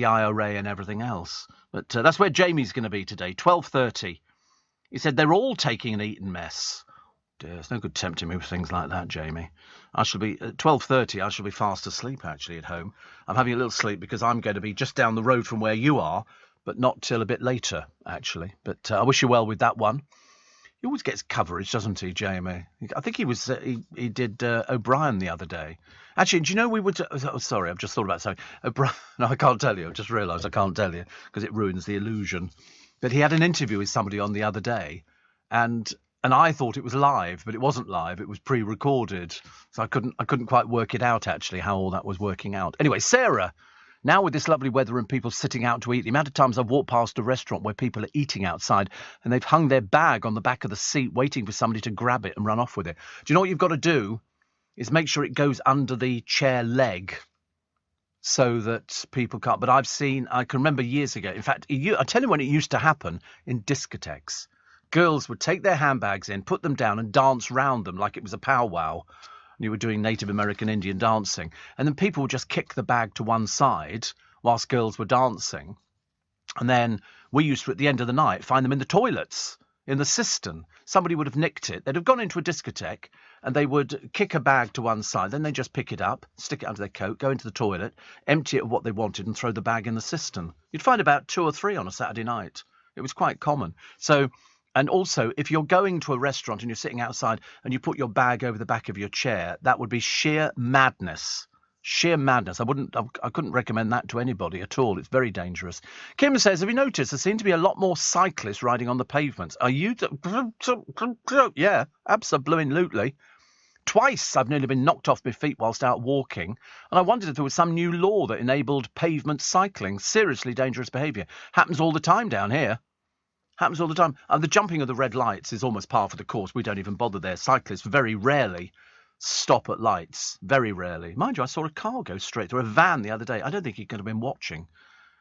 A: IRA and everything else. But that's where Jamie's going to be today, 12:30. He said they're all taking an Eton mess. Dear, it's no good tempting me with things like that, Jamie. I shall be, at 12:30, I shall be fast asleep, actually, at home. I'm having a little sleep because I'm going to be just down the road from where you are, but not till a bit later, actually. But I wish you well with that one. He always gets coverage, doesn't he, Jamie? I think he did O'Brien the other day. Actually, do you know we would... sorry, I've just thought about something. O'Brien... No, I can't tell you. I've just realised I can't tell you because it ruins the illusion. But he had an interview with somebody on the other day, and I thought it was live, but it wasn't live. It was pre-recorded. So I couldn't quite work it out, actually, how all that was working out. Anyway, Sarah... Now with this lovely weather and people sitting out to eat, the amount of times I've walked past a restaurant where people are eating outside and they've hung their bag on the back of the seat waiting for somebody to grab it and run off with it. Do you know what you've got to do? Is make sure it goes under the chair leg so that people can't. But I can remember years ago, in fact, I tell you when it used to happen in discotheques. Girls would take their handbags in, put them down and dance round them like it was a powwow. You were doing Native American Indian dancing, and then people would just kick the bag to one side whilst girls were dancing, and then we used to, at the end of the night, find them in the toilets, in the cistern. Somebody would have nicked it. They'd have gone into a discotheque, and they would kick a bag to one side, then they'd just pick it up, stick it under their coat, go into the toilet, empty it of what they wanted, and throw the bag in the cistern. You'd find about 2 or 3 on a Saturday night. It was quite common. So... And also, if you're going to a restaurant and you're sitting outside and you put your bag over the back of your chair, that would be sheer madness. Sheer madness. I couldn't recommend that to anybody at all. It's very dangerous. Kim says, have you noticed there seem to be a lot more cyclists riding on the pavements? Are you... Yeah, absolutely. Twice I've nearly been knocked off my feet whilst out walking, and I wondered if there was some new law that enabled pavement cycling. Seriously dangerous behaviour. Happens all the time down here. Happens all the time. And the jumping of the red lights is almost par for the course. We don't even bother there. Cyclists very rarely stop at lights. Very rarely. Mind you, I saw a car go straight through, a van the other day. I don't think he could have been watching.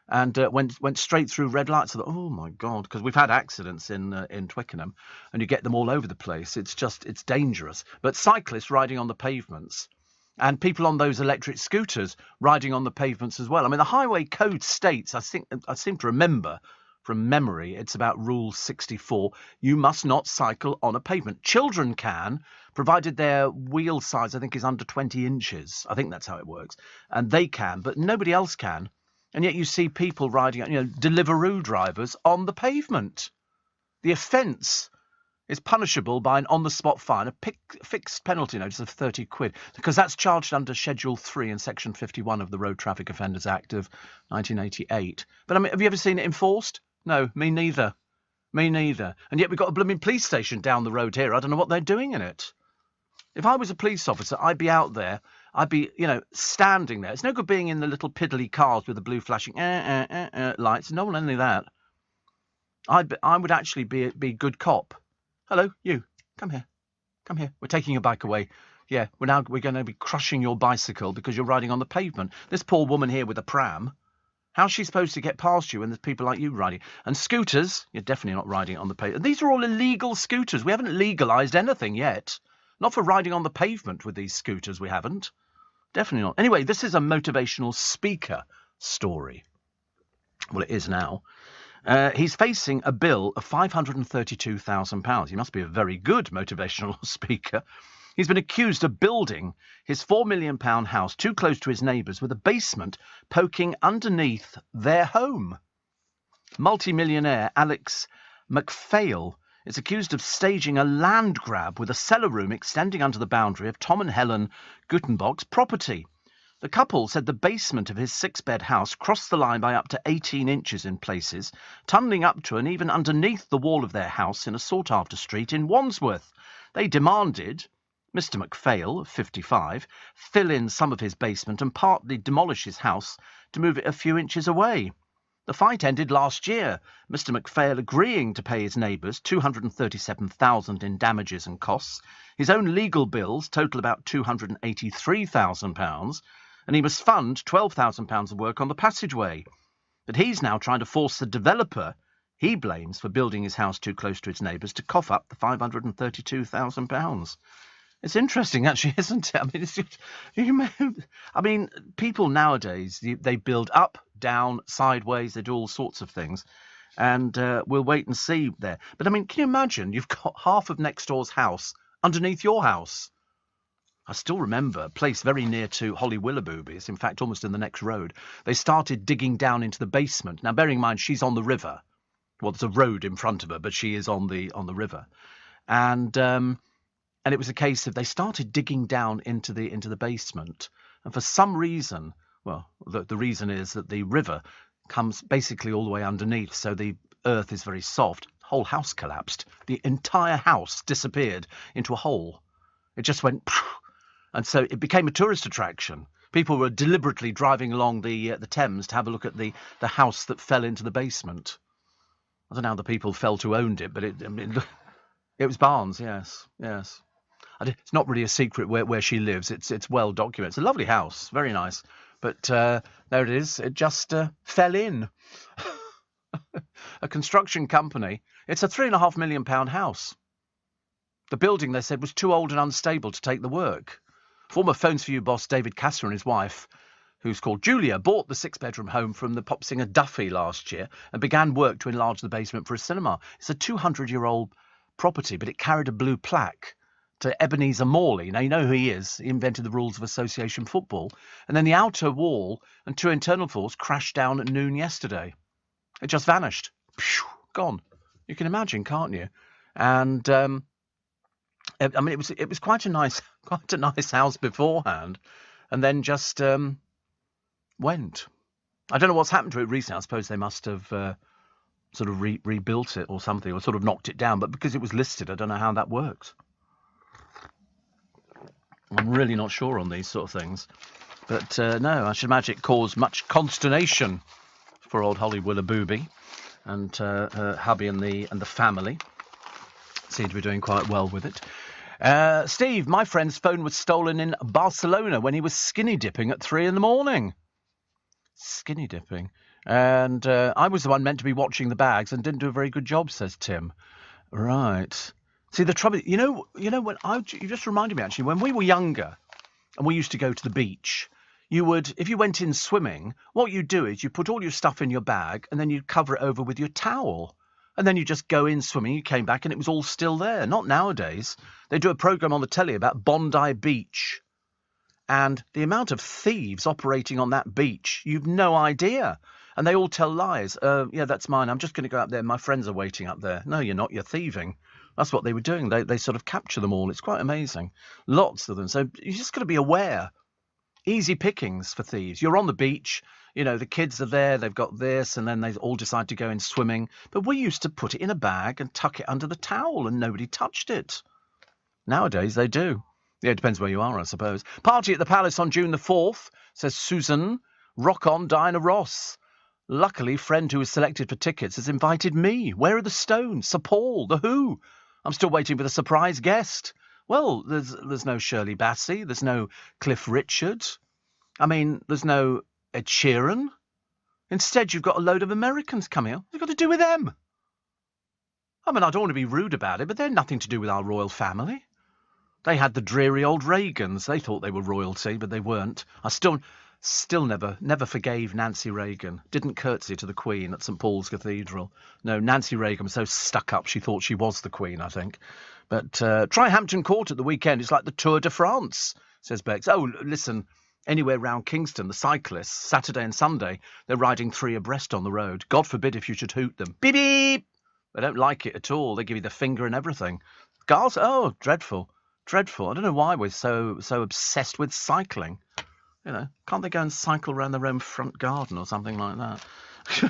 A: And went straight through red lights. I thought, oh my God, because we've had accidents in Twickenham, and you get them all over the place. It's dangerous. But cyclists riding on the pavements, and people on those electric scooters riding on the pavements as well. I mean, the Highway Code states, I seem to remember from memory, it's about Rule 64. You must not cycle on a pavement. Children can, provided their wheel size, I think, is under 20 inches. I think that's how it works. And they can, but nobody else can. And yet you see people riding, Deliveroo drivers on the pavement. The offence is punishable by an on-the-spot fine, a fixed penalty notice of 30 quid, because that's charged under Schedule 3 in Section 51 of the Road Traffic Offenders Act of 1988. But, I mean, have you ever seen it enforced? No, me neither. Me neither. And yet we've got a blooming police station down the road here. I don't know what they're doing in it. If I was a police officer, I'd be out there. I'd be, standing there. It's no good being in the little piddly cars with the blue flashing lights. No one any of that. I would actually be good cop. Hello, you. Come here. Come here. We're taking your bike away. Yeah, we're going to be crushing your bicycle because you're riding on the pavement. This poor woman here with a pram. How's she supposed to get past you when there's people like you riding? And scooters, you're definitely not riding on the pavement. These are all illegal scooters. We haven't legalised anything yet. Not for riding on the pavement with these scooters, we haven't. Definitely not. Anyway, this is a motivational speaker story. Well, it is now. He's facing a bill of £532,000. He must be a very good motivational speaker. He's been accused of building his £4 million house too close to his neighbours with a basement poking underneath their home. Multi-millionaire Alex McPhail is accused of staging a land grab with a cellar room extending under the boundary of Tom and Helen Gutenbach's property. The couple said the basement of his 6-bed house crossed the line by up to 18 inches in places, tunnelling up to and even underneath the wall of their house in a sought-after street in Wandsworth. They demanded Mr. McPhail, 55, fill in some of his basement and partly demolish his house to move it a few inches away. The fight ended last year, Mr. McPhail agreeing to pay his neighbours $237,000 in damages and costs. His own legal bills total about £283,000, and he must fund £12,000 of work on the passageway. But he's now trying to force the developer he blames for building his house too close to his neighbours to cough up the £532,000. It's interesting, actually, isn't it? I mean, people nowadays, they build up, down, sideways, they do all sorts of things, and we'll wait and see there. But, I mean, can you imagine you've got half of next door's house underneath your house? I still remember a place very near to Holly Willoughby, in fact, almost in the next road. They started digging down into the basement. Now, bearing in mind, she's on the river. Well, there's a road in front of her, but she is on the river. And it was a case of they started digging down into the basement. And for some reason, well, the reason is that the river comes basically all the way underneath, so the earth is very soft. The whole house collapsed. The entire house disappeared into a hole. It just went... And so it became a tourist attraction. People were deliberately driving along the Thames to have a look at the house that fell into the basement. I don't know how the people felt who owned it, but it was Barnes, yes. It's not really a secret where she lives. It's well documented. It's a lovely house, very nice. But there it is. It just fell in. A construction company. It's a £3.5 million house. The building, they said, was too old and unstable to take the work. Former Phones For You boss David Casser and his wife, who's called Julia, bought the 6-bedroom home from the pop singer Duffy last year and began work to enlarge the basement for a cinema. It's a 200-year-old property, but it carried a blue plaque to Ebenezer Morley. Now, you know who he is. He invented the rules of association football. And then the outer wall and 2 internal floors crashed down at noon yesterday. It just vanished. Phew, gone. You can imagine, can't you? And I mean, it was quite a nice house beforehand, and then just went. I don't know what's happened to it recently. I suppose they must have sort of rebuilt it or something, or sort of knocked it down. But because it was listed, I don't know how that works. I'm really not sure on these sort of things. But no, I should imagine it caused much consternation for old Holly Willoughby and her hubby and the family. Seem to be doing quite well with it. Steve, my friend's phone was stolen in Barcelona when he was skinny dipping at 3 a.m. Skinny dipping. And I was the one meant to be watching the bags and didn't do a very good job, says Tim. Right. See, the trouble, you know, when you just reminded me, actually, when we were younger and we used to go to the beach, you would, if you went in swimming, what you'd do is you put all your stuff in your bag and then you'd cover it over with your towel. And then you just go in swimming, you came back and it was all still there. Not nowadays. They do a programme on the telly about Bondi Beach. And the amount of thieves operating on that beach, you've no idea. And they all tell lies. Yeah, that's mine. I'm just going to go up there. My friends are waiting up there. No, you're not. You're thieving. That's what they were doing. They sort of capture them all. It's quite amazing. Lots of them. So you just got to be aware. Easy pickings for thieves. You're on the beach. You know, the kids are there, they've got this, and then they all decide to go in swimming. But we used to put it in a bag and tuck it under the towel, and nobody touched it. Nowadays, they do. Yeah, it depends where you are, I suppose. Party at the Palace on June the 4th, says Susan. Rock on, Diana Ross. Luckily, friend who was selected for tickets has invited me. Where are the Stones, Sir Paul, The Who? I'm still waiting for the surprise guest. Well, there's no Shirley Bassey, there's no Cliff Richard. I mean, there's no Ed Sheeran. Instead, you've got a load of Americans coming out. What's it got to do with them? I mean, I don't want to be rude about it, but they're nothing to do with our royal family. They had the dreary old Reagans. They thought they were royalty, but they weren't. I still never forgave Nancy Reagan. Didn't curtsy to the Queen at St Paul's Cathedral. No, Nancy Reagan was so stuck up she thought she was the Queen, I think. But try Hampton Court at the weekend. It's like the Tour de France, says Bex. Oh, listen. Anywhere round Kingston, the cyclists, Saturday and Sunday, they're riding 3 abreast on the road. God forbid if you should hoot them. Beep, beep! They don't like it at all. They give you the finger and everything. Girls, oh, dreadful. Dreadful. I don't know why we're so obsessed with cycling. You know, can't they go and cycle around their own front garden or something like that? Do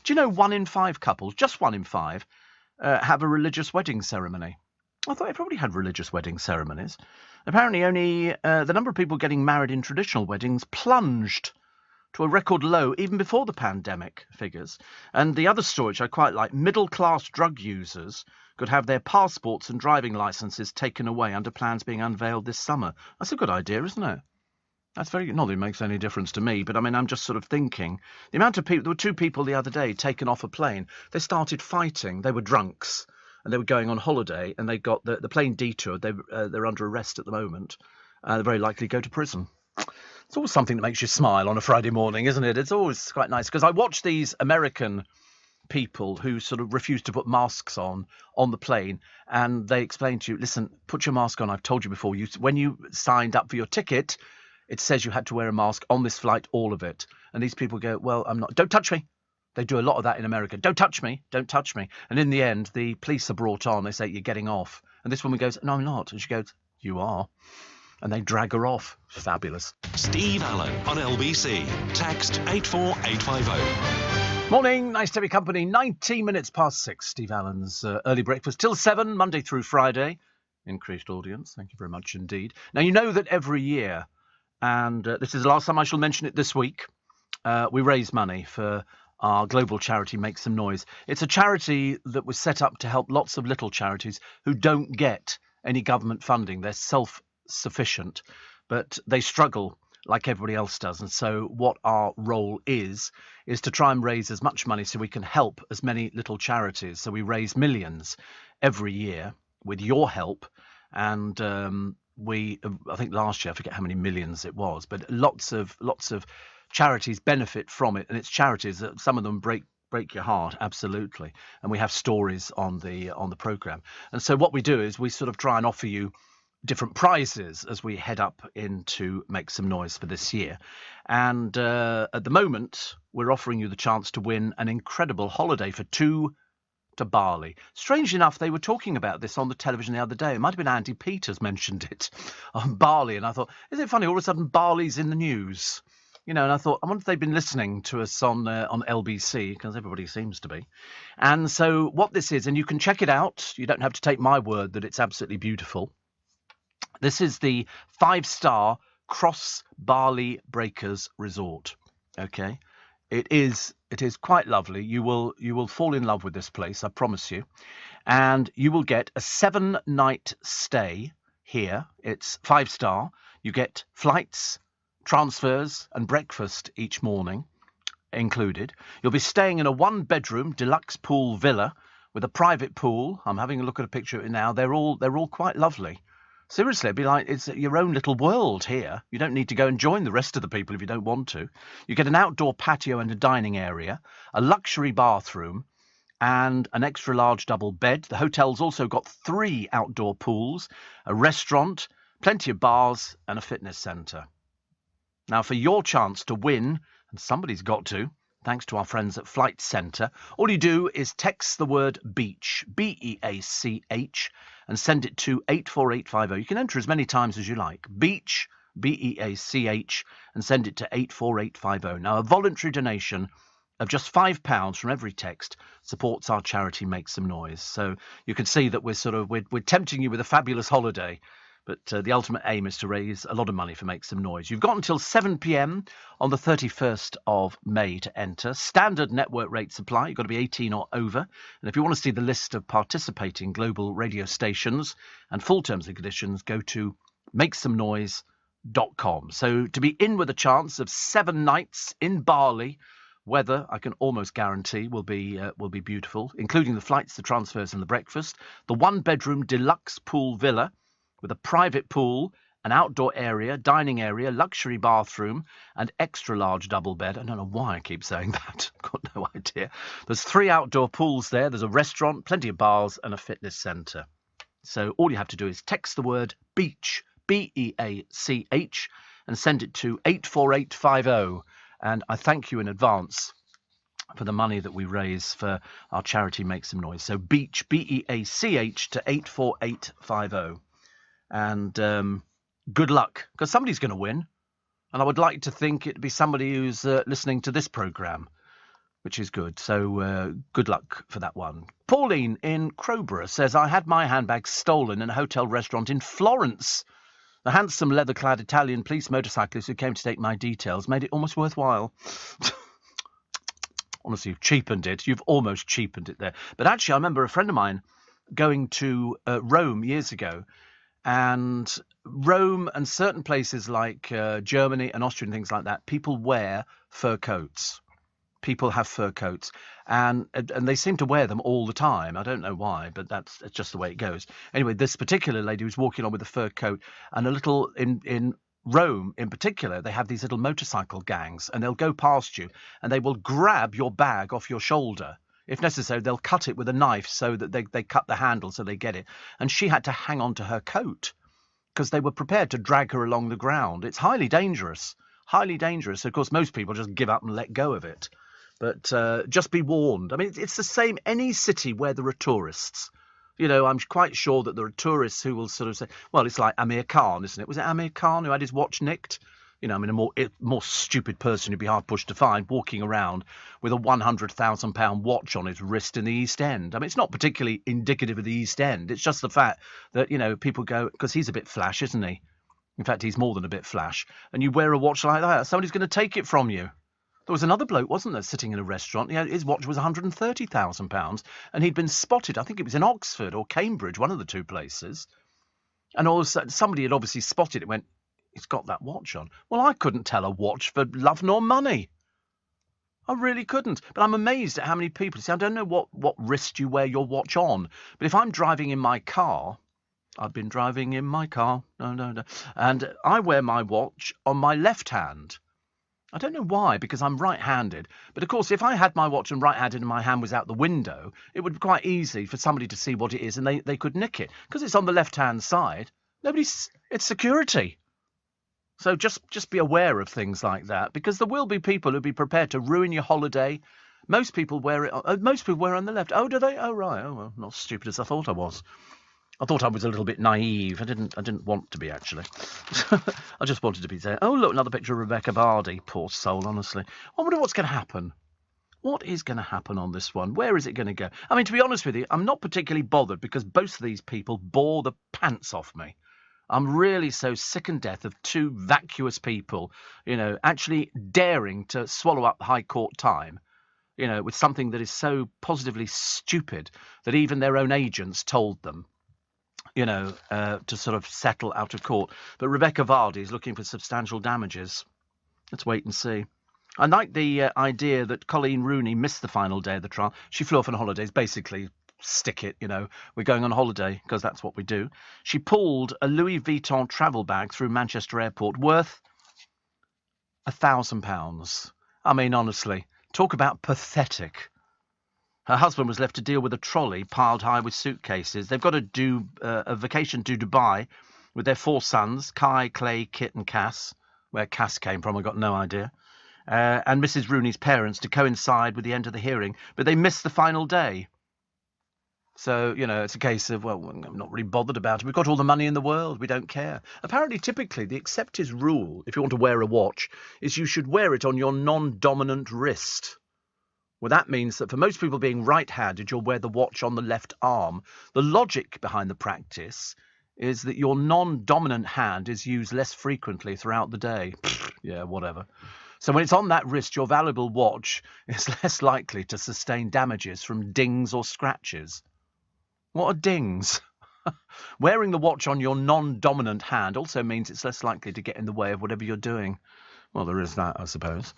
A: you know 1 in 5 couples, just 1 in 5, have a religious wedding ceremony? I thought everybody had religious wedding ceremonies. Apparently only the number of people getting married in traditional weddings plunged to a record low even before the pandemic figures. And the other story, which I quite like, middle-class drug users could have their passports and driving licences taken away under plans being unveiled this summer. That's a good idea, isn't it? That's very, not that it makes any difference to me, but I mean, I'm just sort of thinking. The amount of people, there were 2 people the other day taken off a plane. They started fighting. They were drunks. And they were going on holiday, and they got the plane detoured. They're under arrest at the moment. They're very likely to go to prison. It's always something that makes you smile on a Friday morning, isn't it? It's always quite nice, because I watch these American people who sort of refuse to put masks on the plane, and they explain to you, listen, put your mask on. I've told you before. When you signed up for your ticket, it says you had to wear a mask on this flight, all of it. And these people go, well, I'm not. Don't touch me. They do a lot of that in America. Don't touch me. Don't touch me. And in the end, the police are brought on. They say, you're getting off. And this woman goes, no, I'm not. And she goes, you are. And they drag her off. Fabulous.
B: Steve Allen on LBC. Text 84850.
A: Morning. Nice to have your company. 19 minutes past 6. Steve Allen's early breakfast till 7, Monday through Friday. Increased audience. Thank you very much indeed. Now, you know that every year, and this is the last time I shall mention it this week, we raise money for our global charity Make Some Noise. It's a charity that was set up to help lots of little charities who don't get any government funding. They're self-sufficient, but they struggle like everybody else does. And so what our role is to try and raise as much money so we can help as many little charities. So we raise millions every year with your help. And I think last year, I forget how many millions it was, but lots of charities benefit from it, and it's charities that some of them break your heart, absolutely. And we have stories on the programme. And so what we do is we sort of try and offer you different prizes as we head up into Make Some Noise for this year. And at the moment, we're offering you the chance to win an incredible holiday for 2 to Bali. Strangely enough, they were talking about this on the television the other day. It might have been Andy Peters mentioned it on Bali. And I thought, isn't it funny, all of a sudden Bali's in the news? You know, and I thought, I wonder if they've been listening to us on LBC, because everybody seems to be. And so what this is, and you can check it out. You don't have to take my word that it's absolutely beautiful. This is the 5-star Cross Bali Breakers Resort. Okay, it is quite lovely. You will fall in love with this place, I promise you. and you will get a 7-night stay here. It's 5-star. You get flights, transfers, and breakfast each morning included. You'll be staying in a 1-bedroom deluxe pool villa with a private pool. I'm having a look at a picture of it now. They're all quite lovely. Seriously, it'd be like it's your own little world here. You don't need to go and join the rest of the people if you don't want to. You get an outdoor patio and a dining area, a luxury bathroom, and an extra large double bed. The hotel's also got 3 outdoor pools, a restaurant, plenty of bars, and a fitness centre. Now, for your chance to win, and somebody's got to, thanks to our friends at Flight Centre, all you do is text the word BEACH, BEACH, and send it to 84850. You can enter as many times as you like. BEACH, BEACH, and send it to 84850. Now, a voluntary donation of just £5 from every text supports our charity Make Some Noise. So you can see that we're tempting you with a fabulous holiday. But the ultimate aim is to raise a lot of money for Make Some Noise. You've got until 7 p.m. on the 31st of May to enter. Standard network rates apply. You've got to be 18 or over. And if you want to see the list of participating global radio stations and full terms and conditions, go to makesomenoise.com. So to be in with a chance of 7 nights in Bali, weather, I can almost guarantee, will be beautiful, including the flights, the transfers and the breakfast. The 1-bedroom deluxe pool villa with a private pool, an outdoor area, dining area, luxury bathroom, and extra large double bed. I don't know why I keep saying that. I've got no idea. There's 3 outdoor pools there. There's a restaurant, plenty of bars, and a fitness centre. So all you have to do is text the word BEACH, BEACH, and send it to 84850. And I thank you in advance for the money that we raise for our charity Make Some Noise. So BEACH, BEACH, to 84850. And good luck, because somebody's going to win. And I would like to think it'd be somebody who's listening to this programme, which is good. So good luck for that one. Pauline in Crowborough says, I had my handbag stolen in a hotel restaurant in Florence. The handsome leather-clad Italian police motorcyclist who came to take my details made it almost worthwhile. Honestly, you've cheapened it. You've almost cheapened it there. But actually, I remember a friend of mine going to Rome years ago, and Rome and certain places like Germany and Austria and things like that, people wear fur coats. People have fur coats, and they seem to wear them all the time. I don't know why, but it's just the way it goes. Anyway, this particular lady was walking on with a fur coat, and in Rome in particular, they have these little motorcycle gangs, and they'll go past you, and they will grab your bag off your shoulder. If necessary, they'll cut it with a knife so that they cut the handle so they get it. And she had to hang on to her coat because they were prepared to drag her along the ground. It's highly dangerous, highly dangerous. Of course, most people just give up and let go of it. But just be warned. I mean, it's the same any city where there are tourists. You know, I'm quite sure that there are tourists who will sort of say, well, it's like Amir Khan, isn't it? Was it Amir Khan who had his watch nicked? You know, I mean, a more stupid person who'd be hard pushed to find walking around with a £100,000 watch on his wrist in the East End. I mean, it's not particularly indicative of the East End. It's just the fact that, you know, people go, because he's a bit flash, isn't he? In fact, he's more than a bit flash. And you wear a watch like that, somebody's going to take it from you. There was another bloke, wasn't there, sitting in a restaurant. His watch was £130,000, and he'd been spotted. I think it was in Oxford or Cambridge, one of the two places. And also, somebody had obviously spotted it and went, he's got that watch on. Well, I couldn't tell a watch for love nor money. I really couldn't. But I'm amazed at how many people say, I don't know what wrist you wear your watch on, but if I'm driving in my car, I've been driving in my car, no, and I wear my watch on my left hand. I don't know why, because I'm right-handed. But, of course, if I had my watch on right-handed and my hand was out the window, it would be quite easy for somebody to see what it is and they could nick it. Because it's on the left-hand side, it's security. So just be aware of things like that, because there will be people who'll be prepared to ruin your holiday. Most people wear it on the left. Oh, do they? Oh, right. Oh, well, not as stupid as I thought I was. I thought I was a little bit naive. I didn't want to be, actually. I just wanted to be there. Oh, look, another picture of Rebecca Bardi. Poor soul, honestly. I wonder what's going to happen. What is going to happen on this one? Where is it going to go? I mean, to be honest with you, I'm not particularly bothered because both of these people bore the pants off me. I'm really so sick and death of two vacuous people, you know, actually daring to swallow up High Court time. with something that is so positively stupid that even their own agents told them, to sort of settle out of court. But Rebecca Vardy is looking for substantial damages. Let's wait and see. I like the idea that Colleen Rooney missed the final day of the trial. She flew off on holidays, basically, stick it, we're going on holiday because that's what we do. She pulled a Louis Vuitton travel bag through Manchester Airport worth £1,000. I mean, honestly, talk about pathetic. Her husband was left to deal with a trolley piled high with suitcases. They've got to do a vacation to Dubai with their 4 sons, Kai, Clay, Kit and Cass. Where Cass came from, I've got no idea. And Mrs. Rooney's parents to coincide with the end of the hearing. But they missed the final day. So, it's a case of, well, I'm not really bothered about it. We've got all the money in the world. We don't care. Apparently, typically, the accepted rule, if you want to wear a watch, is you should wear it on your non-dominant wrist. Well, that means that for most people being right-handed, you'll wear the watch on the left arm. The logic behind the practice is that your non-dominant hand is used less frequently throughout the day. Yeah, whatever. So when it's on that wrist, your valuable watch is less likely to sustain damages from dings or scratches. What are dings? Wearing the watch on your non-dominant hand also means it's less likely to get in the way of whatever you're doing. Well, there is that, I suppose.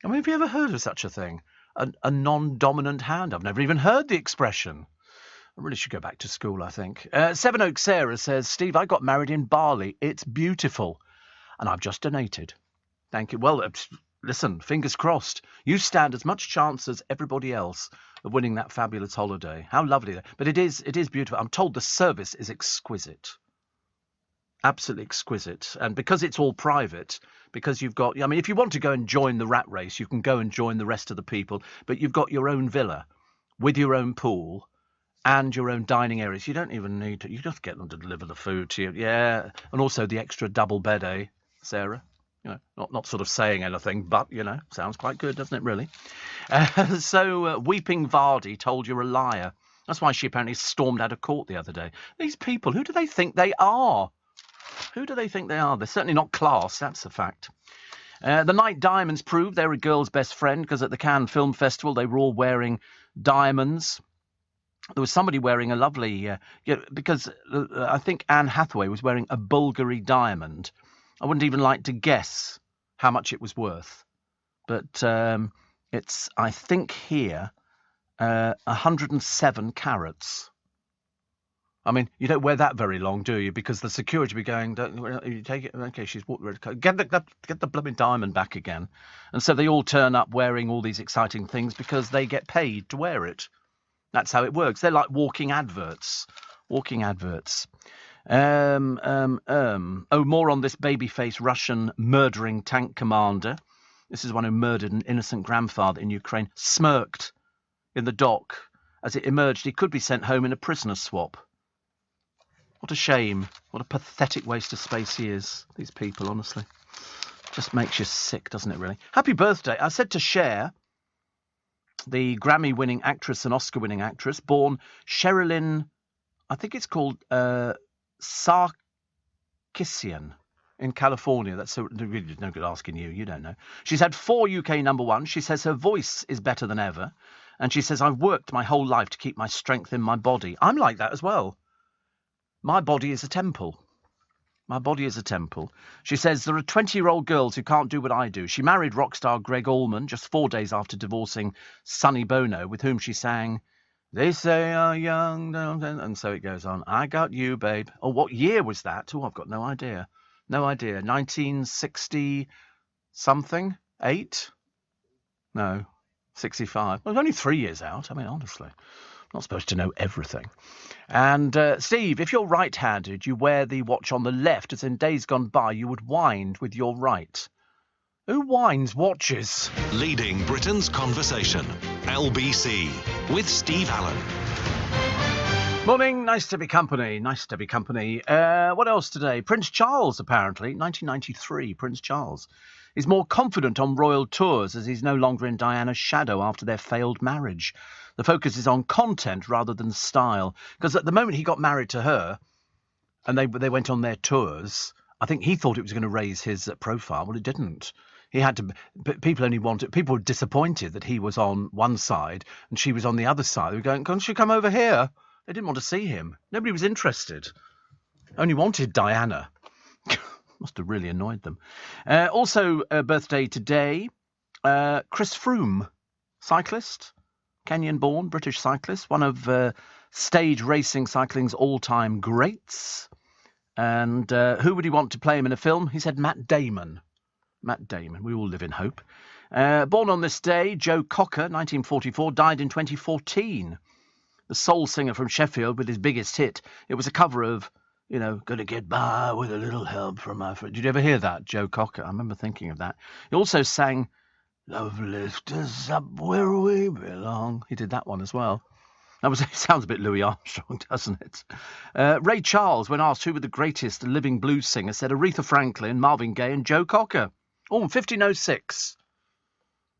A: I mean, have you ever heard of such a thing? A non-dominant hand? I've never even heard the expression. I really should go back to school, I think. Sevenoaks Sarah says, Steve, I got married in Bali. It's beautiful. And I've just donated. Thank you. Well, listen, fingers crossed. You stand as much chance as everybody else of winning that fabulous holiday. How lovely. But it is beautiful. I'm told the service is exquisite. Absolutely exquisite. And because it's all private, because you've got, if you want to go and join the rat race, you can go and join the rest of the people. But you've got your own villa with your own pool and your own dining areas. You don't even need to. You just get them to deliver the food to you. Yeah. And also the extra double bed, Sarah? Not sort of saying anything, but, sounds quite good, doesn't it, really? So Weeping Vardy told you're a liar. That's why she apparently stormed out of court the other day. These people, who do they think they are? Who do they think they are? They're certainly not class, that's a fact. The Night Diamonds proved they're a girl's best friend because at the Cannes Film Festival they were all wearing diamonds. There was somebody wearing a lovely... because I think Anne Hathaway was wearing a Bulgari diamond. I wouldn't even like to guess how much it was worth. But it's, I think here, 107 carats. I mean, you don't wear that very long, do you? Because the security will be going, don't you take it? Okay, she's get the blooming diamond back again. And so they all turn up wearing all these exciting things because they get paid to wear it. That's how it works. They're like walking adverts. Walking adverts. Oh, more on this babyface Russian murdering tank commander. This is one who murdered an innocent grandfather in Ukraine. Smirked in the dock as it emerged he could be sent home in a prisoner swap. What a shame. What a pathetic waste of space he is. These people, honestly. Just makes you sick, doesn't it, really? Happy birthday. I said to Cher, the Grammy-winning actress and Oscar-winning actress, born Sherilyn, I think it's called Sarkisian in California. That's really no good asking you. You don't know. She's had 4 UK number ones. She says her voice is better than ever. And she says, I've worked my whole life to keep my strength in my body. I'm like that as well. My body is a temple. My body is a temple. She says, there are 20-year-old girls who can't do what I do. She married rock star Greg Allman just 4 days after divorcing Sonny Bono, with whom she sang, They Say I'm Young, and so it goes on. I got you, babe. Oh, what year was that? Oh, I've got no idea. No idea. 1960-something? 8? No, 65. Well, it's only 3 years out. I mean, honestly. Not supposed to know everything. And Steve, if you're right-handed, you wear the watch on the left, as in days gone by you would wind with your right. Who winds watches?
B: Leading Britain's conversation. LBC with Steve Allen.
A: Morning, nice to be company. Nice to be company. What else today? Prince Charles, apparently, 1993, Prince Charles, is more confident on royal tours as he's no longer in Diana's shadow after their failed marriage. The focus is on content rather than style. Because at the moment he got married to her and they went on their tours, I think he thought it was going to raise his profile. Well, it didn't. He had to. People were disappointed that he was on one side and she was on the other side. They were going, "Can't you come over here?" They didn't want to see him. Nobody was interested. Only wanted Diana. Must have really annoyed them. Also, birthday today, Chris Froome, cyclist, Kenyan-born British cyclist, one of stage racing cycling's all-time greats. And who would he want to play him in a film? He said Matt Damon. Matt Damon. We all live in hope. Born on this day, Joe Cocker, 1944, died in 2014. The soul singer from Sheffield with his biggest hit. It was a cover of, "Gonna Get By With a Little Help From My Friend." Did you ever hear that, Joe Cocker? I remember thinking of that. He also sang "Love Lift Us Up Where We Belong." He did that one as well. It sounds a bit Louis Armstrong, doesn't it? Ray Charles, when asked who were the greatest living blues singers, said Aretha Franklin, Marvin Gaye and Joe Cocker. Oh, 1506.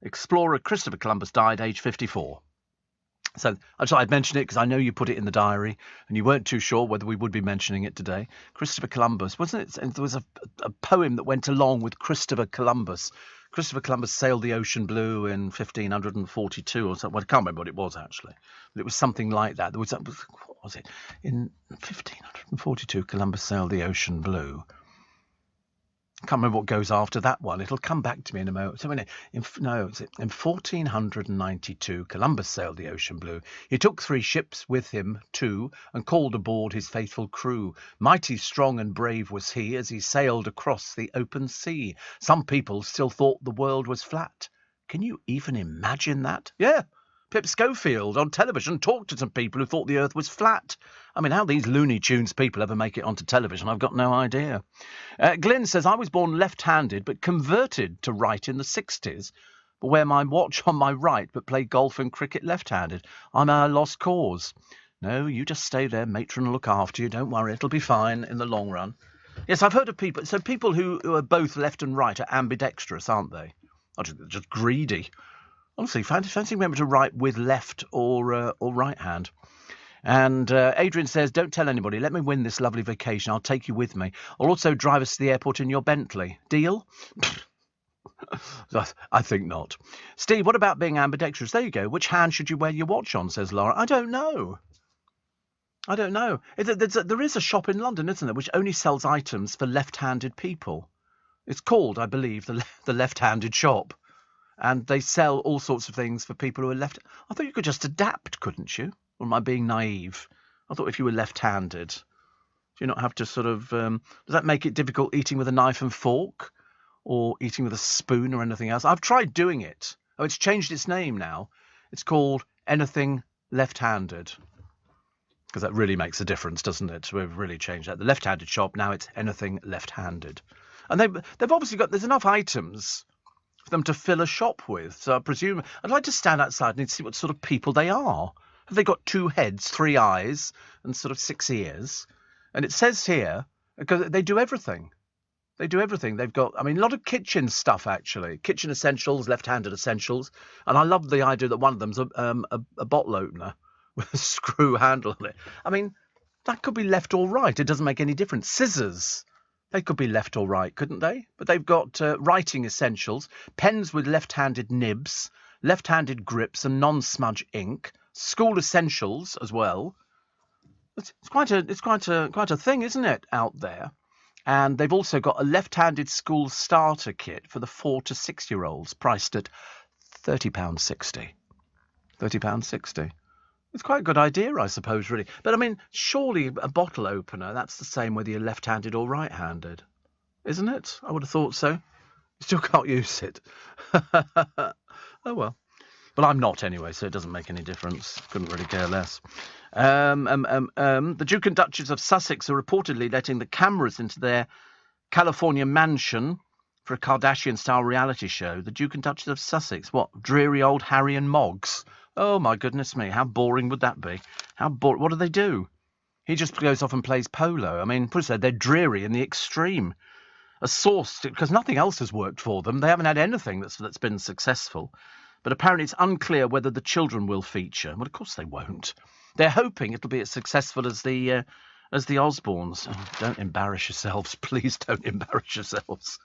A: Explorer Christopher Columbus died aged 54. So I thought I'd mention it because I know you put it in the diary and you weren't too sure whether we would be mentioning it today. Christopher Columbus, wasn't it? And there was a poem that went along with Christopher Columbus. Christopher Columbus sailed the ocean blue in 1542 or something. Well, I can't remember what it was, actually. But it was something like that. What was it? In 1542, Columbus sailed the ocean blue. I can't remember what goes after that one. It'll come back to me in a moment. So in 1492, Columbus sailed the ocean blue. He took 3 ships with him, too, and called aboard his faithful crew. Mighty strong and brave was he as he sailed across the open sea. Some people still thought the world was flat. Can you even imagine that? Yeah. Pip Schofield on television talked to some people who thought the earth was flat. I mean, how these Looney Tunes people ever make it onto television, I've got no idea. Glyn says, I was born left-handed but converted to right in the 60s, but wear my watch on my right but play golf and cricket left-handed. I'm a lost cause. No, you just stay there, matron will look after you. Don't worry, it'll be fine in the long run. Yes, I've heard of people. So people who are both left and right are ambidextrous, aren't they? Or just greedy. Honestly, fancy remember to write with left or right hand. And Adrian says, don't tell anybody. Let me win this lovely vacation. I'll take you with me. I'll also drive us to the airport in your Bentley. Deal? I think not. Steve, what about being ambidextrous? There you go. Which hand should you wear your watch on, says Laura. I don't know. There is a shop in London, isn't there, which only sells items for left-handed people. It's called, I believe, the left-handed shop. And they sell all sorts of things for people who are left. I thought you could just adapt, couldn't you? Or am I being naive? I thought if you were left-handed, do you not have to sort of... does that make it difficult eating with a knife and fork? Or eating with a spoon or anything else? I've tried doing it. Oh, it's changed its name now. It's called Anything Left-Handed. Because that really makes a difference, doesn't it? We've really changed that. The left-handed shop, now it's Anything Left-Handed. And they've obviously got... There's enough items for them to fill a shop with. So I presume I'd like to stand outside and see what sort of people they are. Have they got 2 heads, 3 eyes, and sort of 6 ears? And it says here, because they do everything. They do everything. They've got, I mean, a lot of kitchen stuff, actually. Kitchen essentials, left-handed essentials. And I love the idea that one of them's a bottle opener with a screw handle on it. I mean, that could be left or right. It doesn't make any difference. Scissors. They could be left or right, couldn't they? But they've got writing essentials, pens with left-handed nibs, left-handed grips and non-smudge ink, school essentials as well. It's quite a thing, isn't it, out there? And they've also got a left-handed school starter kit for the 4 to 6-year-olds, priced at £30.60. £30.60. It's quite a good idea, I suppose, really. But, I mean, surely a bottle opener, that's the same whether you're left-handed or right-handed. Isn't it? I would have thought so. You still can't use it. Oh, well. But I'm not anyway, so it doesn't make any difference. Couldn't really care less. The Duke and Duchess of Sussex are reportedly letting the cameras into their California mansion for a Kardashian-style reality show. The Duke and Duchess of Sussex. What, dreary old Harry and Moggs? Oh, my goodness me. How boring would that be? How boring. What do they do? He just goes off and plays polo. I mean, put it so, they're dreary in the extreme. A source, because nothing else has worked for them. They haven't had anything that's been successful. But apparently it's unclear whether the children will feature. Well, of course they won't. They're hoping it'll be as successful as the as the Osbournes. Oh, don't embarrass yourselves. Please don't embarrass yourselves.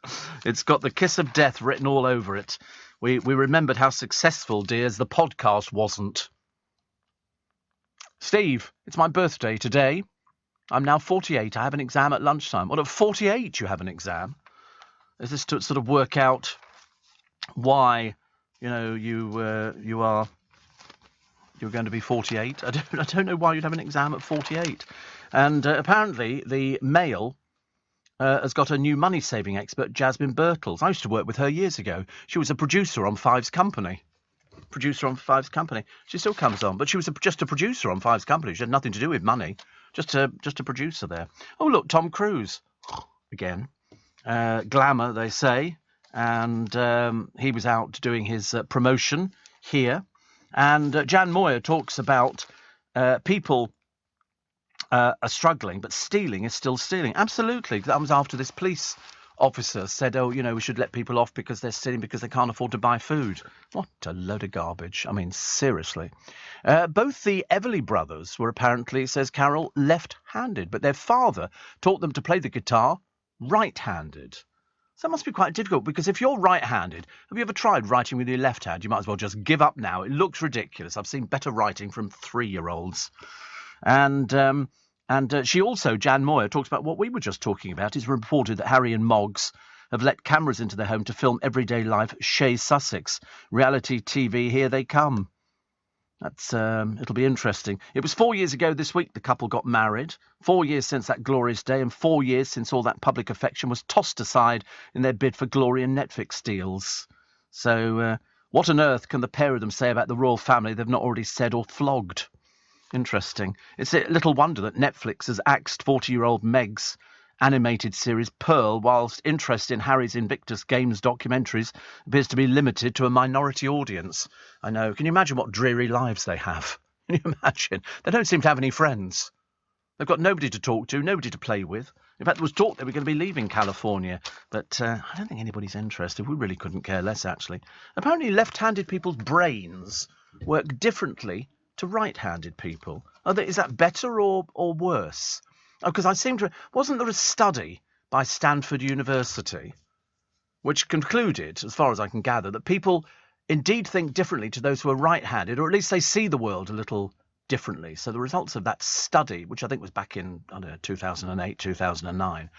A: It's got the kiss of death written all over it. We remembered how successful, dears, the podcast wasn't. Steve, it's my birthday today. I'm now 48. I have an exam at lunchtime. Well, at 48 you have an exam? Is this to sort of work out why, you're going to be 48? I don't know why you'd have an exam at 48. And apparently the Mail has got a new money-saving expert, Jasmine Birtles. I used to work with her years ago. She was a producer on Fives Company. She still comes on, but she was just a producer on Fives Company. She had nothing to do with money. Just a producer there. Oh, look, Tom Cruise. Again. Glamour, they say. And he was out doing his promotion here. And Jan Moyer talks about people are struggling, but stealing is still stealing. Absolutely. That was after this police officer said, we should let people off because they're stealing because they can't afford to buy food. What a load of garbage. I mean, seriously. Both the Everly brothers were apparently, says Carol, left-handed, but their father taught them to play the guitar right-handed. So that must be quite difficult, because if you're right-handed, have you ever tried writing with your left hand? You might as well just give up now. It looks ridiculous. I've seen better writing from 3-year-olds. And she also, Jan Moyer, talks about what we were just talking about. It's reported that Harry and Moggs have let cameras into their home to film everyday life, Shea Sussex. Reality TV, here they come. That's it'll be interesting. It was 4 years ago this week the couple got married. 4 years since that glorious day, and 4 years since all that public affection was tossed aside in their bid for glory and Netflix deals. So what on earth can the pair of them say about the royal family they've not already said or flogged? Interesting. It's a little wonder that Netflix has axed 40-year-old Meg's animated series Pearl, whilst interest in Harry's Invictus Games documentaries appears to be limited to a minority audience. I know. Can you imagine what dreary lives they have? Can you imagine? They don't seem to have any friends. They've got nobody to talk to, nobody to play with. In fact, there was talk they were going to be leaving California, but I don't think anybody's interested. We really couldn't care less, actually. Apparently left-handed people's brains work differently to right-handed people. Is that better or worse? Oh, because I seem to... Wasn't there a study by Stanford University which concluded, as far as I can gather, that people indeed think differently to those who are right-handed, or at least they see the world a little differently. So the results of that study, which I think was back in, 2008, 2009,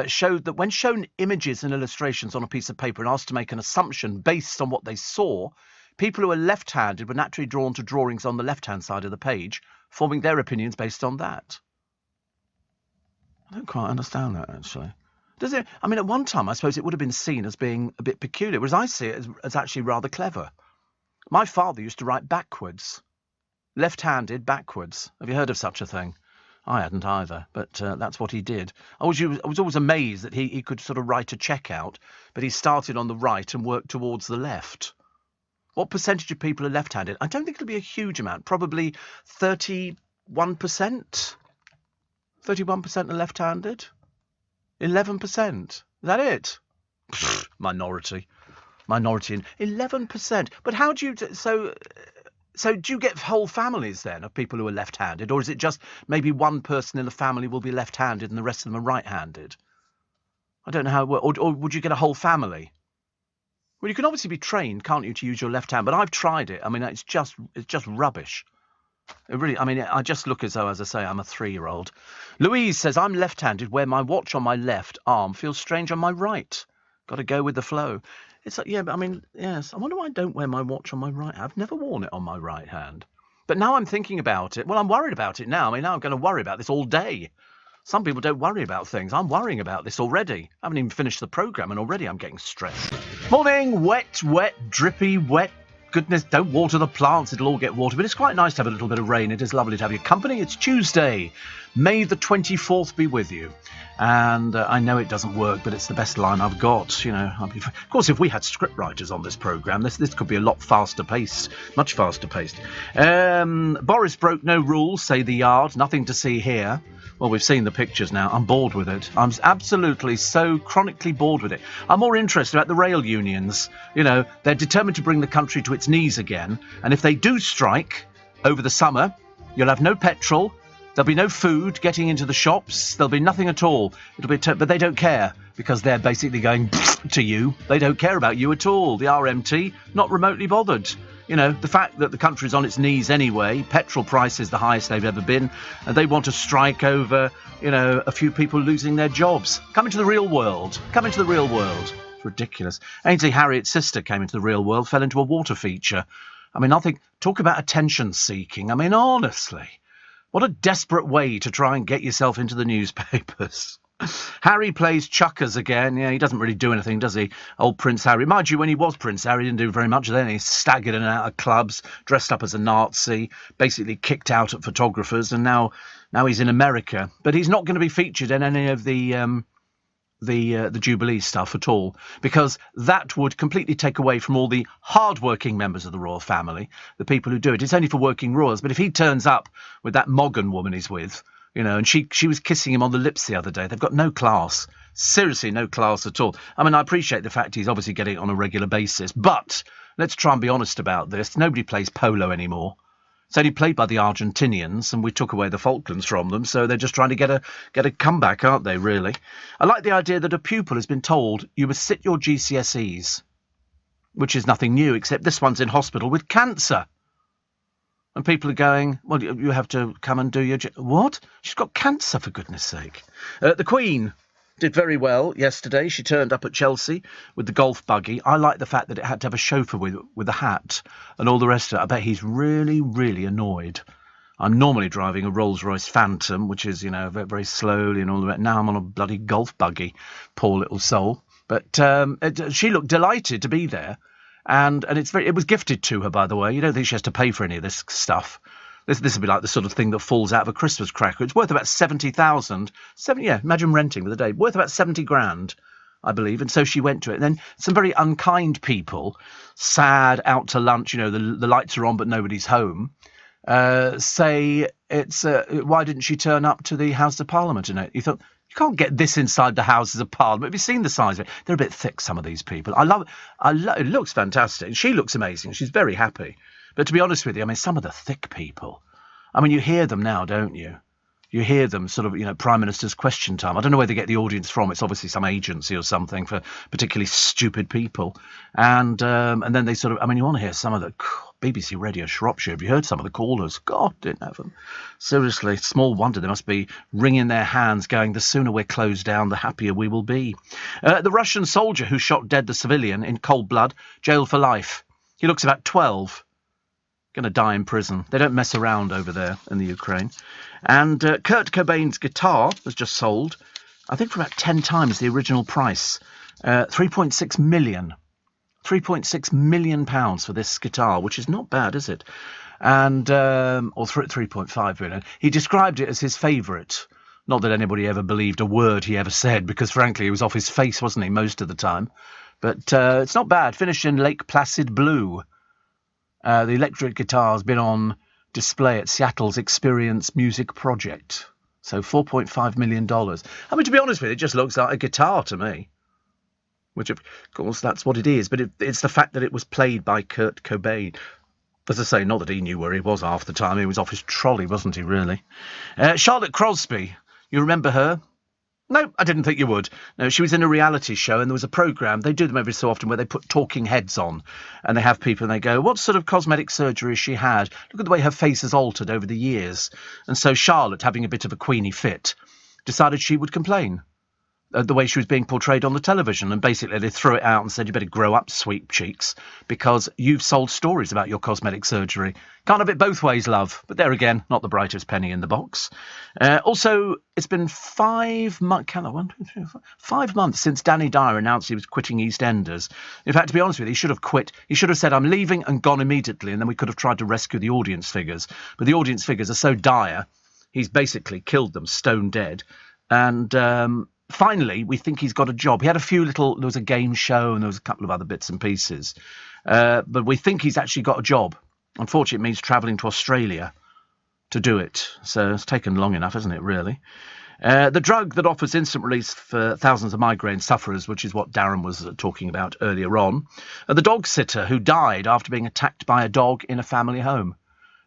A: showed that when shown images and illustrations on a piece of paper and asked to make an assumption based on what they saw, people who are left-handed were naturally drawn to drawings on the left-hand side of the page, forming their opinions based on that. I don't quite understand that, actually. Does it? I mean, at one time, I suppose it would have been seen as being a bit peculiar, whereas I see it as actually rather clever. My father used to write backwards. Left-handed backwards. Have you heard of such a thing? I hadn't either, but that's what he did. I was always amazed that he could sort of write a check out, but he started on the right and worked towards the left. What percentage of people are left-handed? I don't think it'll be a huge amount. Probably 31%. 31% are left-handed? 11%? Is that it? Minority. 11%. But how do you... So do you get whole families, then, of people who are left-handed? Or is it just maybe one person in the family will be left-handed and the rest of them are right-handed? I don't know how... Or would you get a whole family? Well, you can obviously be trained, can't you, to use your left hand? But I've tried it. I mean, it's just rubbish. It really, I mean, I just look as though, as I say, I'm a 3-year-old. Louise says, I'm left-handed, where my watch on my left arm feels strange on my right. Got to go with the flow. It's like, yeah, but I mean, yes. I wonder why I don't wear my watch on my right hand. I've never worn it on my right hand. But now I'm thinking about it. Well, I'm worried about it now. I mean, now I'm going to worry about this all day. Some people don't worry about things. I'm worrying about this already. I haven't even finished the programme and already I'm getting stressed. Morning, wet, drippy, wet. Goodness, don't water the plants, it'll all get watered. But it's quite nice to have a little bit of rain. It is lovely to have your company. It's Tuesday. May the 24th be with you. And I know it doesn't work, but it's the best line I've got. Of course, if we had scriptwriters on this programme, this could be a lot faster paced, much faster paced. Boris broke no rules, say the Yard. Nothing to see here. Well, we've seen the pictures now. I'm bored with it. I'm absolutely so chronically bored with it. I'm more interested about the rail unions. They're determined to bring the country to its knees again. And if they do strike over the summer, you'll have no petrol. There'll be no food getting into the shops. There'll be nothing at all. It'll be, but they don't care because they're basically going to you. They don't care about you at all. The RMT, not remotely bothered. You know, the fact that the country's on its knees anyway, petrol prices the highest they've ever been, and they want to strike over, you know, a few people losing their jobs. Come into the real world. Come into the real world. It's ridiculous. Ainsley Harriet's sister came into the real world, fell into a water feature. I mean, talk about attention seeking. I mean, honestly. What a desperate way to try and get yourself into the newspapers. Harry plays chuckers again. Yeah, he doesn't really do anything, does he? Old Prince Harry. Mind you, when he was Prince Harry, he didn't do very much then. He staggered in and out of clubs, dressed up as a Nazi, basically kicked out at photographers, and now he's in America. But he's not going to be featured in any of the Jubilee stuff at all, because that would completely take away from all the hard-working members of the royal family, the people who do it. It's only for working royals. But if he turns up with that Moggan woman he's with, you know, and she was kissing him on the lips the other day, they've got no class. Seriously, no class at all. I mean, I appreciate the fact he's obviously getting it on a regular basis, but let's try and be honest about this. Nobody plays polo anymore. It's only played by the Argentinians, and we took away the Falklands from them, so they're just trying to get a comeback, aren't they, really? I like the idea that a pupil has been told you must sit your GCSEs, which is nothing new, except this one's in hospital with cancer. And people are going, well, you have to come and do your... What? She's got cancer, for goodness sake. The Queen did very well yesterday. She turned up at Chelsea with the golf buggy. I like the fact that it had to have a chauffeur with a hat and all the rest of it. I bet he's really, really annoyed. I'm normally driving a Rolls-Royce Phantom, which is, you know, very, very slowly and all the rest. Now I'm on a bloody golf buggy, poor little soul. But she looked delighted to be there. And it was gifted to her, by the way. You don't think she has to pay for any of this stuff. This would be like the sort of thing that falls out of a Christmas cracker. It's worth about 70,000. Yeah, imagine renting for the day. Worth about 70 grand, I believe. And so she went to it. And then some very unkind people, sad, out to lunch, you know, the lights are on but nobody's home, say it's why didn't she turn up to the House of Parliament in it? You thought, you can't get this inside the Houses of Parliament. Have you seen the size of it? They're a bit thick, some of these people. I love it. It looks fantastic. She looks amazing. She's very happy. But to be honest with you, I mean, some of the thick people, I mean, you hear them now, don't you? You hear them sort of, you know, Prime Minister's Question Time. I don't know where they get the audience from. It's obviously some agency or something for particularly stupid people. And then they sort of, I mean, you want to hear some of the BBC Radio Shropshire. Have you heard some of the callers? God, didn't have them. Seriously, small wonder they must be wringing their hands going, the sooner we're closed down, the happier we will be. The Russian soldier who shot dead the civilian in cold blood, jailed for life. He looks about 12. Going to die in prison. They don't mess around over there in the Ukraine. And Kurt Cobain's guitar was just sold, I think, for about 10 times the original price. 3.6 million. 3.6 million pounds for this guitar, which is not bad, is it? And or 3.5 million. He described it as his favourite. Not that anybody ever believed a word he ever said, because frankly he was off his face, wasn't he, most of the time. But it's not bad. Finished in Lake Placid blue. The electric guitar's been on display at Seattle's Experience Music Project. So $4.5 million. I mean, to be honest with you, it just looks like a guitar to me. Which, of course, that's what it is. But it's the fact that it was played by Kurt Cobain. As I say, not that he knew where he was half the time. He was off his trolley, wasn't he, really? Charlotte Crosby, you remember her? No, I didn't think you would. No, she was in a reality show, and there was a programme. They do them every so often where they put talking heads on, and they have people, and they go, what sort of cosmetic surgery has she had? Look at the way her face has altered over the years. And so Charlotte, having a bit of a Queenie fit, decided she would complain. The way she was being portrayed on the television, and basically they threw it out and said, you better grow up, sweet cheeks, because you've sold stories about your cosmetic surgery. Can't have it both ways, love. But there again, not the brightest penny in the box. Also, it's been 5 months, 5 months since Danny Dyer announced he was quitting EastEnders. In fact, to be honest with you, he should have quit. He should have said, I'm leaving, and gone immediately, and then we could have tried to rescue the audience figures. But the audience figures are so dire, he's basically killed them stone dead. And finally, we think he's got a job. He had there was a game show and there was a couple of other bits and pieces. But we think he's actually got a job. Unfortunately, it means travelling to Australia to do it. So it's taken long enough, isn't it, really? The drug that offers instant relief for thousands of migraine sufferers, which is what Darren was talking about earlier on. The dog sitter who died after being attacked by a dog in a family home.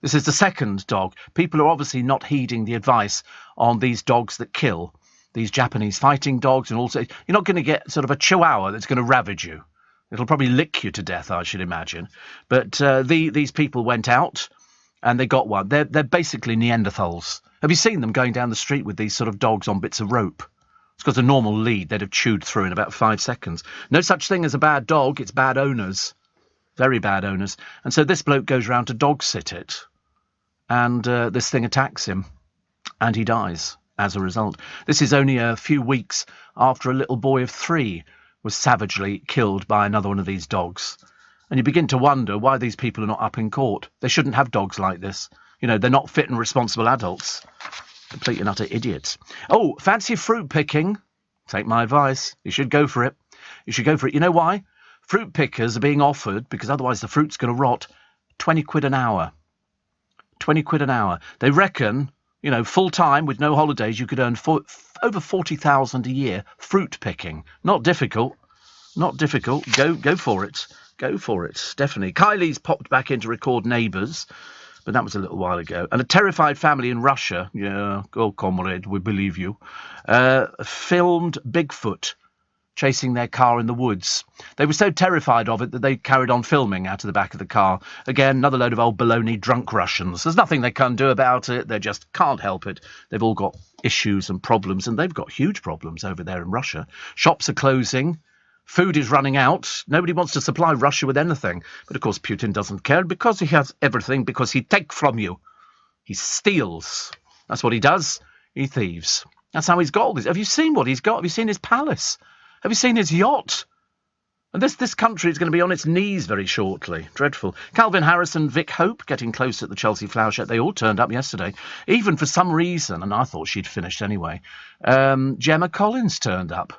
A: This is the second dog. People are obviously not heeding the advice on these dogs that kill, these Japanese fighting dogs, and also you're not going to get sort of a chihuahua that's going to ravage you. It'll probably lick you to death, I should imagine. But these people went out and they got one. They're basically Neanderthals. Have you seen them going down the street with these sort of dogs on bits of rope? It's got a normal lead they'd have chewed through in about 5 seconds. No such thing as a bad dog. It's bad owners. Very bad owners. And so this bloke goes round to dog sit it. And this thing attacks him. And he dies as a result. This is only a few weeks after a little boy of 3 was savagely killed by another one of these dogs. And you begin to wonder why these people are not up in court. They shouldn't have dogs like this. You know, they're not fit and responsible adults. Complete and utter idiots. Oh, fancy fruit picking? Take my advice. You should go for it. You should go for it. You know why? Fruit pickers are being offered, because otherwise the fruit's going to rot, 20 quid an hour. 20 quid an hour. They reckon, you know, full time with no holidays, you could earn over 40,000 a year fruit picking. Not difficult. Not difficult. Go for it. Go for it. Definitely. Kylie's popped back in to record Neighbours, but that was a little while ago. And a terrified family in Russia, yeah, oh, comrade, we believe you, filmed Bigfoot chasing their car in the woods. They were so terrified of it that they carried on filming out of the back of the car. Again, another load of old baloney drunk Russians. There's nothing they can do about it. They just can't help it. They've all got issues and problems, and they've got huge problems over there in Russia. Shops are closing. Food is running out. Nobody wants to supply Russia with anything. But, of course, Putin doesn't care because he has everything, because he takes from you. He steals. That's what he does. He thieves. That's how he's got all this. Have you seen what he's got? Have you seen his palace? Have you seen his yacht? And this country is going to be on its knees very shortly. Dreadful. Calvin Harris and Vic Hope getting close at the Chelsea Flower Show. They all turned up yesterday. Even for some reason, and I thought she'd finished anyway, Gemma Collins turned up.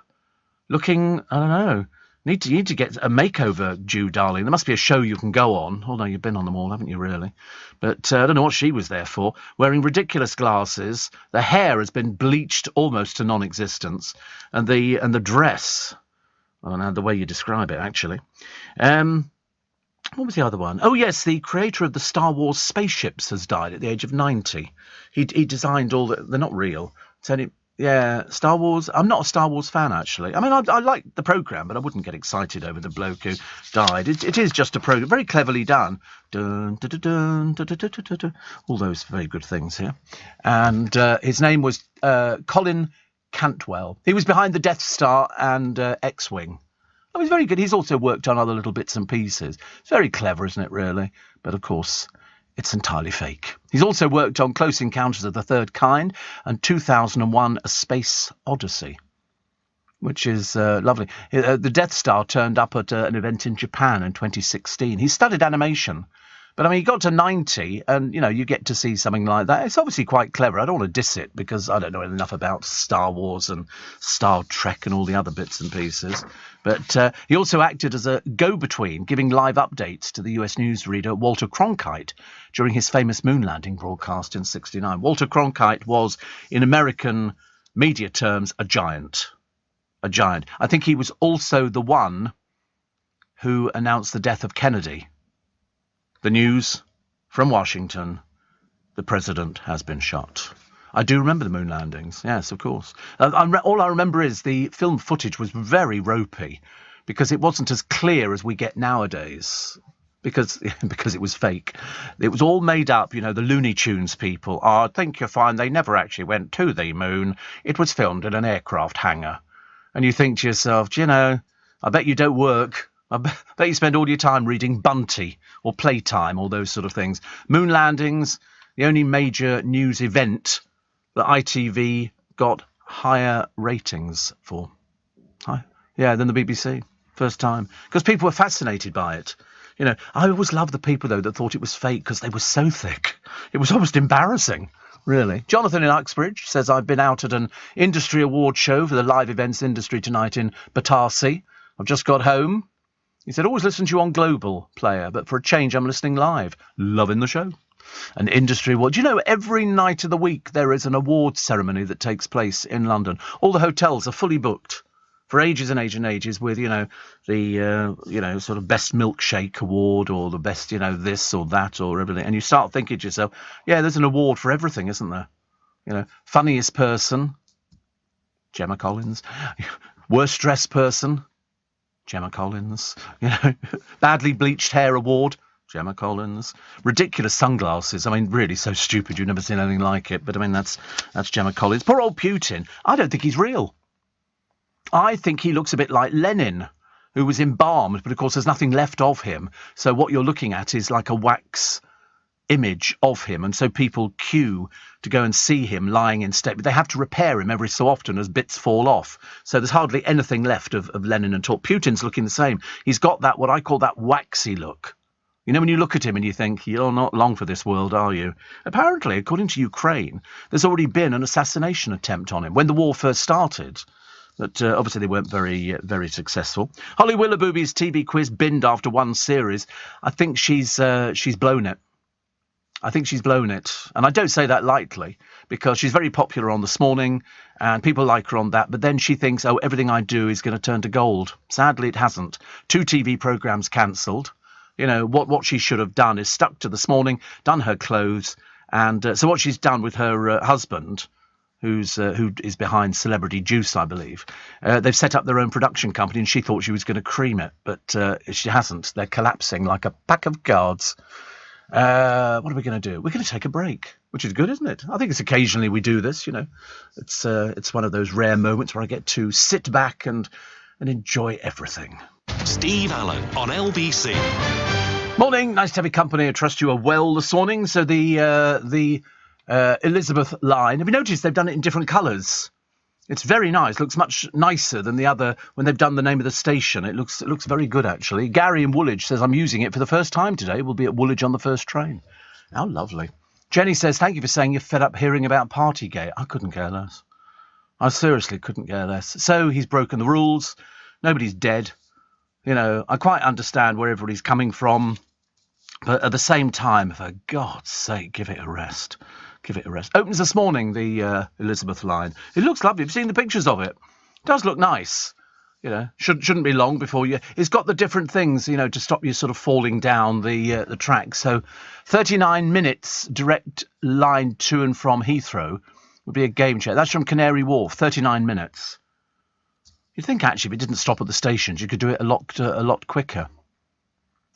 A: Looking, I don't know, need to get a makeover due, darling. There must be a show you can go on. Although you've been on them all, haven't you, really? But I don't know what she was there for. Wearing ridiculous glasses. The hair has been bleached almost to non-existence. And the dress, I don't know the way you describe it, actually. What was the other one? Oh, yes, the creator of the Star Wars spaceships has died at the age of 90. He designed all the... They're not real. Yeah, Star Wars. I'm not a Star Wars fan, actually. I mean, I like the programme, but I wouldn't get excited over the bloke who died. It is just a programme, very cleverly done. Dun, dun, dun, dun, dun, dun, dun, dun, dun. All those very good things here. And his name was Colin Cantwell. He was behind the Death Star and X-Wing. Oh, he's very good. He's also worked on other little bits and pieces. It's very clever, isn't it, really? But, of course... it's entirely fake. He's also worked on Close Encounters of the Third Kind and 2001 A Space Odyssey, which is lovely. The Death Star turned up at an event in Japan in 2016. He studied animation, but I mean, he got to 90 and, you know, you get to see something like that. It's obviously quite clever. I don't want to diss it because I don't know enough about Star Wars and Star Trek and all the other bits and pieces. But he also acted as a go-between, giving live updates to the US newsreader Walter Cronkite during his famous moon landing broadcast in '69. Walter Cronkite was, in American media terms, a giant. A giant. I think he was also the one who announced the death of Kennedy. The news from Washington, the president has been shot. I do remember the moon landings, yes, of course. All I remember is the film footage was very ropey because it wasn't as clear as we get nowadays because it was fake. It was all made up, you know, the Looney Tunes people. Oh, I think you'll find they never actually went to the moon. It was filmed in an aircraft hangar. And you think to yourself, you know, I bet you don't work. I bet you spend all your time reading Bunty or Playtime, all those sort of things. Moon landings, the only major news event that ITV got higher ratings for. Yeah, than the BBC. First time. Because people were fascinated by it. You know, I always loved the people, though, that thought it was fake because they were so thick. It was almost embarrassing, really. Jonathan in Uxbridge says, I've been out at an industry award show for the live events industry tonight in Battersea. I've just got home. He said, always listen to you on Global Player, but for a change, I'm listening live. Loving the show. An industry award. Do you know, every night of the week there is an awards ceremony that takes place in London. All the hotels are fully booked. for ages and ages and ages with, the sort of best milkshake award or the best, this or that or everything. And you start thinking to yourself, yeah, there's an award for everything, isn't there? Funniest person, Gemma Collins. Worst dressed person, Gemma Collins. Badly bleached hair award, Gemma Collins. Ridiculous sunglasses. I mean, really so stupid you've never seen anything like it. But I mean, that's Gemma Collins. Poor old Putin. I don't think he's real. I think he looks a bit like Lenin, who was embalmed, but of course there's nothing left of him. So what you're looking at is like a wax image of him, and so people queue to go and see him lying in state. But they have to repair him every so often as bits fall off. So there's hardly anything left of Lenin at all. Putin's looking the same. He's got that, what I call that waxy look. When you look at him and you think, you're not long for this world, are you? Apparently, according to Ukraine, there's already been an assassination attempt on him when the war first started. But obviously they weren't very, very successful. Holly Willoughby's TV quiz binned after one series. I think she's blown it. I think she's blown it. And I don't say that lightly, because she's very popular on This Morning and people like her on that. But then she thinks, everything I do is going to turn to gold. Sadly, it hasn't. 2 TV programmes cancelled. What she should have done is stuck to This Morning, done her clothes. And so what she's done with her husband, who is behind Celebrity Juice, I believe, they've set up their own production company, and she thought she was going to cream it. But she hasn't. They're collapsing like a pack of cards. What are we going to do? We're going to take a break, which is good, isn't it? I think it's occasionally we do this, It's one of those rare moments where I get to sit back and enjoy everything.
B: Steve Allen on LBC.
A: Morning, nice to have your company. I trust you are well this morning. So the Elizabeth line, have you noticed they've done it in different colours? It's very nice. Looks much nicer than the other when they've done the name of the station. It looks very good, actually. Gary in Woolwich says, I'm using it for the first time today. We'll be at Woolwich on the first train. How lovely. Jenny says, thank you for saying you're fed up hearing about Partygate. I couldn't care less. I seriously couldn't care less. So he's broken the rules. Nobody's dead. I quite understand where everybody's coming from. But at the same time, for God's sake, give it a rest. Give it a rest. Opens this morning, the Elizabeth line. It looks lovely. Have you seen the pictures of it? It does look nice. Shouldn't be long before you... It's got the different things, to stop you sort of falling down the track. So 39 minutes direct line to and from Heathrow would be a game changer. That's from Canary Wharf, 39 minutes. You'd think, actually, if it didn't stop at the stations, you could do it a lot quicker.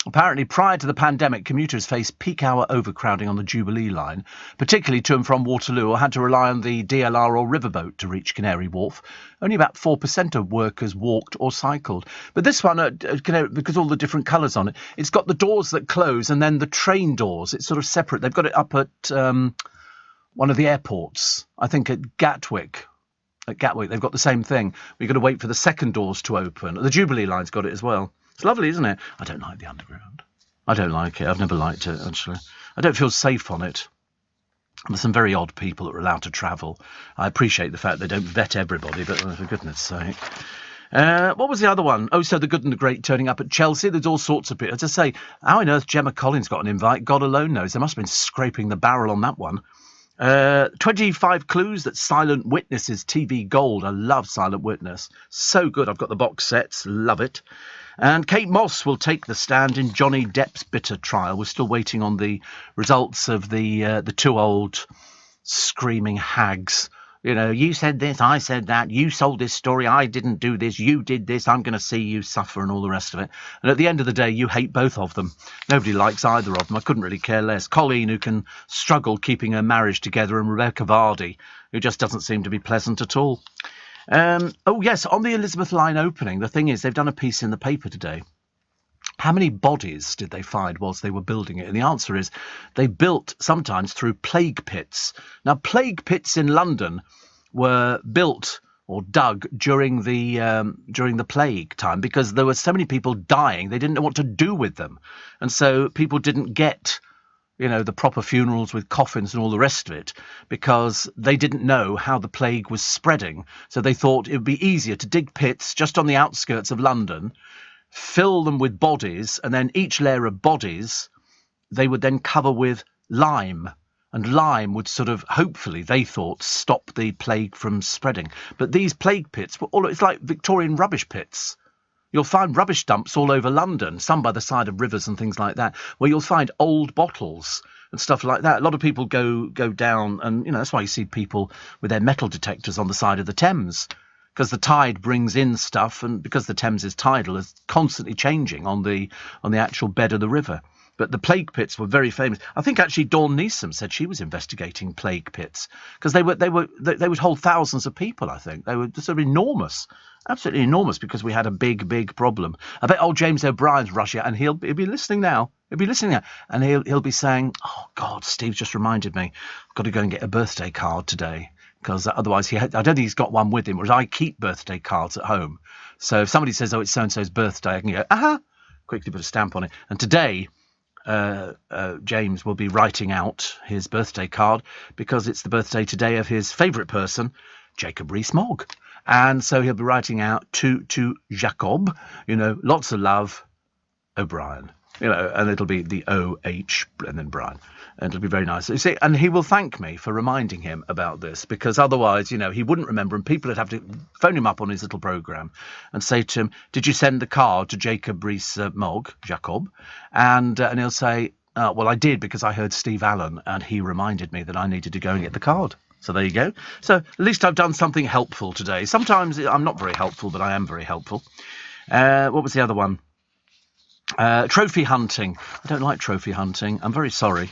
A: Apparently, prior to the pandemic, commuters faced peak hour overcrowding on the Jubilee line, particularly to and from Waterloo, or had to rely on the DLR or riverboat to reach Canary Wharf. Only about 4% of workers walked or cycled. But this one, because all the different colours on it, it's got the doors that close and then the train doors. It's sort of separate. They've got it up at one of the airports, I think at Gatwick. At Gatwick, they've got the same thing. We've got to wait for the second doors to open. The Jubilee line's got it as well. It's lovely, isn't it? I don't like the underground. I don't like it. I've never liked it, actually. I don't feel safe on it. There's some very odd people that are allowed to travel. I appreciate the fact they don't vet everybody, but for goodness sake. What was the other one? Oh, so the good and the great turning up at Chelsea. There's all sorts of people. As I say, how on earth Gemma Collins got an invite, God alone knows. They must have been scraping the barrel on that one. 25 clues that Silent Witness is TV gold. I love Silent Witness. So good. I've got the box sets. Love it. And Kate Moss will take the stand in Johnny Depp's bitter trial. We're still waiting on the results of the 2 old screaming hags. You said this, I said that, you sold this story, I didn't do this, you did this, I'm going to see you suffer and all the rest of it. And at the end of the day, you hate both of them. Nobody likes either of them. I couldn't really care less. Colleen, who can struggle keeping her marriage together, and Rebecca Vardy, who just doesn't seem to be pleasant at all. Oh, yes, on the Elizabeth line opening, the thing is, they've done a piece in the paper today. How many bodies did they find whilst they were building it? And the answer is they built sometimes through plague pits. Now, plague pits in London were built or dug during the plague time because there were so many people dying, they didn't know what to do with them. And so people didn't get the proper funerals with coffins and all the rest of it, because they didn't know how the plague was spreading. So they thought it would be easier to dig pits just on the outskirts of London, fill them with bodies, and then each layer of bodies they would then cover with lime And lime would sort of, hopefully, they thought, stop the plague from spreading. But these plague pits were it's like Victorian rubbish pits. You'll find rubbish dumps all over London, some by the side of rivers and things like that, where you'll find old bottles and stuff like that. A lot of people go down, and that's why you see people with their metal detectors on the side of the Thames, because the tide brings in stuff, and because the Thames is tidal, it's constantly changing on the actual bed of the river. But the plague pits were very famous. I think actually Dawn Neeson said she was investigating plague pits because they would hold thousands of people. I think they were sort of enormous, absolutely enormous, because we had a big problem. I bet old James O'Brien's Russia, and he'll be listening now. He'll be listening now, and he'll be saying, "Oh God, Steve's just reminded me, I've got to go and get a birthday card today." Because otherwise, I don't think he's got one with him. Whereas I keep birthday cards at home, so if somebody says, "Oh, it's so and so's birthday," I can go, quickly put a stamp on it. And today, James will be writing out his birthday card because it's the birthday today of his favourite person, Jacob Rees-Mogg, and so he'll be writing out to Jacob, lots of love, O'Brien, and it'll be the O-H and then Brian. And it'll be very nice. You see, and he will thank me for reminding him about this, because otherwise, he wouldn't remember, and people would have to phone him up on his little programme and say to him, "Did you send the card to Jacob Rees-Mogg, Jacob?" And he'll say, "Well, I did, because I heard Steve Allen, and he reminded me that I needed to go and get the card." So there you go. So at least I've done something helpful today. Sometimes I'm not very helpful, but I am very helpful. What was the other one? Trophy hunting. I don't like trophy hunting. I'm very sorry.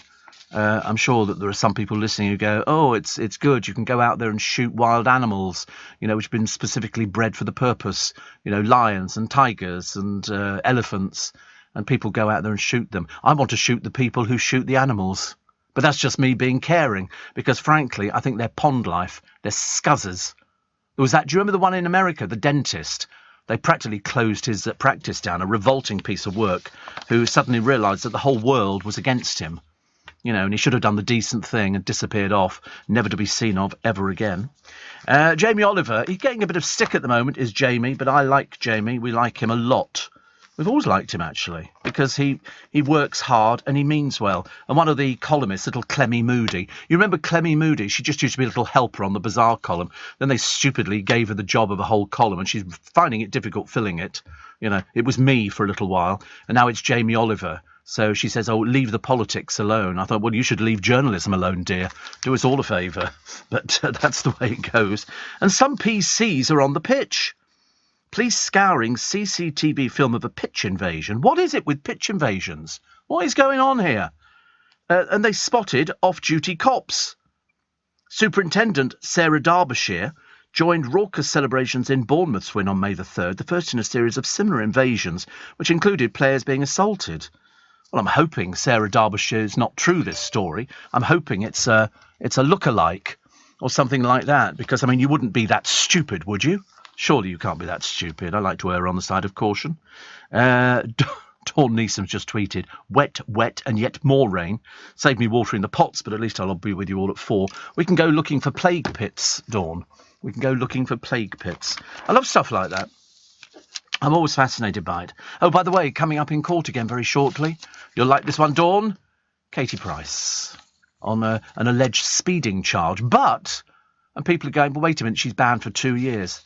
A: I'm sure that there are some people listening who go, "Oh, it's good. You can go out there and shoot wild animals, which have been specifically bred for the purpose. Lions and tigers and elephants, and people go out there and shoot them. I want to shoot the people who shoot the animals, but that's just me being caring, because frankly, I think they're pond life. They're scuzzers. There was that. Do you remember the one in America, the dentist? They practically closed his practice down. A revolting piece of work. Who suddenly realised that the whole world was against him. And he should have done the decent thing and disappeared off, never to be seen of ever again. Jamie Oliver, he's getting a bit of stick at the moment, is Jamie, but I like Jamie. We like him a lot. We've always liked him, actually, because he works hard and he means well. And one of the columnists, little Clemmy Moody, you remember Clemmy Moody? She just used to be a little helper on the Bazaar column. Then they stupidly gave her the job of a whole column, and she's finding it difficult filling it. It was me for a little while, and now it's Jamie Oliver. So she says, "Oh, leave the politics alone." I thought, well, you should leave journalism alone, dear. Do us all a favour. But that's the way it goes. And some PCs are on the pitch. Police scouring CCTV film of a pitch invasion. What is it with pitch invasions? What is going on here? And they spotted off-duty cops. Superintendent Sarah Derbyshire joined raucous celebrations in Bournemouth's win on May the 3rd, the first in a series of similar invasions, which included players being assaulted. Well, I'm hoping Sarah Derbyshire is not true, this story. I'm hoping it's a look-alike or something like that, because, you wouldn't be that stupid, would you? Surely you can't be that stupid. I like to err on the side of caution. Dawn Neeson's just tweeted, "Wet, wet, and yet more rain. Save me watering the pots, but at least I'll be with you all at 4. We can go looking for plague pits, Dawn. We can go looking for plague pits." I love stuff like that. I'm always fascinated by it. Oh, by the way, coming up in court again very shortly. You'll like this one, Dawn. Katie Price on an alleged speeding charge. And people are going, "Well, wait a minute, she's banned for 2 years.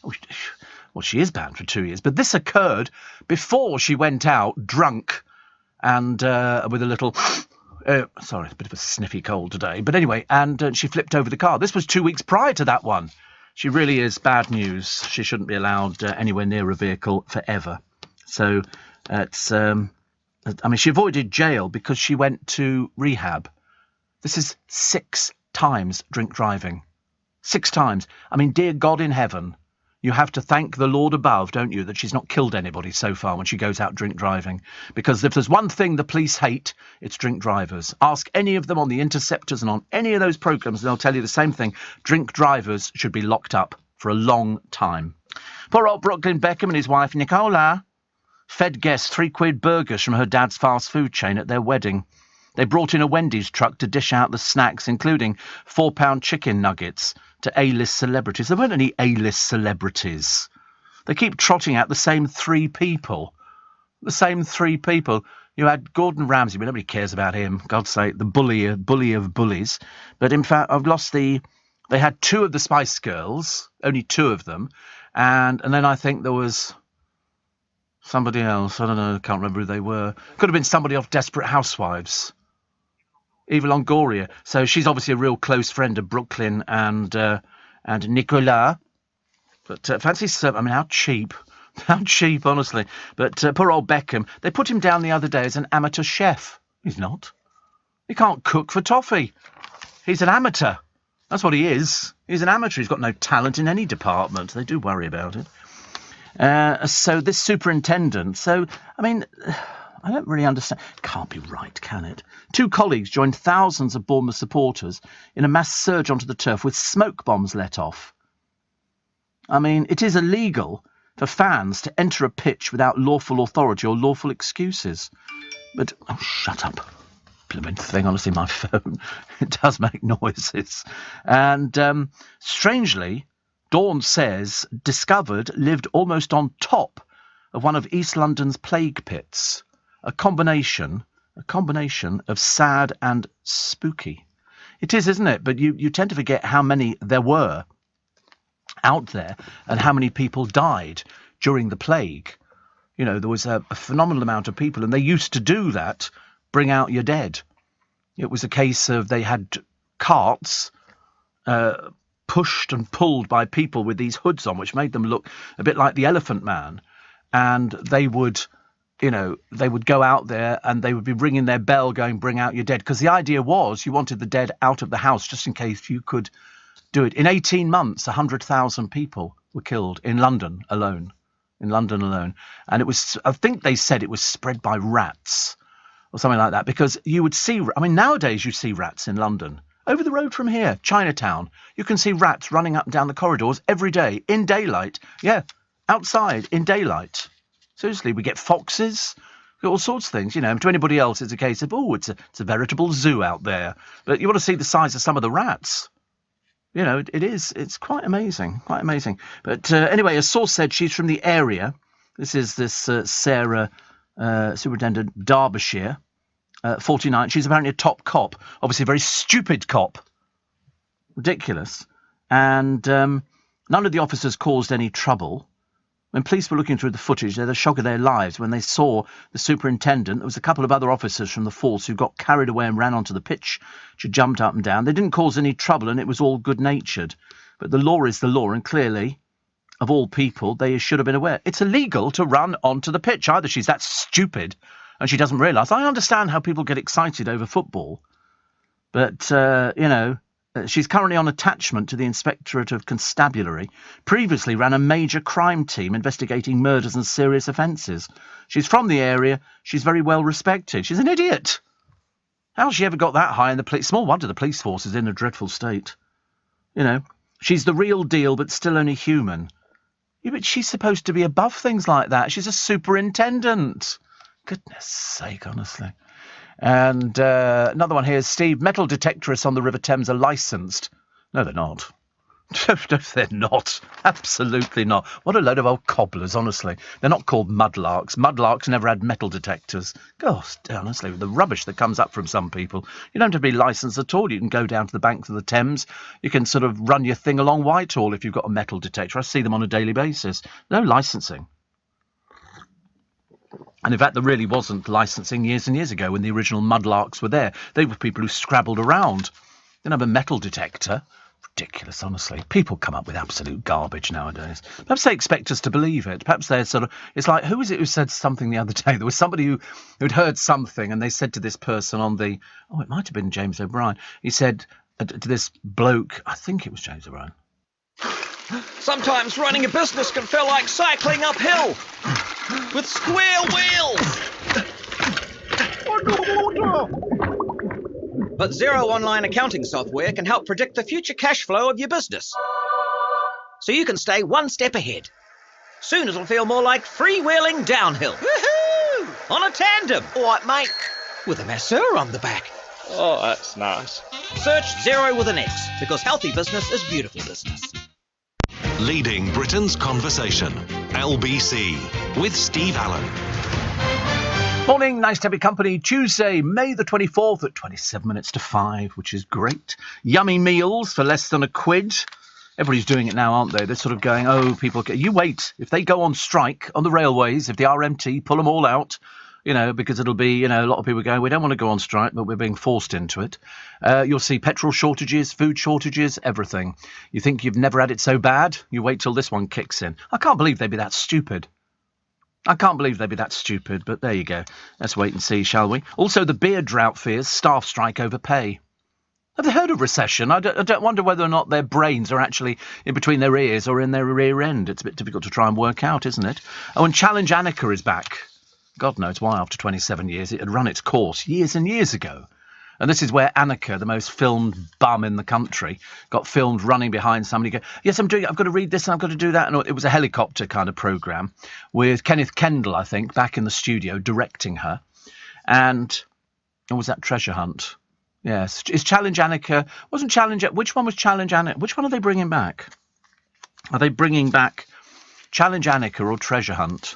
A: Well, she is banned for 2 years. But this occurred before she went out drunk and with a little... sorry, it's a bit of a sniffy cold today. But anyway, and she flipped over the car. This was 2 weeks prior to that one. She really is bad news. She shouldn't be allowed anywhere near a vehicle forever. So it's... she avoided jail because she went to rehab. This is 6 times drink driving. 6 times. Dear God in heaven, you have to thank the Lord above, don't you, that she's not killed anybody so far when she goes out drink driving. Because if there's one thing the police hate, it's drink drivers. Ask any of them on the Interceptors and on any of those programmes, and they'll tell you the same thing. Drink drivers should be locked up for a long time. Poor old Brooklyn Beckham and his wife Nicola fed guests £3 burgers from her dad's fast food chain at their wedding. They brought in a Wendy's truck to dish out the snacks, including £4 chicken nuggets, to A-list celebrities. There weren't any A-list celebrities. They keep trotting out the same 3 people. The same 3 people. You had Gordon Ramsay, but nobody cares about him. God's sake, the bully of bullies. But in fact, I've lost the. They had 2 of the Spice Girls, only 2 of them, and then I think there was somebody else. I don't know. I can't remember who they were. Could have been somebody off Desperate Housewives. Eva Longoria. So she's obviously a real close friend of Brooklyn and Nicolas. But fancy, I mean, how cheap. How cheap, honestly. But poor old Beckham, they put him down the other day as an amateur chef. He's not. He can't cook for toffee. He's an amateur. That's what he is. He's an amateur. He's got no talent in any department. They do worry about it. So this superintendent, I mean, I don't really understand. Can't be right, can it? 2 colleagues joined thousands of Bournemouth supporters in a mass surge onto the turf with smoke bombs let off. I mean, it is illegal for fans to enter a pitch without lawful authority or lawful excuses. But, oh, shut up. Blooming thing, honestly, my phone. It does make noises. And, strangely, Dawn says Discovered lived almost on top of one of East London's plague pits. A combination of sad and spooky. It is, isn't it? But you tend to forget how many there were out there and how many people died during the plague. You know, there was a phenomenal amount of people, and they used to do that, bring out your dead. It was a case of they had carts pushed and pulled by people with these hoods on, which made them look a bit like the Elephant Man, and they would go out there and they would be ringing their bell going, bring out your dead, because the idea was you wanted the dead out of the house just in case you could do it. In 18 months, 100,000 people were killed in London alone. And it was, I think they said it was spread by rats or something like that, because you would see, I mean, nowadays you see rats in London. Over the road from here, Chinatown, you can see rats running up and down the corridors every day in daylight. Yeah, outside in daylight. Seriously, we get foxes, all sorts of things, you know. To anybody else, it's a case of, it's a veritable zoo out there. But you want to see the size of some of the rats. You know, it's quite amazing, But anyway, a source said she's from the area. This is Sarah, Superintendent, Derbyshire, 49. She's apparently a top cop, obviously a very stupid cop. Ridiculous. And none of the officers caused any trouble. When police were looking through the footage, they had the shock of their lives when they saw the superintendent. There was a couple of other officers from the force who got carried away and ran onto the pitch. She jumped up and down. They didn't cause any trouble, and it was all good-natured. But the law is the law, and clearly, of all people, they should have been aware. It's illegal to run onto the pitch. Either she's that stupid and she doesn't realise. I understand how people get excited over football, but, she's currently on attachment to the Inspectorate of Constabulary. Previously ran a major crime team investigating murders and serious offences. She's from the area. She's very well respected. She's an idiot. How's she ever got that high in the police? Small wonder the police force is in a dreadful state. You know, she's the real deal, but still only human. Yeah, but she's supposed to be above things like that. She's a superintendent. Goodness sake, honestly. And another one here is Steve. Metal detectorists on the River Thames are licensed. No, they're not. No, they're not. Absolutely not. What a load of old cobblers, honestly. They're not called mudlarks. Mudlarks never had metal detectors. Gosh, honestly, the rubbish that comes up from some people. You don't have to be licensed at all. You can go down to the banks of the Thames. You can sort of run your thing along Whitehall if you've got a metal detector. I see them on a daily basis. No licensing. And in fact, there really wasn't licensing years and years ago when the original mudlarks were there. They were people who scrabbled around. They didn't have a metal detector. Ridiculous, honestly. People come up with absolute garbage nowadays. Perhaps they expect us to believe it. Perhaps they're sort of... It's like, who was it who said something the other day? There was somebody who'd heard something, and they said to this person on the... Oh, it might have been James O'Brien. He said to this bloke... I think it was James O'Brien.
N: Sometimes running a business can feel like cycling uphill with square wheels. But Xero online accounting software can help predict the future cash flow of your business, so you can stay one step ahead. Soon it'll feel more like freewheeling downhill. Woohoo! On a tandem. All right, mate. With a masseur on the back.
E: Oh, that's nice.
N: Search Xero with an X, because healthy business is beautiful business.
B: Leading Britain's Conversation, LBC, with Steve Allen.
A: Morning, nice to have your company. Tuesday, May the 24th at 27 minutes to 5, which is great. Yummy meals for less than £1. Everybody's doing it now, aren't they? They're sort of going, oh, people... You wait. If they go on strike on the railways, if the RMT pull them all out, because it'll be, a lot of people going, we don't want to go on strike, but we're being forced into it. You'll see petrol shortages, food shortages, everything. You think you've never had it so bad? You wait till this one kicks in. I can't believe they'd be that stupid. But there you go. Let's wait and see, shall we? Also, the beer drought fears staff strike over pay. Have they heard of recession? I don't wonder whether or not their brains are actually in between their ears or in their rear end. It's a bit difficult to try and work out, isn't it? Oh, and Challenge Annika is back. God knows why after 27 years. It had run its course years and years ago. And this is where Annika, the most filmed bum in the country, got filmed running behind somebody going, yes, I've got to read this and I've got to do that. And it was a helicopter kind of programme with Kenneth Kendall, I think, back in the studio directing her. And was that Treasure Hunt? Yes. Is Challenge Annika... Which one was Challenge Annika? Which one are they bringing back? Are they bringing back Challenge Annika or Treasure Hunt?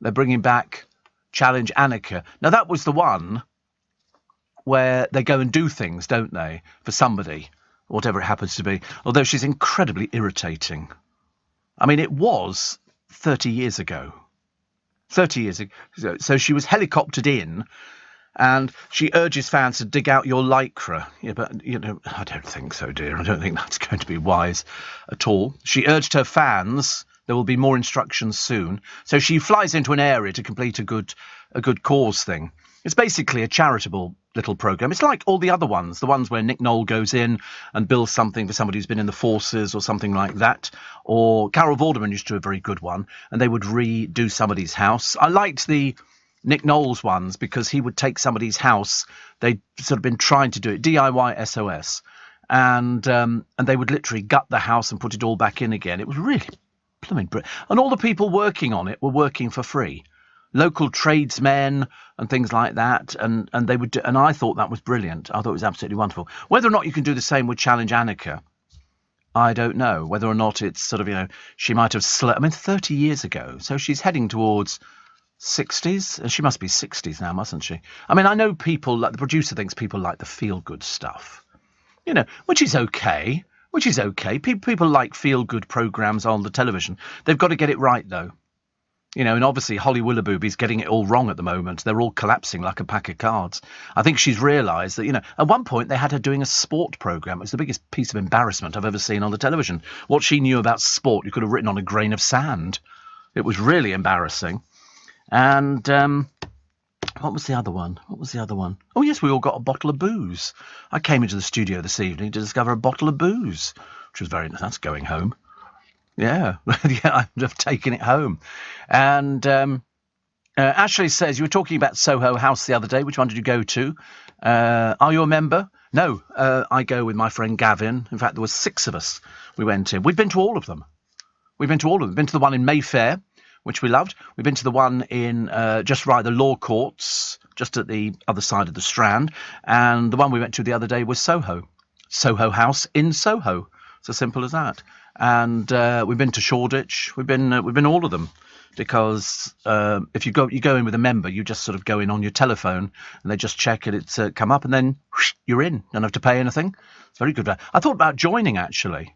A: They're bringing back Challenge Annika. Now, that was the one where they go and do things, don't they, for somebody, whatever it happens to be, although she's incredibly irritating. I mean, it was 30 years ago. 30 years ago. So she was helicoptered in, and she urges fans to dig out your lycra. Yeah, but, I don't think so, dear. I don't think that's going to be wise at all. She urged her fans... There will be more instructions soon. So she flies into an area to complete a good cause thing. It's basically a charitable little programme. It's like all the other ones, the ones where Nick Knoll goes in and builds something for somebody who's been in the forces or something like that. Or Carol Vorderman used to do a very good one, and they would redo somebody's house. I liked the Nick Knowles ones because he would take somebody's house. They'd sort of been trying to do it, DIY SOS, and they would literally gut the house and put it all back in again. It was really... And all the people working on it were working for free, local tradesmen and things like that, and they would do, and I thought that was brilliant. I thought it was absolutely wonderful. Whether or not you can do the same with Challenge Annika, I don't know. Whether or not it's sort of, she might have slept. I mean, 30 years ago, so she's heading towards 60s, and she must be 60s now, mustn't she? I mean, I know people, like the producer thinks people like the feel-good stuff, which is okay. People like feel-good programmes on the television. They've got to get it right, though. And obviously Holly Willoughby's getting it all wrong at the moment. They're all collapsing like a pack of cards. I think she's realised that, at one point they had her doing a sport programme. It was the biggest piece of embarrassment I've ever seen on the television. What she knew about sport, you could have written on a grain of sand. It was really embarrassing. And... What was the other one? Oh, yes, we all got a bottle of booze. I came into the studio this evening to discover a bottle of booze, which was very nice. That's going home. Yeah, I've taken it home. And Ashley says, you were talking about Soho House the other day. Which one did you go to? Are you a member? No, I go with my friend Gavin. In fact, there were 6 of us we went in. We've been to all of them. Been to the one in Mayfair, which we loved. We've been to the one in just right the Law Courts, just at the other side of the Strand. And the one we went to the other day was Soho House in Soho. It's as simple as that. And we've been to Shoreditch. We've been all of them, because if you go in with a member, you just sort of go in on your telephone and they just check it. It's come up and then whoosh, you're in. Don't have to pay anything. It's very good. I thought about joining actually.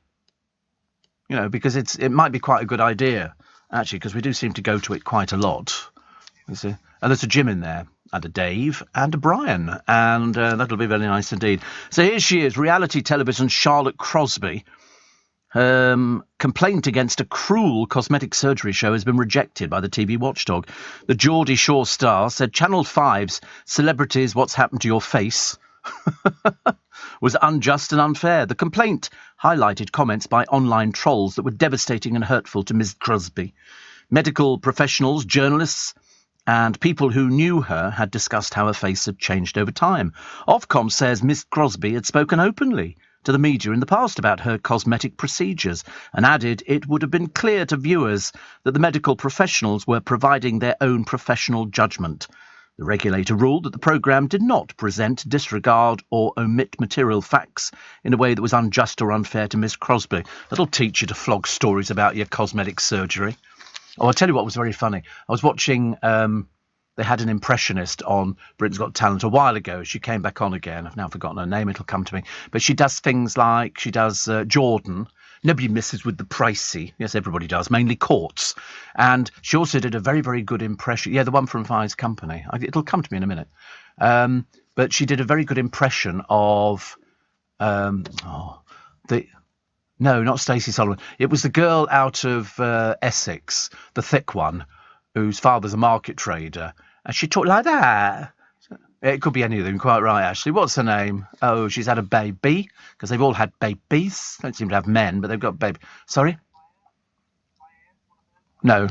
A: Because it might be quite a good idea. Actually, because we do seem to go to it quite a lot. You see? And there's a Jim in there, and a Dave, and a Brian, and that'll be very nice indeed. So here she is, reality television Charlotte Crosby. Complaint against a cruel cosmetic surgery show has been rejected by the TV watchdog. The Geordie Shore star said Channel 5's Celebrities What's Happened to Your Face was unjust and unfair. The complaint highlighted comments by online trolls that were devastating and hurtful to Ms. Crosby. Medical professionals, journalists and people who knew her had discussed how her face had changed over time. Ofcom says Ms. Crosby had spoken openly to the media in the past about her cosmetic procedures and added it would have been clear to viewers that the medical professionals were providing their own professional judgment. The regulator ruled that the programme did not present, disregard or omit material facts in a way that was unjust or unfair to Miss Crosby. That'll teach you to flog stories about your cosmetic surgery. Oh, I'll tell you what was very funny. I was watching They had an impressionist on Britain's Got Talent a while ago. She came back on again. I've now forgotten her name. It'll come to me. But she does things like she does Jordan. Nobody messes with the pricey. Yes, everybody does, mainly courts. And she also did a very, very good impression. Yeah, the one from Fi's Company. It'll come to me in a minute. But she did a very good impression of no, not Stacey Solomon. It was the girl out of Essex, the thick one, whose father's a market trader. And she talked like that. It could be any of them, quite right, actually. What's her name? Oh, she's had a baby, because they've all had babies. Don't seem to have men, but they've got baby. Sorry? No,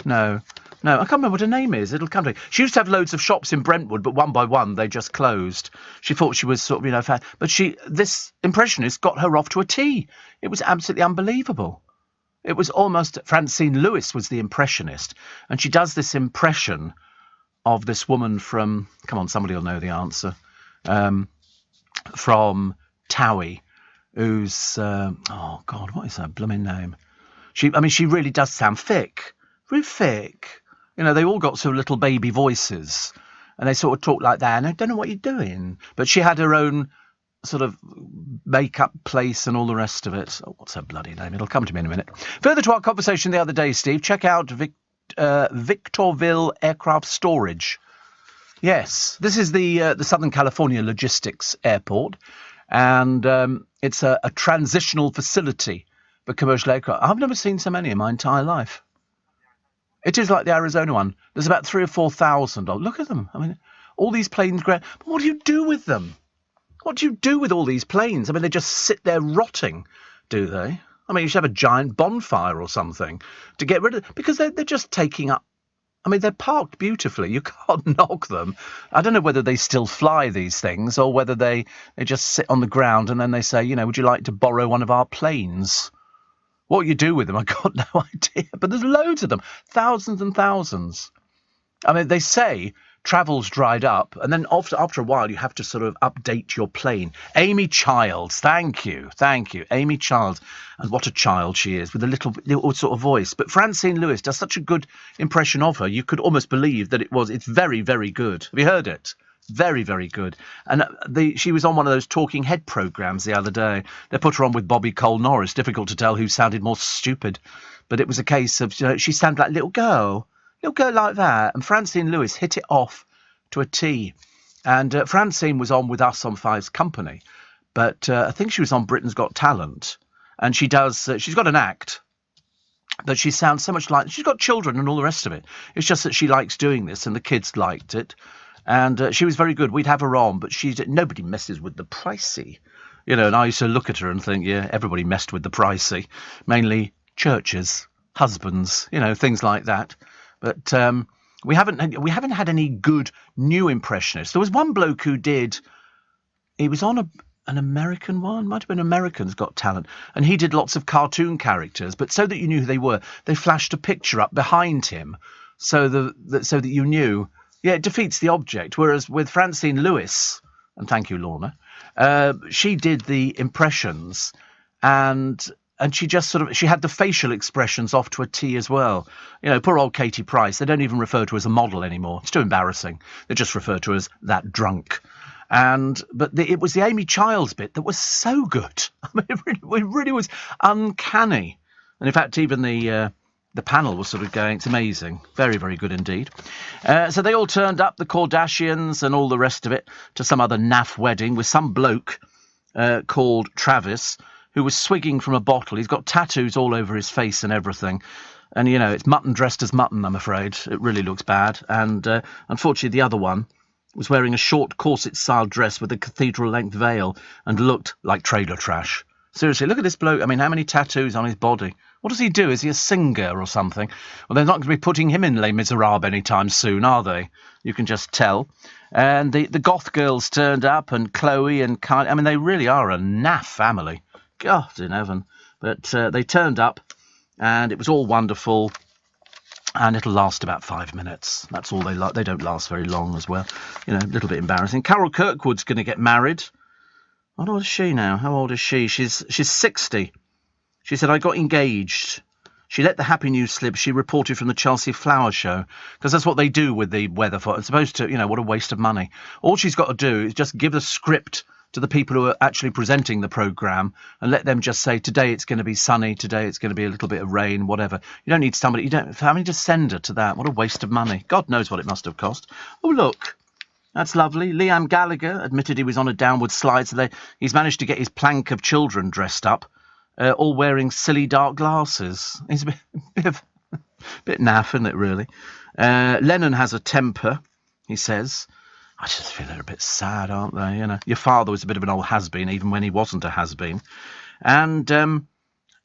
A: I can't remember what her name is. It'll come to me. She used to have loads of shops in Brentwood, but one by one they just closed. She thought she was sort of, fat. But this impressionist got her off to a T. It was absolutely unbelievable. It was almost... Francine Lewis was the impressionist, and she does this impression of this woman from... Come on, somebody will know the answer. From Towie, who's... oh, God, what is her blooming name? She really does sound thick. Very thick. They all got sort of little baby voices, and they sort of talk like that, and I don't know what you're doing. But she had her own sort of makeup place and all the rest of it. Oh, what's her bloody name? It'll come to me in a minute. Further to our conversation the other day, Steve, check out Victorville Aircraft Storage. Yes, this is the Southern California Logistics Airport, and it's a transitional facility for commercial aircraft. I've never seen so many in my entire life. It is like the Arizona one. There's about 3,000 or 4,000. Oh, look at them. All these planes. But what do you do with them? What do you do with all these planes? They just sit there rotting, do they? You should have a giant bonfire or something to get rid of them, because they're just taking up. They're parked beautifully. You can't knock them. I don't know whether they still fly these things, or whether they just sit on the ground and then they say, would you like to borrow one of our planes? What you do with them, I've got no idea. But there's loads of them. Thousands and thousands. They say travel's dried up, and then after a while you have to sort of update your plane. Amy Childs, thank you. Amy Childs. And what a child she is, with a little sort of voice. But Francine Lewis does such a good impression of her, you could almost believe that it's very, very good. Have you heard it? Very, very good. And she was on one of those talking head programmes the other day. They put her on with Bobby Cole Norris. Difficult to tell who sounded more stupid. But it was a case of, she sounded like a little girl like that. And Francine Lewis hit it off to a T. And Francine was on with us on Fi's Company. But I think she was on Britain's Got Talent. And she does, she's got an act. But she sounds so much like, she's got children and all the rest of it. It's just that she likes doing this, and the kids liked it. And she was very good. We'd have her on, but nobody messes with the pricey. And I used to look at her and think, yeah, everybody messed with the pricey. Mainly churches, husbands, things like that. But we haven't had any good new impressionists. There was one bloke who he was on an American one, might have been Americans Got Talent, and he did lots of cartoon characters, but so that you knew who they were, they flashed a picture up behind him so that you knew. Yeah, it defeats the object. Whereas with Francine Lewis, and thank you, Lorna, she did the impressions, and she just she had the facial expressions off to a T as well. Poor old Katie Price. They don't even refer to her as a model anymore. It's too embarrassing. They just refer to her as that drunk. But it was the Amy Childs bit that was so good. It really was uncanny. And in fact, even the panel was sort of going, it's amazing. Very, very good indeed. So they all turned up, the Kardashians and all the rest of it, to some other naff wedding with some bloke called Travis, who was swigging from a bottle. He's got tattoos all over his face and everything. And, it's mutton dressed as mutton, I'm afraid. It really looks bad. And unfortunately, the other one was wearing a short corset-style dress with a cathedral-length veil and looked like trailer trash. Seriously, look at this bloke. How many tattoos on his body? What does he do? Is he a singer or something? Well, they're not going to be putting him in Les Miserables anytime soon, are they? You can just tell. And the goth girls turned up, and Chloe and Kylie. They really are a naff family. God in heaven. But they turned up, and it was all wonderful. And it'll last about 5 minutes. That's all they like. They don't last very long as well. A little bit embarrassing. Carol Kirkwood's going to get married. How old is she now? How old is she? She's 60. She said, I got engaged She let the happy news slip. She reported from the Chelsea Flower Show, because that's what they do with the weather. It's supposed to, what a waste of money. All she's got to do is just give the script to the people who are actually presenting the programme and let them just say, today it's going to be sunny, today it's going to be a little bit of rain, whatever. You don't need somebody, having to send her to that. What a waste of money. God knows what it must have cost. Oh, look. That's lovely. Liam Gallagher admitted he was on a downward slide, so he's managed to get his plank of children dressed up. All wearing silly dark glasses. He's a bit naff, isn't it, really? Lennon has a temper, he says. I just feel they're a bit sad, aren't they? Your father was a bit of an old has-been, even when he wasn't a has-been. And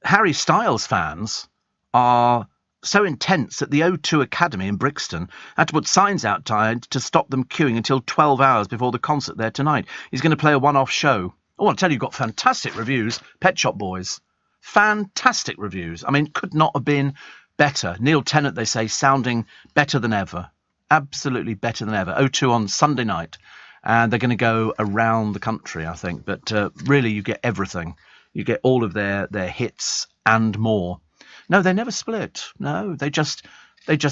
A: Harry Styles fans are so intense that the O2 Academy in Brixton had to put signs outside to stop them queuing until 12 hours before the concert there tonight. He's going to play a one-off show. Oh, I'll tell you, got fantastic reviews. Pet Shop Boys. Fantastic reviews. I mean, could not have been better. Neil Tennant, they say, sounding better than ever. Absolutely better than ever. O2 on Sunday night. And they're going to go around the country, I think. But really, you get everything. You get all of their hits and more. No, they never split. No, they just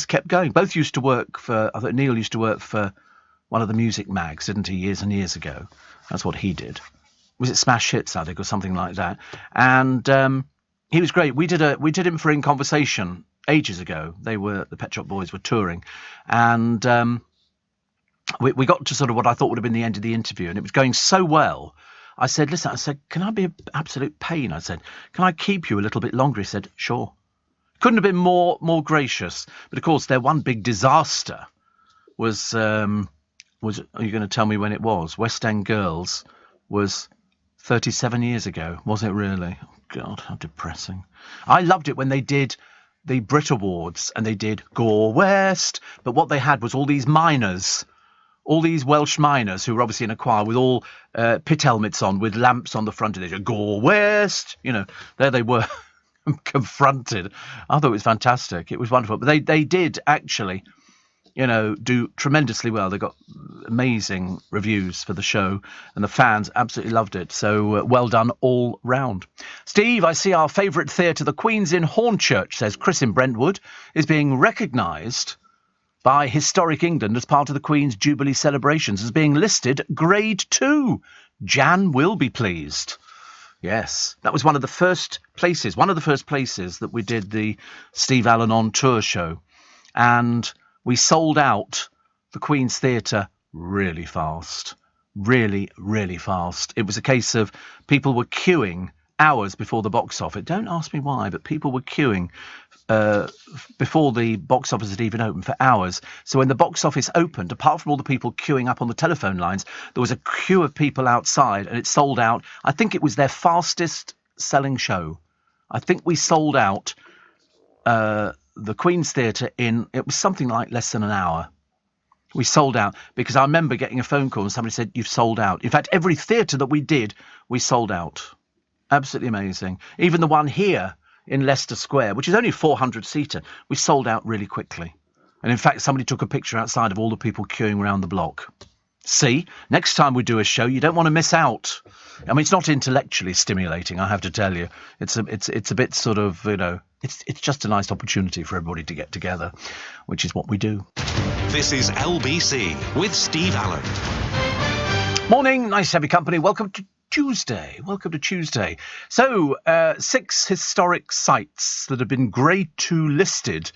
A: kept going. Both used to work for, I think Neil used to work for one of the music mags, didn't he, years and years ago? That's what he did. Was it Smash Hits, I think, or something like that? And he was great. We did him for In Conversation ages ago. The Pet Shop Boys were touring, and we got to sort of what I thought would have been the end of the interview, and it was going so well. I said, can I be an absolute pain? I said, can I keep you a little bit longer? He said, sure. Couldn't have been more gracious. But of course, their one big disaster was are you going to tell me when it was? West End Girls was 37 years ago, was it really? Oh, God, how depressing. I loved it when they did the Brit Awards and they did Go West, but what they had was all these miners, all these Welsh miners who were obviously in a choir with all pit helmets on, with lamps on the front of it. Go West! There they were, confronted. I thought it was fantastic. It was wonderful. But they did actually, do tremendously well. They got amazing reviews for the show, and the fans absolutely loved it. So well done all round. Steve, I see our favourite theatre, the Queen's Inn Hornchurch, says Chris in Brentwood, is being recognised by Historic England as part of the Queen's Jubilee celebrations as being listed Grade 2. Jan will be pleased. Yes, that was one of the first places that we did the Steve Allen on Tour show. And we sold out the Queen's Theatre really fast. Really, really fast. It was a case of people were queuing hours before the box office. Don't ask me why, but people were queuing before the box office had even opened for hours. So when the box office opened, apart from all the people queuing up on the telephone lines, there was a queue of people outside, and it sold out. I think it was their fastest selling show. I think we sold out the Queen's Theatre it was something like less than an hour. We sold out because I remember getting a phone call and somebody said, you've sold out. In fact, every theatre that we did, we sold out. Absolutely amazing. Even the one here in Leicester Square, which is only a 400-seater, we sold out really quickly. And in fact, somebody took a picture outside of all the people queuing around the block. See, next time we do a show, you don't want to miss out. I mean, it's not intellectually stimulating, I have to tell you. It's a bit sort of, it's just a nice opportunity for everybody to get together, which is what we do.
B: This is LBC with Steve Allen.
A: Morning, nice to have your company. Welcome to Tuesday. So, 6 historic sites that have been Grade 2 listed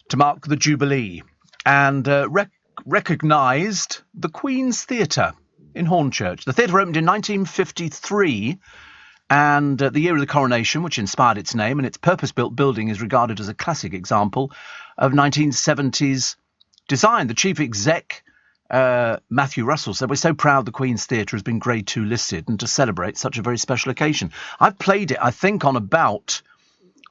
A: to mark the Jubilee, and recognised the Queen's Theatre in Hornchurch. The theatre opened in 1953, and the year of the coronation, which inspired its name, and its purpose-built building is regarded as a classic example of 1970s design. The chief exec, Matthew Russell, said, we're so proud the Queen's Theatre has been Grade 2 listed, and to celebrate such a very special occasion. I've played it, I think, on about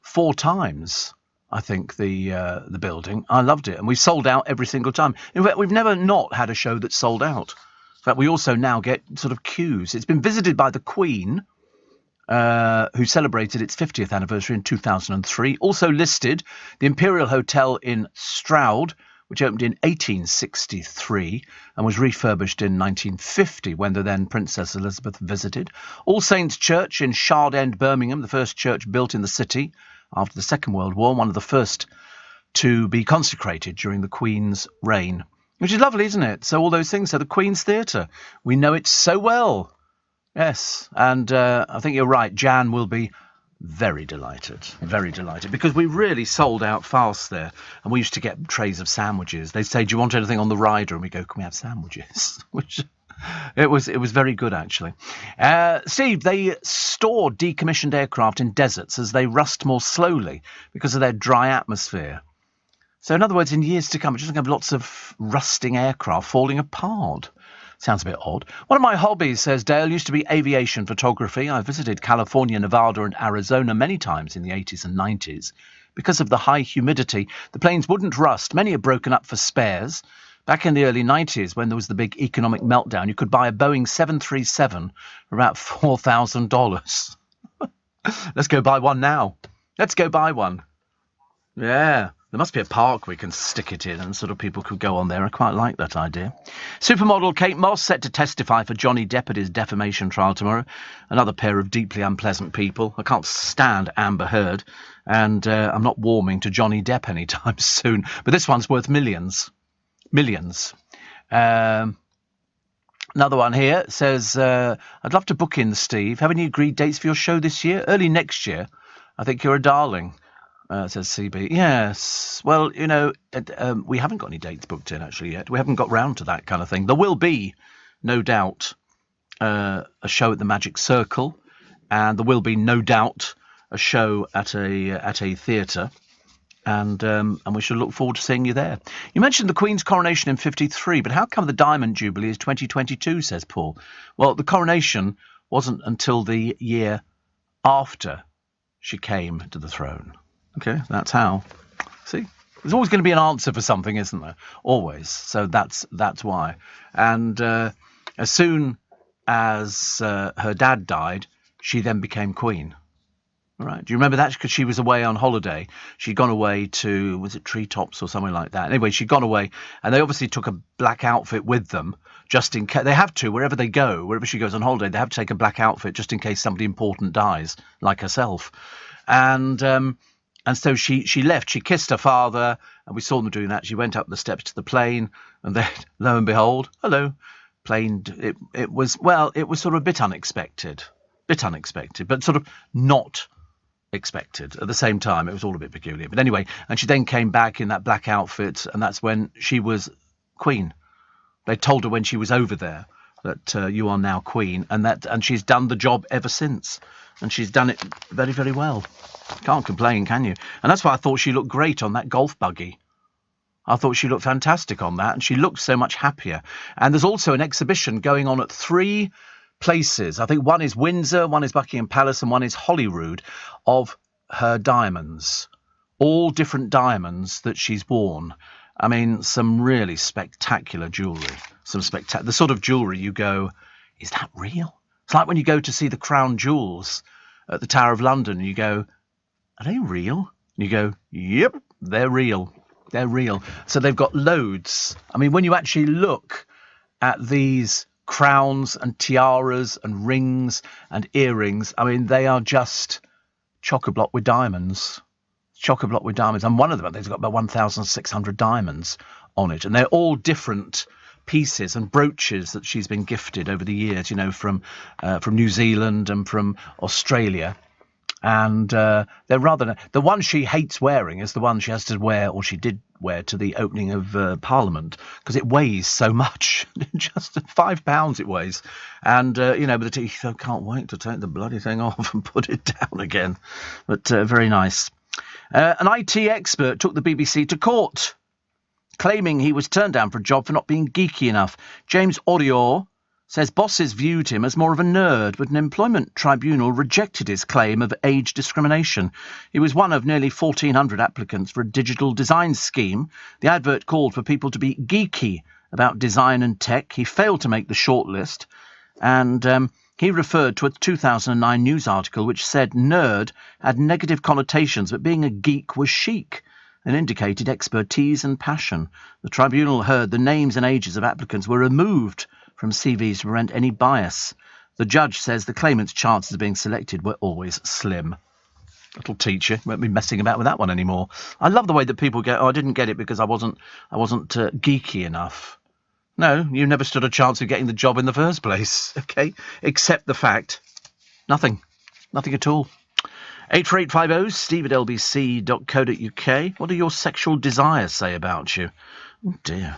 A: 4 times. I think the building. I loved it, and we sold out every single time. In fact, we've never not had a show that sold out. In fact, we also now get sort of queues. It's been visited by the Queen, who celebrated its 50th anniversary in 2003. Also listed, the Imperial Hotel in Stroud, which opened in 1863 and was refurbished in 1950 when the then Princess Elizabeth visited. All Saints Church in Shard End, Birmingham, the first church built in the city, after the Second World War, one of the first to be consecrated during the Queen's reign. Which is lovely, isn't it? So all those things. So the Queen's Theatre, we know it so well. Yes, and I think you're right. Jan will be very delighted, because we really sold out fast there. And we used to get trays of sandwiches. They'd say, do you want anything on the rider? And we go, can we have sandwiches? Which it was very good, actually. Steve, they store decommissioned aircraft in deserts as they rust more slowly because of their dry atmosphere. So in other words, in years to come, we're just going to have lots of rusting aircraft falling apart. Sounds a bit odd. One of my hobbies, says Dale, used to be aviation photography. I visited California, Nevada and Arizona many times in the 80s and 90s. Because of the high humidity, the planes wouldn't rust. Many are broken up for spares. Back in the early 90s, when there was the big economic meltdown, you could buy a Boeing 737 for about $4,000. Let's go buy one now. Let's go buy one. Yeah. There must be a park we can stick it in and sort of people could go on there. I quite like that idea. Supermodel Kate Moss set to testify for Johnny Depp at his defamation trial tomorrow. Another pair of deeply unpleasant people. I can't stand Amber Heard, and I'm not warming to Johnny Depp anytime soon. But this one's worth millions. Millions. Another one here says, I'd love to book in, Steve. Have any agreed dates for your show this year? Early next year. I think you're a darling. Says CB. Yes. Well, you know, we haven't got any dates booked in actually yet. We haven't got round to that kind of thing. There will be, no doubt, a show at the Magic Circle, and there will be, no doubt, a show at a theatre, and we should look forward to seeing you there. You mentioned the Queen's coronation in 53, but how come the Diamond Jubilee is 2022? Says Paul. Well, the coronation wasn't until the year after she came to the throne. Okay, that's how. See, there's always going to be an answer for something, isn't there? Always. So that's why. And as soon as her dad died, she then became queen. All right. Do you remember that? Because she was away on holiday. She'd gone away to, was it Treetops or something like that? Anyway, she'd gone away, and they obviously took a black outfit with them, just in case. They have to, wherever they go, wherever she goes on holiday, they have to take a black outfit just in case somebody important dies, like herself. And so she left. She kissed her father, and we saw them doing that. She went up the steps to the plane, and then, lo and behold, hello, plane. It was sort of a bit unexpected, but sort of not expected at the same time. It was all a bit peculiar. But anyway, and she then came back in that black outfit, and that's when she was queen. They told her when she was over there that you are now queen, and she's done the job ever since, and she's done it very, very well. Can't complain, can you? And that's why I thought she looked great on that golf buggy. I thought she looked fantastic on that, and she looked so much happier. And there's also an exhibition going on at 3 places. I think one is Windsor, one is Buckingham Palace, and one is Holyrood, of her diamonds. All different diamonds that she's worn. I mean, some really spectacular jewellery. The sort of jewellery you go, is that real? It's like when you go to see the Crown Jewels at the Tower of London, and you go, are they real? And you go, yep, they're real. They're real. So they've got loads. I mean, when you actually look at these crowns and tiaras and rings and earrings, I mean, they are just chock-a-block with diamonds. Chock-a-block with diamonds. And one of them, they've got about 1,600 diamonds on it. And they're all different pieces and brooches that she's been gifted over the years, you know, from New Zealand and from Australia. And they're rather... The one she hates wearing is the one she has to wear, or she did wear, to the opening of Parliament, because it weighs so much. Just £5 it weighs. And, you know, but I can't wait to take the bloody thing off and put it down again. But very nice. An IT expert took the BBC to court, claiming he was turned down for a job for not being geeky enough. James Orior says bosses viewed him as more of a nerd, but an employment tribunal rejected his claim of age discrimination. He was one of nearly 1,400 applicants for a digital design scheme. The advert called for people to be geeky about design and tech. He failed to make the shortlist, and he referred to a 2009 news article which said nerd had negative connotations, but being a geek was chic and indicated expertise and passion. The tribunal heard the names and ages of applicants were removed from CVs to prevent any bias. The judge says the claimant's chances of being selected were always slim. That'll teach you. Won't be messing about with that one anymore. I love the way that people go, oh, I didn't get it because I wasn't geeky enough. No, you never stood a chance of getting the job in the first place, okay? Except the fact, nothing at all. 84850 steve@lbc.co.uk. What do your sexual desires say about you? Oh, dear.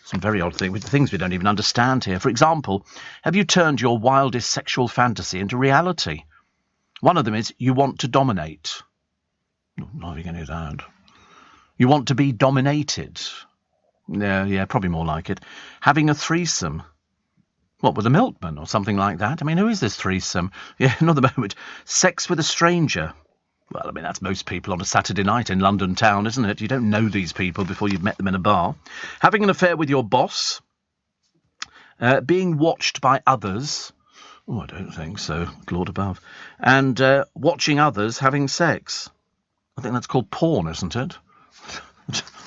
A: Some very odd things we don't even understand here. For example, have you turned your wildest sexual fantasy into reality? One of them is you want to dominate. Not even going to do that. You want to be dominated. Yeah, probably more like it. Having a threesome. What, with a milkman or something like that? I mean, who is this threesome? Yeah, another moment. Sex with a stranger. Well, I mean, that's most people on a Saturday night in London town, isn't it? You don't know these people before you've met them in a bar. Having an affair with your boss. Being watched by others. Oh, I don't think so. Lord above. And watching others having sex. I think that's called porn, isn't it?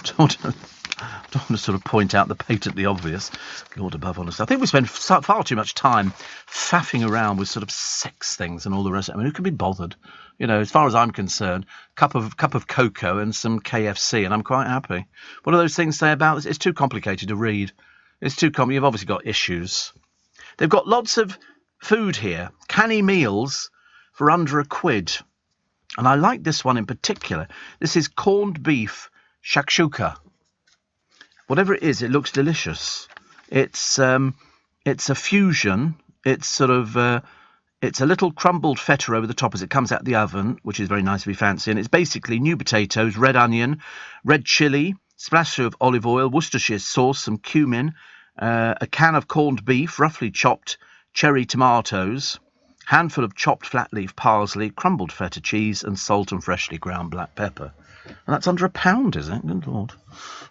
A: Don't want to sort of point out the patently obvious. Lord above, honestly. I think we spend far too much time faffing around with sort of sex things and all the rest. I mean, who can be bothered? You know, as far as I'm concerned, cup of cocoa and some KFC, and I'm quite happy. What do those things say about this? It's too complicated to read. It's too complicated. You've obviously got issues. They've got lots of food here. Canny meals for under £1. And I like this one in particular. This is corned beef shakshuka. Whatever it is, it looks delicious. It's a fusion. It's sort of it's a little crumbled feta over the top as it comes out of the oven, which is very nicely fancy. And it's basically new potatoes, red onion, red chilli, splash of olive oil, Worcestershire sauce, some cumin, a can of corned beef, roughly chopped, cherry tomatoes, handful of chopped flat leaf parsley, crumbled feta cheese, and salt and freshly ground black pepper. And that's under £1, is it? Good Lord.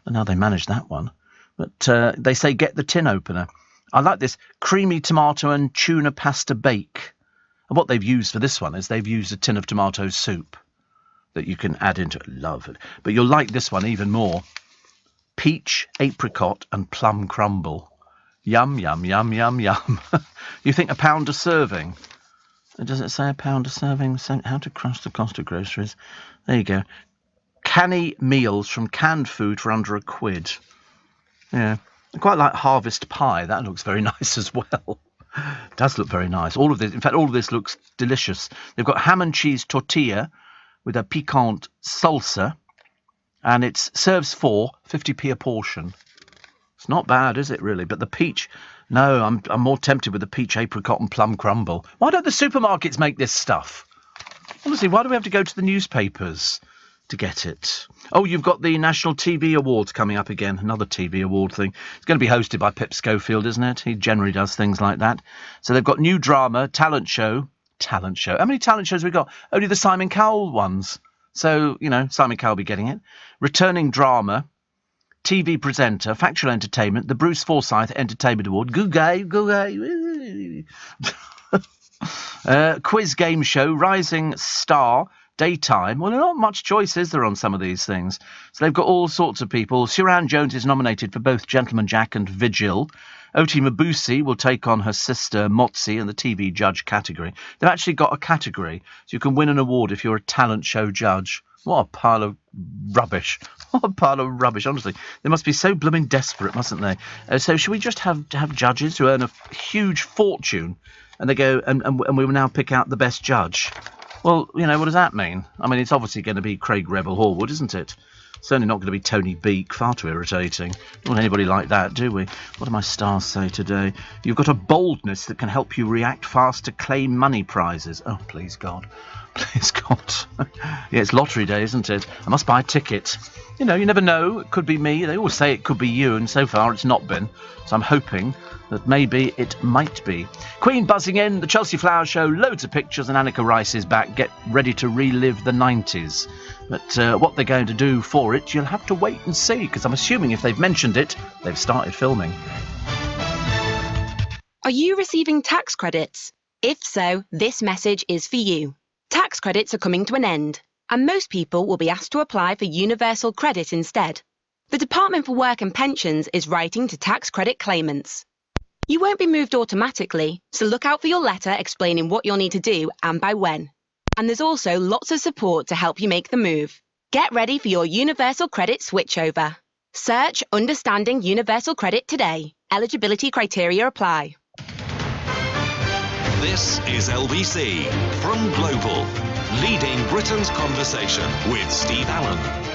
A: And now they manage that one. But they say get the tin opener. I like this creamy tomato and tuna pasta bake. And what they've used for this one is they've used a tin of tomato soup that you can add into it. Love it. But you'll like this one even more. Peach, apricot and plum crumble. Yum, yum, yum, yum, yum. You think £1 a serving? Does it say £1 a serving? How to crush the cost of groceries. There you go. Canny meals from canned food for under £1. Yeah. I quite like harvest pie. That looks very nice as well. It does look very nice. All of this, in fact, all of this looks delicious. They've got ham and cheese tortilla with a piquant salsa, and it serves for 50p a portion. It's not bad, is it, really? But the peach, no, I'm more tempted with the peach, apricot and plum crumble. Why don't the supermarkets make this stuff? Honestly, why do we have to go to the newspapers to get it? Oh, you've got the National TV Awards coming up again. Another TV award thing. It's going to be hosted by Pip Schofield, isn't it? He generally does things like that. So they've got new drama, talent show. How many talent shows have we got? Only the Simon Cowell ones. So, you know, Simon Cowell will be getting it. Returning drama, TV presenter, factual entertainment, the Bruce Forsyth Entertainment Award. Good guy. Quiz game show, rising star, daytime. Well, not much choice, is there, on some of these things? So they've got all sorts of people. Suran Jones is nominated for both Gentleman Jack and Vigil. Oti Mabuse will take on her sister Motsi in the TV judge category. They've actually got a category, so you can win an award if you're a talent show judge. What a pile of rubbish. What a pile of rubbish, honestly. They must be so blooming desperate, mustn't they? So should we just have judges who earn a huge fortune, and they go, and we will now pick out the best judge? Well, you know, what does that mean? I mean, it's obviously going to be Craig Revel Horwood, isn't it? Certainly not going to be Tony Beak. Far too irritating. Don't want anybody like that, do we? What do my stars say today? You've got a boldness that can help you react fast to claim money prizes. Oh, please, God. Please, God. Yeah, it's lottery day, isn't it? I must buy a ticket. You know, you never know. It could be me. They always say it could be you, and so far it's not been. So I'm hoping that maybe it might be. Queen buzzing in, the Chelsea Flower Show, loads of pictures, and Annika Rice is back. Get ready to relive the 90s. But what they're going to do for it, you'll have to wait and see, because I'm assuming if they've mentioned it, they've started filming.
C: Are you receiving tax credits? If so, this message is for you. Tax credits are coming to an end, and most people will be asked to apply for universal credit instead. The Department for Work and Pensions is writing to tax credit claimants. You won't be moved automatically, so look out for your letter explaining what you'll need to do and by when. And there's also lots of support to help you make the move. Get ready for your Universal Credit switchover. Search Understanding Universal Credit today. Eligibility criteria apply.
B: This is LBC from Global, leading Britain's conversation with Steve Allen.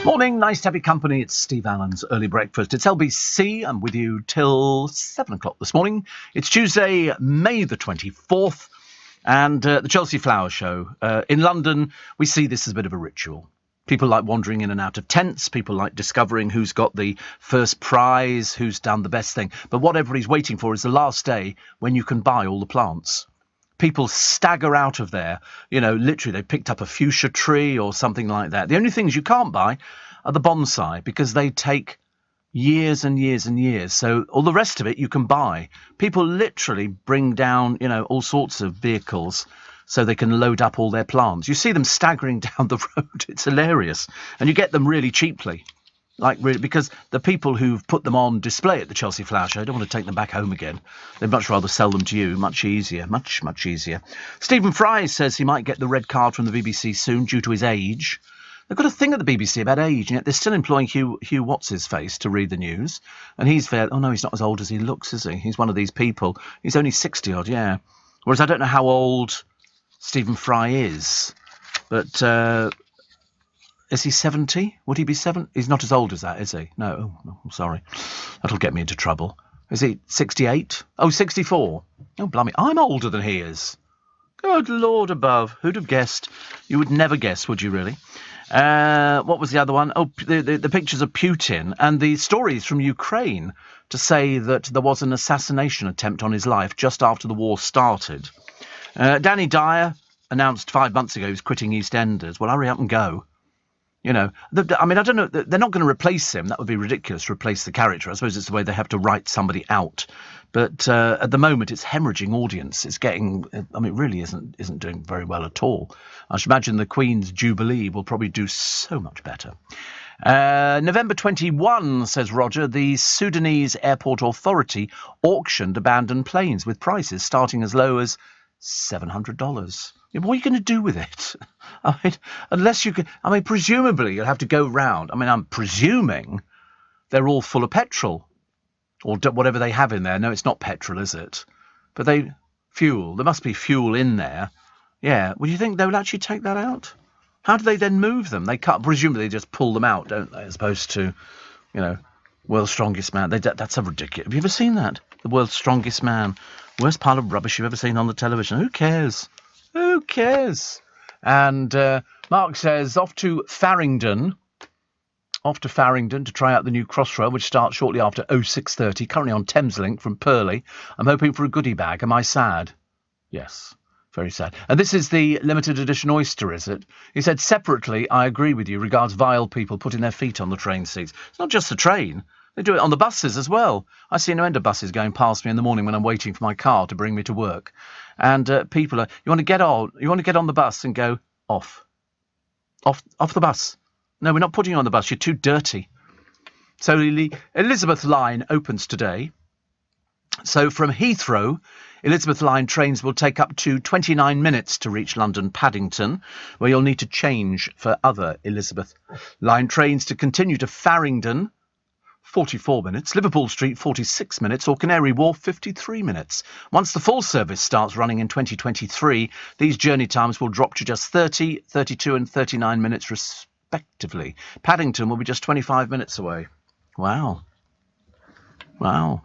A: Morning, nice to have your company. It's Steve Allen's Early Breakfast. It's LBC. I'm with you till 7 o'clock this morning. It's Tuesday, May the 24th, and the Chelsea Flower Show. In London, we see this as a bit of a ritual. People like wandering in and out of tents. People like discovering who's got the first prize, who's done the best thing. But what everybody's waiting for is the last day when you can buy all the plants. People stagger out of there. You know, literally, they picked up a fuchsia tree or something like that. The only things you can't buy are the bonsai, because they take years and years and years. So all the rest of it you can buy. People literally bring down, you know, all sorts of vehicles so they can load up all their plants. You see them staggering down the road. It's hilarious. And you get them really cheaply. Like, really, because the people who've put them on display at the Chelsea Flower Show don't want to take them back home again. They'd much rather sell them to you. Much easier. Much, much easier. Stephen Fry says he might get the red card from the BBC soon due to his age. They've got a thing at the BBC about age, and yet they're still employing Hugh What's-his-face to read the news. And he's fair. Oh, no, he's not as old as he looks, is he? He's one of these people. He's only 60-odd, yeah. Whereas I don't know how old Stephen Fry is. But is he 70? Would he be 7? He's not as old as that, is he? No. Oh, I'm sorry. That'll get me into trouble. Is he 68? Oh, 64. Oh, blimey. I'm older than he is. Good Lord above. Who'd have guessed? You would never guess, would you really? What was the other one? Oh, the pictures of Putin and the stories from Ukraine to say that there was an assassination attempt on his life just after the war started. Danny Dyer announced 5 months ago he was quitting EastEnders. Well, hurry up and go. You know, I mean, I don't know. They're not going to replace him. That would be ridiculous to replace the character. I suppose it's the way they have to write somebody out. But at the moment, it's hemorrhaging audience. It's getting, I mean, it really isn't doing very well at all. I should imagine the Queen's Jubilee will probably do so much better. November 21, says Roger, the Sudanese Airport Authority auctioned abandoned planes with prices starting as low as $700. What are you going to do with it? I mean, unless you can, I mean, presumably you'll have to go round. I mean, I'm presuming they're all full of petrol or whatever they have in there. No, it's not petrol, is it? But fuel. There must be fuel in there. Yeah. Well, do you think they will actually take that out? How do they then move them? They can't, presumably they just pull them out, don't they? As opposed to, you know, World's Strongest Man. That's a ridiculous. Have you ever seen that? The World's Strongest Man. Worst pile of rubbish you've ever seen on the television. Who cares? Who cares? And Mark says, off to Farringdon to try out the new Crossrail, which starts shortly after 06:30, currently on Thameslink from Purley. I'm hoping for a goodie bag. Am I sad? Yes, very sad. And this is the limited edition oyster, is it? He said, separately, I agree with you, regards vile people putting their feet on the train seats. It's not just the train. They do it on the buses as well. I see no end of buses going past me in the morning when I'm waiting for my car to bring me to work. And people you want to get on the bus and go off the bus. No, we're not putting you on the bus. You're too dirty. So the Elizabeth line opens today. So from Heathrow, Elizabeth line trains will take up to 29 minutes to reach London Paddington, where you'll need to change for other Elizabeth line trains to continue to Farringdon, 44 minutes, Liverpool Street 46 minutes, or Canary Wharf 53 minutes. Once the full service starts running in 2023, these journey times will drop to just 30, 32 and 39 minutes respectively. Paddington will be just 25 minutes away. Wow. I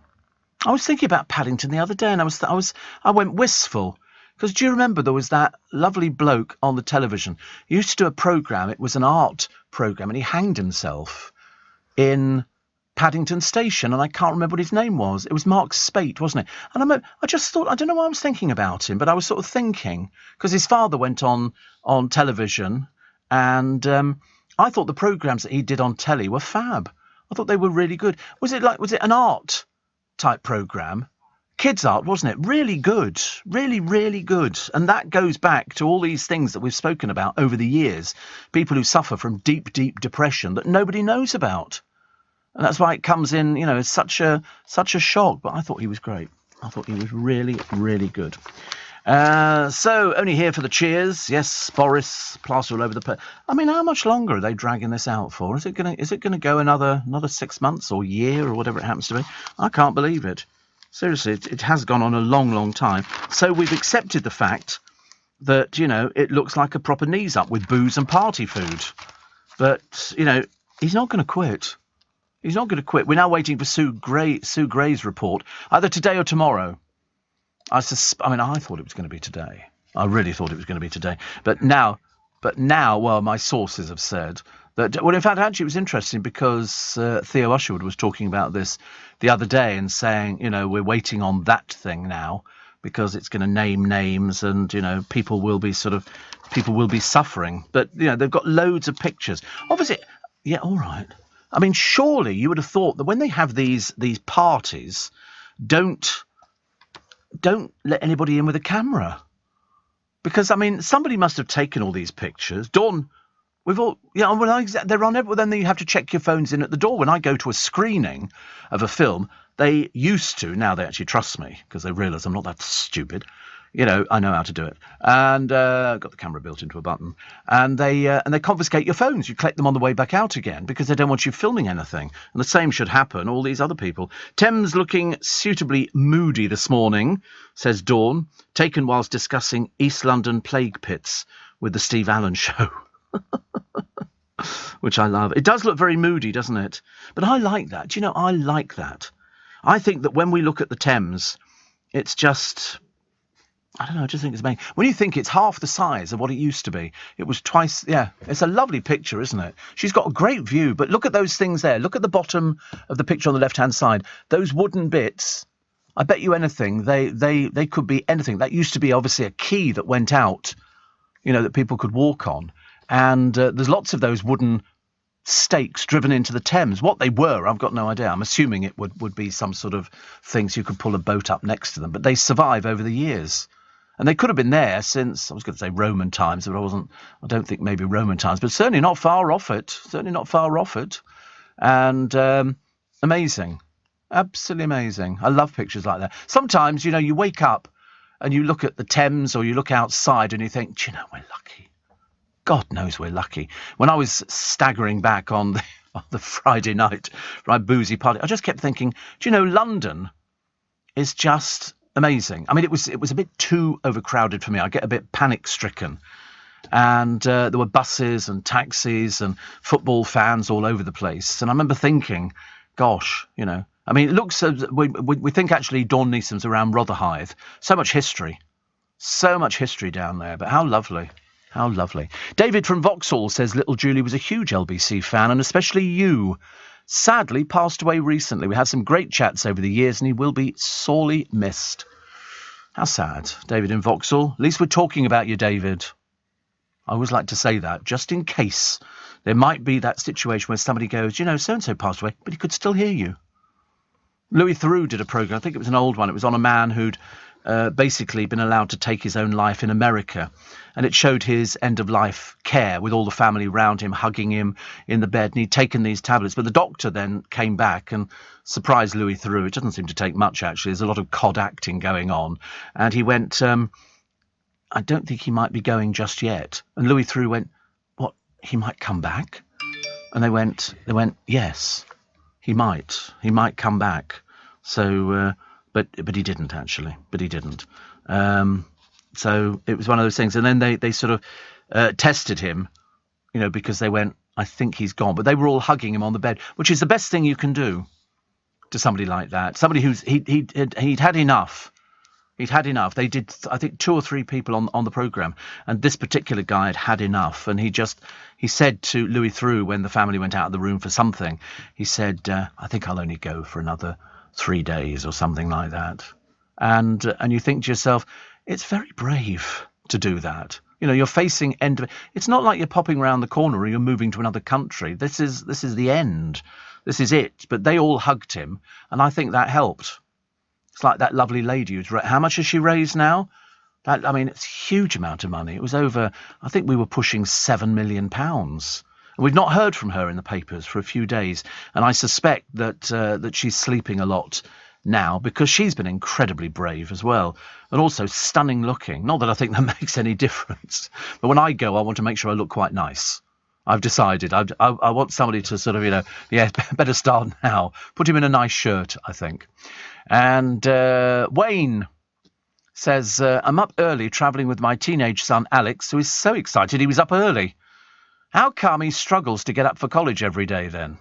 A: was thinking about Paddington the other day, and I went wistful. Because do you remember there was that lovely bloke on the television? He used to do a programme. It was an art programme, and he hanged himself in Paddington Station, and I can't remember what his name was. It was Mark Spate, wasn't it? And I just thought, I don't know why I was thinking about him, but I was sort of thinking, because his father went on television, and I thought the programmes that he did on telly were fab. I thought they were really good. Was it an art type programme? Kids art, wasn't it? Really good. Really, really good. And that goes back to all these things that we've spoken about over the years. People who suffer from deep, deep depression that nobody knows about. And that's why it comes in, as such a shock. But I thought he was great. I thought he was really, really good. So only here for the cheers. Yes, Boris, plaster all over the place. I mean, how much longer are they dragging this out for? Is it gonna go another 6 months or year or whatever it happens to be? I can't believe it. Seriously, it has gone on a long, long time. So we've accepted the fact that, it looks like a proper knees up with booze and party food. But, he's not going to quit. He's not going to quit. We're now waiting for Sue Gray's report, either today or tomorrow. I thought it was going to be today. I really thought it was going to be today. But now, well, my sources have said that, well, in fact, actually, it was interesting because Theo Usherwood was talking about this the other day and saying, we're waiting on that thing now because it's going to name names and, people will be suffering. But, they've got loads of pictures. Obviously, yeah, all right. I mean, surely you would have thought that when they have these parties, don't let anybody in with a camera. Because, I mean, somebody must have taken all these pictures. Dawn, they're on everywhere. Then you have to check your phones in at the door. When I go to a screening of a film, they used to, now they actually trust me, because they realise I'm not that stupid. I know how to do it. And got the camera built into a button. And they confiscate your phones. You collect them on the way back out again because they don't want you filming anything. And the same should happen, all these other people. Thames looking suitably moody this morning, says Dawn, taken whilst discussing East London plague pits with the Steve Allen Show. Which I love. It does look very moody, doesn't it? But I like that. I like that. I think that when we look at the Thames, it's just... I don't know, I just think it's amazing. When you think it's half the size of what it used to be, it was twice, yeah, it's a lovely picture, isn't it? She's got a great view, but look at those things there. Look at the bottom of the picture on the left-hand side. Those wooden bits, I bet you anything, they could be anything. That used to be obviously a quay that went out, that people could walk on. And there's lots of those wooden stakes driven into the Thames. What they were, I've got no idea. I'm assuming it would be some sort of things you could pull a boat up next to them, but they survive over the years. And they could have been there since, I was going to say Roman times, but I don't think maybe Roman times, but certainly not far off it. And amazing. Absolutely amazing. I love pictures like that. Sometimes, you wake up and you look at the Thames or you look outside and you think, we're lucky. God knows we're lucky. When I was staggering back on the Friday night for my boozy party, I just kept thinking, London is just... amazing. I mean, it was a bit too overcrowded for me. I get a bit panic-stricken. And there were buses and taxis and football fans all over the place. And I remember thinking, gosh, I mean, it looks... we think actually Dawn Neeson's around Rotherhithe. So much history down there. But how lovely. How lovely. David from Vauxhall says little Julie was a huge LBC fan, and especially you. Sadly, passed away recently. We had some great chats over the years, and he will be sorely missed. How sad, David in Vauxhall. At least we're talking about you, David. I always like to say that, just in case there might be that situation where somebody goes, so-and-so passed away, but he could still hear you. Louis Theroux did a programme, I think it was an old one. It was on a man who'd basically been allowed to take his own life in America. And it showed his end-of-life care with all the family around him, hugging him in the bed. And he'd taken these tablets. But the doctor then came back and surprised Louis Theroux. It doesn't seem to take much, actually. There's a lot of cod acting going on. And he went, I don't think he might be going just yet. And Louis Theroux went, what, he might come back? And they went, yes, he might come back. So... But he didn't, actually. So it was one of those things. And then they sort of tested him, because they went, I think he's gone. But they were all hugging him on the bed, which is the best thing you can do to somebody like that. Somebody he'd had enough. He'd had enough. They did, I think, 2 or 3 people on the programme. And this particular guy had enough. And he said to Louis Theroux when the family went out of the room for something, he said, I think I'll only go for another 3 days or something like that. And you think to yourself, it's very brave to do that. You're facing end of it. It's not like you're popping around the corner or you're moving to another country. This is the end. This is it. But they all hugged him, and I think that helped. It's like that lovely lady how much has she raised now? It's a huge amount of money. It was over, I think we were pushing £7 million. We've not heard from her in the papers for a few days, and I suspect that she's sleeping a lot now because she's been incredibly brave as well, and also stunning looking. Not that I think that makes any difference, but when I go, I want to make sure I look quite nice. I've decided I want somebody to sort of, better start now. Put him in a nice shirt, I think. And Wayne says, I'm up early travelling with my teenage son Alex, who is so excited he was up early. How come he struggles to get up for college every day then?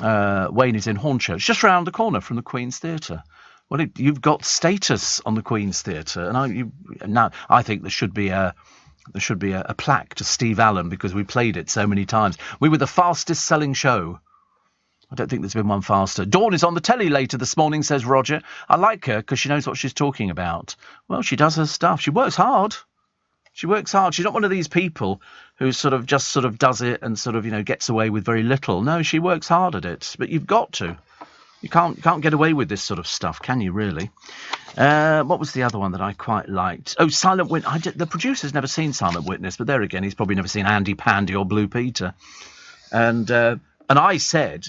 A: Wayne is in Hornchurch, just round the corner from the Queen's Theatre. Well, you've got status on the Queen's Theatre, and I think there should be a plaque to Steve Allen because we played it so many times. We were the fastest selling show. I don't think there's been one faster. Dawn is on the telly later this morning, says Roger. I like her because she knows what she's talking about. Well, she does her stuff. She works hard. She's not one of these people who sort of does it and gets away with very little. No, she works hard at it. But you've got to. You can't get away with this sort of stuff, can you, really? What was the other one that I quite liked? Oh, Silent Witness. The producer's never seen Silent Witness, but there again, he's probably never seen Andy Pandy or Blue Peter. And I said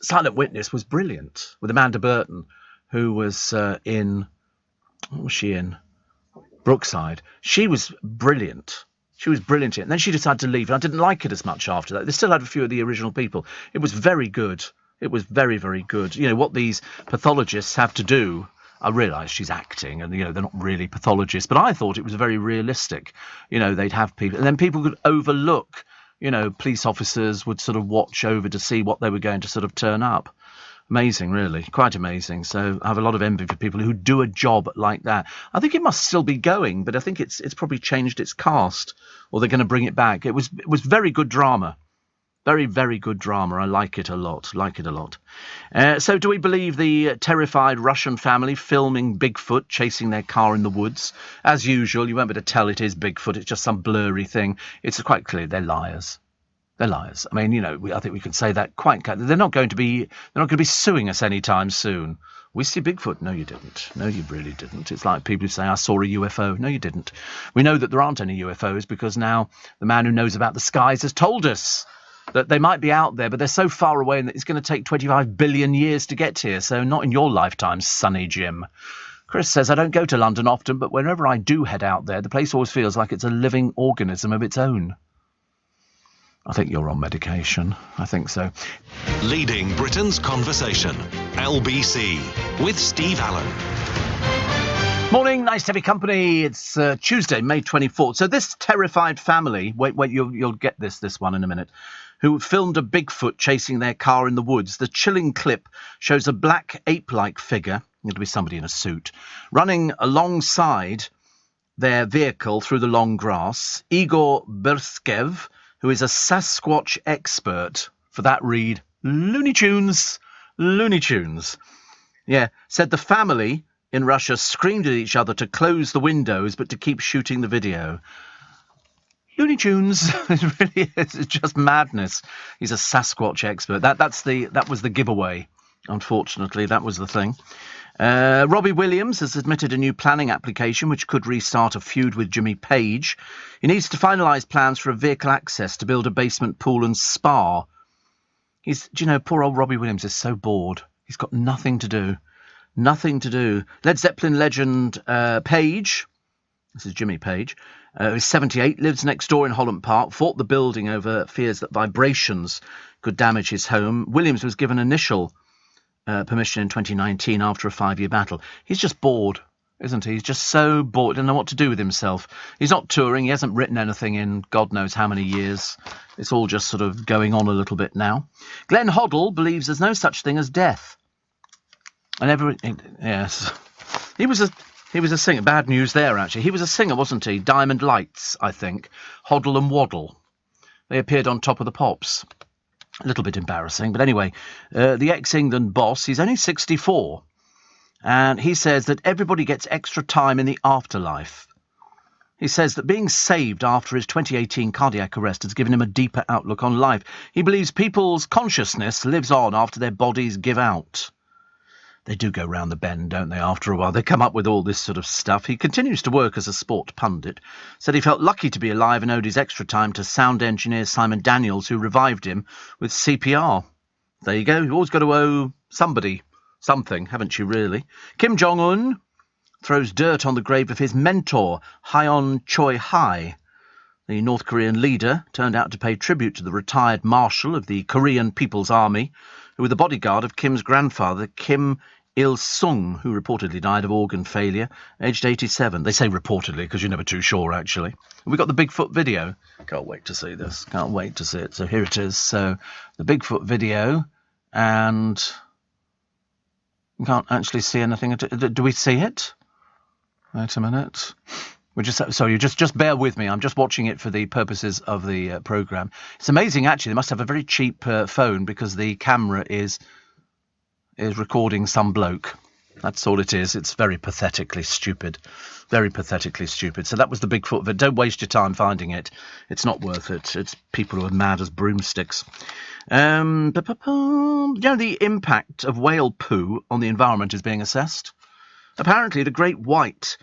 A: Silent Witness was brilliant with Amanda Burton, who was in... What was she in? Brookside. She was brilliant. She was brilliant in it. And then she decided to leave, and I didn't like it as much after that. They still had a few of the original people. It was very good. It was very, very good. What these pathologists have to do... I realise she's acting and, they're not really pathologists, but I thought it was very realistic. They'd have people... And then people could overlook, police officers would sort of watch over to see what they were going to sort of turn up. Amazing, really. Quite amazing. So I have a lot of envy for people who do a job like that. I think it must still be going, but I think it's probably changed its cast, or they're going to bring it back. It was very good drama. Very, very good drama. I like it a lot. So do we believe the terrified Russian family filming Bigfoot chasing their car in the woods? As usual, you won't be able to tell it is Bigfoot. It's just some blurry thing. It's quite clear they're liars. They're liars. I mean, I think we can say that quite clearly. They're not going to be suing us anytime soon. We see Bigfoot. No, you didn't. No, you really didn't. It's like people who say, I saw a UFO. No, you didn't. We know that there aren't any UFOs because now the man who knows about the skies has told us that they might be out there, but they're so far away and that it's going to take 25 billion years to get here. So not in your lifetime, Sonny Jim. Chris says, I don't go to London often, but whenever I do head out there, the place always feels like it's a living organism of its own. I think you're on medication. I think so.
B: Leading Britain's conversation. LBC with Steve Allen.
A: Morning, nice to have your company. It's Tuesday, May 24th. So this terrified family, wait, you'll get this one in a minute, who filmed a Bigfoot chasing their car in the woods. The chilling clip shows a black ape-like figure, it'll be somebody in a suit, running alongside their vehicle through the long grass. Igor Berskev, who is a Sasquatch expert, for that read, Looney Tunes. Yeah, said the family in Russia screamed at each other to close the windows, but to keep shooting the video. Looney Tunes. It really is. It's just madness. He's a Sasquatch expert. That was the giveaway. Unfortunately, that was the thing. Robbie Williams has submitted a new planning application which could restart a feud with Jimmy Page. He needs to finalise plans for a vehicle access to build a basement pool and spa. Poor old Robbie Williams is so bored. He's got nothing to do. Led Zeppelin legend Page, this is Jimmy Page, who's 78, lives next door in Holland Park, fought the building over fears that vibrations could damage his home. Williams was given initial permission in 2019 after a 5-year battle. He's just bored, isn't he? He's just so bored, doesn't know what to do with himself. He's not touring, he hasn't written anything in God knows how many years. It's all just sort of going on a little bit now. Glenn Hoddle believes there's no such thing as death. Yes. He was a singer. Bad news there, actually. He was a singer, wasn't he? Diamond Lights, I think. Hoddle and Waddle. They appeared on Top of the Pops. A little bit embarrassing. But anyway, the ex-England boss, he's only 64. And he says that everybody gets extra time in the afterlife. He says that being saved after his 2018 cardiac arrest has given him a deeper outlook on life. He believes people's consciousness lives on after their bodies give out. They do go round the bend, don't they, after a while? They come up with all this sort of stuff. He continues to work as a sport pundit. Said he felt lucky to be alive and owed his extra time to sound engineer Simon Daniels, who revived him with CPR. There you go. You've always got to owe somebody something, haven't you, really? Kim Jong-un throws dirt on the grave of his mentor, Hyeon Choi-hai. The North Korean leader turned out to pay tribute to the retired marshal of the Korean People's Army, who was the bodyguard of Kim's grandfather, Kim Il-sung, who reportedly died of organ failure, aged 87. They say reportedly because you're never too sure, actually. We got the Bigfoot video. Can't wait to see this. Can't wait to see it. So here it is. So the Bigfoot video, and we can't actually see anything. Do we see it? Wait a minute. Just bear with me. I'm just watching it for the purposes of the programme. It's amazing, actually. They must have a very cheap phone because the camera is recording some bloke. That's all it is. It's very pathetically stupid. Very pathetically stupid. So that was the Bigfoot video. Don't waste your time finding it. It's not worth it. It's people who are mad as broomsticks. The impact of whale poo on the environment is being assessed. Apparently, the Great White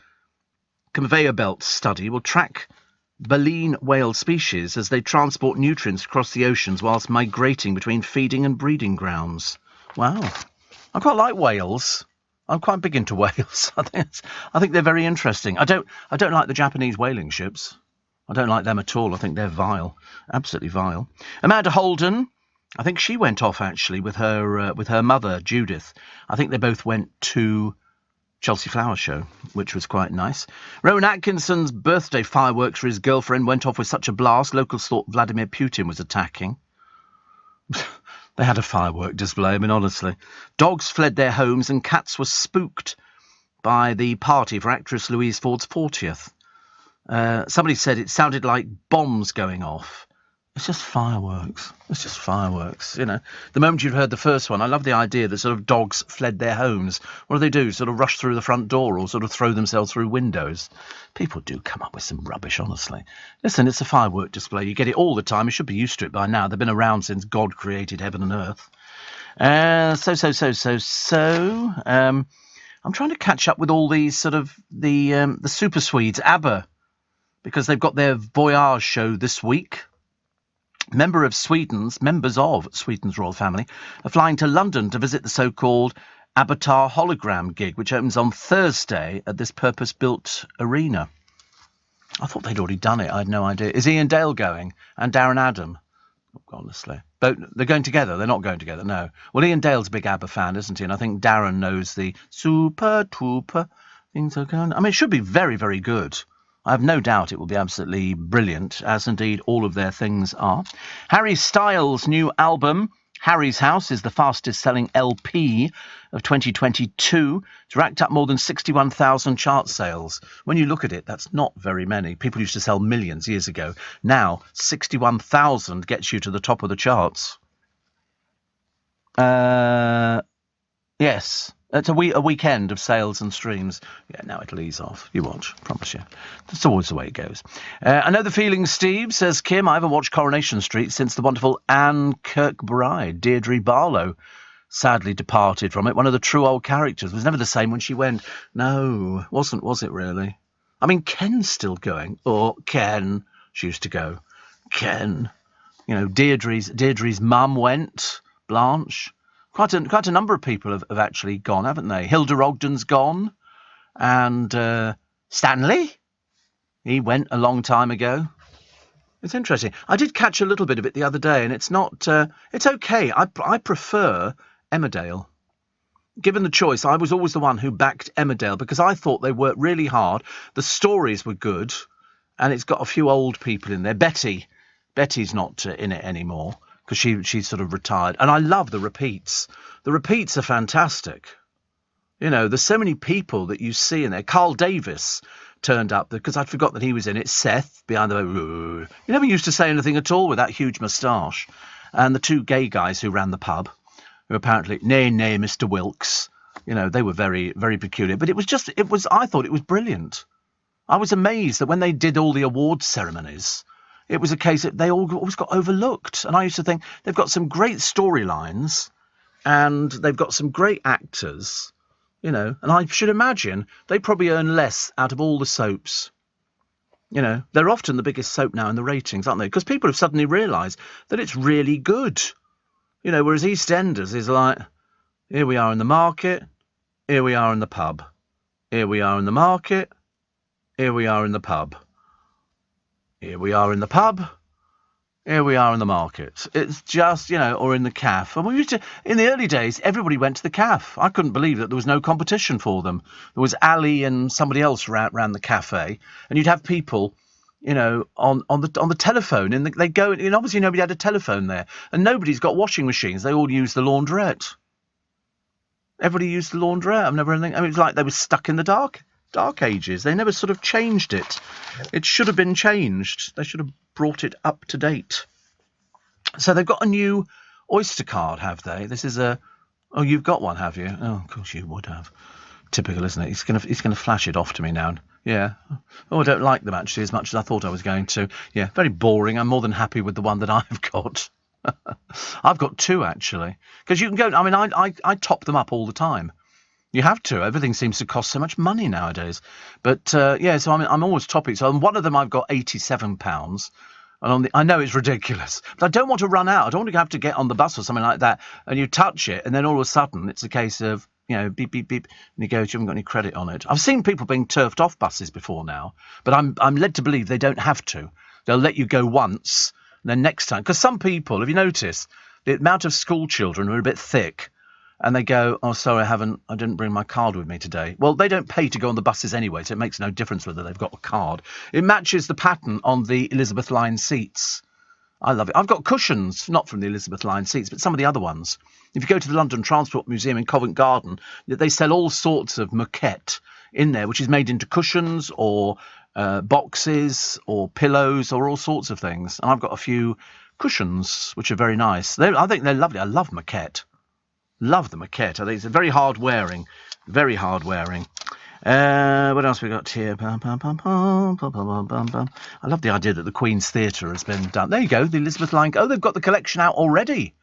A: Conveyor Belt study will track baleen whale species as they transport nutrients across the oceans whilst migrating between feeding and breeding grounds. Wow. I quite like whales. I'm quite big into whales. I think they're very interesting. I don't like the Japanese whaling ships. I don't like them at all. I think they're vile. Absolutely vile. Amanda Holden, I think she went off actually with her mother, Judith. I think they both went to Chelsea Flower Show, which was quite nice. Rowan Atkinson's birthday fireworks for his girlfriend went off with such a blast, locals thought Vladimir Putin was attacking. They had a firework display, I mean, honestly. Dogs fled their homes and cats were spooked by the party for actress Louise Ford's 40th. Somebody said it sounded like bombs going off. It's just fireworks. It's just fireworks, you know. The moment you'd heard the first one, I love the idea that sort of dogs fled their homes. What do? Sort of rush through the front door or sort of throw themselves through windows? People do come up with some rubbish, honestly. Listen, it's a firework display. You get it all the time. You should be used to it by now. They've been around since God created heaven and earth. I'm trying to catch up with all these sort of the Super Swedes, ABBA, because they've got their Voyage show this week. Members of Sweden's royal family are flying to London to visit the so-called Avatar hologram gig, which opens on Thursday at this purpose-built arena. I thought they'd already done it. I had no idea. Is Ian Dale going? And Darren Adam? Honestly. But they're going together. They're not going together, no. Well, Ian Dale's a big ABBA fan, isn't he? And I think Darren knows the super trooper things are going. I mean, it should be very, very good. I have no doubt it will be absolutely brilliant, as indeed all of their things are. Harry Styles' new album, Harry's House, is the fastest-selling LP of 2022. It's racked up more than 61,000 chart sales. When you look at it, that's not very many. People used to sell millions years ago. Now, 61,000 gets you to the top of the charts. Yes. It's a weekend of sales and streams. Yeah, now it'll ease off. You watch, promise you. That's always the way it goes. I know the feeling, Steve, says Kim. I haven't watched Coronation Street since the wonderful Anne Kirkbride, Deirdre Barlow, sadly departed from it. One of the true old characters. Was never the same when she went. No, wasn't, was it really? I mean, Ken's still going. Or Ken, she used to go. Ken. You know, Deirdre's mum went. Blanche. Quite a number of people have actually gone, haven't they? Hilda Ogden's gone. And Stanley? He went a long time ago. It's interesting. I did catch a little bit of it the other day, and it's not... it's okay. I prefer Emmerdale. Given the choice, I was always the one who backed Emmerdale because I thought they worked really hard. The stories were good, and it's got a few old people in there. Betty's not in it anymore, because she's sort of retired. And I love the repeats. The repeats are fantastic. You know, there's so many people that you see in there. Carl Davis turned up, because I'd forgot that he was in it. Seth, behind the... He never used to say anything at all with that huge moustache. And the two gay guys who ran the pub, who apparently... Nay, Mr. Wilkes. You know, they were very, very peculiar. But I thought it was brilliant. I was amazed that when they did all the awards ceremonies... It was a case that they always got overlooked. And I used to think they've got some great storylines and they've got some great actors. You know, and I should imagine they probably earn less out of all the soaps. You know, they're often the biggest soap now in the ratings, aren't they? Because people have suddenly realised that it's really good. You know, whereas EastEnders is like, here we are in the market, here we are in the pub. Here we are in the market, here we are in the pub. Here we are in the pub, here we are in the market. It's just, you know, or in the cafe. And we used to, in the early days, everybody went to the cafe. I couldn't believe that there was no competition for them. There was Ali and somebody else ran the cafe, and you'd have people, you know, on the telephone, and they go, and obviously nobody had a telephone there, and nobody's got washing machines. They all use the laundrette. Everybody used the laundrette. I've never anything. I mean, it's like they were stuck in the dark ages. They never sort of changed it. It should have been changed. They should have brought it up to date. So they've got a new Oyster card, have they? This is a... Oh, you've got one, have you? Oh, of course you would have. Typical, isn't it? He's gonna flash it off to me now. Yeah. Oh, I don't like them, actually, as much as I thought I was going to. Yeah, very boring. I'm more than happy with the one that I've got. I've got two, actually. Because you can go... I mean, I top them up all the time. You have to. Everything seems to cost so much money nowadays. But, yeah, so I'm always topping. So on one of them, I've got £87. And on I know it's ridiculous, but I don't want to run out. I don't want to have to get on the bus or something like that. And you touch it, and then all of a sudden, it's a case of, you know, beep, beep, beep. And you go, you haven't got any credit on it. I've seen people being turfed off buses before now, but I'm led to believe they don't have to. They'll let you go once, and then next time. Because some people, have you noticed, the amount of school children who are a bit thick, and they go, oh, sorry, I didn't bring my card with me today. Well, they don't pay to go on the buses anyway, so it makes no difference whether they've got a card. It matches the pattern on the Elizabeth Line seats. I love it. I've got cushions, not from the Elizabeth Line seats, but some of the other ones. If you go to the London Transport Museum in Covent Garden, they sell all sorts of moquette in there, which is made into cushions or boxes or pillows or all sorts of things. And I've got a few cushions, which are very nice. I think they're lovely. I love moquette. Love the moquette. I think it's very hard wearing. Very hard wearing. What else we got here? I love the idea that the Queen's Theatre has been done. There you go, the Elizabeth Line. Oh, they've got the collection out already.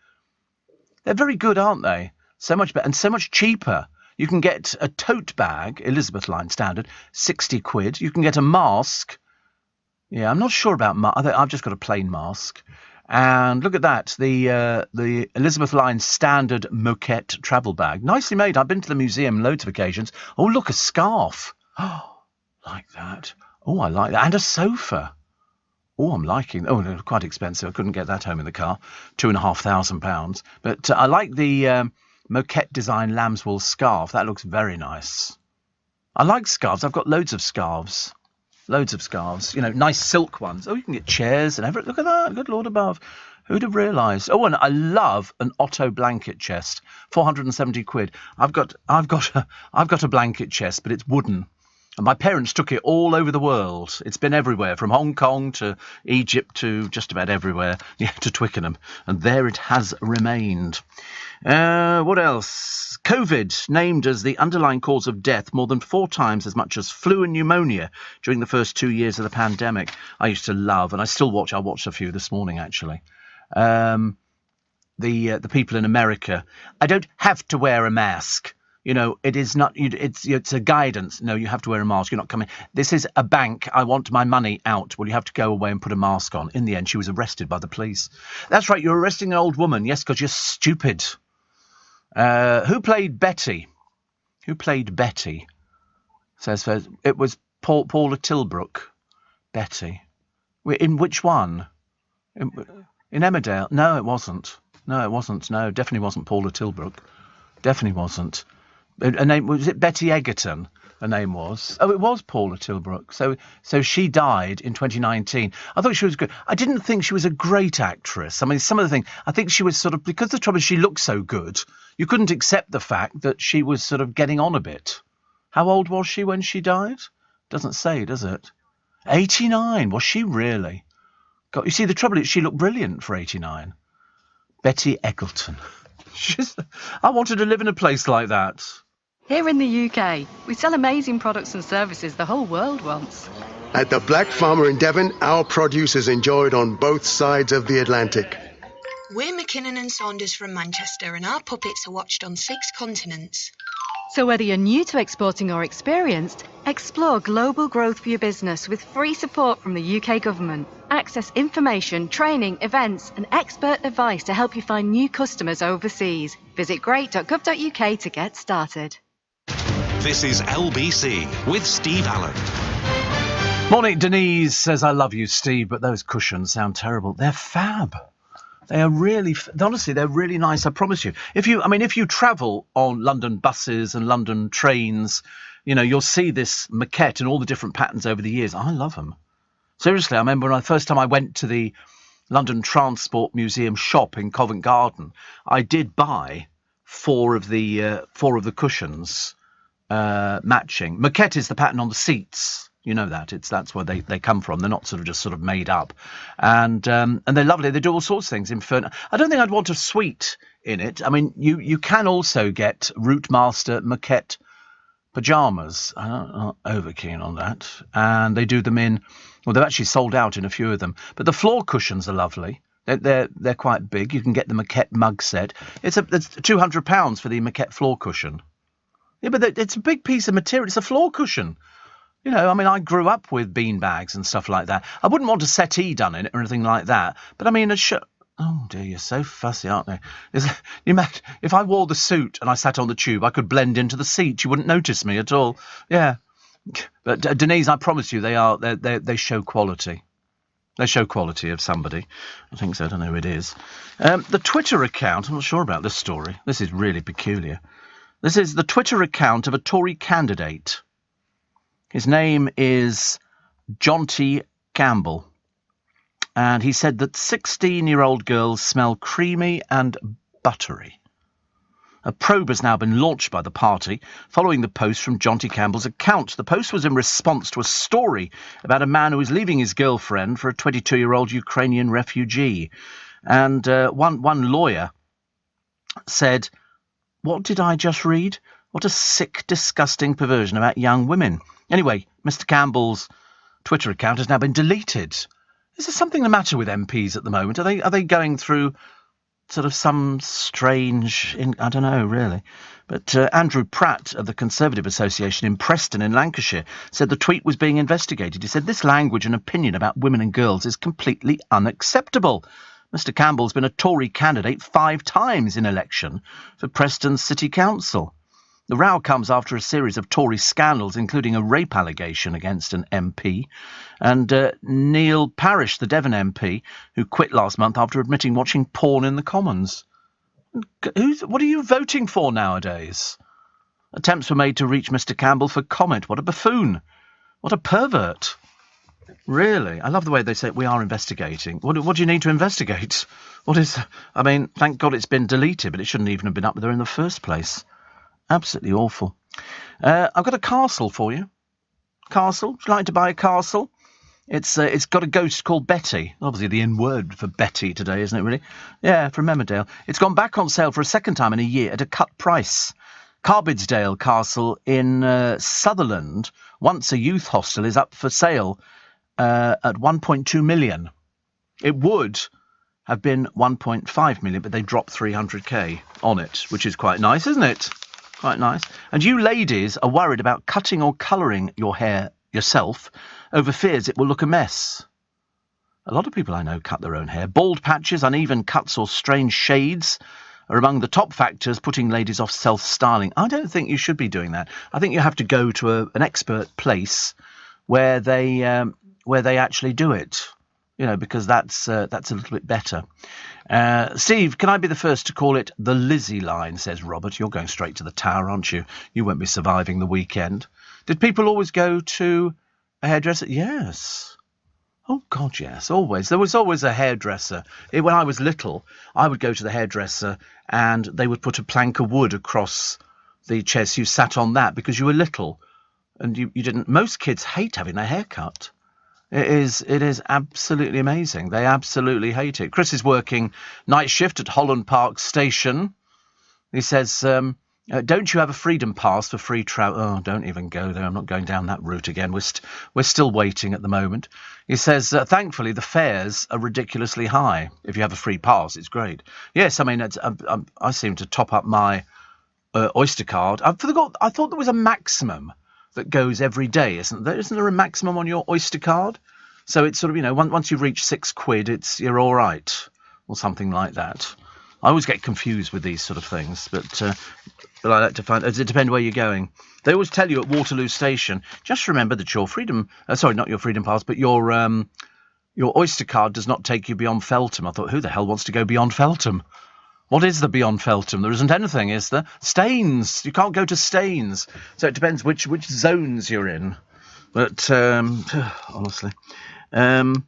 A: They're very good, aren't they? So much better and so much cheaper. You can get a tote bag, Elizabeth Line standard, £60. You can get a mask. Yeah, I'm not sure about I've just got a plain mask. And look at that, the Elizabeth Line standard moquette travel bag. Nicely made. I've been to the museum loads of occasions. Oh, look, a scarf. Oh, like that. Oh, I like that. And a sofa. Oh, I'm liking... Oh, they're quite expensive. I couldn't get that home in the car. £2,500. But I like the moquette design lamb's wool scarf. That looks very nice. I like scarves. I've got loads of scarves. Loads of scarves, you know, nice silk ones. Oh, you can get chairs and everything. Look at that. Good Lord above. Who'd have realised? Oh, and I love an Otto blanket chest. £470. I've got a blanket chest, but it's wooden. And my parents took it all over the world. It's been everywhere, from Hong Kong to Egypt to just about everywhere. Yeah, to Twickenham. And there it has remained. What else? COVID named as the underlying cause of death more than 4 times as much as flu and pneumonia during the first 2 years of the pandemic. I used to love, and I still watch. I watched a few this morning, actually. The people in America. I don't have to wear a mask. You know, it is not. It's a guidance. No, you have to wear a mask. You're not coming. This is a bank. I want my money out. Well, you have to go away and put a mask on. In the end, she was arrested by the police. That's right. You're arresting an old woman. Yes, because you're stupid. Who played Betty? Who played Betty? Says it was Paula Tilbrook. Betty. In which one? In Emmerdale? No, it wasn't. No, it wasn't. No, definitely wasn't Paula Tilbrook. Definitely wasn't. Her name was it Betty Egerton? Her name was. Oh, it was Paula Tilbrook. So she died in 2019. I thought she was good. I didn't think she was a great actress. I mean, some of the things I think she was sort of, because the trouble is she looked so good. You couldn't accept the fact that she was sort of getting on a bit. How old was she when she died? Doesn't say, does it? 89. Was she really? God, you see, the trouble is she looked brilliant for 89. Betty Egerton. I wanted to live in a place like that.
G: Here in the UK, we sell amazing products and services the whole world wants.
H: At the Black Farmer in Devon, our produce is enjoyed on both sides of the Atlantic.
O: We're McKinnon and Saunders from Manchester, and our puppets are watched on 6 continents.
G: So whether you're new to exporting or experienced, explore global growth for your business with free support from the UK government. Access information, training, events and expert advice to help you find new customers overseas. Visit great.gov.uk to get started.
B: This is LBC with Steve Allen.
A: Morning, Denise says, I love you, Steve, but those cushions sound terrible. They're fab. They are really, honestly, they're really nice, I promise you. If you travel on London buses and London trains, you'll see this maquette and all the different patterns over the years. I love them. Seriously, I remember when first time I went to the London Transport Museum shop in Covent Garden, I did buy four of the cushions matching. Maquette is the pattern on the seats. You know that. That's where they come from. They're not sort of made up. And they're lovely. They do all sorts of things. I don't think I'd want a suite in it. I mean, you can also get Routemaster Maquette pyjamas. I'm not over keen on that. And they do them they've actually sold out in a few of them. But the floor cushions are lovely. They're quite big. You can get the Maquette mug set. It's £200 for the Maquette floor cushion. Yeah, but it's a big piece of material. It's a floor cushion. I grew up with bean bags and stuff like that. I wouldn't want a settee done in it or anything like that. But oh dear, you're so fussy, aren't they? If I wore the suit and I sat on the tube, I could blend into the seat. You wouldn't notice me at all. Yeah. But Denise, I promise you, they show quality. They show quality of somebody. I think so. I don't know who it is. The Twitter account, I'm not sure about this story. This is really peculiar. This is the Twitter account of a Tory candidate. His name is Jonty Campbell, and he said that 16-year-old girls smell creamy and buttery. A probe has now been launched by the party following the post from Jonty Campbell's account. The post was in response to a story about a man who was leaving his girlfriend for a 22-year-old Ukrainian refugee. And one lawyer said, "What did I just read? What a sick, disgusting perversion about young women." Anyway, Mr. Campbell's Twitter account has now been deleted. Is there something the matter with MPs at the moment? Are they going through sort of some strange... I don't know, really. But Andrew Pratt of the Conservative Association in Preston in Lancashire said the tweet was being investigated. He said, "This language and opinion about women and girls is completely unacceptable. Mr. Campbell's been a Tory candidate 5 times in election for Preston City Council." The row comes after a series of Tory scandals, including a rape allegation against an MP, and Neil Parish, the Devon MP, who quit last month after admitting watching porn in the Commons. What are you voting for nowadays? Attempts were made to reach Mr. Campbell for comment. What a buffoon. What a pervert. Really? I love the way they say, "We are investigating." What do you need to investigate? Thank God it's been deleted, but it shouldn't even have been up there in the first place. Absolutely awful. I've got a castle for you. Castle? Would you like to buy a castle? It's got a ghost called Betty. Obviously the in-word for Betty today, isn't it, really? Yeah, from Emmerdale. It's gone back on sale for a second time in a year at a cut price. Carbidsdale Castle in Sutherland, once a youth hostel, is up for sale at 1.2 million. It would have been 1.5 million, but they dropped 300k on it, which is quite nice, isn't it? Quite nice. And you ladies are worried about cutting or colouring your hair yourself over fears it will look a mess. A lot of people I know cut their own hair. Bald patches, uneven cuts or strange shades are among the top factors putting ladies off self-styling. I don't think you should be doing that. I think you have to go to an expert place where they actually do it. Because that's a little bit better. Steve, can I be the first to call it the Lizzie line, says Robert. You're going straight to the Tower, aren't you? You won't be surviving the weekend. Did people always go to a hairdresser? Yes. Oh, God, yes, always. There was always a hairdresser. When I was little, I would go to the hairdresser and they would put a plank of wood across the chairs. You sat on that because you were little and you didn't... Most kids hate having their hair cut. It is absolutely amazing. They absolutely hate it. Chris is working night shift at Holland Park Station. He says, don't you have a freedom pass for free travel? Oh, don't even go there. I'm not going down that route again. We're still waiting at the moment. He says, thankfully, the fares are ridiculously high. If you have a free pass, it's great. Yes, I mean, I seem to top up my Oyster card. I thought there was a maximum that goes every day, isn't there? Isn't there a maximum on your Oyster card? So it's sort of, once you've reached £6, you're all right, or something like that. I always get confused with these sort of things, but I like to find. Does it depend where you're going? They always tell you at Waterloo Station, just remember that your freedom, sorry, not your freedom pass, but your Oyster card does not take you beyond Feltham. I thought, who the hell wants to go beyond Feltham? What is the beyond Feltham? There isn't anything, is there? Staines. You can't go to Staines. So it depends which zones you're in. But honestly, another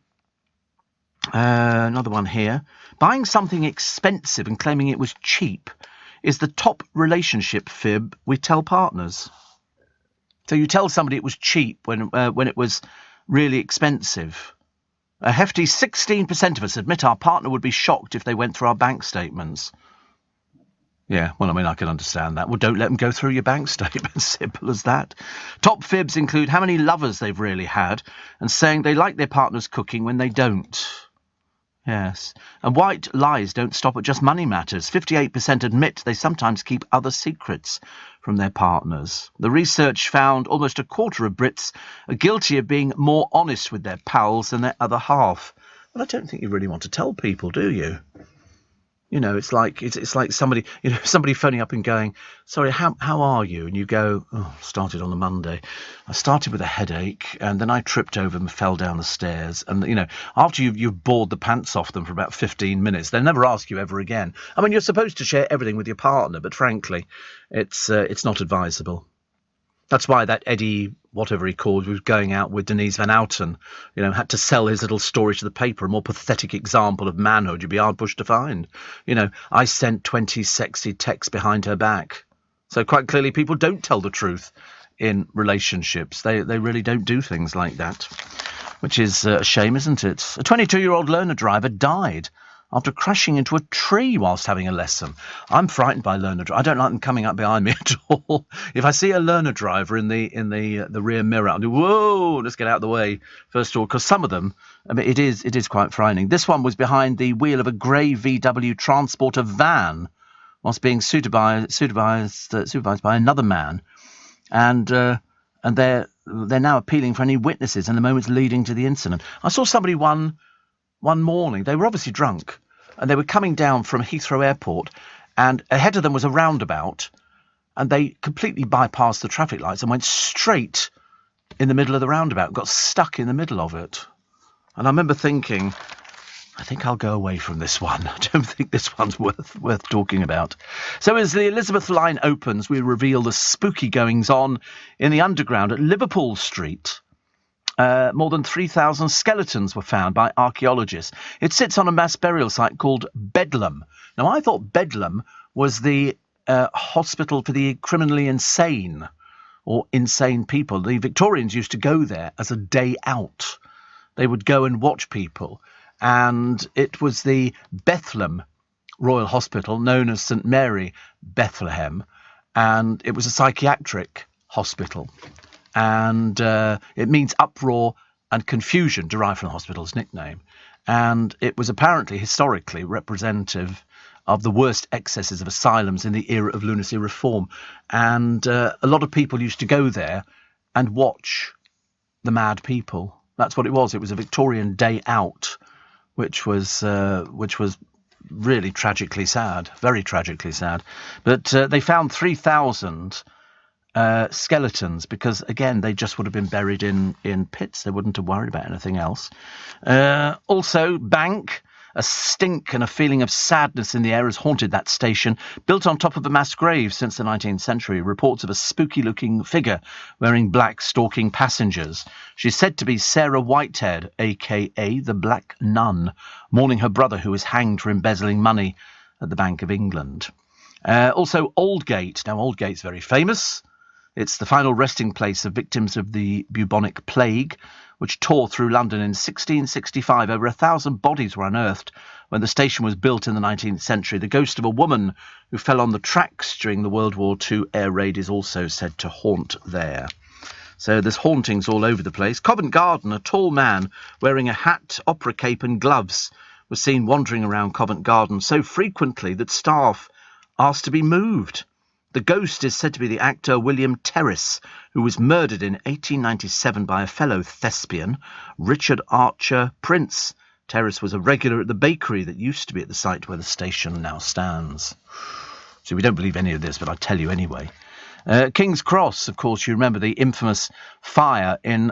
A: one here. Buying something expensive and claiming it was cheap is the top relationship fib we tell partners. So you tell somebody it was cheap when it was really expensive. A hefty 16% of us admit our partner would be shocked if they went through our bank statements. Yeah, well, I mean, I can understand that. Well, don't let them go through your bank statement. Simple as that. Top fibs include how many lovers they've really had and saying they like their partner's cooking when they don't. Yes. And white lies don't stop at just money matters. 58% admit they sometimes keep other secrets from their partners. The research found almost a quarter of Brits are guilty of being more honest with their pals than their other half. Well, I don't think you really want to tell people, do you? It's like somebody, somebody phoning up and going, sorry, how are you? And you go, started on a Monday. I started with a headache, and then I tripped over and fell down the stairs. And, after you've bored the pants off them for about 15 minutes, they'll never ask you ever again. I mean, you're supposed to share everything with your partner, but frankly, it's not advisable. That's why that Eddie, whatever he called, was going out with Denise Van Outen, had to sell his little story to the paper, a more pathetic example of manhood you'd be hard-pushed to find. I sent 20 sexy texts behind her back. So quite clearly people don't tell the truth in relationships. They really don't do things like that, which is a shame, isn't it? A 22-year-old learner driver died after crashing into a tree whilst having a lesson. I'm frightened by learner drivers. I don't like them coming up behind me at all. If I see a learner driver in the rear mirror, I'll do, whoa, let's get out of the way first of all, because some of them, I mean, it is quite frightening. This one was behind the wheel of a grey VW Transporter van whilst being supervised by another man, and they're now appealing for any witnesses in the moments leading to the incident. I saw somebody one morning. They were obviously drunk, and they were coming down from Heathrow Airport, and ahead of them was a roundabout, and they completely bypassed the traffic lights and went straight in the middle of the roundabout, got stuck in the middle of it. And I remember thinking, I think I'll go away from this one. I don't think this one's worth talking about. So as the Elizabeth line opens, we reveal the spooky goings-on in the underground at Liverpool Street. More than 3,000 skeletons were found by archaeologists. It sits on a mass burial site called Bedlam. Now, I thought Bedlam was the hospital for the criminally insane or insane people. The Victorians used to go there as a day out. They would go and watch people. And it was the Bethlehem Royal Hospital, known as St Mary Bethlehem. And it was a psychiatric hospital. And it means uproar and confusion, derived from the hospital's nickname. And it was apparently historically representative of the worst excesses of asylums in the era of lunacy reform. And a lot of people used to go there and watch the mad people. That's what it was. It was a Victorian day out, which was really tragically sad, very tragically sad. But they found 3,000 skeletons because, again, they just would have been buried in pits. They wouldn't have worried about anything else. Also, Bank, a stink and a feeling of sadness in the air has haunted that station. Built on top of a mass grave since the 19th century, reports of a spooky-looking figure wearing black stalking passengers. She's said to be Sarah Whitehead, a.k.a. the Black Nun, mourning her brother who was hanged for embezzling money at the Bank of England. Also, Aldgate. Now, Aldgate's very famous. It's the final resting place of victims of the bubonic plague, which tore through London in 1665. Over 1,000 bodies were unearthed when the station was built in the 19th century. The ghost of a woman who fell on the tracks during the World War II air raid is also said to haunt there. So there's hauntings all over the place. Covent Garden, a tall man wearing a hat, opera cape and gloves was seen wandering around Covent Garden so frequently that staff asked to be moved. The ghost is said to be the actor William Terrace, who was murdered in 1897 by a fellow thespian, Richard Archer Prince. Terrace was a regular at the bakery that used to be at the site where the station now stands. So we don't believe any of this, but I tell you anyway. King's Cross, of course, you remember the infamous fire in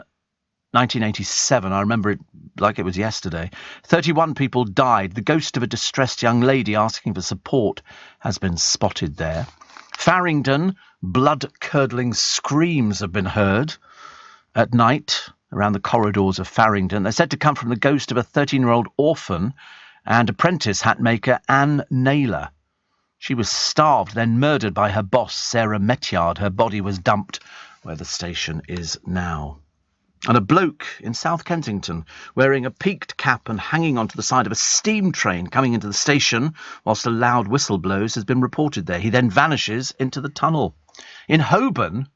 A: 1987. I remember it like it was yesterday. 31 people died. The ghost of a distressed young lady asking for support has been spotted there. Farringdon, blood-curdling screams have been heard at night around the corridors of Farringdon. They're said to come from the ghost of a 13-year-old orphan and apprentice hatmaker Anne Naylor. She was starved, then murdered by her boss, Sarah Metyard. Her body was dumped where the station is now. And a bloke in South Kensington wearing a peaked cap and hanging onto the side of a steam train coming into the station whilst a loud whistle blows has been reported there. He then vanishes into the tunnel. In Holborn,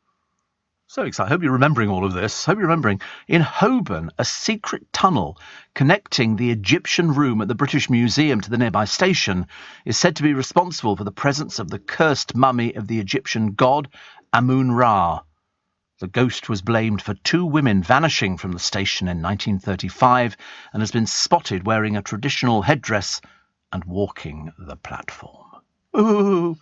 A: so excited, I hope you're remembering all of this. In Holborn, a secret tunnel connecting the Egyptian room at the British Museum to the nearby station is said to be responsible for the presence of the cursed mummy of the Egyptian god Amun-Ra. The ghost was blamed for 2 women vanishing from the station in 1935 and has been spotted wearing a traditional headdress and walking the platform. Ooh,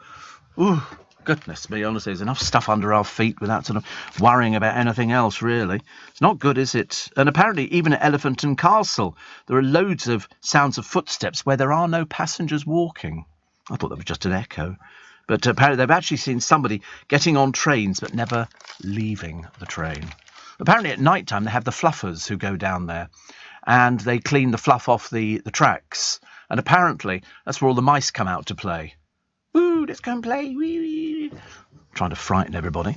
A: goodness me, honestly, there's enough stuff under our feet without sort of worrying about anything else, really. It's not good, is it? And apparently, even at Elephant and Castle, there are loads of sounds of footsteps where there are no passengers walking. I thought that was just an echo. But apparently they've actually seen somebody getting on trains but never leaving the train. Apparently at night time they have the fluffers who go down there and they clean the fluff off the tracks. And apparently that's where all the mice come out to play. Ooh, let's go and play. Wee, wee. Trying to frighten everybody.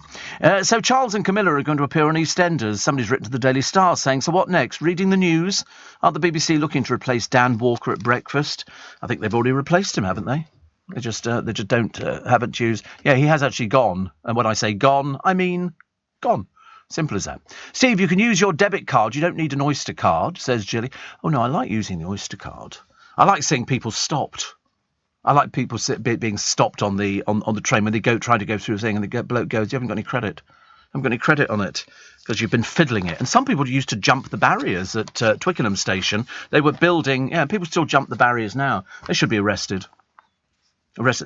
A: So Charles and Camilla are going to appear on EastEnders. Somebody's written to the Daily Star saying, so what next? Reading the news? Are the BBC looking to replace Dan Walker at breakfast? I think they've already replaced him, haven't they? They just haven't used. Yeah, he has actually gone. And when I say gone, I mean gone. Simple as that. Steve, you can use your debit card. You don't need an Oyster card, says Jilly. Oh, no, I like using the Oyster card. I like seeing people stopped. I like people being stopped on the train when they try to go through a thing and the bloke goes, you haven't got any credit. I haven't got any credit on it because you've been fiddling it. And some people used to jump the barriers at Twickenham station. They were building. Yeah, people still jump the barriers now. They should be arrested.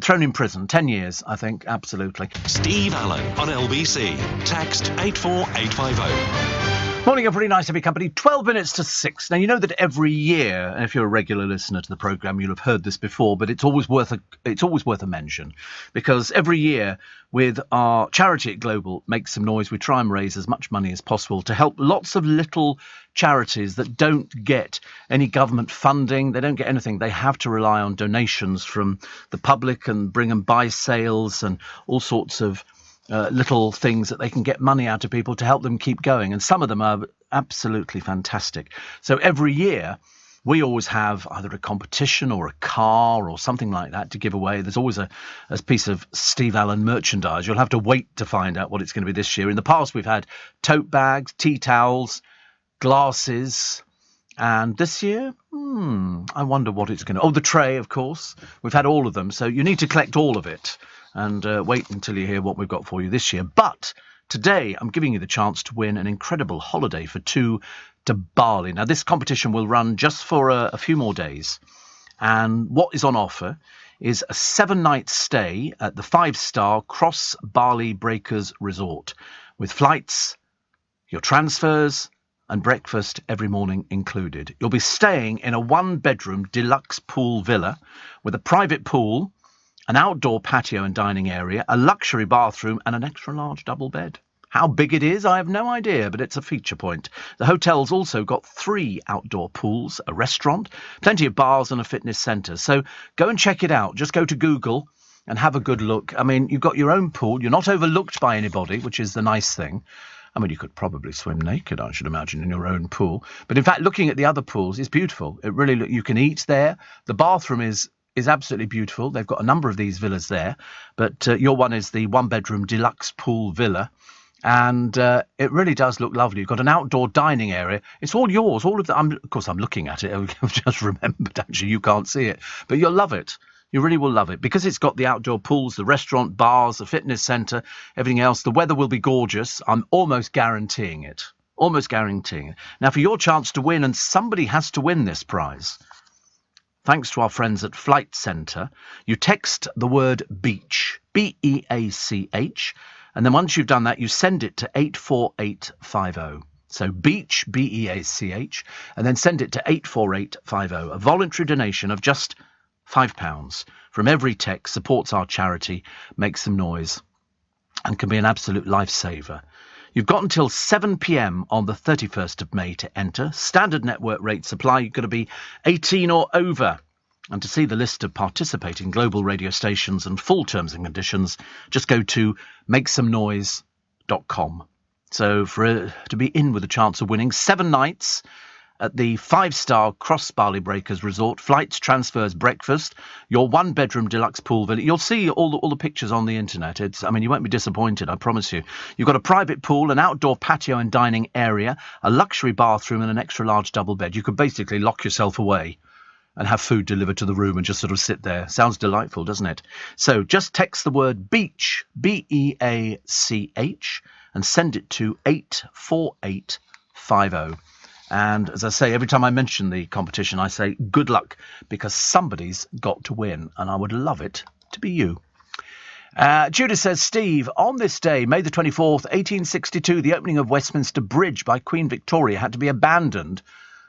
A: Thrown in prison, 10 years, I think, absolutely.
B: Steve Allen on LBC. Text 84850.
A: Morning, everybody. Nice to be company. 12 minutes to 6. Now, you know that every year, and if you're a regular listener to the programme, you'll have heard this before, but it's always worth a mention, because every year with our charity at Global Make Some Noise, we try and raise as much money as possible to help lots of little charities that don't get any government funding. They don't get anything. They have to rely on donations from the public and bring and buy sales and all sorts of little things that they can get money out of people to help them keep going. And some of them are absolutely fantastic. So every year we always have either a competition or a car or something like that to give away. There's always a piece of Steve Allen merchandise. You'll have to wait to find out what it's going to be this year. In the past, we've had tote bags, tea towels, glasses. And this year, I wonder what it's going to... Oh, the tray, of course. We've had all of them. So you need to collect all of it. And wait until you hear what we've got for you this year. But today I'm giving you the chance to win an incredible holiday for 2 to Bali. Now, this competition will run just for a few more days. And what is on offer is a 7-night stay at the 5-star Cross Bali Breakers Resort with flights, your transfers and breakfast every morning included. You'll be staying in a 1-bedroom deluxe pool villa with a private pool, an outdoor patio and dining area, a luxury bathroom and an extra-large double bed. How big it is, I have no idea, but it's a feature point. The hotel's also got 3 outdoor pools, a restaurant, plenty of bars and a fitness centre. So go and check it out. Just go to Google and have a good look. I mean, you've got your own pool. You're not overlooked by anybody, which is the nice thing. I mean, you could probably swim naked, I should imagine, in your own pool. But in fact, looking at the other pools is beautiful. It really, you can eat there. The bathroom is absolutely beautiful. They've got a number of these villas there, but your one is the 1-bedroom deluxe pool villa, and it really does look lovely. You've got an outdoor dining area. It's all yours. All of the. Of course, I'm looking at it. I've just remembered, actually, you can't see it, but you'll love it. You really will love it because it's got the outdoor pools, the restaurant, bars, the fitness centre, everything else. The weather will be gorgeous. I'm almost guaranteeing it. Almost guaranteeing it. Now, for your chance to win, and somebody has to win this prize, thanks to our friends at Flight Centre, you text the word beach, B-E-A-C-H, and then once you've done that, you send it to 84850. So beach, B-E-A-C-H, and then send it to 84850. A voluntary donation of just £5 from every text supports our charity, makes some noise, and can be an absolute lifesaver. You've got until 7 p.m. on the 31st of May to enter. Standard network rates apply. You've got to be 18 or over. And to see the list of participating global radio stations and full terms and conditions, just go to makesomenoise.com. So to be in with a chance of winning 7 nights at the 5-star Cross Barley Breakers Resort, flights, transfers, breakfast, your 1-bedroom deluxe pool villa. You'll see all the pictures on the internet. You won't be disappointed, I promise you. You've got a private pool, an outdoor patio and dining area, a luxury bathroom and an extra large double bed. You could basically lock yourself away and have food delivered to the room and just sort of sit there. Sounds delightful, doesn't it? So just text the word beach, B-E-A-C-H, and send it to 84850. And as I say, every time I mention the competition, I say good luck, because somebody's got to win, and I would love it to be you. Judith says, Steve, on this day, May the 24th, 1862, the opening of Westminster Bridge by Queen Victoria had to be abandoned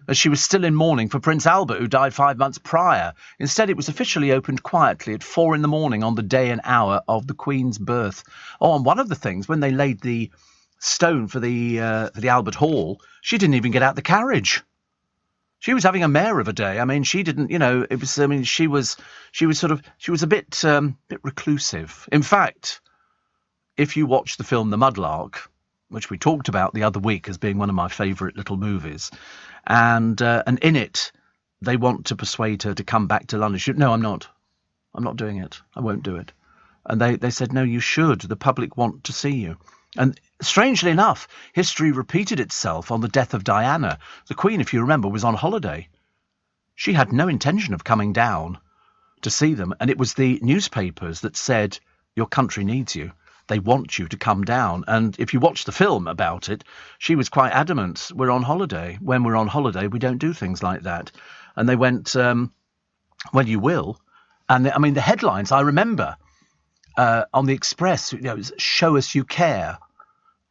A: as she was still in mourning for Prince Albert, who died 5 months prior. Instead, it was officially opened quietly at 4 a.m. on the day and hour of the Queen's birth. Oh, and one of the things, when they laid the stone for the Albert Hall, she didn't even get out the carriage. She was having a mare of a day. I mean, she didn't, it was, she was a bit reclusive. In fact, if you watch the film The Mudlark, which we talked about the other week as being one of my favourite little movies, and in it, they want to persuade her to come back to London. No, I'm not doing it. I won't do it. And they said, no, you should. The public want to see you. And strangely enough, history repeated itself on the death of Diana. The Queen, if you remember, was on holiday. She had no intention of coming down to see them, and it was the newspapers that said, your country needs you. They want you to come down. And if you watch the film about it, she was quite adamant, we're on holiday. When we're on holiday, we don't do things like that. And they went, well, you will. And the headlines, I remember, on the Express, it was, show us you care.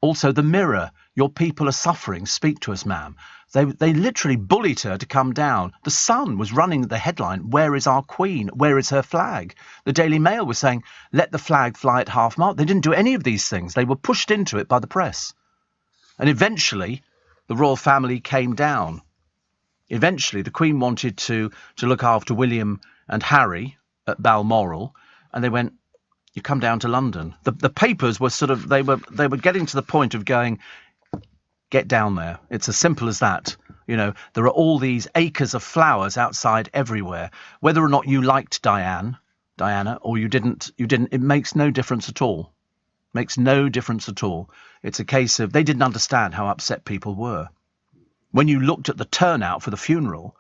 A: Also, the Mirror, your people are suffering, speak to us, ma'am. They literally bullied her to come down. The Sun was running the headline, where is our Queen? Where is her flag? The Daily Mail was saying, let the flag fly at half-mast. They didn't do any of these things. They were pushed into it by the press. And eventually, the royal family came down. Eventually, the Queen wanted to look after William and Harry at Balmoral, and they went, you come down to London. The papers were they were getting to the point of going, get down there. It's as simple as that. There are all these acres of flowers outside everywhere. Whether or not you liked Diana, or you didn't, it makes no difference at all. Makes no difference at all. It's a case of they didn't understand how upset people were. When you looked at the turnout for the funeral,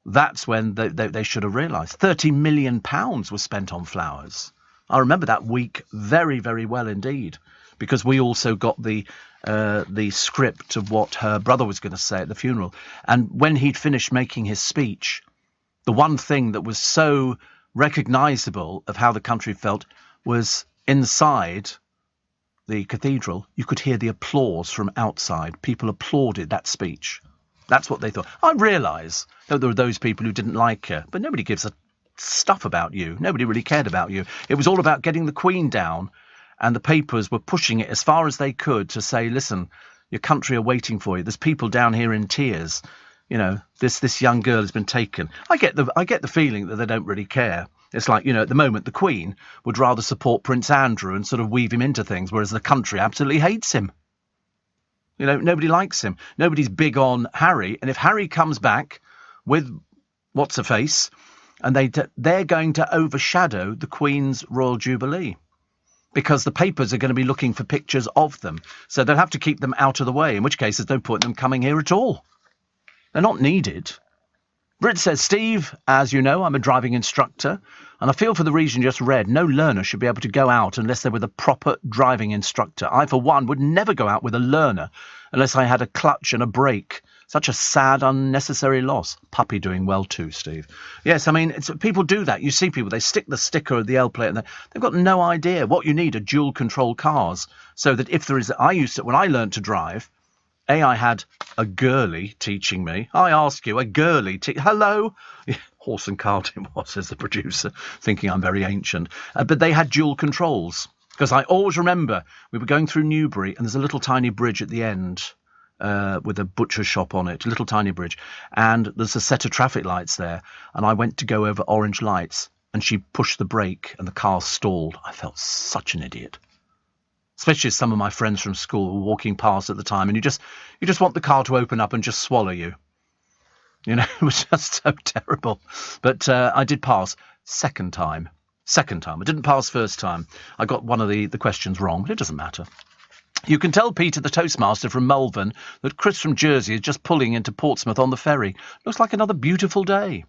A: that's when they should have realised. £30 million was spent on flowers. I remember that week very, very well indeed, because we also got the script of what her brother was going to say at the funeral. And when he'd finished making his speech, the one thing that was so recognisable of how the country felt was inside the cathedral, you could hear the applause from outside. People applauded that speech. That's what they thought. I realise that there were those people who didn't like her, but nobody gives a stuff about you. Nobody really cared about you. It was all about getting the Queen down, and the papers were pushing it as far as they could to say, listen, your country are waiting for you. There's people down here in tears. This young girl has been taken. I get the feeling that they don't really care. It's like, at the moment, the Queen would rather support Prince Andrew and sort of weave him into things, whereas the country absolutely hates him. Nobody likes him. Nobody's big on Harry. And if Harry comes back with what's-her-face, and they're going to overshadow the Queen's Royal Jubilee, because the papers are going to be looking for pictures of them. So they'll have to keep them out of the way, in which case there's no point in them coming here at all. They're not needed. Brit says, Steve, as you know, I'm a driving instructor, and I feel for the reason you just read, no learner should be able to go out unless they're with a proper driving instructor. I, for one, would never go out with a learner unless I had a clutch and a brake. Such a sad, unnecessary loss. Puppy doing well too, Steve. Yes, I mean, people do that. You see people, they stick the sticker of the L plate and they've got no idea. What you need are dual control cars, so that if there is... when I learned to drive, I had a girlie teaching me. I ask you, a girlie hello? Horse and cart it was, says the producer, thinking I'm very ancient. But they had dual controls. Because I always remember we were going through Newbury and there's a little tiny bridge at the end with a butcher shop on it, a little tiny bridge. And there's a set of traffic lights there. And I went to go over orange lights and she pushed the brake and the car stalled. I felt such an idiot. Especially as some of my friends from school were walking past at the time, and you just want the car to open up and just swallow you. You know, it was just so terrible. But I did pass second time. I didn't pass first time. I got one of the questions wrong, but it doesn't matter. You can tell Peter, the Toastmaster from Malvern, that Chris from Jersey is just pulling into Portsmouth on the ferry. Looks like another beautiful day.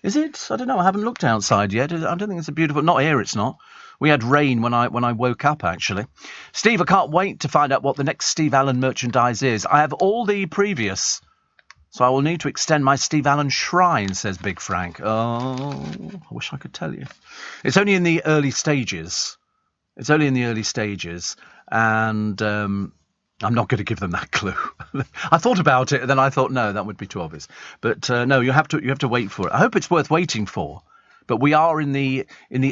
A: Is it? I don't know. I haven't looked outside yet. I don't think it's a beautiful... Not here, it's not. We had rain when I woke up, actually. Steve, I can't wait to find out what the next Steve Allen merchandise is. I have all the previous, so I will need to extend my Steve Allen shrine, says Big Frank. Oh, I wish I could tell you. It's only in the early stages. And I'm not going to give them that clue. I thought about it, and then I thought, no, that would be too obvious. But no, you have to wait for it. I hope it's worth waiting for. But we are in the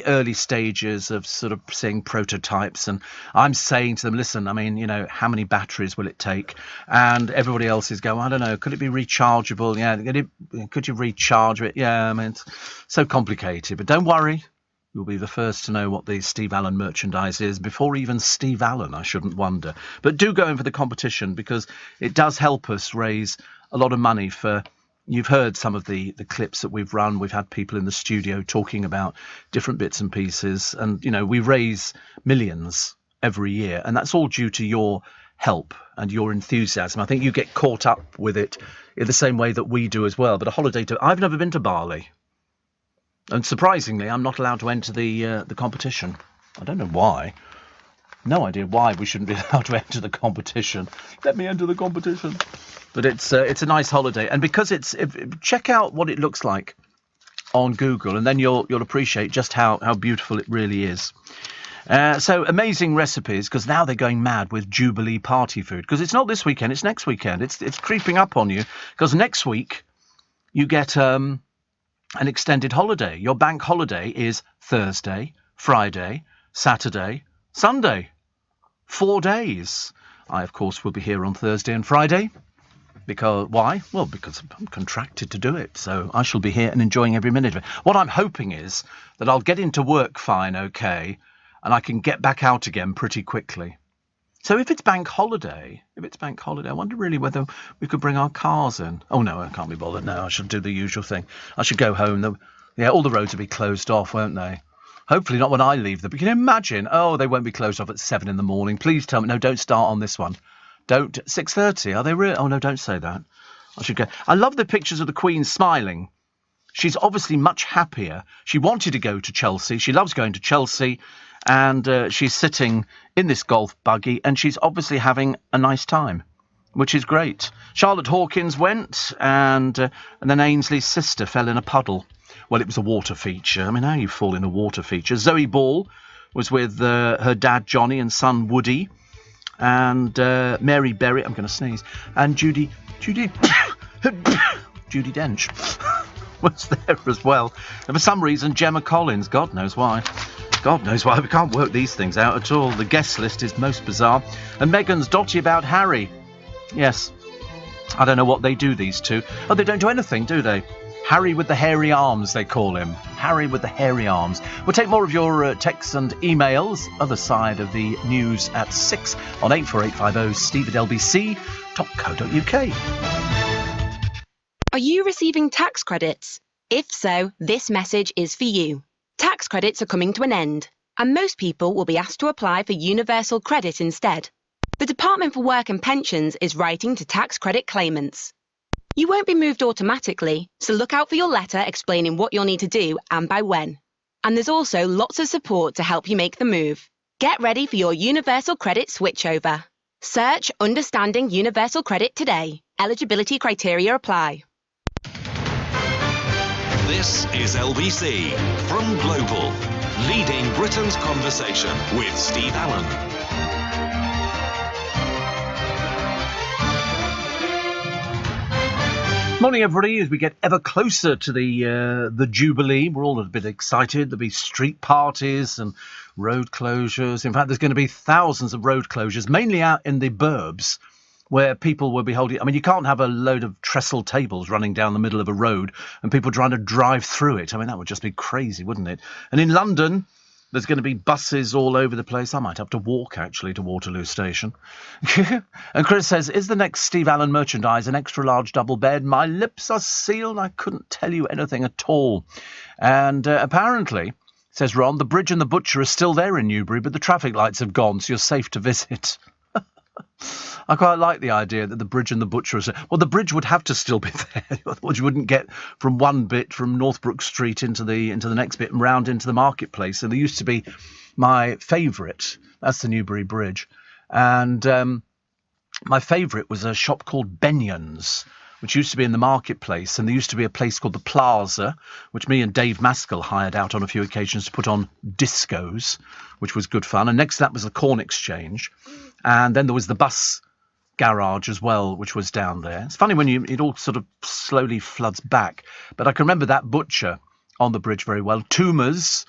A: early stages of sort of seeing prototypes, and I'm saying to them, listen, I mean, you know, how many batteries will it take? And everybody else is going, I don't know, could it be rechargeable? Yeah, could you recharge it? Yeah, I mean, it's so complicated. But don't worry, you'll be the first to know what the Steve Allen merchandise is before even Steve Allen, I shouldn't wonder. But do go in for the competition, because it does help us raise a lot of money for... You've heard some of the clips that we've run. We've had people in the studio talking about different bits and pieces. And, you know, we raise millions every year. And that's all due to your help and your enthusiasm. I think you get caught up with it in the same way that we do as well. But a holiday to... I've never been to Bali. And surprisingly, I'm not allowed to enter the competition. I don't know why. No idea why we shouldn't be allowed to enter the competition. Let me enter the competition. But it's a nice holiday, and because check out what it looks like on Google, and then you'll appreciate just how beautiful it really is. So amazing recipes, because now they're going mad with Jubilee party food, because it's not this weekend, it's next weekend. It's creeping up on you, because next week you get an extended holiday. Your bank holiday is Thursday, Friday, Saturday, Sunday. 4 days. I, of course, will be here on Thursday and Friday. Because why? Well, because I'm contracted to do it. So I shall be here and enjoying every minute of it. What I'm hoping is that I'll get into work fine, okay, and I can get back out again pretty quickly. So if it's bank holiday, I wonder really whether we could bring our cars in. Oh, no, I can't be bothered. No, I should do the usual thing. I should go home. All the roads will be closed off, won't they? Hopefully not when I leave them. But can you imagine? Oh, they won't be closed off at 7 in the morning. Please tell me. No, don't start on this one. Don't. 6:30. Are they real? Oh, no, don't say that. I should go. I love the pictures of the Queen smiling. She's obviously much happier. She wanted to go to Chelsea. She loves going to Chelsea. And she's sitting in this golf buggy, and she's obviously having a nice time, which is great. Charlotte Hawkins went, and then Ainsley's sister fell in a puddle. Well, it was a water feature. I mean, how you fall in a water feature? Zoe Ball was with her dad, Johnny, and son, Woody. And Mary Berry, I'm going to sneeze, and Judy Dench was there as well. And for some reason, Gemma Collins, God knows why, we can't work these things out at all. The guest list is most bizarre. And Meghan's dotty about Harry. Yes, I don't know what they do, these two. Oh, they don't do anything, do they? Harry with the hairy arms, they call him. Harry with the hairy arms. We'll take more of your texts and emails. Other side of the news at 6 on 84850 steve@lbc.co.uk.
C: Are you receiving tax credits? If so, this message is for you. Tax credits are coming to an end, and most people will be asked to apply for universal credit instead. The Department for Work and Pensions is writing to tax credit claimants. You won't be moved automatically, so look out for your letter explaining what you'll need to do and by when. And there's also lots of support to help you make the move. Get ready for your Universal Credit switchover. Search Understanding Universal Credit today. Eligibility criteria apply.
B: This is LBC from Global, leading Britain's conversation with Steve Allen.
A: Morning, everybody. As we get ever closer to the Jubilee, we're all a bit excited. There'll be street parties and road closures. In fact, there's going to be thousands of road closures, mainly out in the burbs, where people will be holding... I mean, you can't have a load of trestle tables running down the middle of a road and people trying to drive through it. I mean, that would just be crazy, wouldn't it? And in London, there's going to be buses all over the place. I might have to walk, actually, to Waterloo Station. And Chris says, is the next Steve Allen merchandise an extra large double bed? My lips are sealed. I couldn't tell you anything at all. And apparently, says Ron, the Bridge and the Butcher are still there in Newbury, but the traffic lights have gone, so you're safe to visit. I quite like the idea that the Bridge and the Butcher are... Well, the bridge would have to still be there. Otherwise you wouldn't get from one bit from Northbrook Street into the next bit and round into the marketplace. And there used to be my favourite. That's the Newbury Bridge. And my favourite was a shop called Benion's, which used to be in the marketplace. And there used to be a place called the Plaza, which me and Dave Maskell hired out on a few occasions to put on discos, which was good fun. And next to that was the Corn Exchange. And then there was the bus garage as well, which was down there. It's funny when it all sort of slowly floods back. But I can remember that butcher on the bridge very well. Toomer's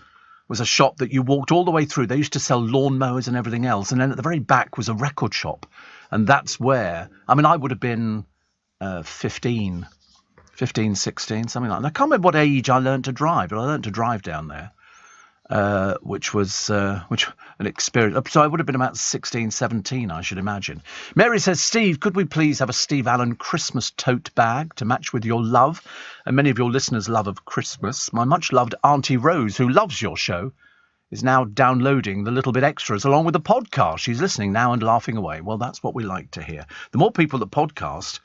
A: was a shop that you walked all the way through. They used to sell lawnmowers and everything else. And then at the very back was a record shop. And that's where, I mean, I would have been 15, 16, something like that. I can't remember what age I learned to drive, but I learned to drive down there. Which was an experience. So I would have been about 16, 17, I should imagine. Mary says, Steve, could we please have a Steve Allen Christmas tote bag to match with your love and many of your listeners' love of Christmas? My much-loved Auntie Rose, who loves your show, is now downloading the little bit extras along with the podcast. She's listening now and laughing away. Well, that's what we like to hear. The more people that podcast,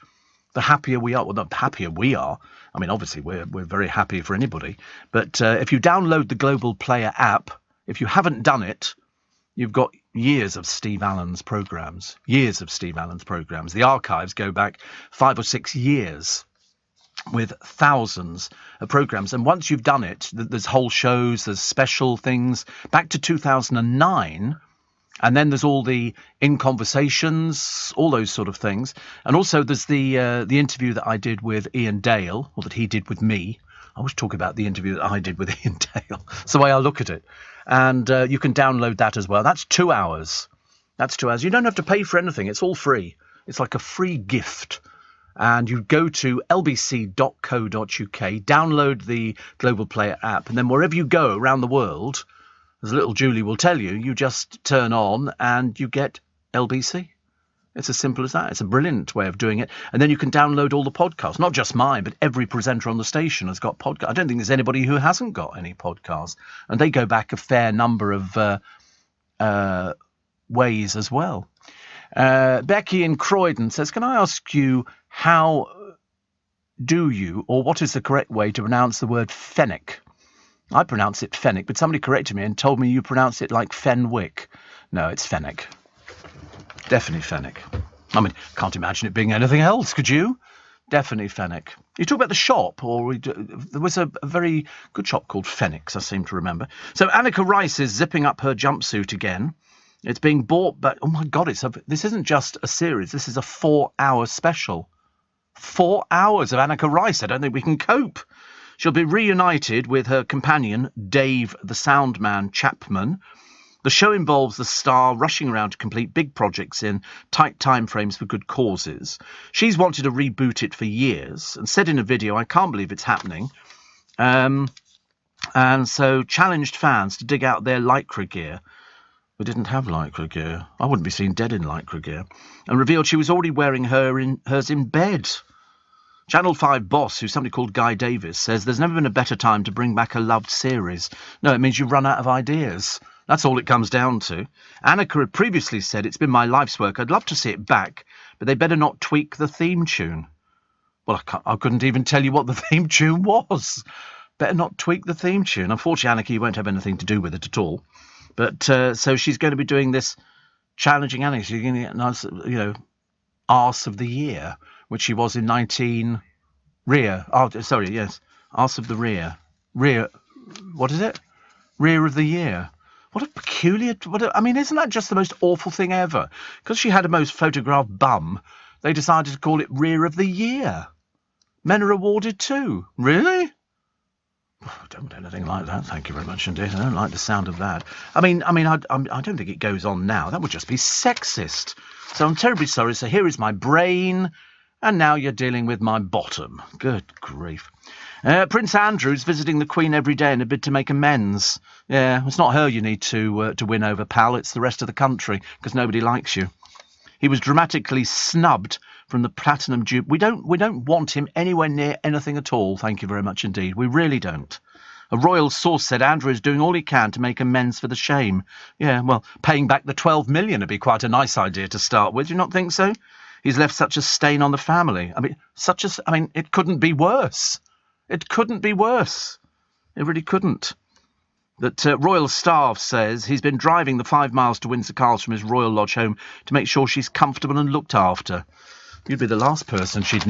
A: the happier we are. Well, the happier we are. I mean, obviously, we're very happy for anybody. But if you download the Global Player app, if you haven't done it, you've got years of Steve Allen's programmes. Years of Steve Allen's programmes. The archives go back 5 or 6 years with thousands of programmes. And once you've done it, there's whole shows, there's special things. Back to 2009... And then there's all the In Conversations, all those sort of things. And also there's the interview that I did with Ian Dale, or that he did with me. I always talk about the interview that I did with Ian Dale. It's the way I look at it. And you can download that as well. That's 2 hours. That's 2 hours. You don't have to pay for anything. It's all free. It's like a free gift. And you go to lbc.co.uk, download the Global Player app, and then wherever you go around the world... As little Julie will tell you, you just turn on and you get LBC. It's as simple as that. It's a brilliant way of doing it. And then you can download all the podcasts. Not just mine, but every presenter on the station has got podcasts. I don't think there's anybody who hasn't got any podcasts. And they go back a fair number of ways as well. Becky in Croydon says, can I ask you how do you, or what is the correct way to pronounce the word Fenwick? I pronounce it Fenwick, but somebody corrected me and told me you pronounce it like Fenwick. No, it's Fenwick. Definitely Fenwick. I mean, can't imagine it being anything else, could you? Definitely Fenwick. You talk about the shop, or there was a very good shop called Fenwick's, I seem to remember. So Annika Rice is zipping up her jumpsuit again. It's being bought, but oh my God, this isn't just a series. This is a 4-hour special. 4 hours of Annika Rice. I don't think we can cope. She'll be reunited with her companion, Dave the Soundman Chapman. The show involves the star rushing around to complete big projects in tight timeframes for good causes. She's wanted to reboot it for years and said in a video, I can't believe it's happening. And so challenged fans to dig out their Lycra gear. We didn't have Lycra gear. I wouldn't be seen dead in Lycra gear. And revealed she was already wearing hers in bed. Channel 5 boss, who's somebody called Guy Davis, says there's never been a better time to bring back a loved series. No, it means you run out of ideas. That's all it comes down to. Annika had previously said, it's been my life's work. I'd love to see it back, but they better not tweak the theme tune. Well, I couldn't even tell you what the theme tune was. Better not tweak the theme tune. Unfortunately, Anarchy won't have anything to do with it at all. But so she's going to be doing this challenging Anarchy. She's going to get nice, Arse of the Year, which she was in 19... Rear. Oh, sorry, yes. Arse of the Rear. Rear. What is it? Rear of the Year. What a peculiar... isn't that just the most awful thing ever? Because she had a most photographed bum, they decided to call it Rear of the Year. Men are awarded too. Really? Oh, I don't want anything like that, thank you very much indeed. I don't like the sound of that. I don't think it goes on now. That would just be sexist. So I'm terribly sorry. So here is my brain, and now you're dealing with my bottom. Good grief. Prince Andrew's visiting the Queen every day in a bid to make amends. Yeah, it's not her you need to win over, pal. It's the rest of the country, because nobody likes you. He was dramatically snubbed from the Platinum Jubilee. We don't want him anywhere near anything at all, thank you very much indeed. We really don't. A royal source said Andrew is doing all he can to make amends for the shame. Yeah, well, paying back the 12 million would be quite a nice idea to start with. Do you not think so? He's left such a stain on the family. It couldn't be worse. It couldn't be worse. It really couldn't. That royal staff says he's been driving the 5 miles to Windsor Castle from his Royal Lodge home to make sure she's comfortable and looked after. You'd be the last person she'd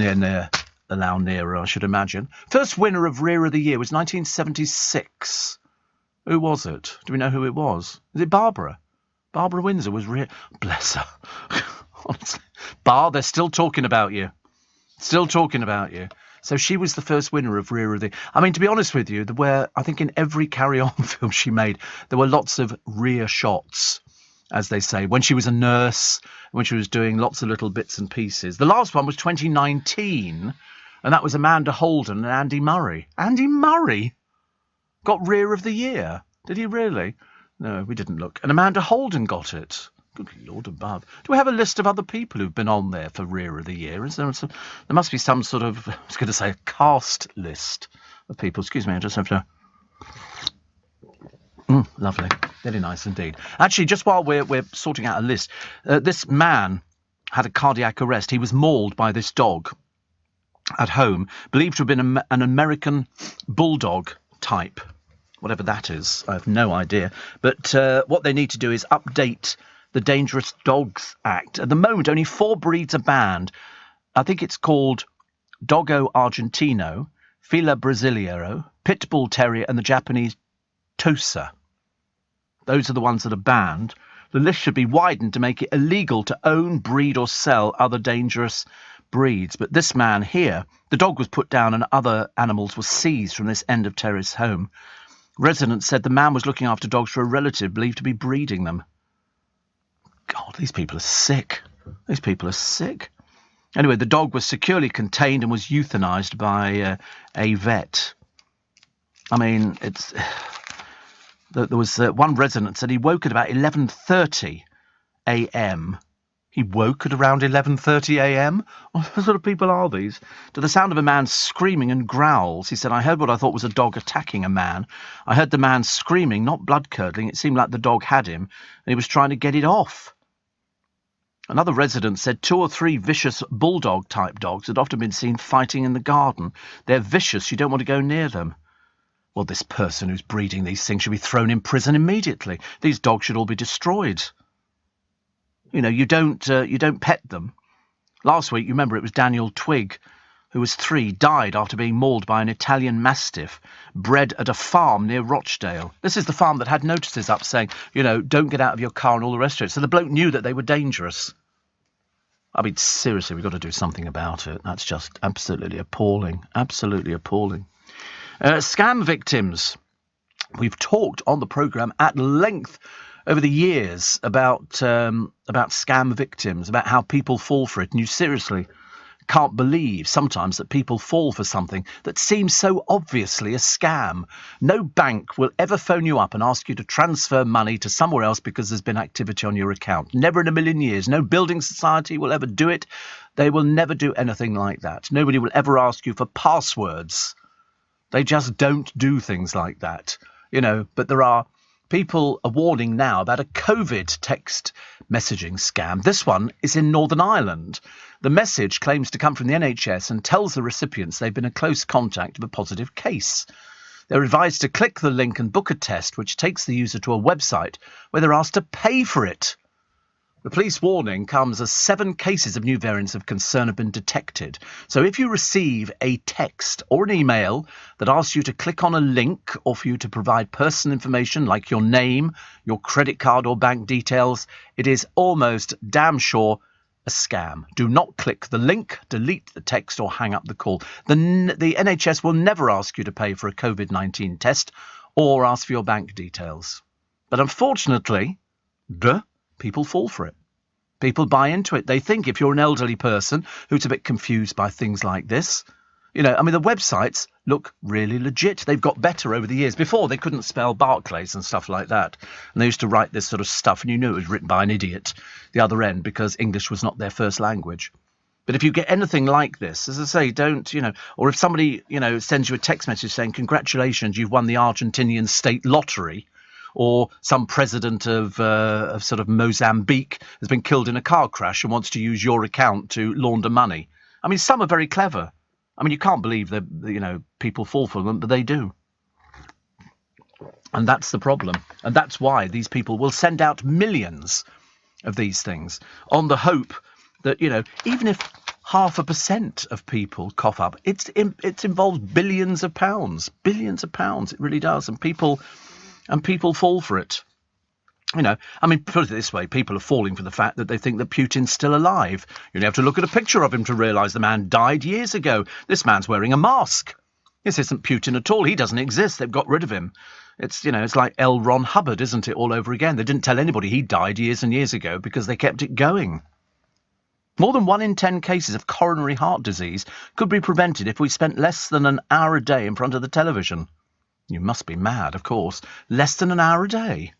A: allow near her, I should imagine. First winner of Rear of the Year was 1976. Who was it? Do we know who it was? Is it Barbara? Barbara Windsor was Rear... Bless her. Honestly. They're still talking about you. Still talking about you. So she was the first winner of Rear of the... to be honest with you, I think in every Carry On film she made, there were lots of rear shots, as they say, when she was a nurse, when she was doing lots of little bits and pieces. The last one was 2019, and that was Amanda Holden and Andy Murray. Andy Murray got Rear of the Year. Did he really? No, we didn't look. And Amanda Holden got it. Good Lord above. Do we have a list of other people who've been on there for Rear of the Year? There must be some sort of, I was going to say, a cast list of people. Excuse me, I just have to... Lovely. Very nice indeed. Actually, just while we're sorting out a list, this man had a cardiac arrest. He was mauled by this dog at home, believed to have been an American bulldog type, whatever that is. I have no idea. But what they need to do is update the Dangerous Dogs Act. At the moment, only 4 breeds are banned. I think it's called Doggo Argentino, Fila Brasileiro, Pit Bull Terrier, and the Japanese Tosa. Those are the ones that are banned. The list should be widened to make it illegal to own, breed, or sell other dangerous breeds. But this man here, the dog was put down and other animals were seized from this end of terrace home. Residents said the man was looking after dogs for a relative believed to be breeding them. God, these people are sick. These people are sick. Anyway, the dog was securely contained and was euthanized by a vet. There was one resident said he woke at about 11:30 a.m. He woke at around 11:30 a.m.? What sort of people are these? To the sound of a man screaming and growls. He said, I heard what I thought was a dog attacking a man. I heard the man screaming, not blood-curdling. It seemed like the dog had him, and he was trying to get it off. Another resident said 2 or 3 vicious bulldog-type dogs had often been seen fighting in the garden. They're vicious. You don't want to go near them. Well, this person who's breeding these things should be thrown in prison immediately. These dogs should all be destroyed. You don't pet them. Last week, you remember, it was Daniel Twigg, who was 3, died after being mauled by an Italian Mastiff bred at a farm near Rochdale. This is the farm that had notices up saying, don't get out of your car and all the rest of it. So the bloke knew that they were dangerous. Seriously, we've got to do something about it. That's just absolutely appalling. Absolutely appalling. Scam victims. We've talked on the programme at length over the years about scam victims, about how people fall for it. And you seriously can't believe sometimes that people fall for something that seems so obviously a scam. No bank will ever phone you up and ask you to transfer money to somewhere else because there's been activity on your account. Never in a million years. No building society will ever do it. They will never do anything like that. Nobody will ever ask you for passwords. They just don't do things like that. But there are people are warning now about a COVID text messaging scam. This one is in Northern Ireland. The message claims to come from the NHS and tells the recipients they've been in close contact of a positive case. They're advised to click the link and book a test, which takes the user to a website where they're asked to pay for it. The police warning comes as 7 cases of new variants of concern have been detected. So if you receive a text or an email that asks you to click on a link or for you to provide personal information like your name, your credit card or bank details, it is almost damn sure a scam. Do not click the link, delete the text or hang up the call. The NHS will never ask you to pay for a COVID-19 test or ask for your bank details. But unfortunately, people fall for it. People buy into it. They think if you're an elderly person who's a bit confused by things like this, the websites look really legit. They've got better over the years. Before, they couldn't spell Barclays and stuff like that. And they used to write this sort of stuff, and you knew it was written by an idiot, the other end, because English was not their first language. But if you get anything like this, as I say, don't, or if somebody, sends you a text message saying, congratulations, you've won the Argentinian state lottery, or some president of sort of Mozambique has been killed in a car crash and wants to use your account to launder money. I mean, some are very clever. I mean, you can't believe that, people fall for them, but they do. And that's the problem. And that's why these people will send out millions of these things on the hope that, even if 0.5% of people cough up, it involves billions of pounds. Billions of pounds. It really does. And people fall for it. Put it this way, people are falling for the fact that they think that Putin's still alive. You only have to look at a picture of him to realise the man died years ago. This man's wearing a mask. This isn't Putin at all. He doesn't exist. They've got rid of him. It's like L. Ron Hubbard, isn't it, all over again? They didn't tell anybody he died years and years ago because they kept it going. More than 1 in 10 cases of coronary heart disease could be prevented if we spent less than an hour a day in front of the television. You must be mad, of course. Less than an hour a day.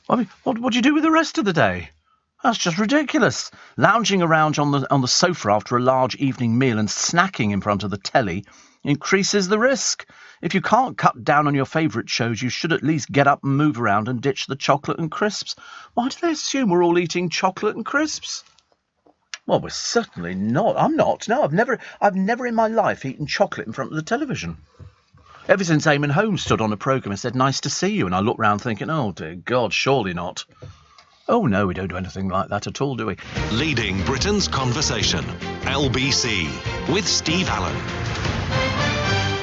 A: I mean, what do you do with the rest of the day? That's just ridiculous. Lounging around on the sofa after a large evening meal and snacking in front of the telly increases the risk. If you can't cut down on your favourite shows, you should at least get up and move around and ditch the chocolate and crisps. Why do they assume we're all eating chocolate and crisps? Well, we're certainly not. I'm not. No, I've never in my life eaten chocolate in front of the television. Ever since Eamon Holmes stood on a programme and said, nice to see you, and I looked round thinking, oh, dear God, surely not. Oh, no, we don't do anything like that at all, do we?
B: Leading Britain's conversation, LBC, with Steve Allen.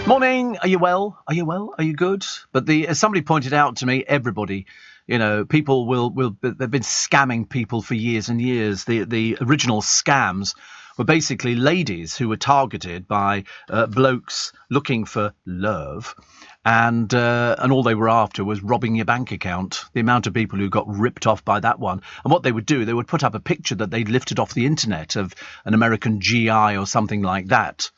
A: Morning. Are you well? Are you well? Are you good? But as somebody pointed out to me, everybody, people they've been scamming people for years and years. The original scams were basically ladies who were targeted by blokes looking for love, and all they were after was robbing your bank account. The amount of people who got ripped off by that one. And what they would do, they would put up a picture that they'd lifted off the internet of an American GI or something like that,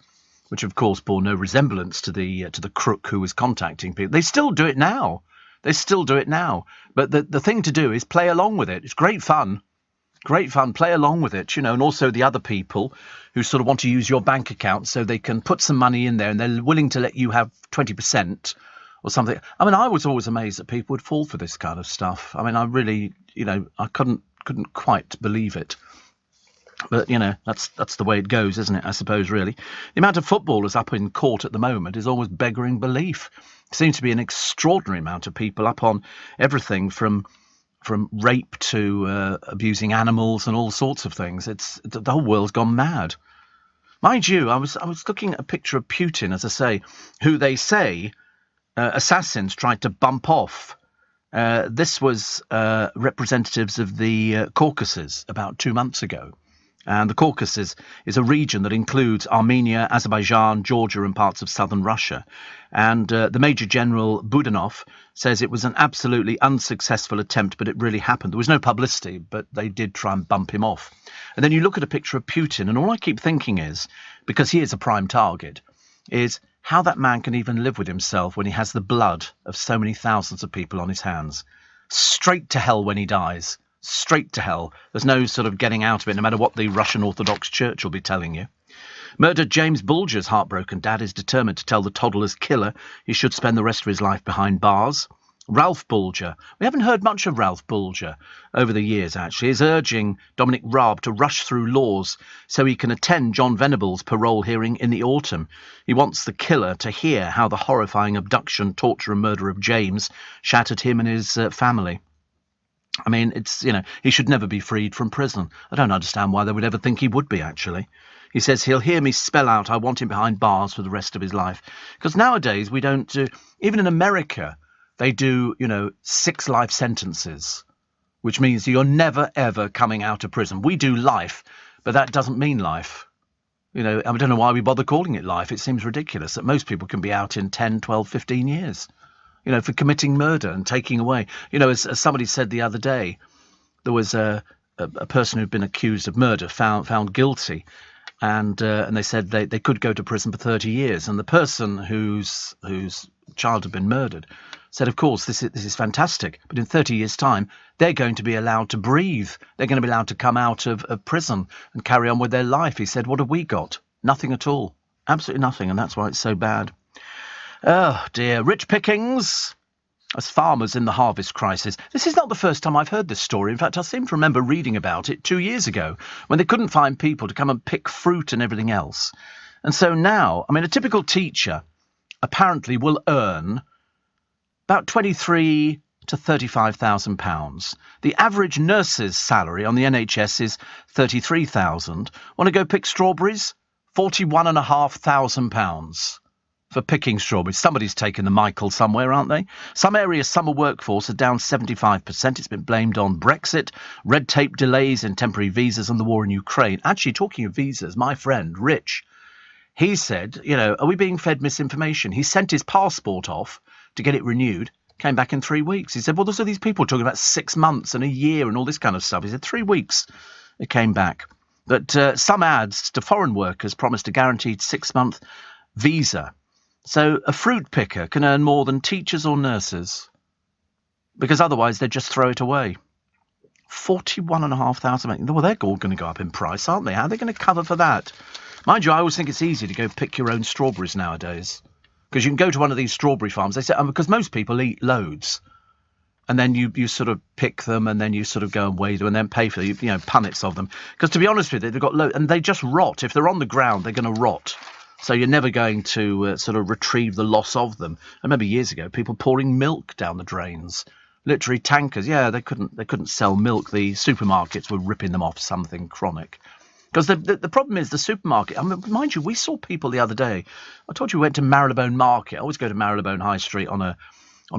A: which of course bore no resemblance to the crook who was contacting people. They still do it now. But the thing to do is play along with it. It's great fun. Great fun, play along with it, and also the other people who sort of want to use your bank account so they can put some money in there and they're willing to let you have 20% or something. I mean, I was always amazed that people would fall for this kind of stuff. I mean, I really, I couldn't quite believe it. But, that's the way it goes, isn't it, I suppose, really. The amount of footballers up in court at the moment is almost beggaring belief. There seems to be an extraordinary amount of people up on everything from rape to abusing animals and all sorts of things. The whole world's gone mad. Mind you, I was looking at a picture of Putin, as I say, who they say assassins tried to bump off. This was representatives of the Caucasus about 2 months ago. And the Caucasus is a region that includes Armenia, Azerbaijan, Georgia and parts of southern Russia. And the Major General Budanov says it was an absolutely unsuccessful attempt, but it really happened. There was no publicity, but they did try and bump him off. And then you look at a picture of Putin, and all I keep thinking is, because he is a prime target, is how that man can even live with himself when he has the blood of so many thousands of people on his hands. Straight to hell when he dies. Straight to hell. There's no sort of getting out of it, no matter what the Russian Orthodox Church will be telling you. Murdered James Bulger's heartbroken dad is determined to tell the toddler's killer he should spend the rest of his life behind bars. Ralph Bulger. We haven't heard much of Ralph Bulger over the years, actually. Is urging Dominic Raab to rush through laws so he can attend John Venable's parole hearing in the autumn. He wants the killer to hear how the horrifying abduction, torture and murder of James shattered him and his family. I mean, it's, he should never be freed from prison. I don't understand why they would ever think he would be, actually. He says he'll hear me spell out I want him behind bars for the rest of his life. Because nowadays we don't do, even in America, they do, 6 life sentences, which means you're never, ever coming out of prison. We do life, but that doesn't mean life. I don't know why we bother calling it life. It seems ridiculous that most people can be out in 10, 12, 15 years, for committing murder and taking away. As somebody said the other day, there was a person who'd been accused of murder, found guilty, and they said they could go to prison for 30 years. And the person whose child had been murdered said, of course, this is fantastic, but in 30 years' time, they're going to be allowed to breathe. They're going to be allowed to come out of prison and carry on with their life. He said, what have we got? Nothing at all. Absolutely nothing, and that's why it's so bad. Oh, dear. Rich pickings as farmers in the harvest crisis. This is not the first time I've heard this story. In fact, I seem to remember reading about it 2 years ago when they couldn't find people to come and pick fruit and everything else. And so now, a typical teacher apparently will earn about £23,000 to £35,000. The average nurse's salary on the NHS is £33,000. Want to go pick strawberries? £41,500 for picking strawberries. Somebody's taken the Michael somewhere, aren't they? Some areas' summer workforce are down 75%. It's been blamed on Brexit, red tape delays in temporary visas and the war in Ukraine. Actually, talking of visas, my friend, Rich, he said, are we being fed misinformation? He sent his passport off to get it renewed, came back in 3 weeks. He said, well, there's all these people talking about 6 months and a year and all this kind of stuff. He said 3 weeks it came back. But some ads to foreign workers promised a guaranteed 6-month visa. So a fruit picker can earn more than teachers or nurses because otherwise they'd just throw it away. £41,500. Well, they're all going to go up in price, aren't they? How are they going to cover for that? Mind you, I always think it's easy to go pick your own strawberries nowadays. Because you can go to one of these strawberry farms. They say, because most people eat loads. And then you sort of pick them and then you sort of go and weigh them and then pay for punnets of them. Because to be honest with you, they've got loads. And they just rot. If they're on the ground, they're going to rot. So you're never going to sort of retrieve the loss of them. I remember years ago, people pouring milk down the drains. Literally tankers. Yeah, they couldn't sell milk. The supermarkets were ripping them off something chronic. Because the problem is the supermarket. Mind you, we saw people the other day. I told you we went to Marylebone Market. I always go to Marylebone High Street on a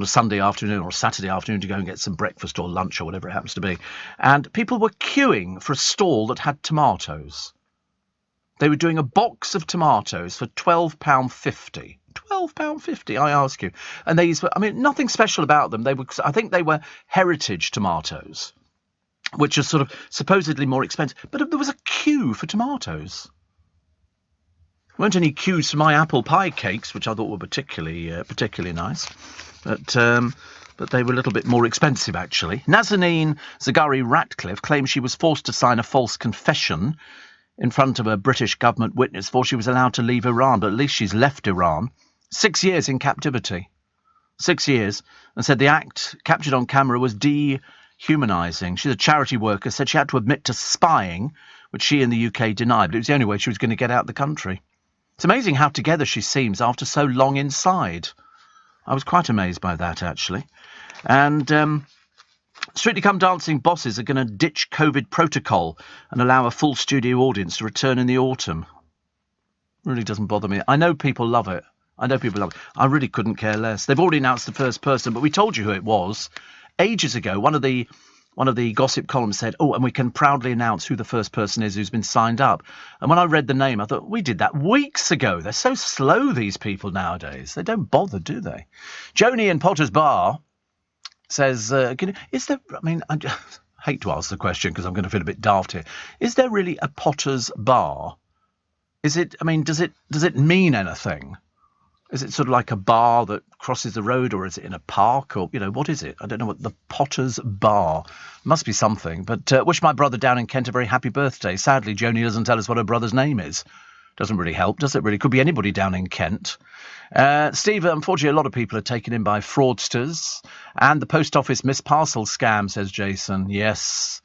A: Sunday afternoon or a Saturday afternoon to go and get some breakfast or lunch or whatever it happens to be. And people were queuing for a stall that had tomatoes. They were doing a box of tomatoes for £12.50. £12.50, I ask you. And these were, nothing special about them. I think they were heritage tomatoes, which are sort of supposedly more expensive. But there was a queue for tomatoes. There weren't any queues for my apple pie cakes, which I thought were particularly nice. But they were a little bit more expensive, actually. Nazanin Zaghari Ratcliffe claims she was forced to sign a false confession in front of a British government witness before she was allowed to leave Iran. But at least she's left Iran. 6 years in captivity. 6 years. And said the act captured on camera was dehumanising. She's a charity worker, said she had to admit to spying, which she in the UK denied, but it was the only way she was going to get out of the country. It's amazing how together she seems after so long inside. I was quite amazed by that, actually. And Strictly Come Dancing bosses are going to ditch COVID protocol and allow a full studio audience to return in the autumn. Really doesn't bother me. I know people love it. I really couldn't care less. They've already announced the first person, but we told you who it was. Ages ago, one of the gossip columns said, oh, and we can proudly announce who the first person is who's been signed up. And when I read the name, I thought, we did that weeks ago. They're so slow, these people nowadays. They don't bother, do they? Joni in Potter's Bar says, is there, I just hate to ask the question because I'm going to feel a bit daft here. Is there really a Potter's Bar? Is it, does it mean anything? Is it sort of like a bar that crosses the road, or is it in a park, or, what is it? I don't know what the Potter's Bar must be something. But wish my brother down in Kent a very happy birthday. Sadly, Joni doesn't tell us what her brother's name is. Doesn't really help, does it really? Could be anybody down in Kent. Steve, unfortunately, a lot of people are taken in by fraudsters. And the post office missed parcel scam, says Jason. Yes.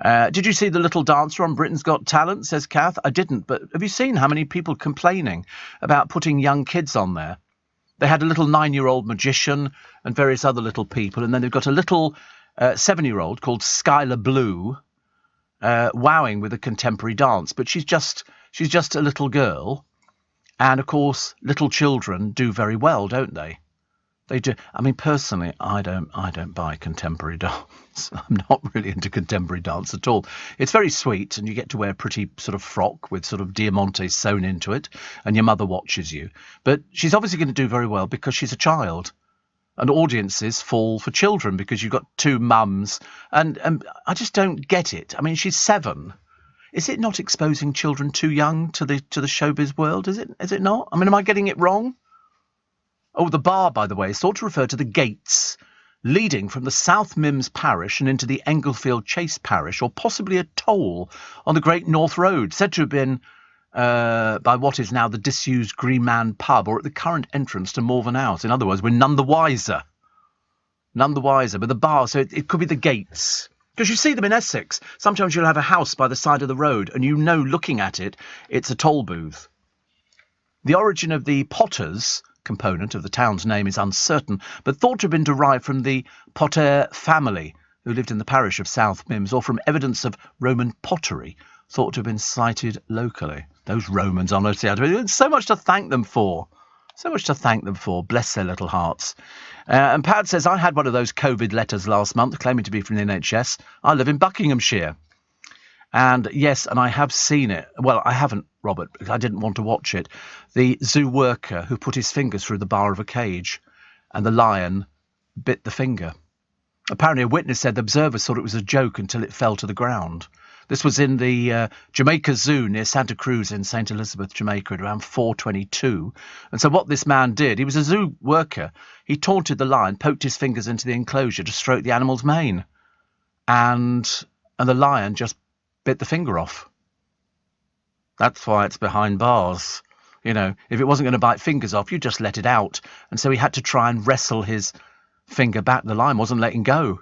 A: Did you see the little dancer on Britain's Got Talent, says Kath? I didn't, but have you seen how many people complaining about putting young kids on there? They had a little 9-year-old magician and various other little people, and then they've got a little 7-year-old called Skylar Blue wowing with a contemporary dance. But she's just a little girl. And, of course, little children do very well, don't they? They do. I mean, personally, I don't buy contemporary dance. I'm not really into contemporary dance at all. It's very sweet, and you get to wear a pretty sort of frock with sort of diamantes sewn into it, and your mother watches you. But she's obviously going to do very well because she's a child. And audiences fall for children because you've got two mums. And I just don't get it. I mean, she's 7. Is it not exposing children too young to the showbiz world? Is it not? I mean, am I getting it wrong? Oh, the bar, by the way, is thought to refer to the gates leading from the South Mimms parish and into the Englefield Chase parish, or possibly a toll on the Great North Road, said to have been by what is now the disused Green Man pub, or at the current entrance to Morven House. In other words, we're none the wiser. None the wiser. But the bar, so it could be the gates. Because you see them in Essex. Sometimes you'll have a house by the side of the road, and you know, looking at it, it's a toll booth. The origin of the Potters component of the town's name is uncertain, but thought to have been derived from the Potter family, who lived in the parish of South Mimms, or from evidence of Roman pottery, thought to have been sighted locally. Those Romans, honestly, there's so much to thank them for. So much to thank them for. Bless their little hearts. And Pat says, I had one of those COVID letters last month claiming to be from the NHS. I live in Buckinghamshire. And yes, and I have seen it. Well, I haven't, Robert, because I didn't want to watch it. The zoo worker who put his fingers through the bar of a cage and the lion bit the finger. Apparently a witness said the observers thought it was a joke until it fell to the ground. This was in the Jamaica Zoo near Santa Cruz in St. Elizabeth, Jamaica, at around 4:22. And so what this man did, he was a zoo worker. He taunted the lion, poked his fingers into the enclosure to stroke the animal's mane. And the lion just bit the finger off. That's why it's behind bars. You know, if it wasn't going to bite fingers off, you just let it out. And so he had to try and wrestle his finger back. The lion wasn't letting go.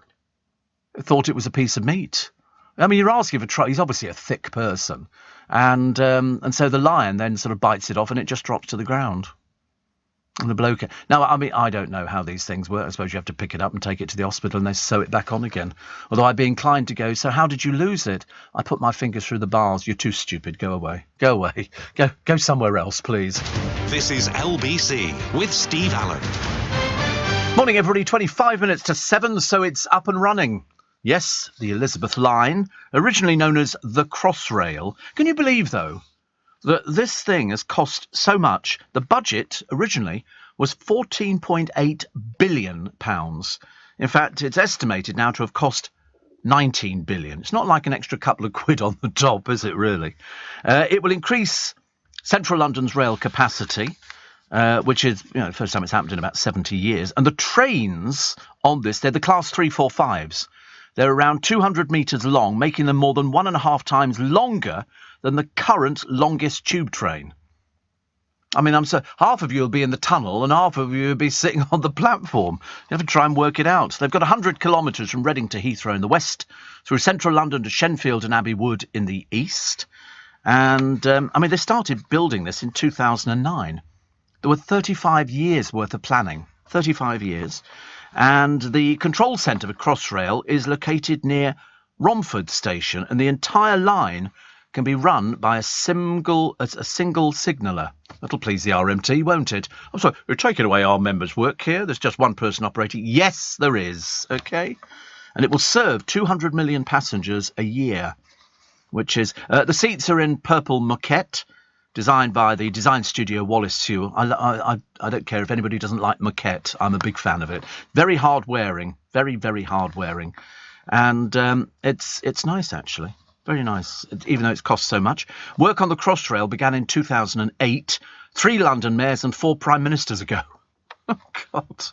A: He thought it was a piece of meat. I mean, you're asking for trouble. He's obviously a thick person. And so the lion then sort of bites it off and it just drops to the ground. And the bloke... Now, I mean, I don't know how these things work. I suppose you have to pick it up and take it to the hospital and they sew it back on again. Although I'd be inclined to go, so how did you lose it? I put my fingers through the bars. You're too stupid. Go away. Go away. Go somewhere else, please.
B: This is LBC with Steve Allen.
A: Morning, everybody. 25 minutes to 7, so it's up and running. Yes, the Elizabeth Line, originally known as the Crossrail. Can you believe, though, that this thing has cost so much? The budget originally was £14.8 billion. In fact, it's estimated now to have cost 19 billion. It's not like an extra couple of quid on the top, is it really? It will increase central London's rail capacity, which is, the first time it's happened in about 70 years. And the trains on this, they're the Class 345s. They're around 200 metres long, making them more than 1.5 times longer than the current longest tube train. I mean, half of you will be in the tunnel and half of you will be sitting on the platform. You have to try and work it out. They've got 100 kilometres from Reading to Heathrow in the west, through central London to Shenfield and Abbey Wood in the east. And, they started building this in 2009. There were 35 years' worth of planning. 35 years. And the control centre for Crossrail is located near Romford Station, and the entire line can be run by a single signaller. That'll please the RMT, won't it? I'm sorry, we're taking away our members' work here. There's just one person operating. Yes, there is. OK? And it will serve 200 million passengers a year, which is... the seats are in purple moquette, designed by the design studio Wallace Sewell. I don't care if anybody doesn't like moquette. I'm a big fan of it. Very hard wearing. Very, very hard wearing. And it's nice, actually. Very nice, even though it's cost so much. Work on the Crossrail began in 2008, 3 London mayors and 4 prime ministers ago. Oh, God.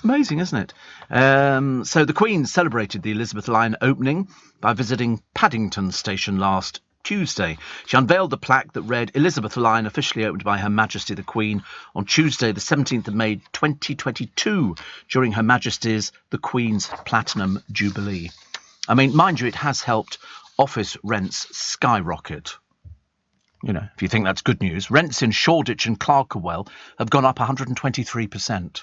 A: Amazing, isn't it? So the Queen celebrated the Elizabeth Line opening by visiting Paddington Station last Tuesday. She unveiled the plaque that read, Elizabeth Line, officially opened by Her Majesty the Queen on Tuesday, the 17th of May 2022, during Her Majesty's the Queen's Platinum Jubilee. I mean, mind you, it has helped office rents skyrocket. You know, if you think that's good news, rents in Shoreditch and Clerkenwell have gone up 123%.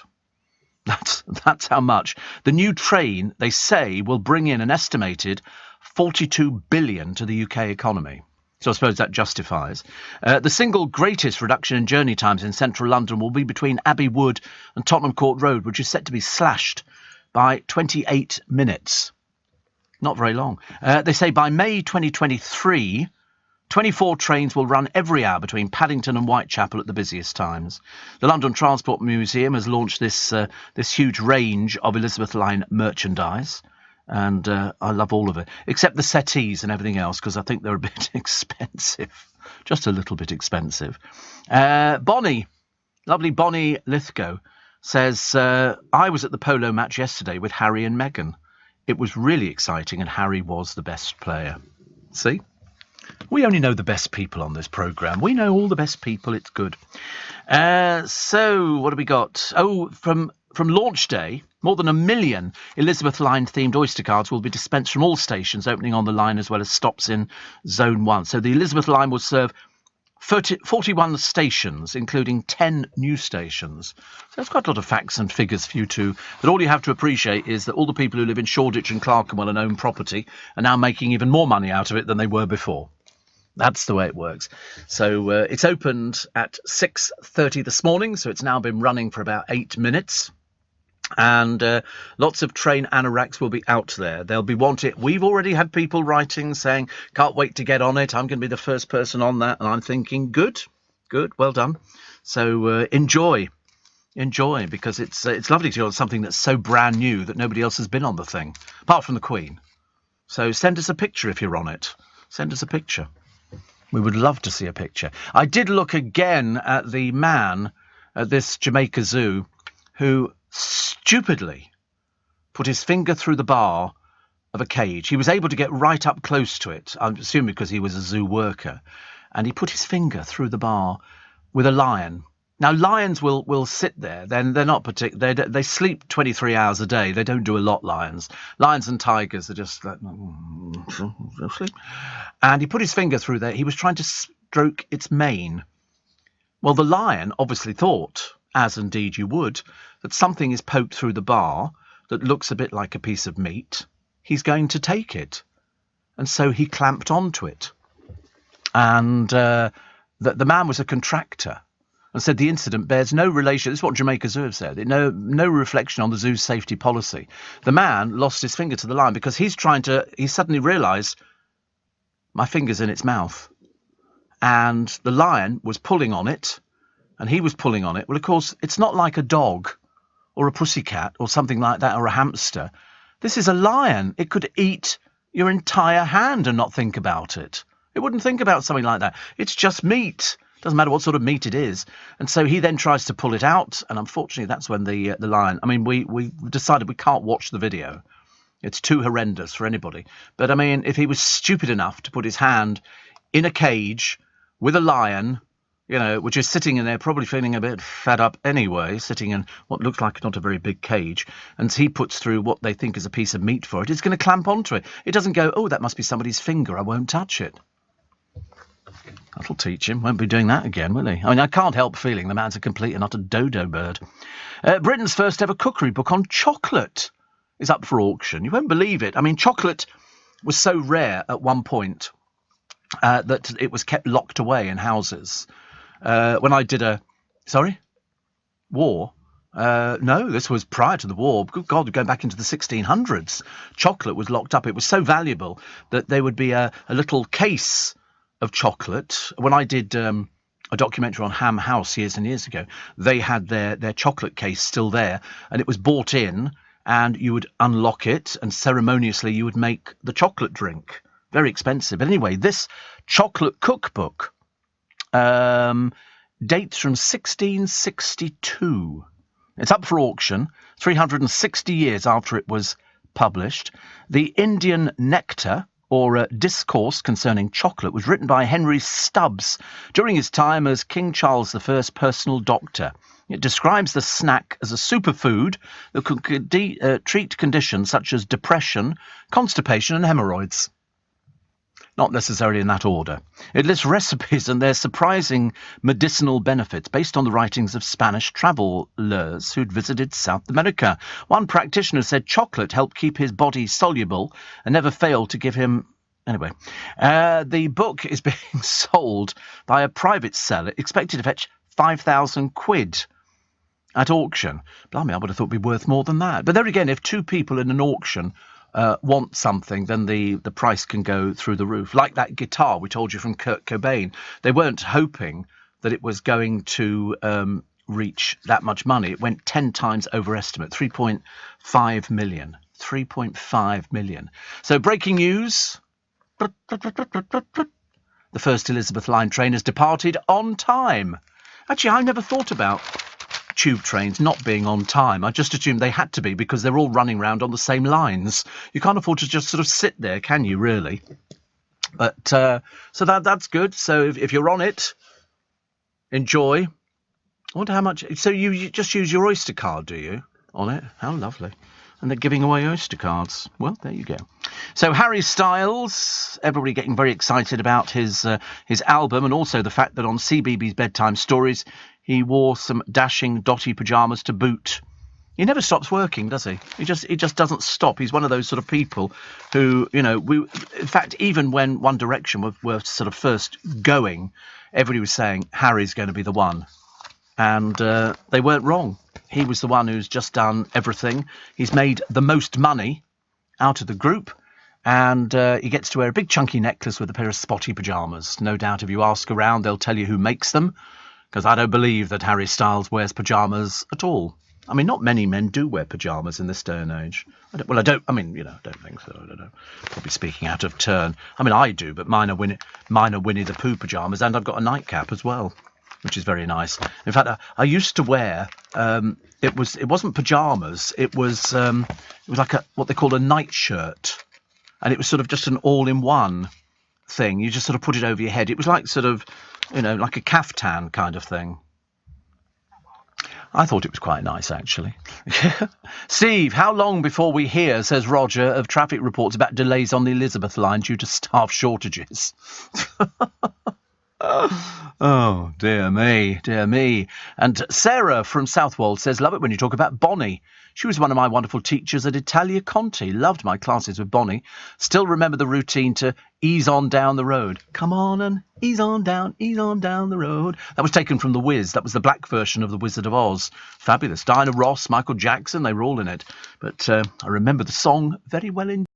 A: That's how much. The new train, they say, will bring in an estimated 42 billion to the UK economy. So I suppose that justifies. The single greatest reduction in journey times in central London will be between Abbey Wood and Tottenham Court Road, which is set to be slashed by 28 minutes. Not very long. They say by May 2023, 24 trains will run every hour between Paddington and Whitechapel at the busiest times. The London Transport Museum has launched this huge range of Elizabeth Line merchandise. And I love all of it, except the settees and everything else, because I think they're a bit expensive. Just a little bit expensive. Bonnie, lovely Bonnie Lithgow, says, I was at the polo match yesterday with Harry and Meghan. It was really exciting, and Harry was the best player. See? We only know the best people on this programme. We know all the best people. It's good. So, what have we got? Oh, from launch day, more than 1 million Elizabeth Line-themed Oyster cards will be dispensed from all stations opening on the line, as well as stops in Zone 1. So the Elizabeth Line will serve 41 stations, including 10 new stations. So there's quite a lot of facts and figures for you too. But all you have to appreciate is that all the people who live in Shoreditch and Clerkenwell and own property are now making even more money out of it than they were before. That's the way it works. So it's opened at 6:30 this morning, so it's now been running for about 8 minutes. And lots of train anoraks will be out there. They'll be wanting. We've already had people writing saying, can't wait to get on it. I'm going to be the first person on that. And I'm thinking, good, well done. So enjoy, because it's lovely to go on something that's so brand new that nobody else has been on the thing, apart from the Queen. So send us a picture if you're on it. Send us a picture. We would love to see a picture. I did look again at the man at this Jamaica Zoo who stupidly put his finger through the bar of a cage. He was able to get right up close to it, I'm assuming because he was a zoo worker, and he put his finger through the bar with a lion. Now, lions will sit there. Then they're not particular. They sleep 23 hours a day. They don't do a lot, lions. Lions and tigers are just like, sleep. And he put his finger through there. He was trying to stroke its mane. Well, the lion obviously thought, as indeed you would, that something is poked through the bar that looks a bit like a piece of meat. He's going to take it. And so he clamped onto it. And the man was a contractor and said the incident bears no relation. This is what Jamaica Zoo have said. No reflection on the zoo's safety policy. The man lost his finger to the lion because he suddenly realised, my finger's in its mouth. And the lion was pulling on it, and he was pulling on it. Well, of course, it's not like a dog or a pussycat or something like that, or a hamster. This is a lion. It could eat your entire hand and not think about it. It wouldn't think about something like that. It's just meat. Doesn't matter what sort of meat it is. And so he then tries to pull it out, and unfortunately that's when the lion... I mean, we decided we can't watch the video. It's too horrendous for anybody. But, I mean, if he was stupid enough to put his hand in a cage with a lion, you know, which is sitting in there probably feeling a bit fed up anyway, sitting in what looks like not a very big cage, and he puts through what they think is a piece of meat for it, it's going to clamp onto it. It doesn't go, oh, that must be somebody's finger, I won't touch it. That'll teach him. Won't be doing that again, will he? I mean, I can't help feeling the man's a complete and utter dodo bird. Britain's first ever cookery book on chocolate is up for auction. You won't believe it. I mean, chocolate was so rare at one point that it was kept locked away in houses. When I did war? No, this was prior to the war. Good God, going back into the 1600s. Chocolate was locked up. It was so valuable that there would be a little case of chocolate. When I did a documentary on Ham House years and years ago, they had their chocolate case still there, and it was bought in, and you would unlock it, and ceremoniously you would make the chocolate drink. Very expensive. But anyway, this chocolate cookbook dates from 1662. It's up for auction 360 years after it was published. The Indian Nectar or Discourse Concerning Chocolate, was written by Henry Stubbs during his time as King Charles I's personal doctor. It describes the snack as a superfood that could treat conditions such as depression, constipation and hemorrhoids. Not necessarily in that order. It lists recipes and their surprising medicinal benefits based on the writings of Spanish travellers who'd visited South America. One practitioner said chocolate helped keep his body soluble and never failed to give him... Anyway, the book is being sold by a private seller, expected to fetch 5,000 quid at auction. Blimey, I would have thought it'd be worth more than that. But there again, if two people in an auction want something, then the price can go through the roof. Like that guitar we told you from Kurt Cobain. They weren't hoping that it was going to reach that much money. It went 10 times overestimate, 3.5 million. 3.5 million. So breaking news. The first Elizabeth Line train has departed on time. Actually, I never thought about tube trains not being on time. I just assumed they had to be because they're all running around on the same lines. You can't afford to just sort of sit there, can you, really? But so that's good. So if you're on it, enjoy. I wonder how much... So you just use your Oyster card, do you, on it? How lovely. And they're giving away Oyster cards. Well, there you go. So Harry Styles, everybody getting very excited about his album, and also the fact that on CBeebies Bedtime Stories, he wore some dashing dotty pyjamas to boot. He never stops working, does he? He just doesn't stop. He's one of those sort of people who, in fact, even when One Direction were sort of first going, everybody was saying Harry's going to be the one. And they weren't wrong. He was the one who's just done everything. He's made the most money out of the group. And he gets to wear a big chunky necklace with a pair of spotty pyjamas. No doubt if you ask around, they'll tell you who makes them. Because I don't believe that Harry Styles wears pyjamas at all. I mean, not many men do wear pyjamas in this day and age. I don't think so. I don't know. Probably speaking out of turn. I mean, I do, but mine are Winnie the Pooh pyjamas, and I've got a nightcap as well, which is very nice. In fact, I used to wear... it wasn't pyjamas. It was like what they call a nightshirt, and it was sort of just an all-in-one thing. You just sort of put it over your head. It was like sort of, like a caftan kind of thing. I thought it was quite nice, actually. Steve, how long before we hear, says Roger, of traffic reports about delays on the Elizabeth line due to staff shortages? Oh, dear me, dear me. And Sarah from Southwold says, love it when you talk about Bonnie. She was one of my wonderful teachers at Italia Conti. Loved my classes with Bonnie. Still remember the routine to ease on down the road. Come on and ease on down the road. That was taken from The Wiz. That was the black version of The Wizard of Oz. Fabulous. Diana Ross, Michael Jackson, they were all in it. But I remember the song very well indeed.